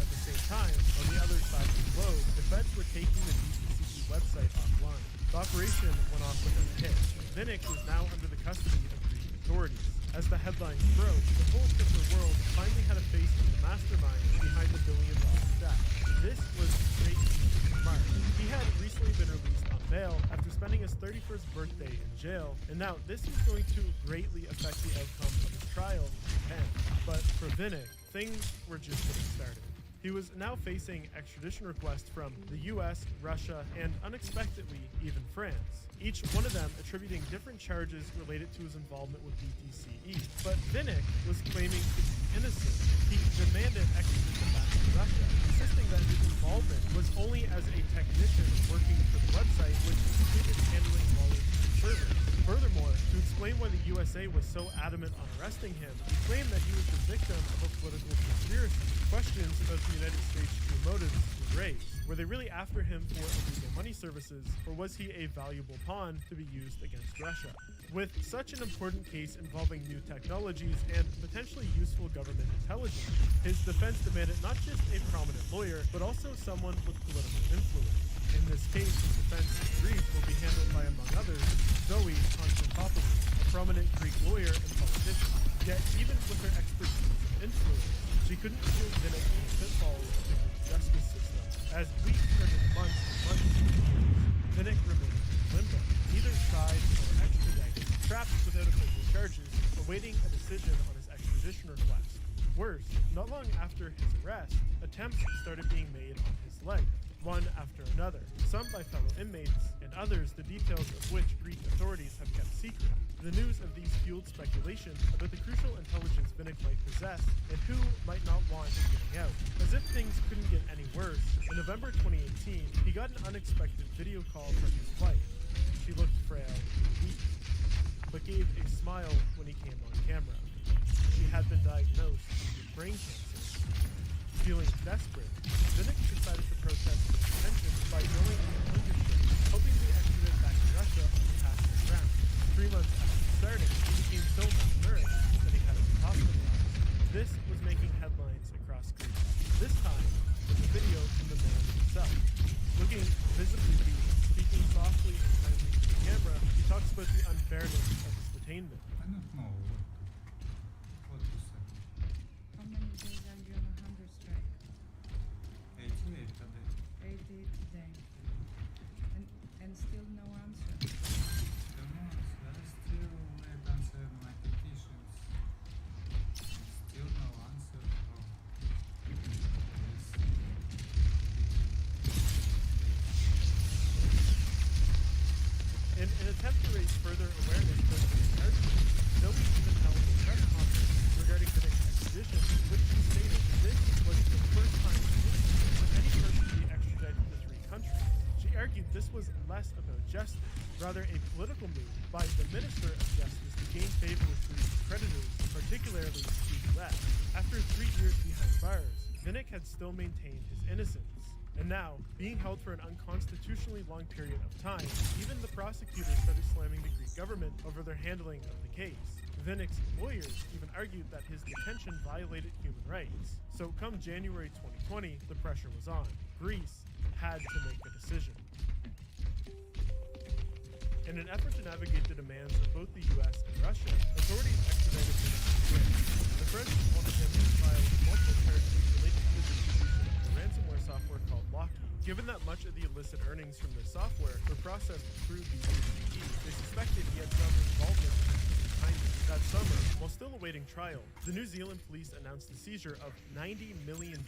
At the same time, on the other side of the globe, the feds were taking the DCCE website offline. The operation went off without a hitch. Vinnick was now under the custody of Greek authorities. As the headlines broke, the whole crypto world finally had a face to the mastermind behind the billion-dollar stack. This was great news for Mark. He had recently been released on bail after spending his 31st birthday in jail, and now this is going to greatly affect the outcome of his trial in Japan. But for Vinnick, things were just getting started. He was now facing extradition requests from the US, Russia, and unexpectedly, even France. Each one of them attributing different charges related to his involvement with DTCE. But Vinnick was claiming to be innocent. He demanded extradition back to Russia, insisting that his involvement was only as a technician working for the website, which included handling volumes of servers. Furthermore, to explain why the USA was so adamant on arresting him, he claimed that he was the victim of a political conspiracy. Questions about the United States' true motives were raised. Were they really after him for illegal money services, or was he a valuable pawn to be used against Russia? With such an important case involving new technologies and potentially useful government intelligence, his defense demanded not just a prominent lawyer, but also someone with political influence. In this case, his defense in Greece will be handled by, among others, Zoe Konstantinopoulos, a prominent Greek lawyer and politician. Yet, even with her expertise and influence, she couldn't seal Vinnick in the pitfalls of the Greek justice system. As weeks turned into months and months and years, Vinnick remained in limbo, neither tried nor extradited, trapped without official charges, awaiting a decision on his extradition request. Worse, not long after his arrest, attempts started being made on his leg, one after another, some by fellow inmates, and others the details of which Greek authorities have kept secret. The news of these fueled speculation about the crucial intelligence Vinnick might possess and who might not want him getting out. As if things couldn't get any worse, in November 2018, he got an unexpected video call from his wife. She looked frail and weak, but gave a smile when he came on camera. She had been diagnosed with brain cancer. Feeling desperate, Vinnick decided to protest his detention by going into leadership, hoping to be extradited back to Russia on the passing ground. 3 months after starting, he became so malnourished that he had to be hospitalized. This was making headlines across Greece. This time, with a video from the man himself. Looking visibly weak, speaking softly and kindly to the camera, he talks about the unfairness of his detainment. I don't know what to say. How many days are you on a hunger strike? 88 a day. 88 a day. And still no answer. Still no answer. I still wait answer my petitions. Still no answer. In an attempt to raise further awareness of the charges, Zoe even held a press conference regarding Vinnick's extradition, in which she stated this was the first time in history for any person to be extradited to 3 countries. She argued this was less about justice, rather a political move by the Minister of Justice to gain favor with Greece's creditors, particularly the US. After 3 years behind bars, Vinnick had still maintained his innocence. And now, being held for an unconstitutionally long period of time, even the prosecutors started slamming the Greek government over their handling of the case. Vinnick's lawyers even argued that his detention violated human rights. So come January 2020, the pressure was on. Greece had to make a decision. In an effort to navigate the demands of both the US and Russia, authorities extradited Vinnick to Ukraine. The French wanted him to file multiple charges related to the distribution of a ransomware software called Locky. Given that much of the illicit earnings from this software were processed through BTCE, they suspected he had some involvement behind it. That summer, while still awaiting trial, the New Zealand police announced the seizure of $90 million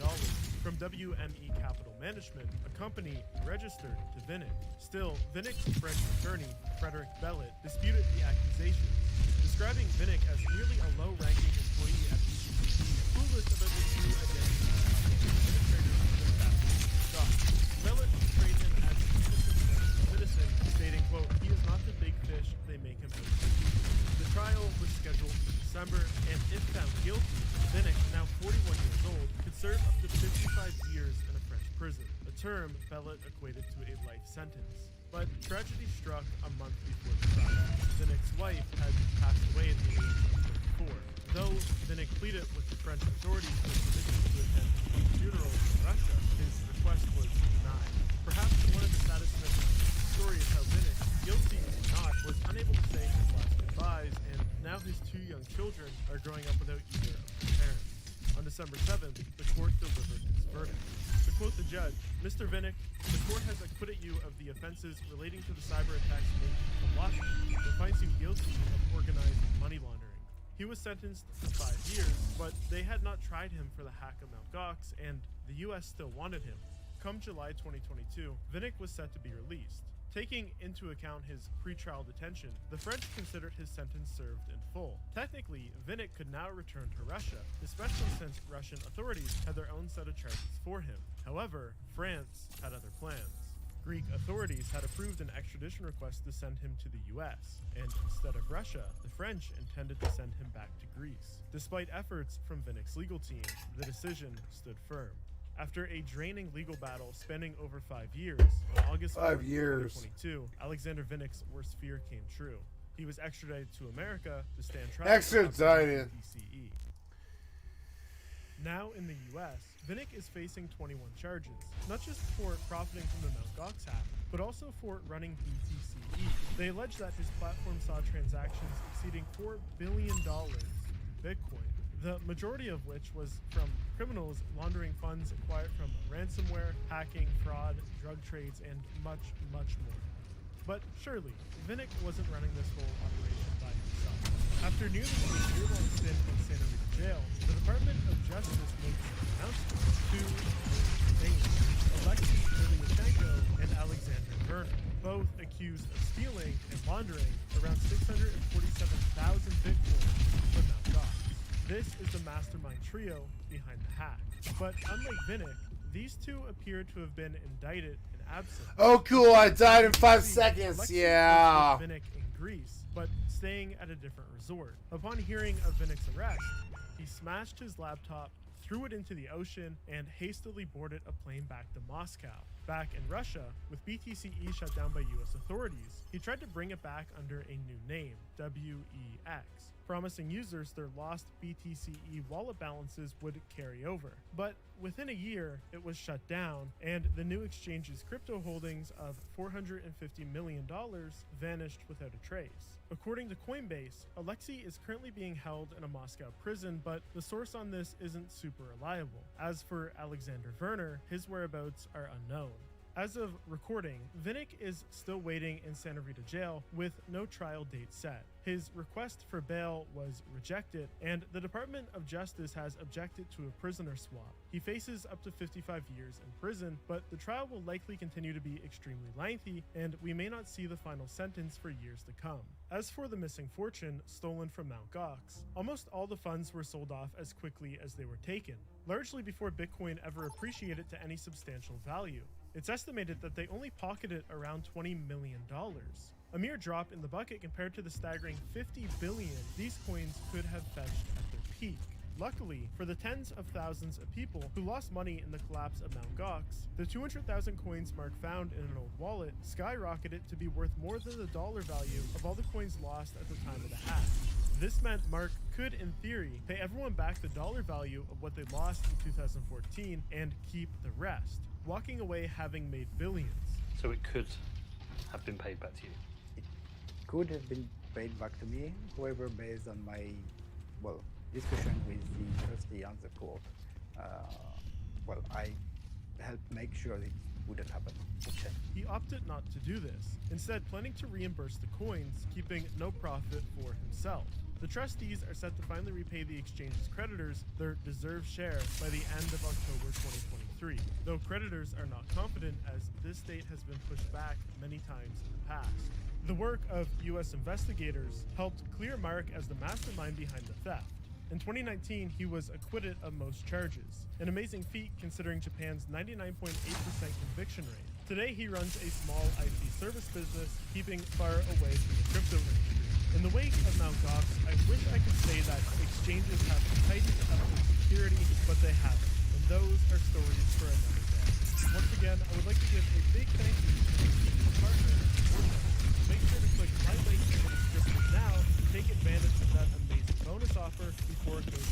from WME Capital Management, a company registered to Vinnick. Still, Vinnick's French attorney, Frederick Bellet, disputed the accusations, describing Vinnick as merely a low-ranking employee at BTCE, clueless about the true identity of the administrators of the stock. Bellet portrayed him as an innocent citizen, stating, quote, "He is not the big fish they make him out to be." The trial was scheduled for December, and if found guilty, Vinnick, now 41 years old, could serve up to 55 years in a French prison, a term Bellet equated to a life sentence. But tragedy struck a month before the trial. Vinnick's wife had passed away at the age of 34. Though Vinnick pleaded with the French authorities for permission to attend a funeral in Russia, his request was denied. Perhaps one of the saddest moments of the story is how Vinnick, guilty or not, was unable to say his last goodbyes, and now his two young children are growing up without either of their parents. On December 7th, the court delivered its verdict. To quote the judge, "Mr. Vinnick, the court has acquitted you of the offenses relating to the cyber attacks made from Washington and finds you guilty of organized money laundering." He was sentenced to 5 years, but they had not tried him for the hack of Mt. Gox, and the US still wanted him. Come July 2022, Vinnick was set to be released. Taking into account his pre-trial detention, the French considered his sentence served in full. Technically, Vinnick could now return to Russia, especially since Russian authorities had their own set of charges for him. However, France had other plans. Greek authorities had approved an extradition request to send him to the US, and instead of Russia, the French intended to send him back to Greece. Despite efforts from Vinnick's legal team, the decision stood firm. After a draining legal battle spanning over 5 years, on August 4th, 2022, Alexander Vinnick's worst fear came true. He was extradited to America to stand trial. Extradited. BTCE. Now in the US, Vinnick is facing 21 charges, not just for profiting from the Mt. Gox hack, but also for running BTCE. They allege that his platform saw transactions exceeding $4 billion Bitcoin, the majority of which was from criminals laundering funds acquired from ransomware, hacking, fraud, drug trades, and much, much more. But surely, Vinnick wasn't running this whole operation by himself. After nearly a year-long stint in Santa Rita jail, the Department of Justice made an announcement to names, Alexei Ilyushenko and Alexander Verner, both accused of stealing and laundering around 647,000 Bitcoin from Mt. Gox. This is the mastermind trio behind the hack. But unlike Vinnick, these two appear to have been indicted in absence. Oh, cool! I died in 5 seconds. Alexei Yeah. was with Vinnick in Greece, but staying at a different resort. Upon hearing of Vinnick's arrest, he smashed his laptop, threw it into the ocean, and hastily boarded a plane back to Moscow. Back in Russia, with BTCE shut down by US authorities, he tried to bring it back under a new name, WEX, promising users their lost BTCE wallet balances would carry over. But within a year, it was shut down, and the new exchange's crypto holdings of $450 million vanished without a trace. According to Coinbase, Alexei is currently being held in a Moscow prison, but the source on this isn't super reliable. As for Alexander Verner, his whereabouts are unknown. As of recording, Vinnick is still waiting in Santa Rita jail with no trial date set. His request for bail was rejected, and the Department of Justice has objected to a prisoner swap. He faces up to 55 years in prison, but the trial will likely continue to be extremely lengthy, and we may not see the final sentence for years to come. As for the missing fortune stolen from Mt. Gox, almost all the funds were sold off as quickly as they were taken, largely before Bitcoin ever appreciated to any substantial value. It's estimated that they only pocketed around $20 million. A mere drop in the bucket compared to the staggering $50 billion these coins could have fetched at their peak. Luckily, for the tens of thousands of people who lost money in the collapse of Mt. Gox, the 200,000 coins Mark found in an old wallet skyrocketed to be worth more than the dollar value of all the coins lost at the time of the hack. This meant Mark could, in theory, pay everyone back the dollar value of what they lost in 2014 and keep the rest. walking away having made billions. So it could have been paid back to you? Could have been paid back to me, however, based on my, well, discussion with the trustee on the court. Well, I helped make sure that it wouldn't happen. Okay. He opted not to do this, instead planning to reimburse the coins, keeping no profit for himself. The trustees are set to finally repay the exchange's creditors their deserved share by the end of October 2023, though creditors are not confident as this date has been pushed back many times in the past. The work of U.S. investigators helped clear Mark as the mastermind behind the theft. In 2019, he was acquitted of most charges, an amazing feat considering Japan's 99.8% conviction rate. Today, he runs a small IT service business, keeping far away from the crypto industry. In the wake of Mt. Gox, I wish I could say that exchanges have tightened up their security, but they haven't, and those are stories for another day. Once again, I would like to give a big thank you to my partner, Fortnite. Make sure to click my link in the description now to take advantage of that amazing bonus offer before it goes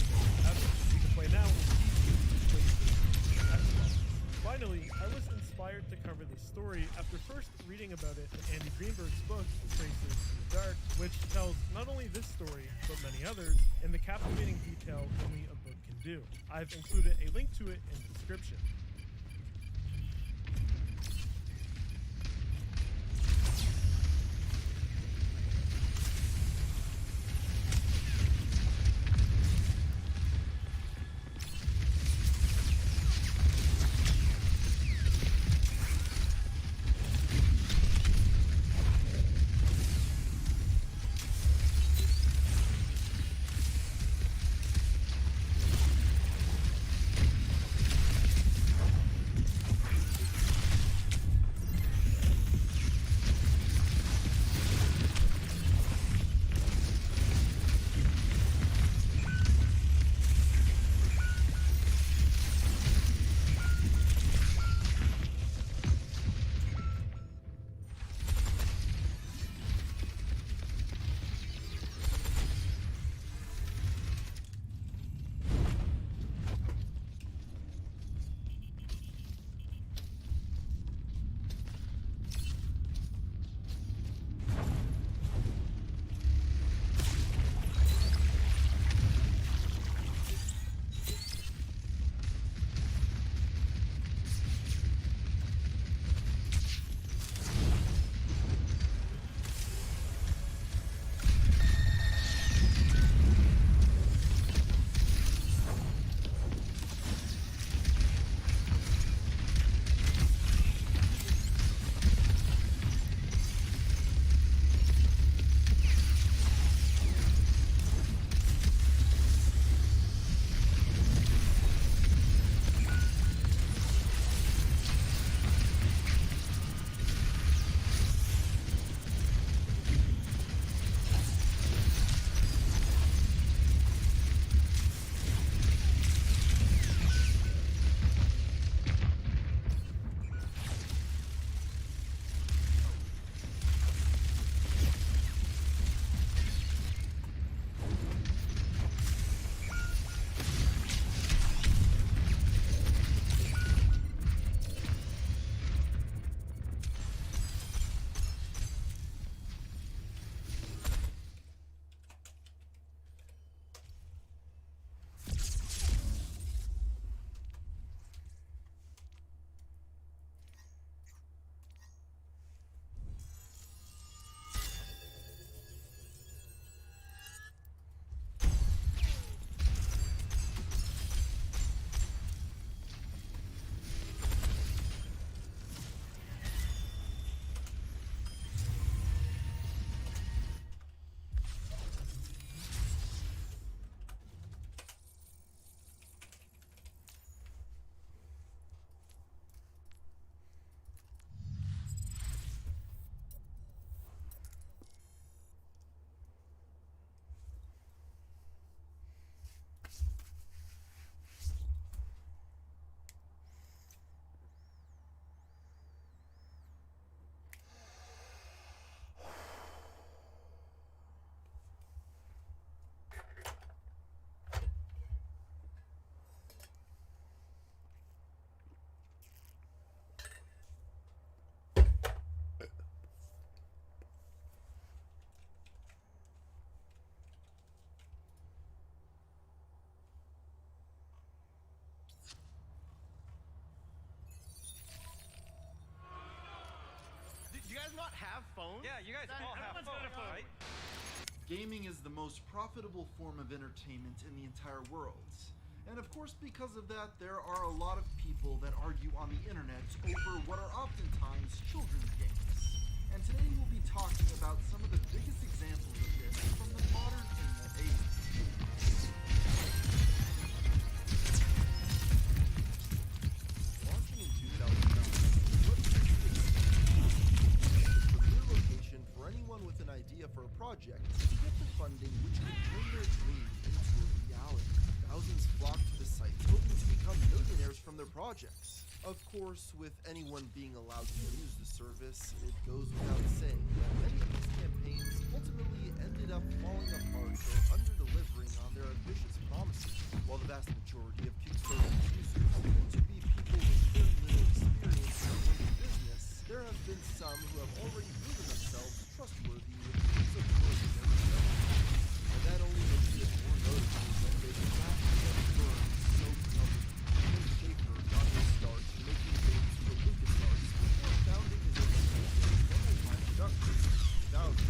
ever. You can play now on PC, PlayStation, and Xbox. Finally, I was inspired to cover this story after first reading about it in Andy Greenberg's book, Traces in the Dark, which tells not only this story, but many others, in the captivating detail only a book can do. I've included a link to it in the description. not have phones? Yeah, you guys all have Everyone's got a phones, phone. right? Gaming is the most profitable form of entertainment in the entire world. And of course, because of that, there are a lot of people that argue on the internet over what are oftentimes children's games. And today we'll be talking about some of the biggest examples of this from the modern internet age. Launching in 2009, the premier location for anyone with an idea for a project to get the funding which could turn their dreams into a reality. Thousands flock to the site hoping to become millionaires from their projects. Of course, with anyone being allowed to use the service, it goes without saying that many of these campaigns ultimately ended up falling apart or under-delivering on their ambitious promises. While the vast majority of Kickstarter users tend to be people with very little experience in the business, there have been some who have already proven themselves trustworthy with the use of words in their development. And that only makes it more notable when they smashed and burned so covered. Tim Schafer got his start making games for LucasArts before founding his own studio, Double Fine Productions, in 2000.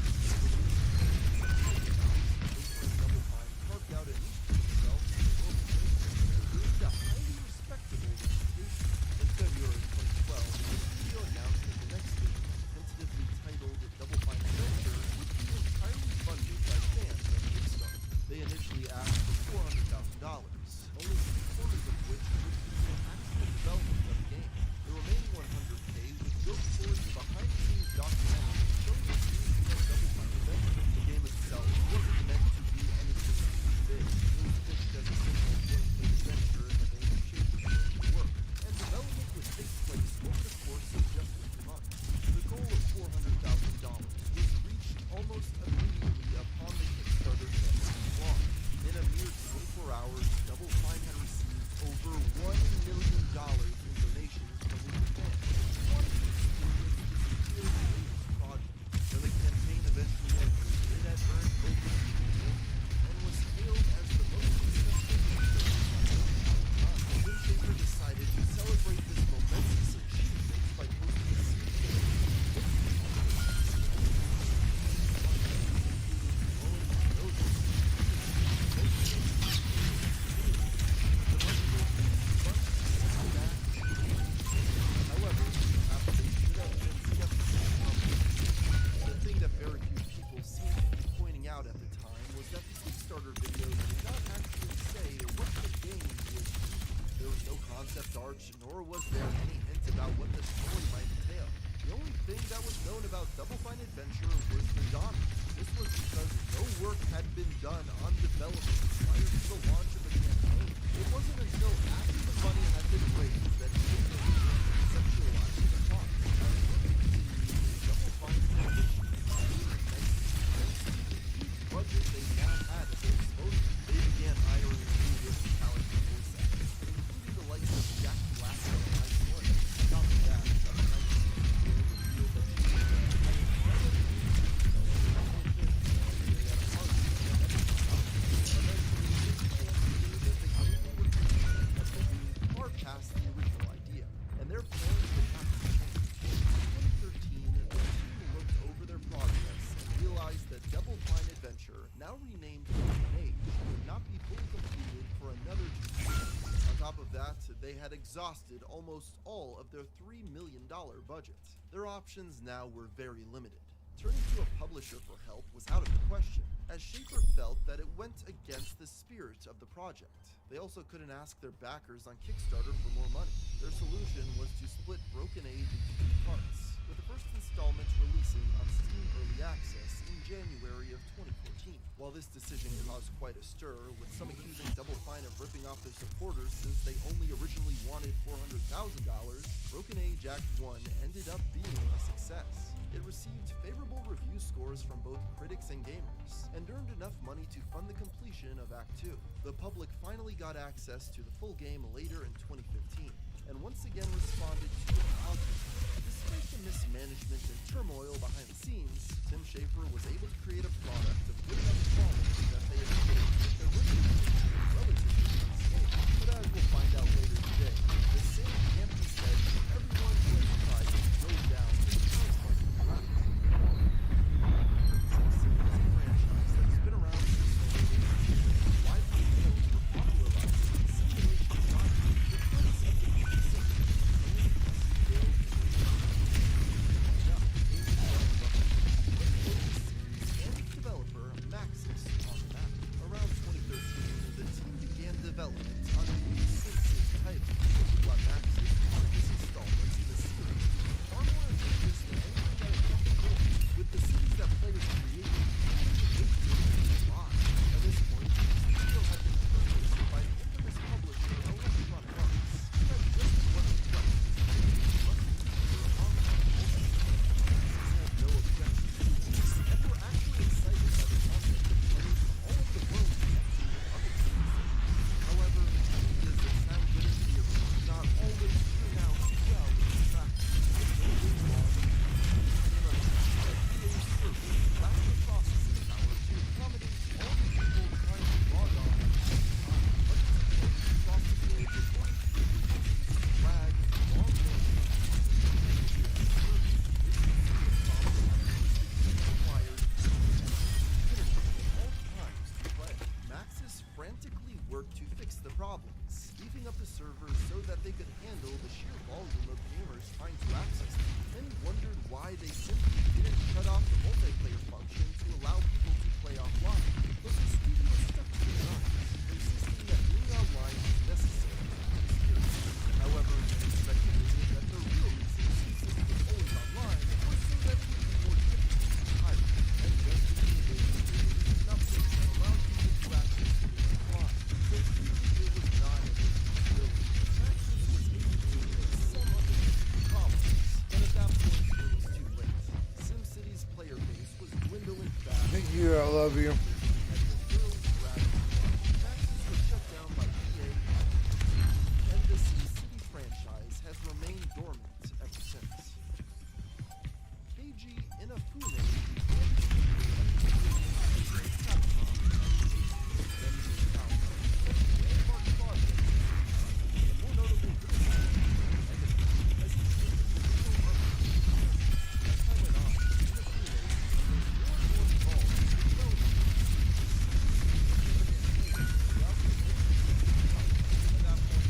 Schafer and Double Fine carved out a niche for themselves in the world of racing and gained a highly respectable reputation. In February 2012, the studio announced that the next game, tentatively titled Double Fine Adventure, would be entirely funded by fans on Kickstarter. They initially asked for $400,000, only 3/4 of which would be for actual development of the game. The remaining $100K would go towards the behind-the-scenes documentary showing the creation of Double Fine Adventure. The game itself wasn't meant to be anything too big. It was pitched as a simple point-and-click adventure in the vein of Schafer's work, and development would take place over the course of just a few months. The goal of $400,000 was reached almost immediately upon the Kickstarter campaign's launch. In a mere 24 hours, Double Fine had received over $1 million in donations from its fans. One of these was the latest project. When the campaign eventually ended, it had earned over $2 million and was hailed as the most successful Kickstarter. Tim Schafer decided to celebrate this momentous achievement by posting a series However, perhaps they should have been skeptical. The thing that very few people seemed to be pointing out at the time was that the Kickstarter video did not actually say what the game would be. There was no concept art, nor was there any hint about what the story might entail. The only thing that was known about Double Fine Adventure was the genre. This was because no work had been done on development prior to the launch of the campaign. It wasn't until after the money had been raised that Schafer began conceptualizing the plot. Double Fine Adventure budget they now had at their disposal. They began hiring creative and talented voice actors, including the likes of Jack Black and Mike Wood. Not only that, some revealed that they had far past the original idea, and their plans would have to change. In 2013, the team looked over their progress and realized that Double Fine Adventure, now renamed Broken Age, would not be fully completed for another 2 years. On top of that, they had exhausted almost all of their $3 million budget. Their options now were very limited. Turning to a publisher for help was out of the question, as Schafer felt that it went against the spirit of the project. They also couldn't ask their backers on Kickstarter for more money. Their solution was to split Broken Age into 2 parts, with the first installment releasing on Steam Early Access in January of 2014. While this decision caused quite a stir, with some accusing Double Fine of ripping off their supporters since they only originally wanted $400,000, Broken Age Act 1 ended up being a success. It received favorable review scores from both critics and gamers, and earned enough money to fund the completion of Act 2. The public finally got access to the full game later in 2015, and once again responded to it positively. Despite the mismanagement and turmoil behind the scenes, Tim Schafer was able to create a product of good enough quality that they admitted that their original vision was relatively unstable. But as we'll find out later today, the same can't be said for everyone who has tried to go down the crowdfunding route. why they simply didn't shut off the multiplayer function to allow people to play offline. But the studio stuck to their guns, insisting that being online was necessary to the experience. However, many speculated that the real reason SimCity was always online was so that it would be more difficult to pirate, and just to be able to create an update that allowed people to access the game offline. So clearly it was not an impossibility. Maxis was able to fix some of the problems, but at that point it was too late. SimCity's player base was dwindling fast. Thank you, I love you. Maxis was shut down by EA, and the SimCity franchise has remained dormant ever since. Keiji Inafune began more notable as he changed the original architecture. As time went on, Inafune became more and more involved in the development of the series. At that point, he was not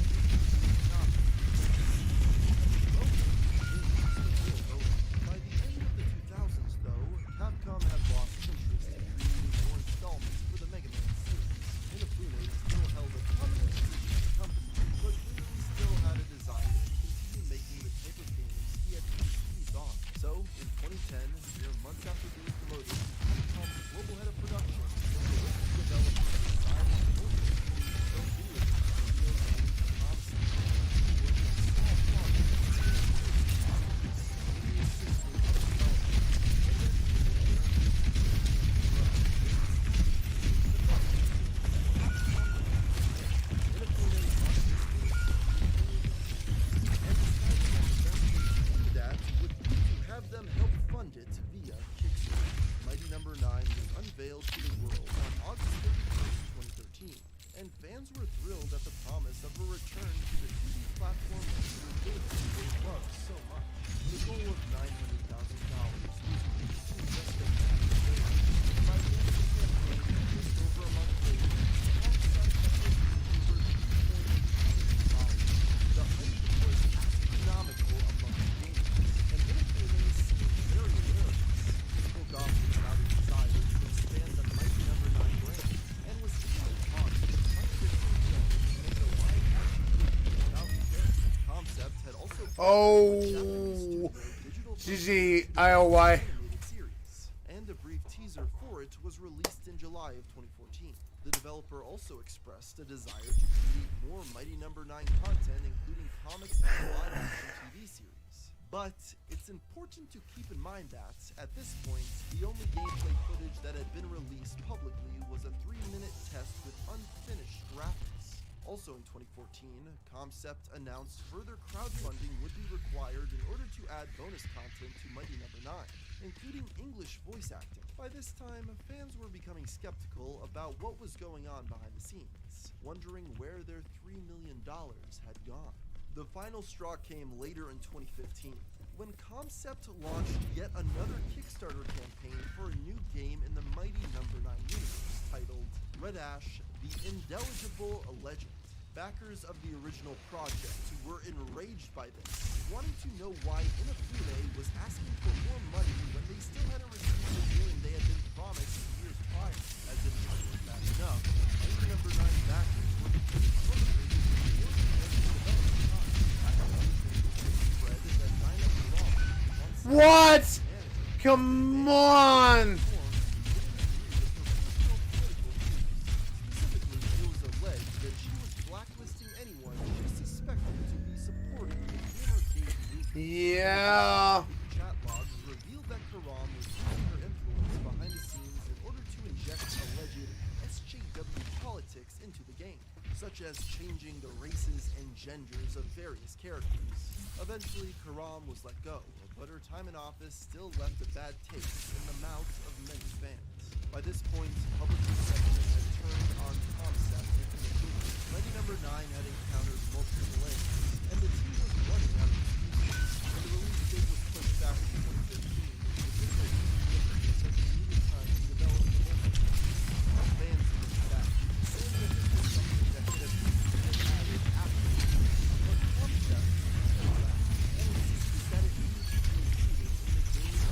by the end of the 2000s, though, Capcom had lost interest in creating more installments for the Mega Man series. Inafune still held a prominent position at the company, but clearly still had a desire to continue making the type of games he had seized on. So, in 2010, mere months after being promoted to Capcom's global head of production, the prolific developer of Skyrim and film video game studios named Thompson, who was a small project that would be to have them help fund it via Kickstarter. Mighty Number 9 was unveiled to the world on August 31st, 2013, and fans were thrilled at the promise of a return to the 2D platform shooter game they loved so much. The goal of $900,000 was reached in just a matter of days. By the end of the campaign, just over a month later, alongside efforts over $3 million. The hype was astronomical among the gamers, and Inafune seemed very aware of this. He spoke often about his desire to expand the Mighty Number 9 brand, and was even in talks with scientific films to make a live-action movie about the character. Concept had also Oh, GG IOY. animated series, and a brief teaser for it was released in July of 2014. The developer also expressed a desire to create more Mighty Number 9 content, including comics and live-action TV series. But it's important to keep in mind that, at this point, the only gameplay footage that had been released publicly was a 3-minute test with unfinished graphics. Also in 2014, Concept announced further crowdfunding would be required in order to add bonus content to Mighty Number 9, including English voice acting. By this time, fans were becoming skeptical about what was going on behind the scenes, wondering where their $3 million had gone. The final straw came later in 2015, when Concept launched yet another Kickstarter campaign for a new game in the Mighty Number 9 universe, titled Red Ash: The Indeligible Legend. Backers of the original project were enraged by this, wanting to know why Inafune was asking for more money when they still hadn't received the game they had been promised years prior. As if this wasn't bad enough, Mighty Number 9 backers were becoming frustrated with more development time. Spread that Dinah Karam, What? Come on. Specifically, it was alleged that she was blacklisting anyone she suspected to be supporting the Gamergate movement. Yeah. Chat logs revealed that Karam was using her influence behind the scenes in order to inject alleged SJW politics into the game, such as changing the races and genders of various characters. Eventually, Karam was let go, but her time in office still left a bad taste in the mouths of many fans. By this point, public perception had turned on Concept and Inafune. Mighty Number 9 had encountered multiple delays, and the team was running out of excuses. When the release date was pushed back to 2015, the difficulties said they needed time to develop the multiplayer. Fans pushed back, saying that this was something that could have easily been added afterwards. But Concept pulled back and insisted that it needed to be included in the game's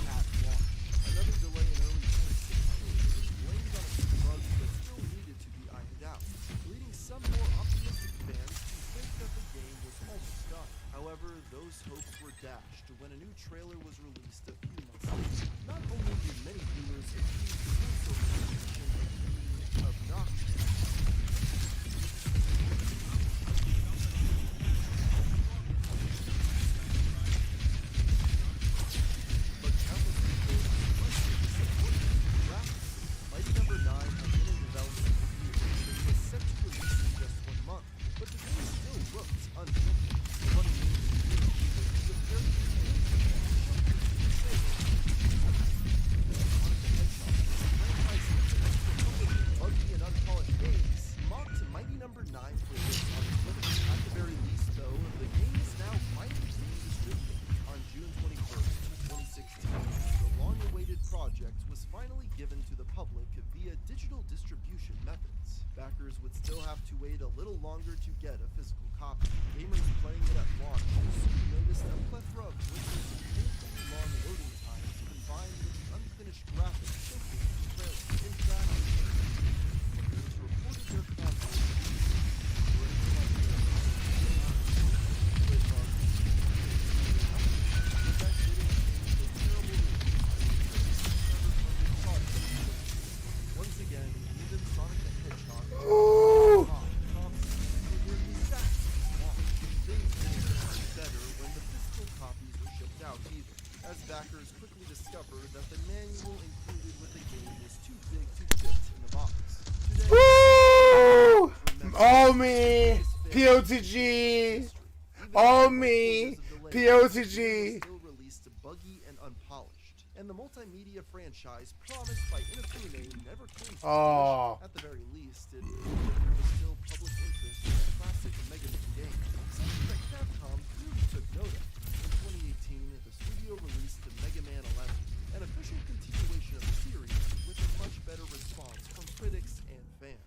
would still have to wait a little longer to get a physical copy. Gamers playing it at launch soon noticed a plethora of glitches and painfully long loading times combined with the unfinished graphics showcased in the trailer. In fact, players reported their consoles were in once again, even Sonic the Hedgehog better when the physical copies were shipped out either, as backers quickly discovered that the manual included with the game was too big to fit in the box. Today, Woo! All me! POTG! All me! POTG! still released buggy and unpolished, and the multimedia franchise promised by Inafune never came to Oh. fruition. At the very least, it proved that there was still public interest in the classic Mega Man game, something that Capcom clearly took note of. In 2018, the studio released Mega Man 11, an official continuation of the series with a much better response from critics and fans.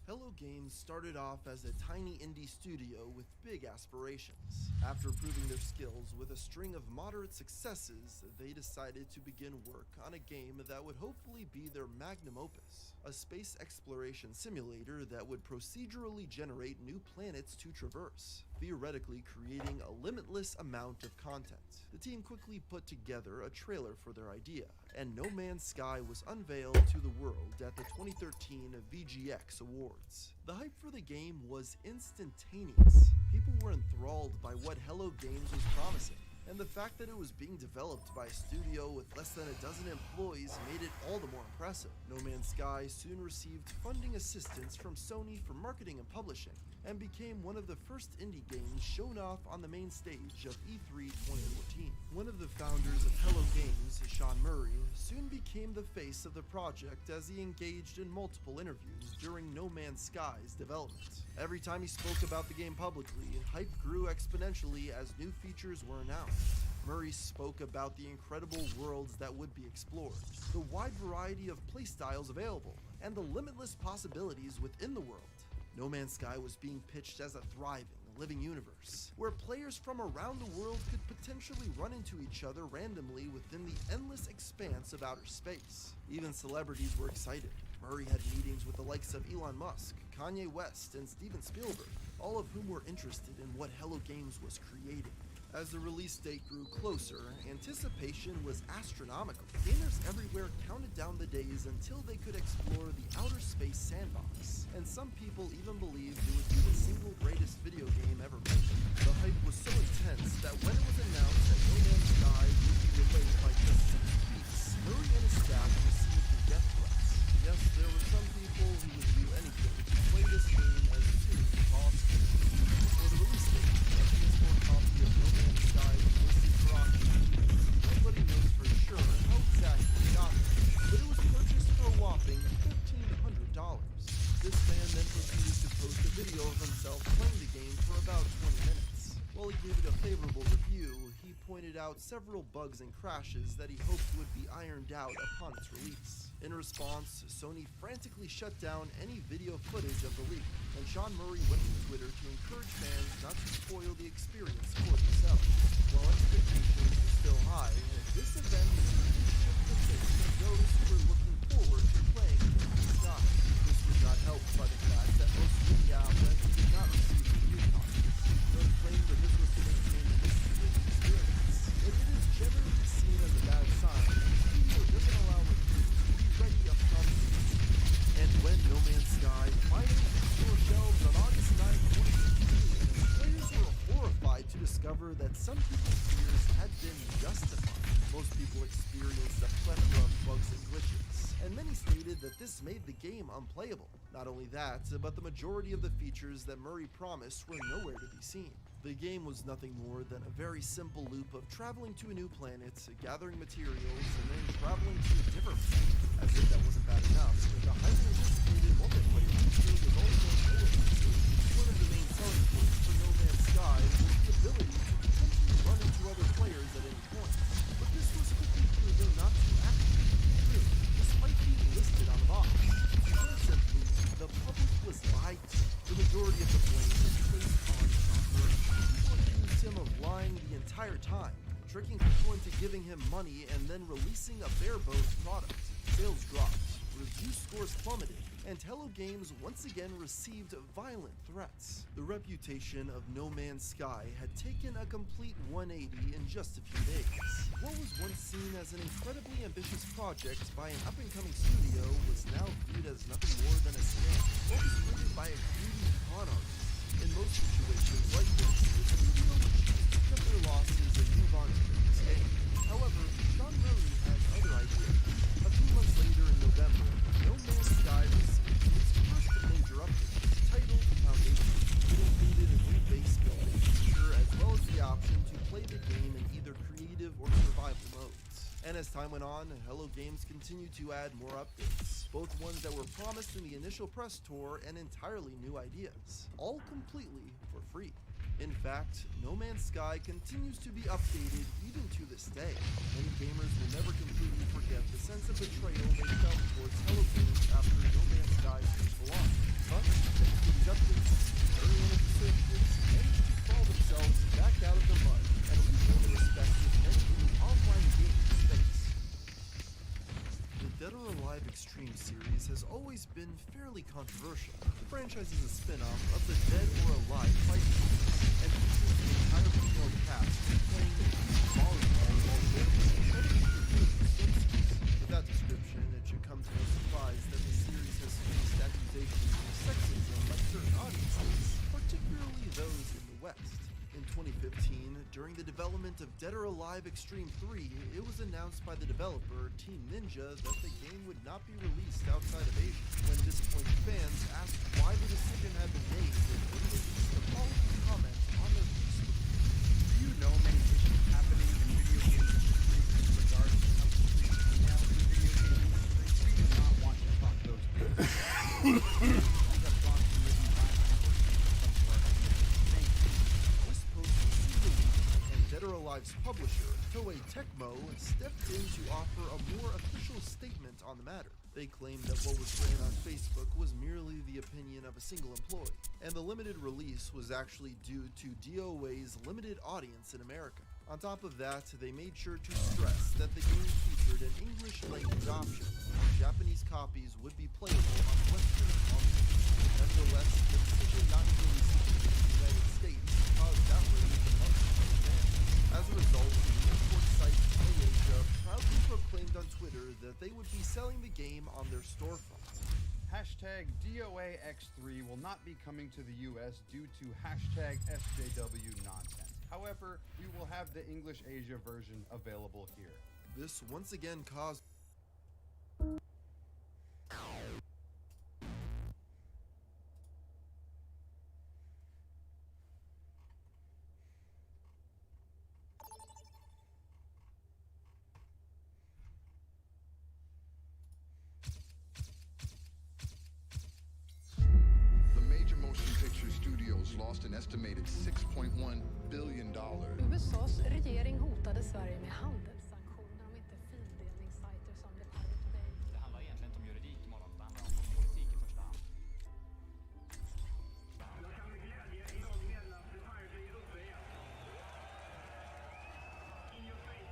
Hello Games started off as a tiny indie studio with big aspirations. After proving their skills with a string of moderate successes, they decided to begin work on a game that would hopefully be their magnum opus, a space exploration simulator that would procedurally generate new planets to traverse, theoretically creating a limitless amount of content. The team quickly put together a trailer for their idea, and No Man's Sky was unveiled to the world at the 2013 VGX Awards. The hype for the game was instantaneous. People were enthralled by what Hello Games was promising, and the fact that it was being developed by a studio with less than a dozen employees made it all the more impressive. No Man's Sky soon received funding assistance from Sony for marketing and publishing, and became one of the first indie games shown off on the main stage of E3 2014. One of the founders of Hello Games, Sean Murray, soon became the face of the project as he engaged in multiple interviews during No Man's Sky's development. Every time he spoke about the game publicly, hype grew exponentially as new features were announced. Murray spoke about the incredible worlds that would be explored, the wide variety of playstyles available, and the limitless possibilities within the world. No Man's Sky was being pitched as a thriving, living universe, where players from around the world could potentially run into each other randomly within the endless expanse of outer space. Even celebrities were excited. Murray had meetings with the likes of Elon Musk, Kanye West, and Steven Spielberg, all of whom were interested in what Hello Games was creating. As the release date grew closer, anticipation was astronomical. Gamers everywhere counted down the days until they could explore the outer space sandbox, and some people even believed it would be the single greatest video game ever made. The hype was so intense that when it was announced that No Man's Sky would be delayed by just 6 weeks, Murray and his staff received death threats. Yes, there were some people who would do anything to play this game as soon as possible. Before the release date, a PS4 copy of No Man's Sky was listed for auction. Nobody knows for sure how exactly it got there, but it was purchased for a whopping $1,500. This fan then proceeded to post a video of himself playing the game for about 20 minutes. While he gave it a favorable review, he pointed out several bugs and crashes that he hoped would be ironed out upon its release. In response, Sony frantically shut down any video footage of the leak, and Sean Murray went to Twitter to encourage fans not to spoil the experience for themselves. While expectations were still high, this event shook the faith of those who were looking forward to playing No Man's Sky. This was not helped by the fact that most media outlets did not receive review copies. Some claimed that this was to maintain the mystery of the experience. If it is generally seen as a bad sign, the studio doesn't allow reviews to be ready upon release. And when No Man's Sky finally hit store shelves on August 9, 2016, players were horrified to discover that some people's fears had been justified. Most people experienced a plethora of bugs and glitches, and many stated that this made the game unplayable. Not only that, but the majority of the features that Murray promised were nowhere to be seen. The game was nothing more than a very simple loop of traveling to a new planet, gathering materials, and then traveling to a different planet. As if that wasn't bad enough, the highly anticipated multiplayer feature was also nowhere to be seen. One of the main selling points for No Man's Sky was the ability to potentially run into other players at any point. But this was quickly proven not to actually be true, despite being listed on the box. Very simply, him money and then releasing a bare-bones product. Sales dropped, review scores plummeted, and Hello Games once again received violent threats. The reputation of No Man's Sky had taken a complete 180 in just a few days. What was once seen as an incredibly ambitious project by an up-and-coming studio was now viewed as nothing more than a scam, orchestrated by a greedy con artist. In most situations like this, the studio would choose to cut their losses and move on to the next game. However, Sean Murray has other ideas. A few months later in November, No Man's Sky received its first major update, titled Foundation. It included a new base building feature as well as the option to play the game in either creative or survival modes. And as time went on, Hello Games continued to add more updates, both ones that were promised in the initial press tour and entirely new ideas, all completely for free. In fact, No Man's Sky continues to be updated even to this day. Many gamers will never completely forget the sense of betrayal they felt towards Hello Games after No Man's Sky came along. But, thanks to these updates, everyone at the surface managed to crawl themselves back out of the mud and regain the respect of many in the online gaming space. The Dead or Alive Extreme series has always been fairly controversial. The franchise is a spin-off of the Dead or Alive fighting game, and features the entire female cast playing volleyball while wearing incredibly swimsuits. With that description, it should come to no surprise that the series has faced accusations of sexism by certain audiences, particularly those in the West. In 2015, during the development of Dead or Alive Extreme 3, it was announced by the developer, Team Ninja, that the game would not be released outside of Asia. When disappointed fans asked why the decision had been made, they released the following comment on their Facebook. Do you know many issues happening in video game industry with regards to how to treat females in video game industry? We do not want to talk those things. We have gone through living lives This post received a leak, and Dead or Alive's publisher, Toei Tecmo, stepped in to offer a more official statement on the matter. They claimed that what was ran on Facebook was merely the opinion of a single employee, and the limited release was actually due to DOA's limited audience in America. On top of that, they made sure to stress that the game featured an English language option. Japanese copies would be playable on Western consoles. Nevertheless, the decision not to release it in the United States caused outrage amongst fans. As a result, the import site PlayAsia proudly proclaimed on Twitter that they would be selling the game on their storefront. Hashtag DOAX3 will not be coming to the US due to hashtag SJW nonsense. However, we will have the English Asia version available here. This once again caused The major motion picture studios lost an estimated $6.1 billion. USAs regering hotade Sverige med handelssanktioner om inte fildelningssajter som The Pirate Bay. Det handlar egentligen inte om juridik imorgon, det handlar om politik i första hand. Jag kan med glädje idag meddela att The Pirate Bay är uppe igen. In your face,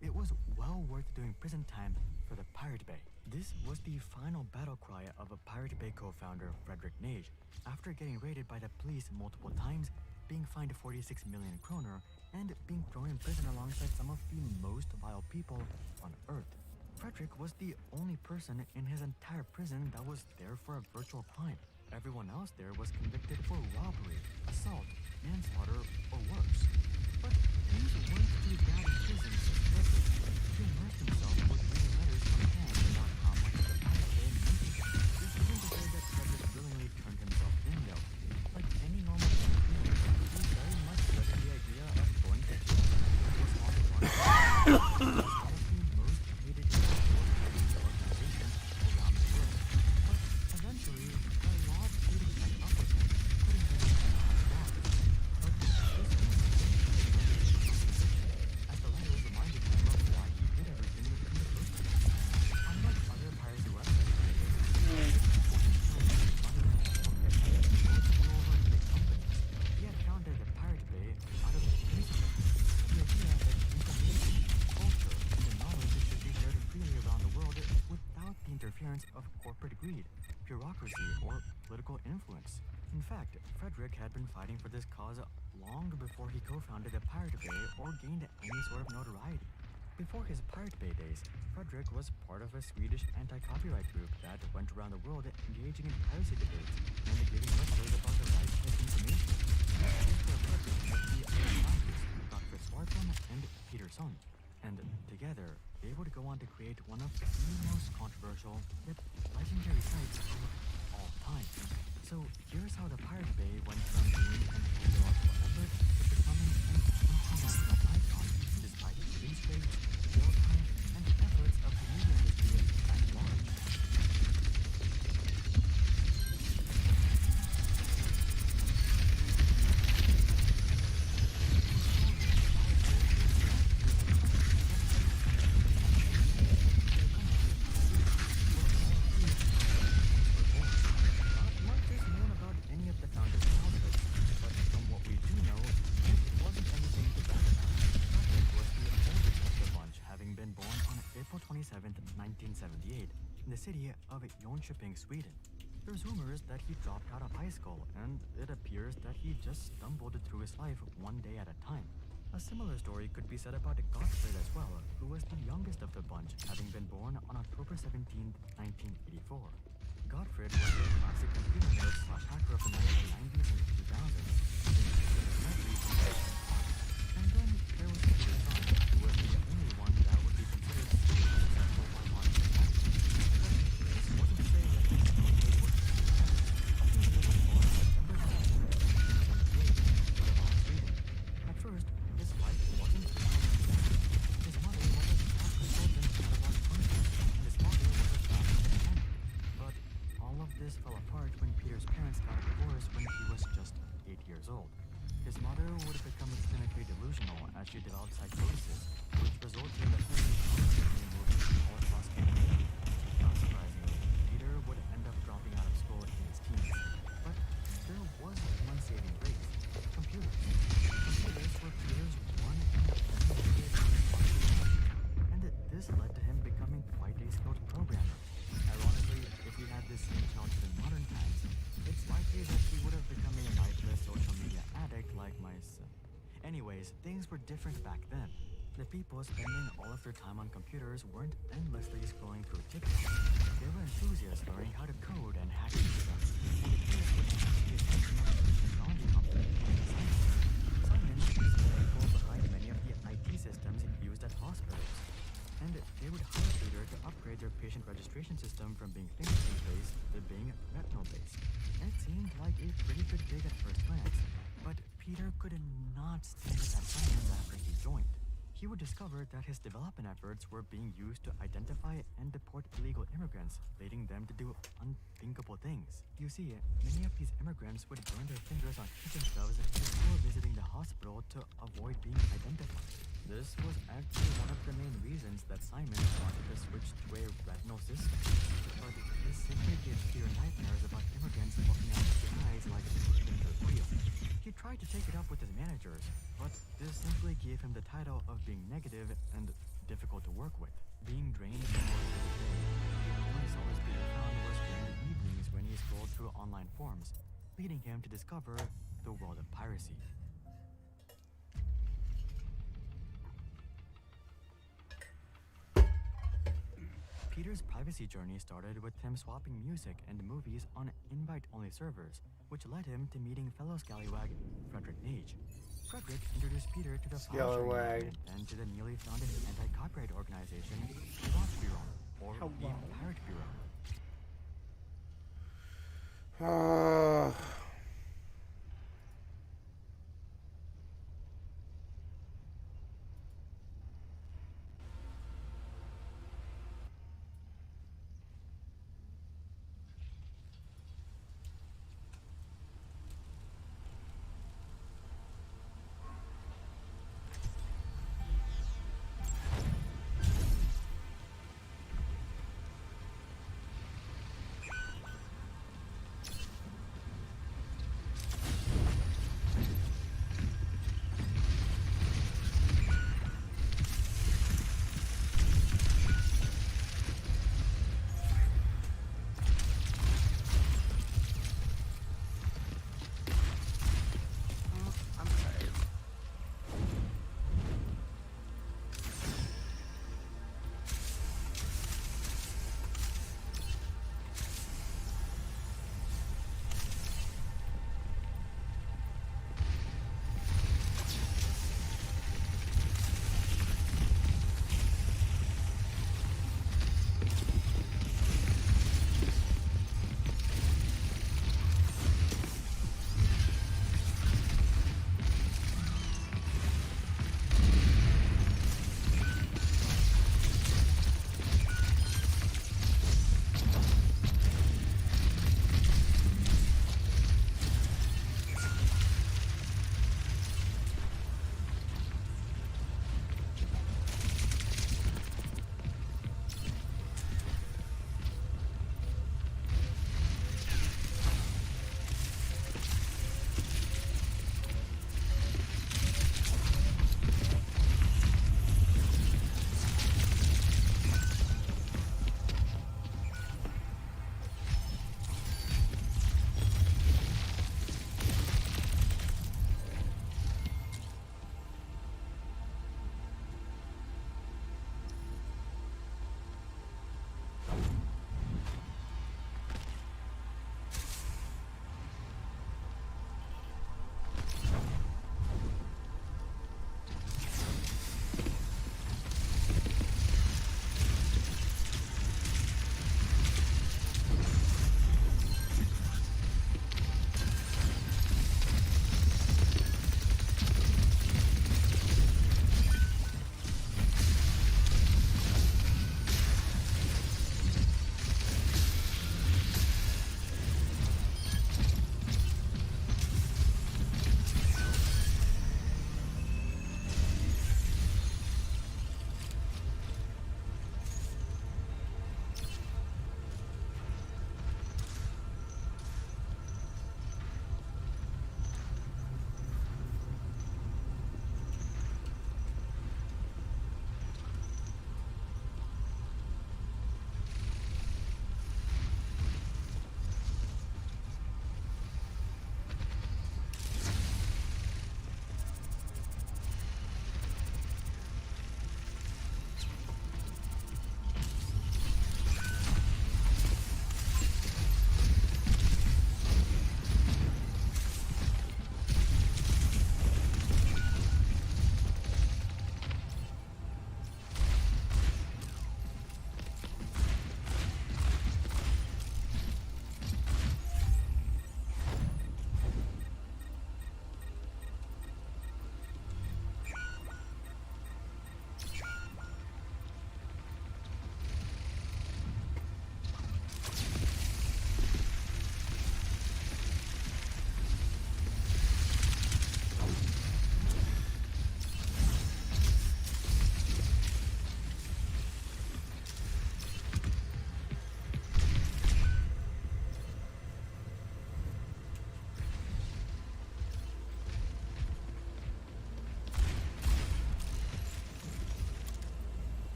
It was well worth doing prison time for the Pirate Bay. This was the final battle cry of a Pirate Bay co-founder, Frederick Nage, after getting raided by the police multiple times, being fined 46 million kroner, and being thrown in prison alongside some of the most vile people on Earth. Frederick was the only person in his entire prison that was there for a virtual crime. Everyone else there was convicted for robbery, assault, manslaughter, or worse. But things weren't too bad in prison for Frederick. He immersed himself with reading letters from fans about how much the Pirate Bay meant to him. This isn't to say that Frederick willingly turned himself in, though. Like any normal human being, he very much dreaded the idea of going to jail. It was all one. It was one of the most hated organizations around the world. But bureaucracy or political influence. In fact, Frederick had been fighting for this cause long before he co-founded a Pirate Bay or gained any sort of notoriety. Before his Pirate Bay days, Frederick was part of a Swedish anti-copyright group that went around the world engaging in piracy debates and giving lectures about the rights of information. These were Frederick met the other founders, Dr. Swarton and Peterson, and together they would go on to create one of the most controversial yet legendary sites of all time. So here's how the Pirate Bay went from being an ideological effort to becoming an international icon despite release rates, jail time, and efforts of the media industry at large. Not much is known about any of the founders' childhoods, but from what we do know, it wasn't anything to brag about. Frederick was the oldest of the bunch, having been born on April 27, 1978, in the city of Jönköping, Sweden. There's rumors that he dropped out of high school, and it appears that he just stumbled through his life one day at a time. A similar story could be said about Gottfried as well, who was the youngest of the bunch, having been born on October 17, 1984. Gottfried was a classic computer nerd / hacker of the 1990s and 2000s. And then there was Peter Son, who was the only one that would be considered successful by modern standards. But this wasn't to say that his childhood was Peter was born September 9, 1978, in Sweden. At first, his life wasn't violent. His mother was a staff consultant at a large company, and his father was a staff mechanic. But all of this fell apart when Peter's parents got a divorce when he was just 8 years old. His mother would become clinically delusional as she developed psychosis, which resulted in the family constantly moving all across Canada. Not surprisingly, Peter would end up dropping out of school in his teens. But there was one saving grace: computers. Computers were Peter's one and only and this led to him becoming quite a skilled programmer. Ironically, if he had this same childhood in modern times, it's likely that he would have become a lifeless social media addict like myself. Anyways, things were different back then. The people spending all of their time on computers weren't endlessly scrolling through TikTok. They were enthusiasts learning how to code and hack systems, and the kids would catch the attention of a technology company like Simon. Simon is the people behind many of the IT systems used at hospitals. And they would hire Peter to upgrade their patient registration system from being fingerprint-based to being retinal-based. It seemed like a pretty good gig at first glance, but Peter could not stand it at Simon after he joined. He would discover that his development efforts were being used to identify and deport illegal immigrants, leading them to do unthinkable things. You see, many of these immigrants would burn their fingers on kitchen stoves before visiting the hospital to avoid being identified. This was actually one of the main reasons that Simon wanted to switch to a retinal system. But this simply gave Peter nightmares about immigrants looking at his eyes like they're real. He tried to take it up with his managers, but this simply gave him the title of being negative and difficult to work with. Being drained for most of the day, the only solace Peter found was during the evenings when he scrolled through online forums, leading him to discover the world of piracy. Peter's privacy journey started with him swapping music and movies on invite-only servers, which led him to meeting fellow scallywag Frederick Nage. Frederick introduced Peter to the file sharing movement and to the newly founded anti-copyright organization, Pirate Bureau, or the Pirate Bureau.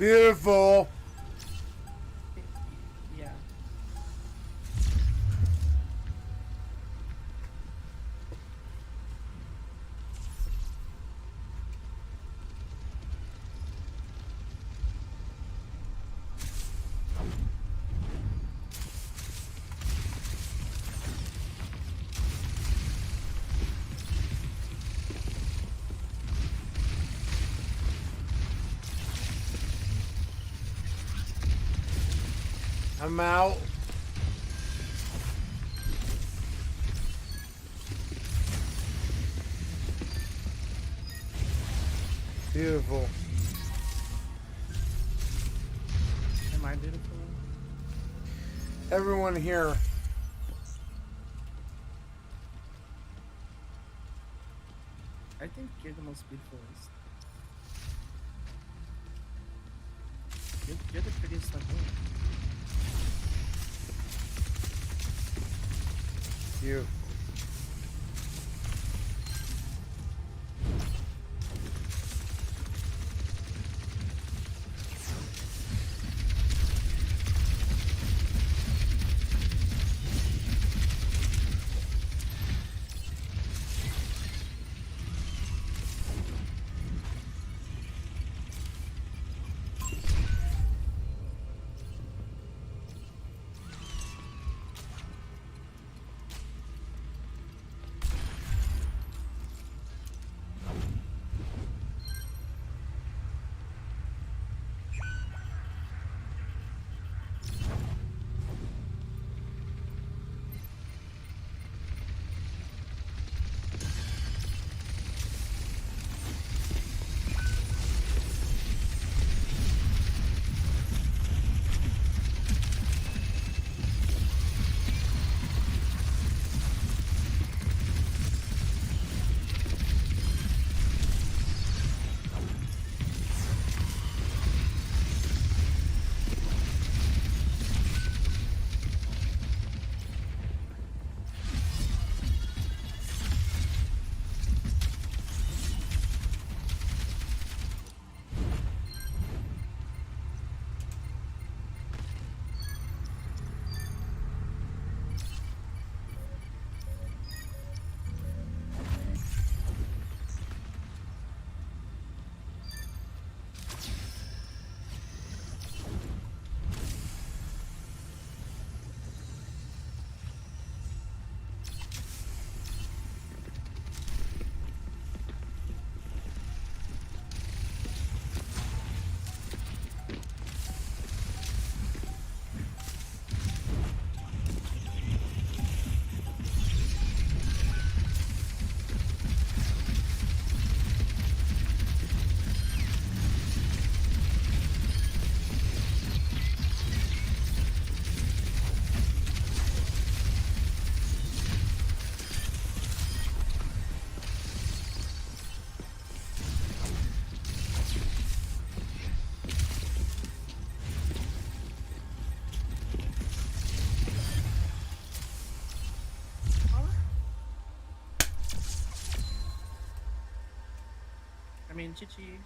Beautiful. Yeah. I'm out. Beautiful. Am I beautiful? Everyone here. I think you're the most beautiful. You're the prettiest I've known. Beautiful. I mean, GG.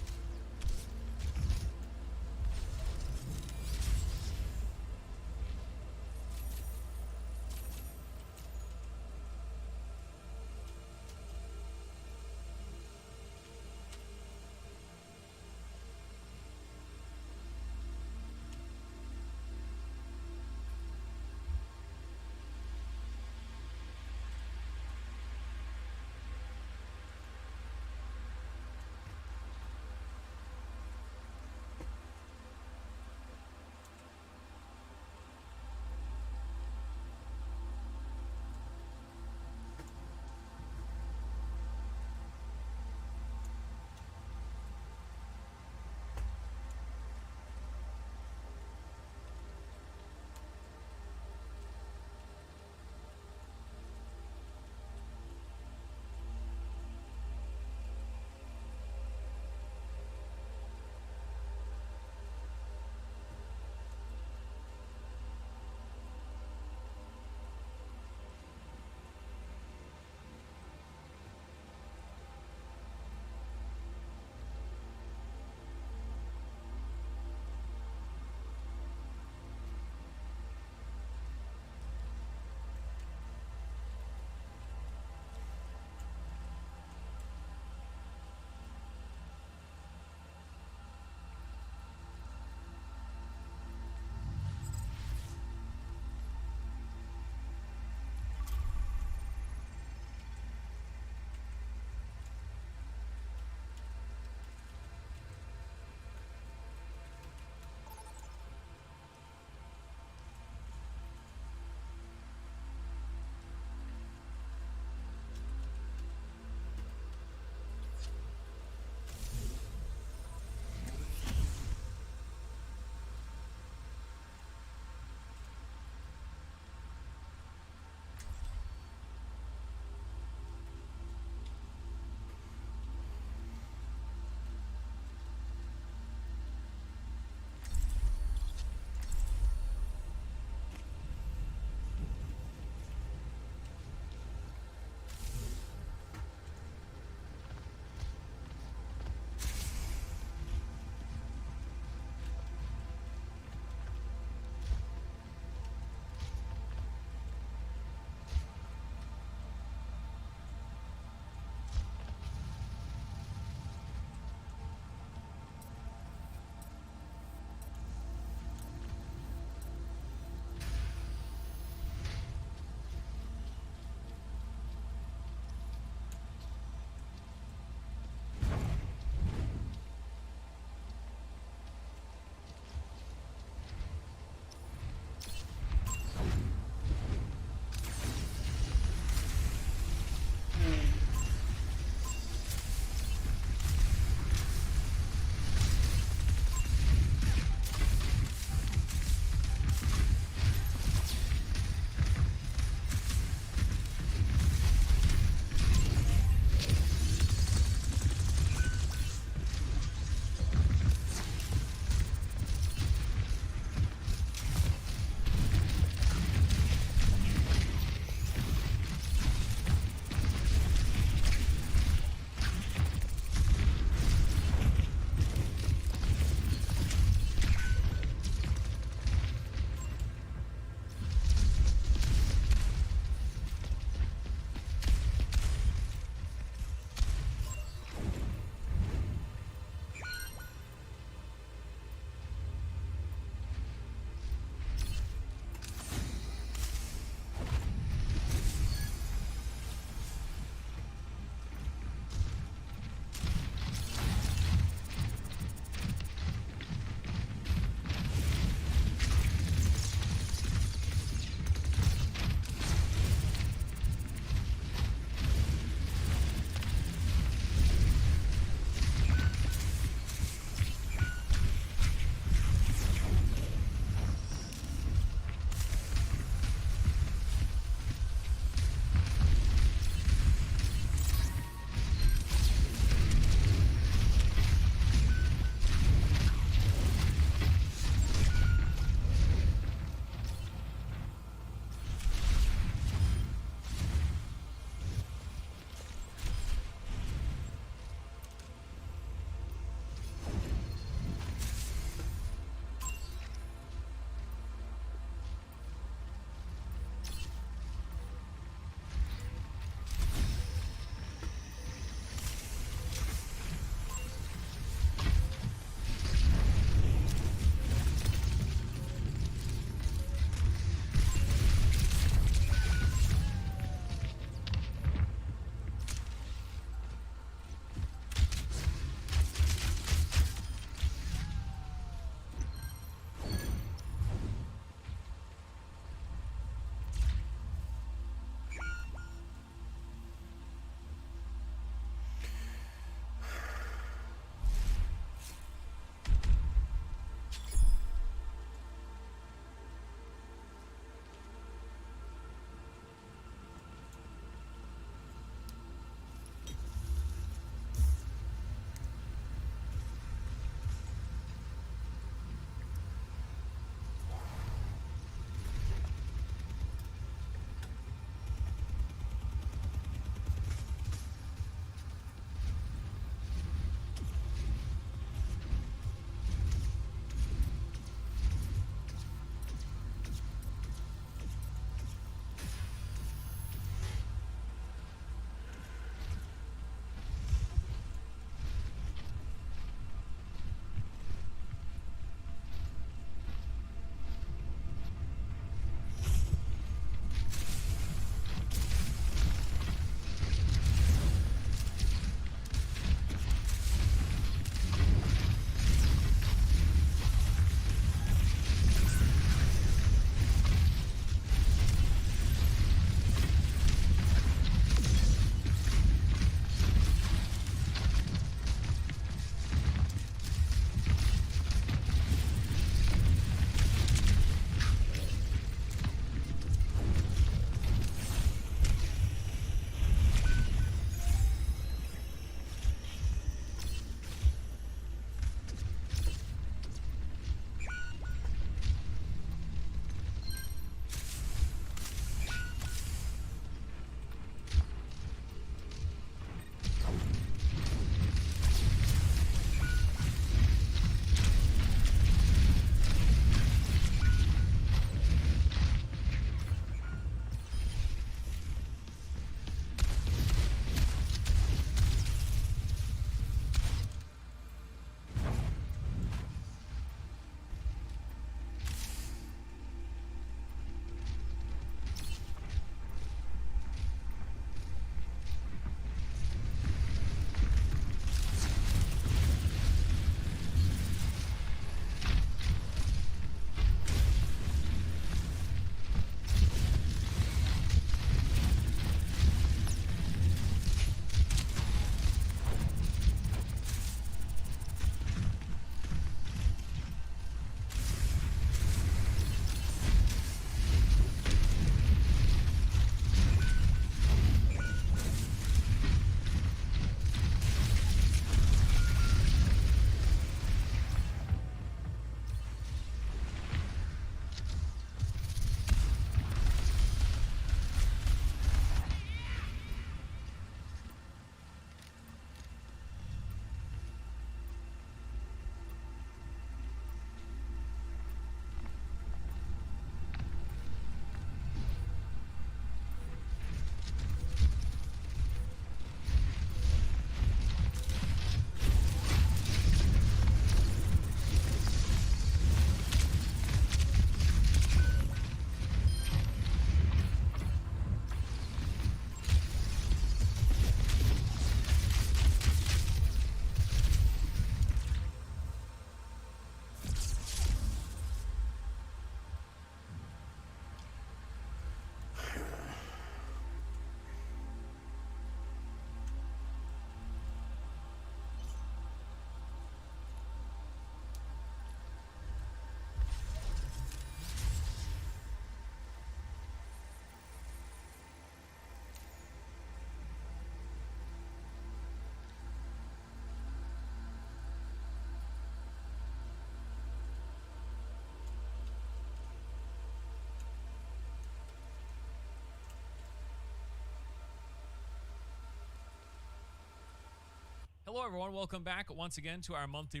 Hello everyone, welcome back once again to our monthly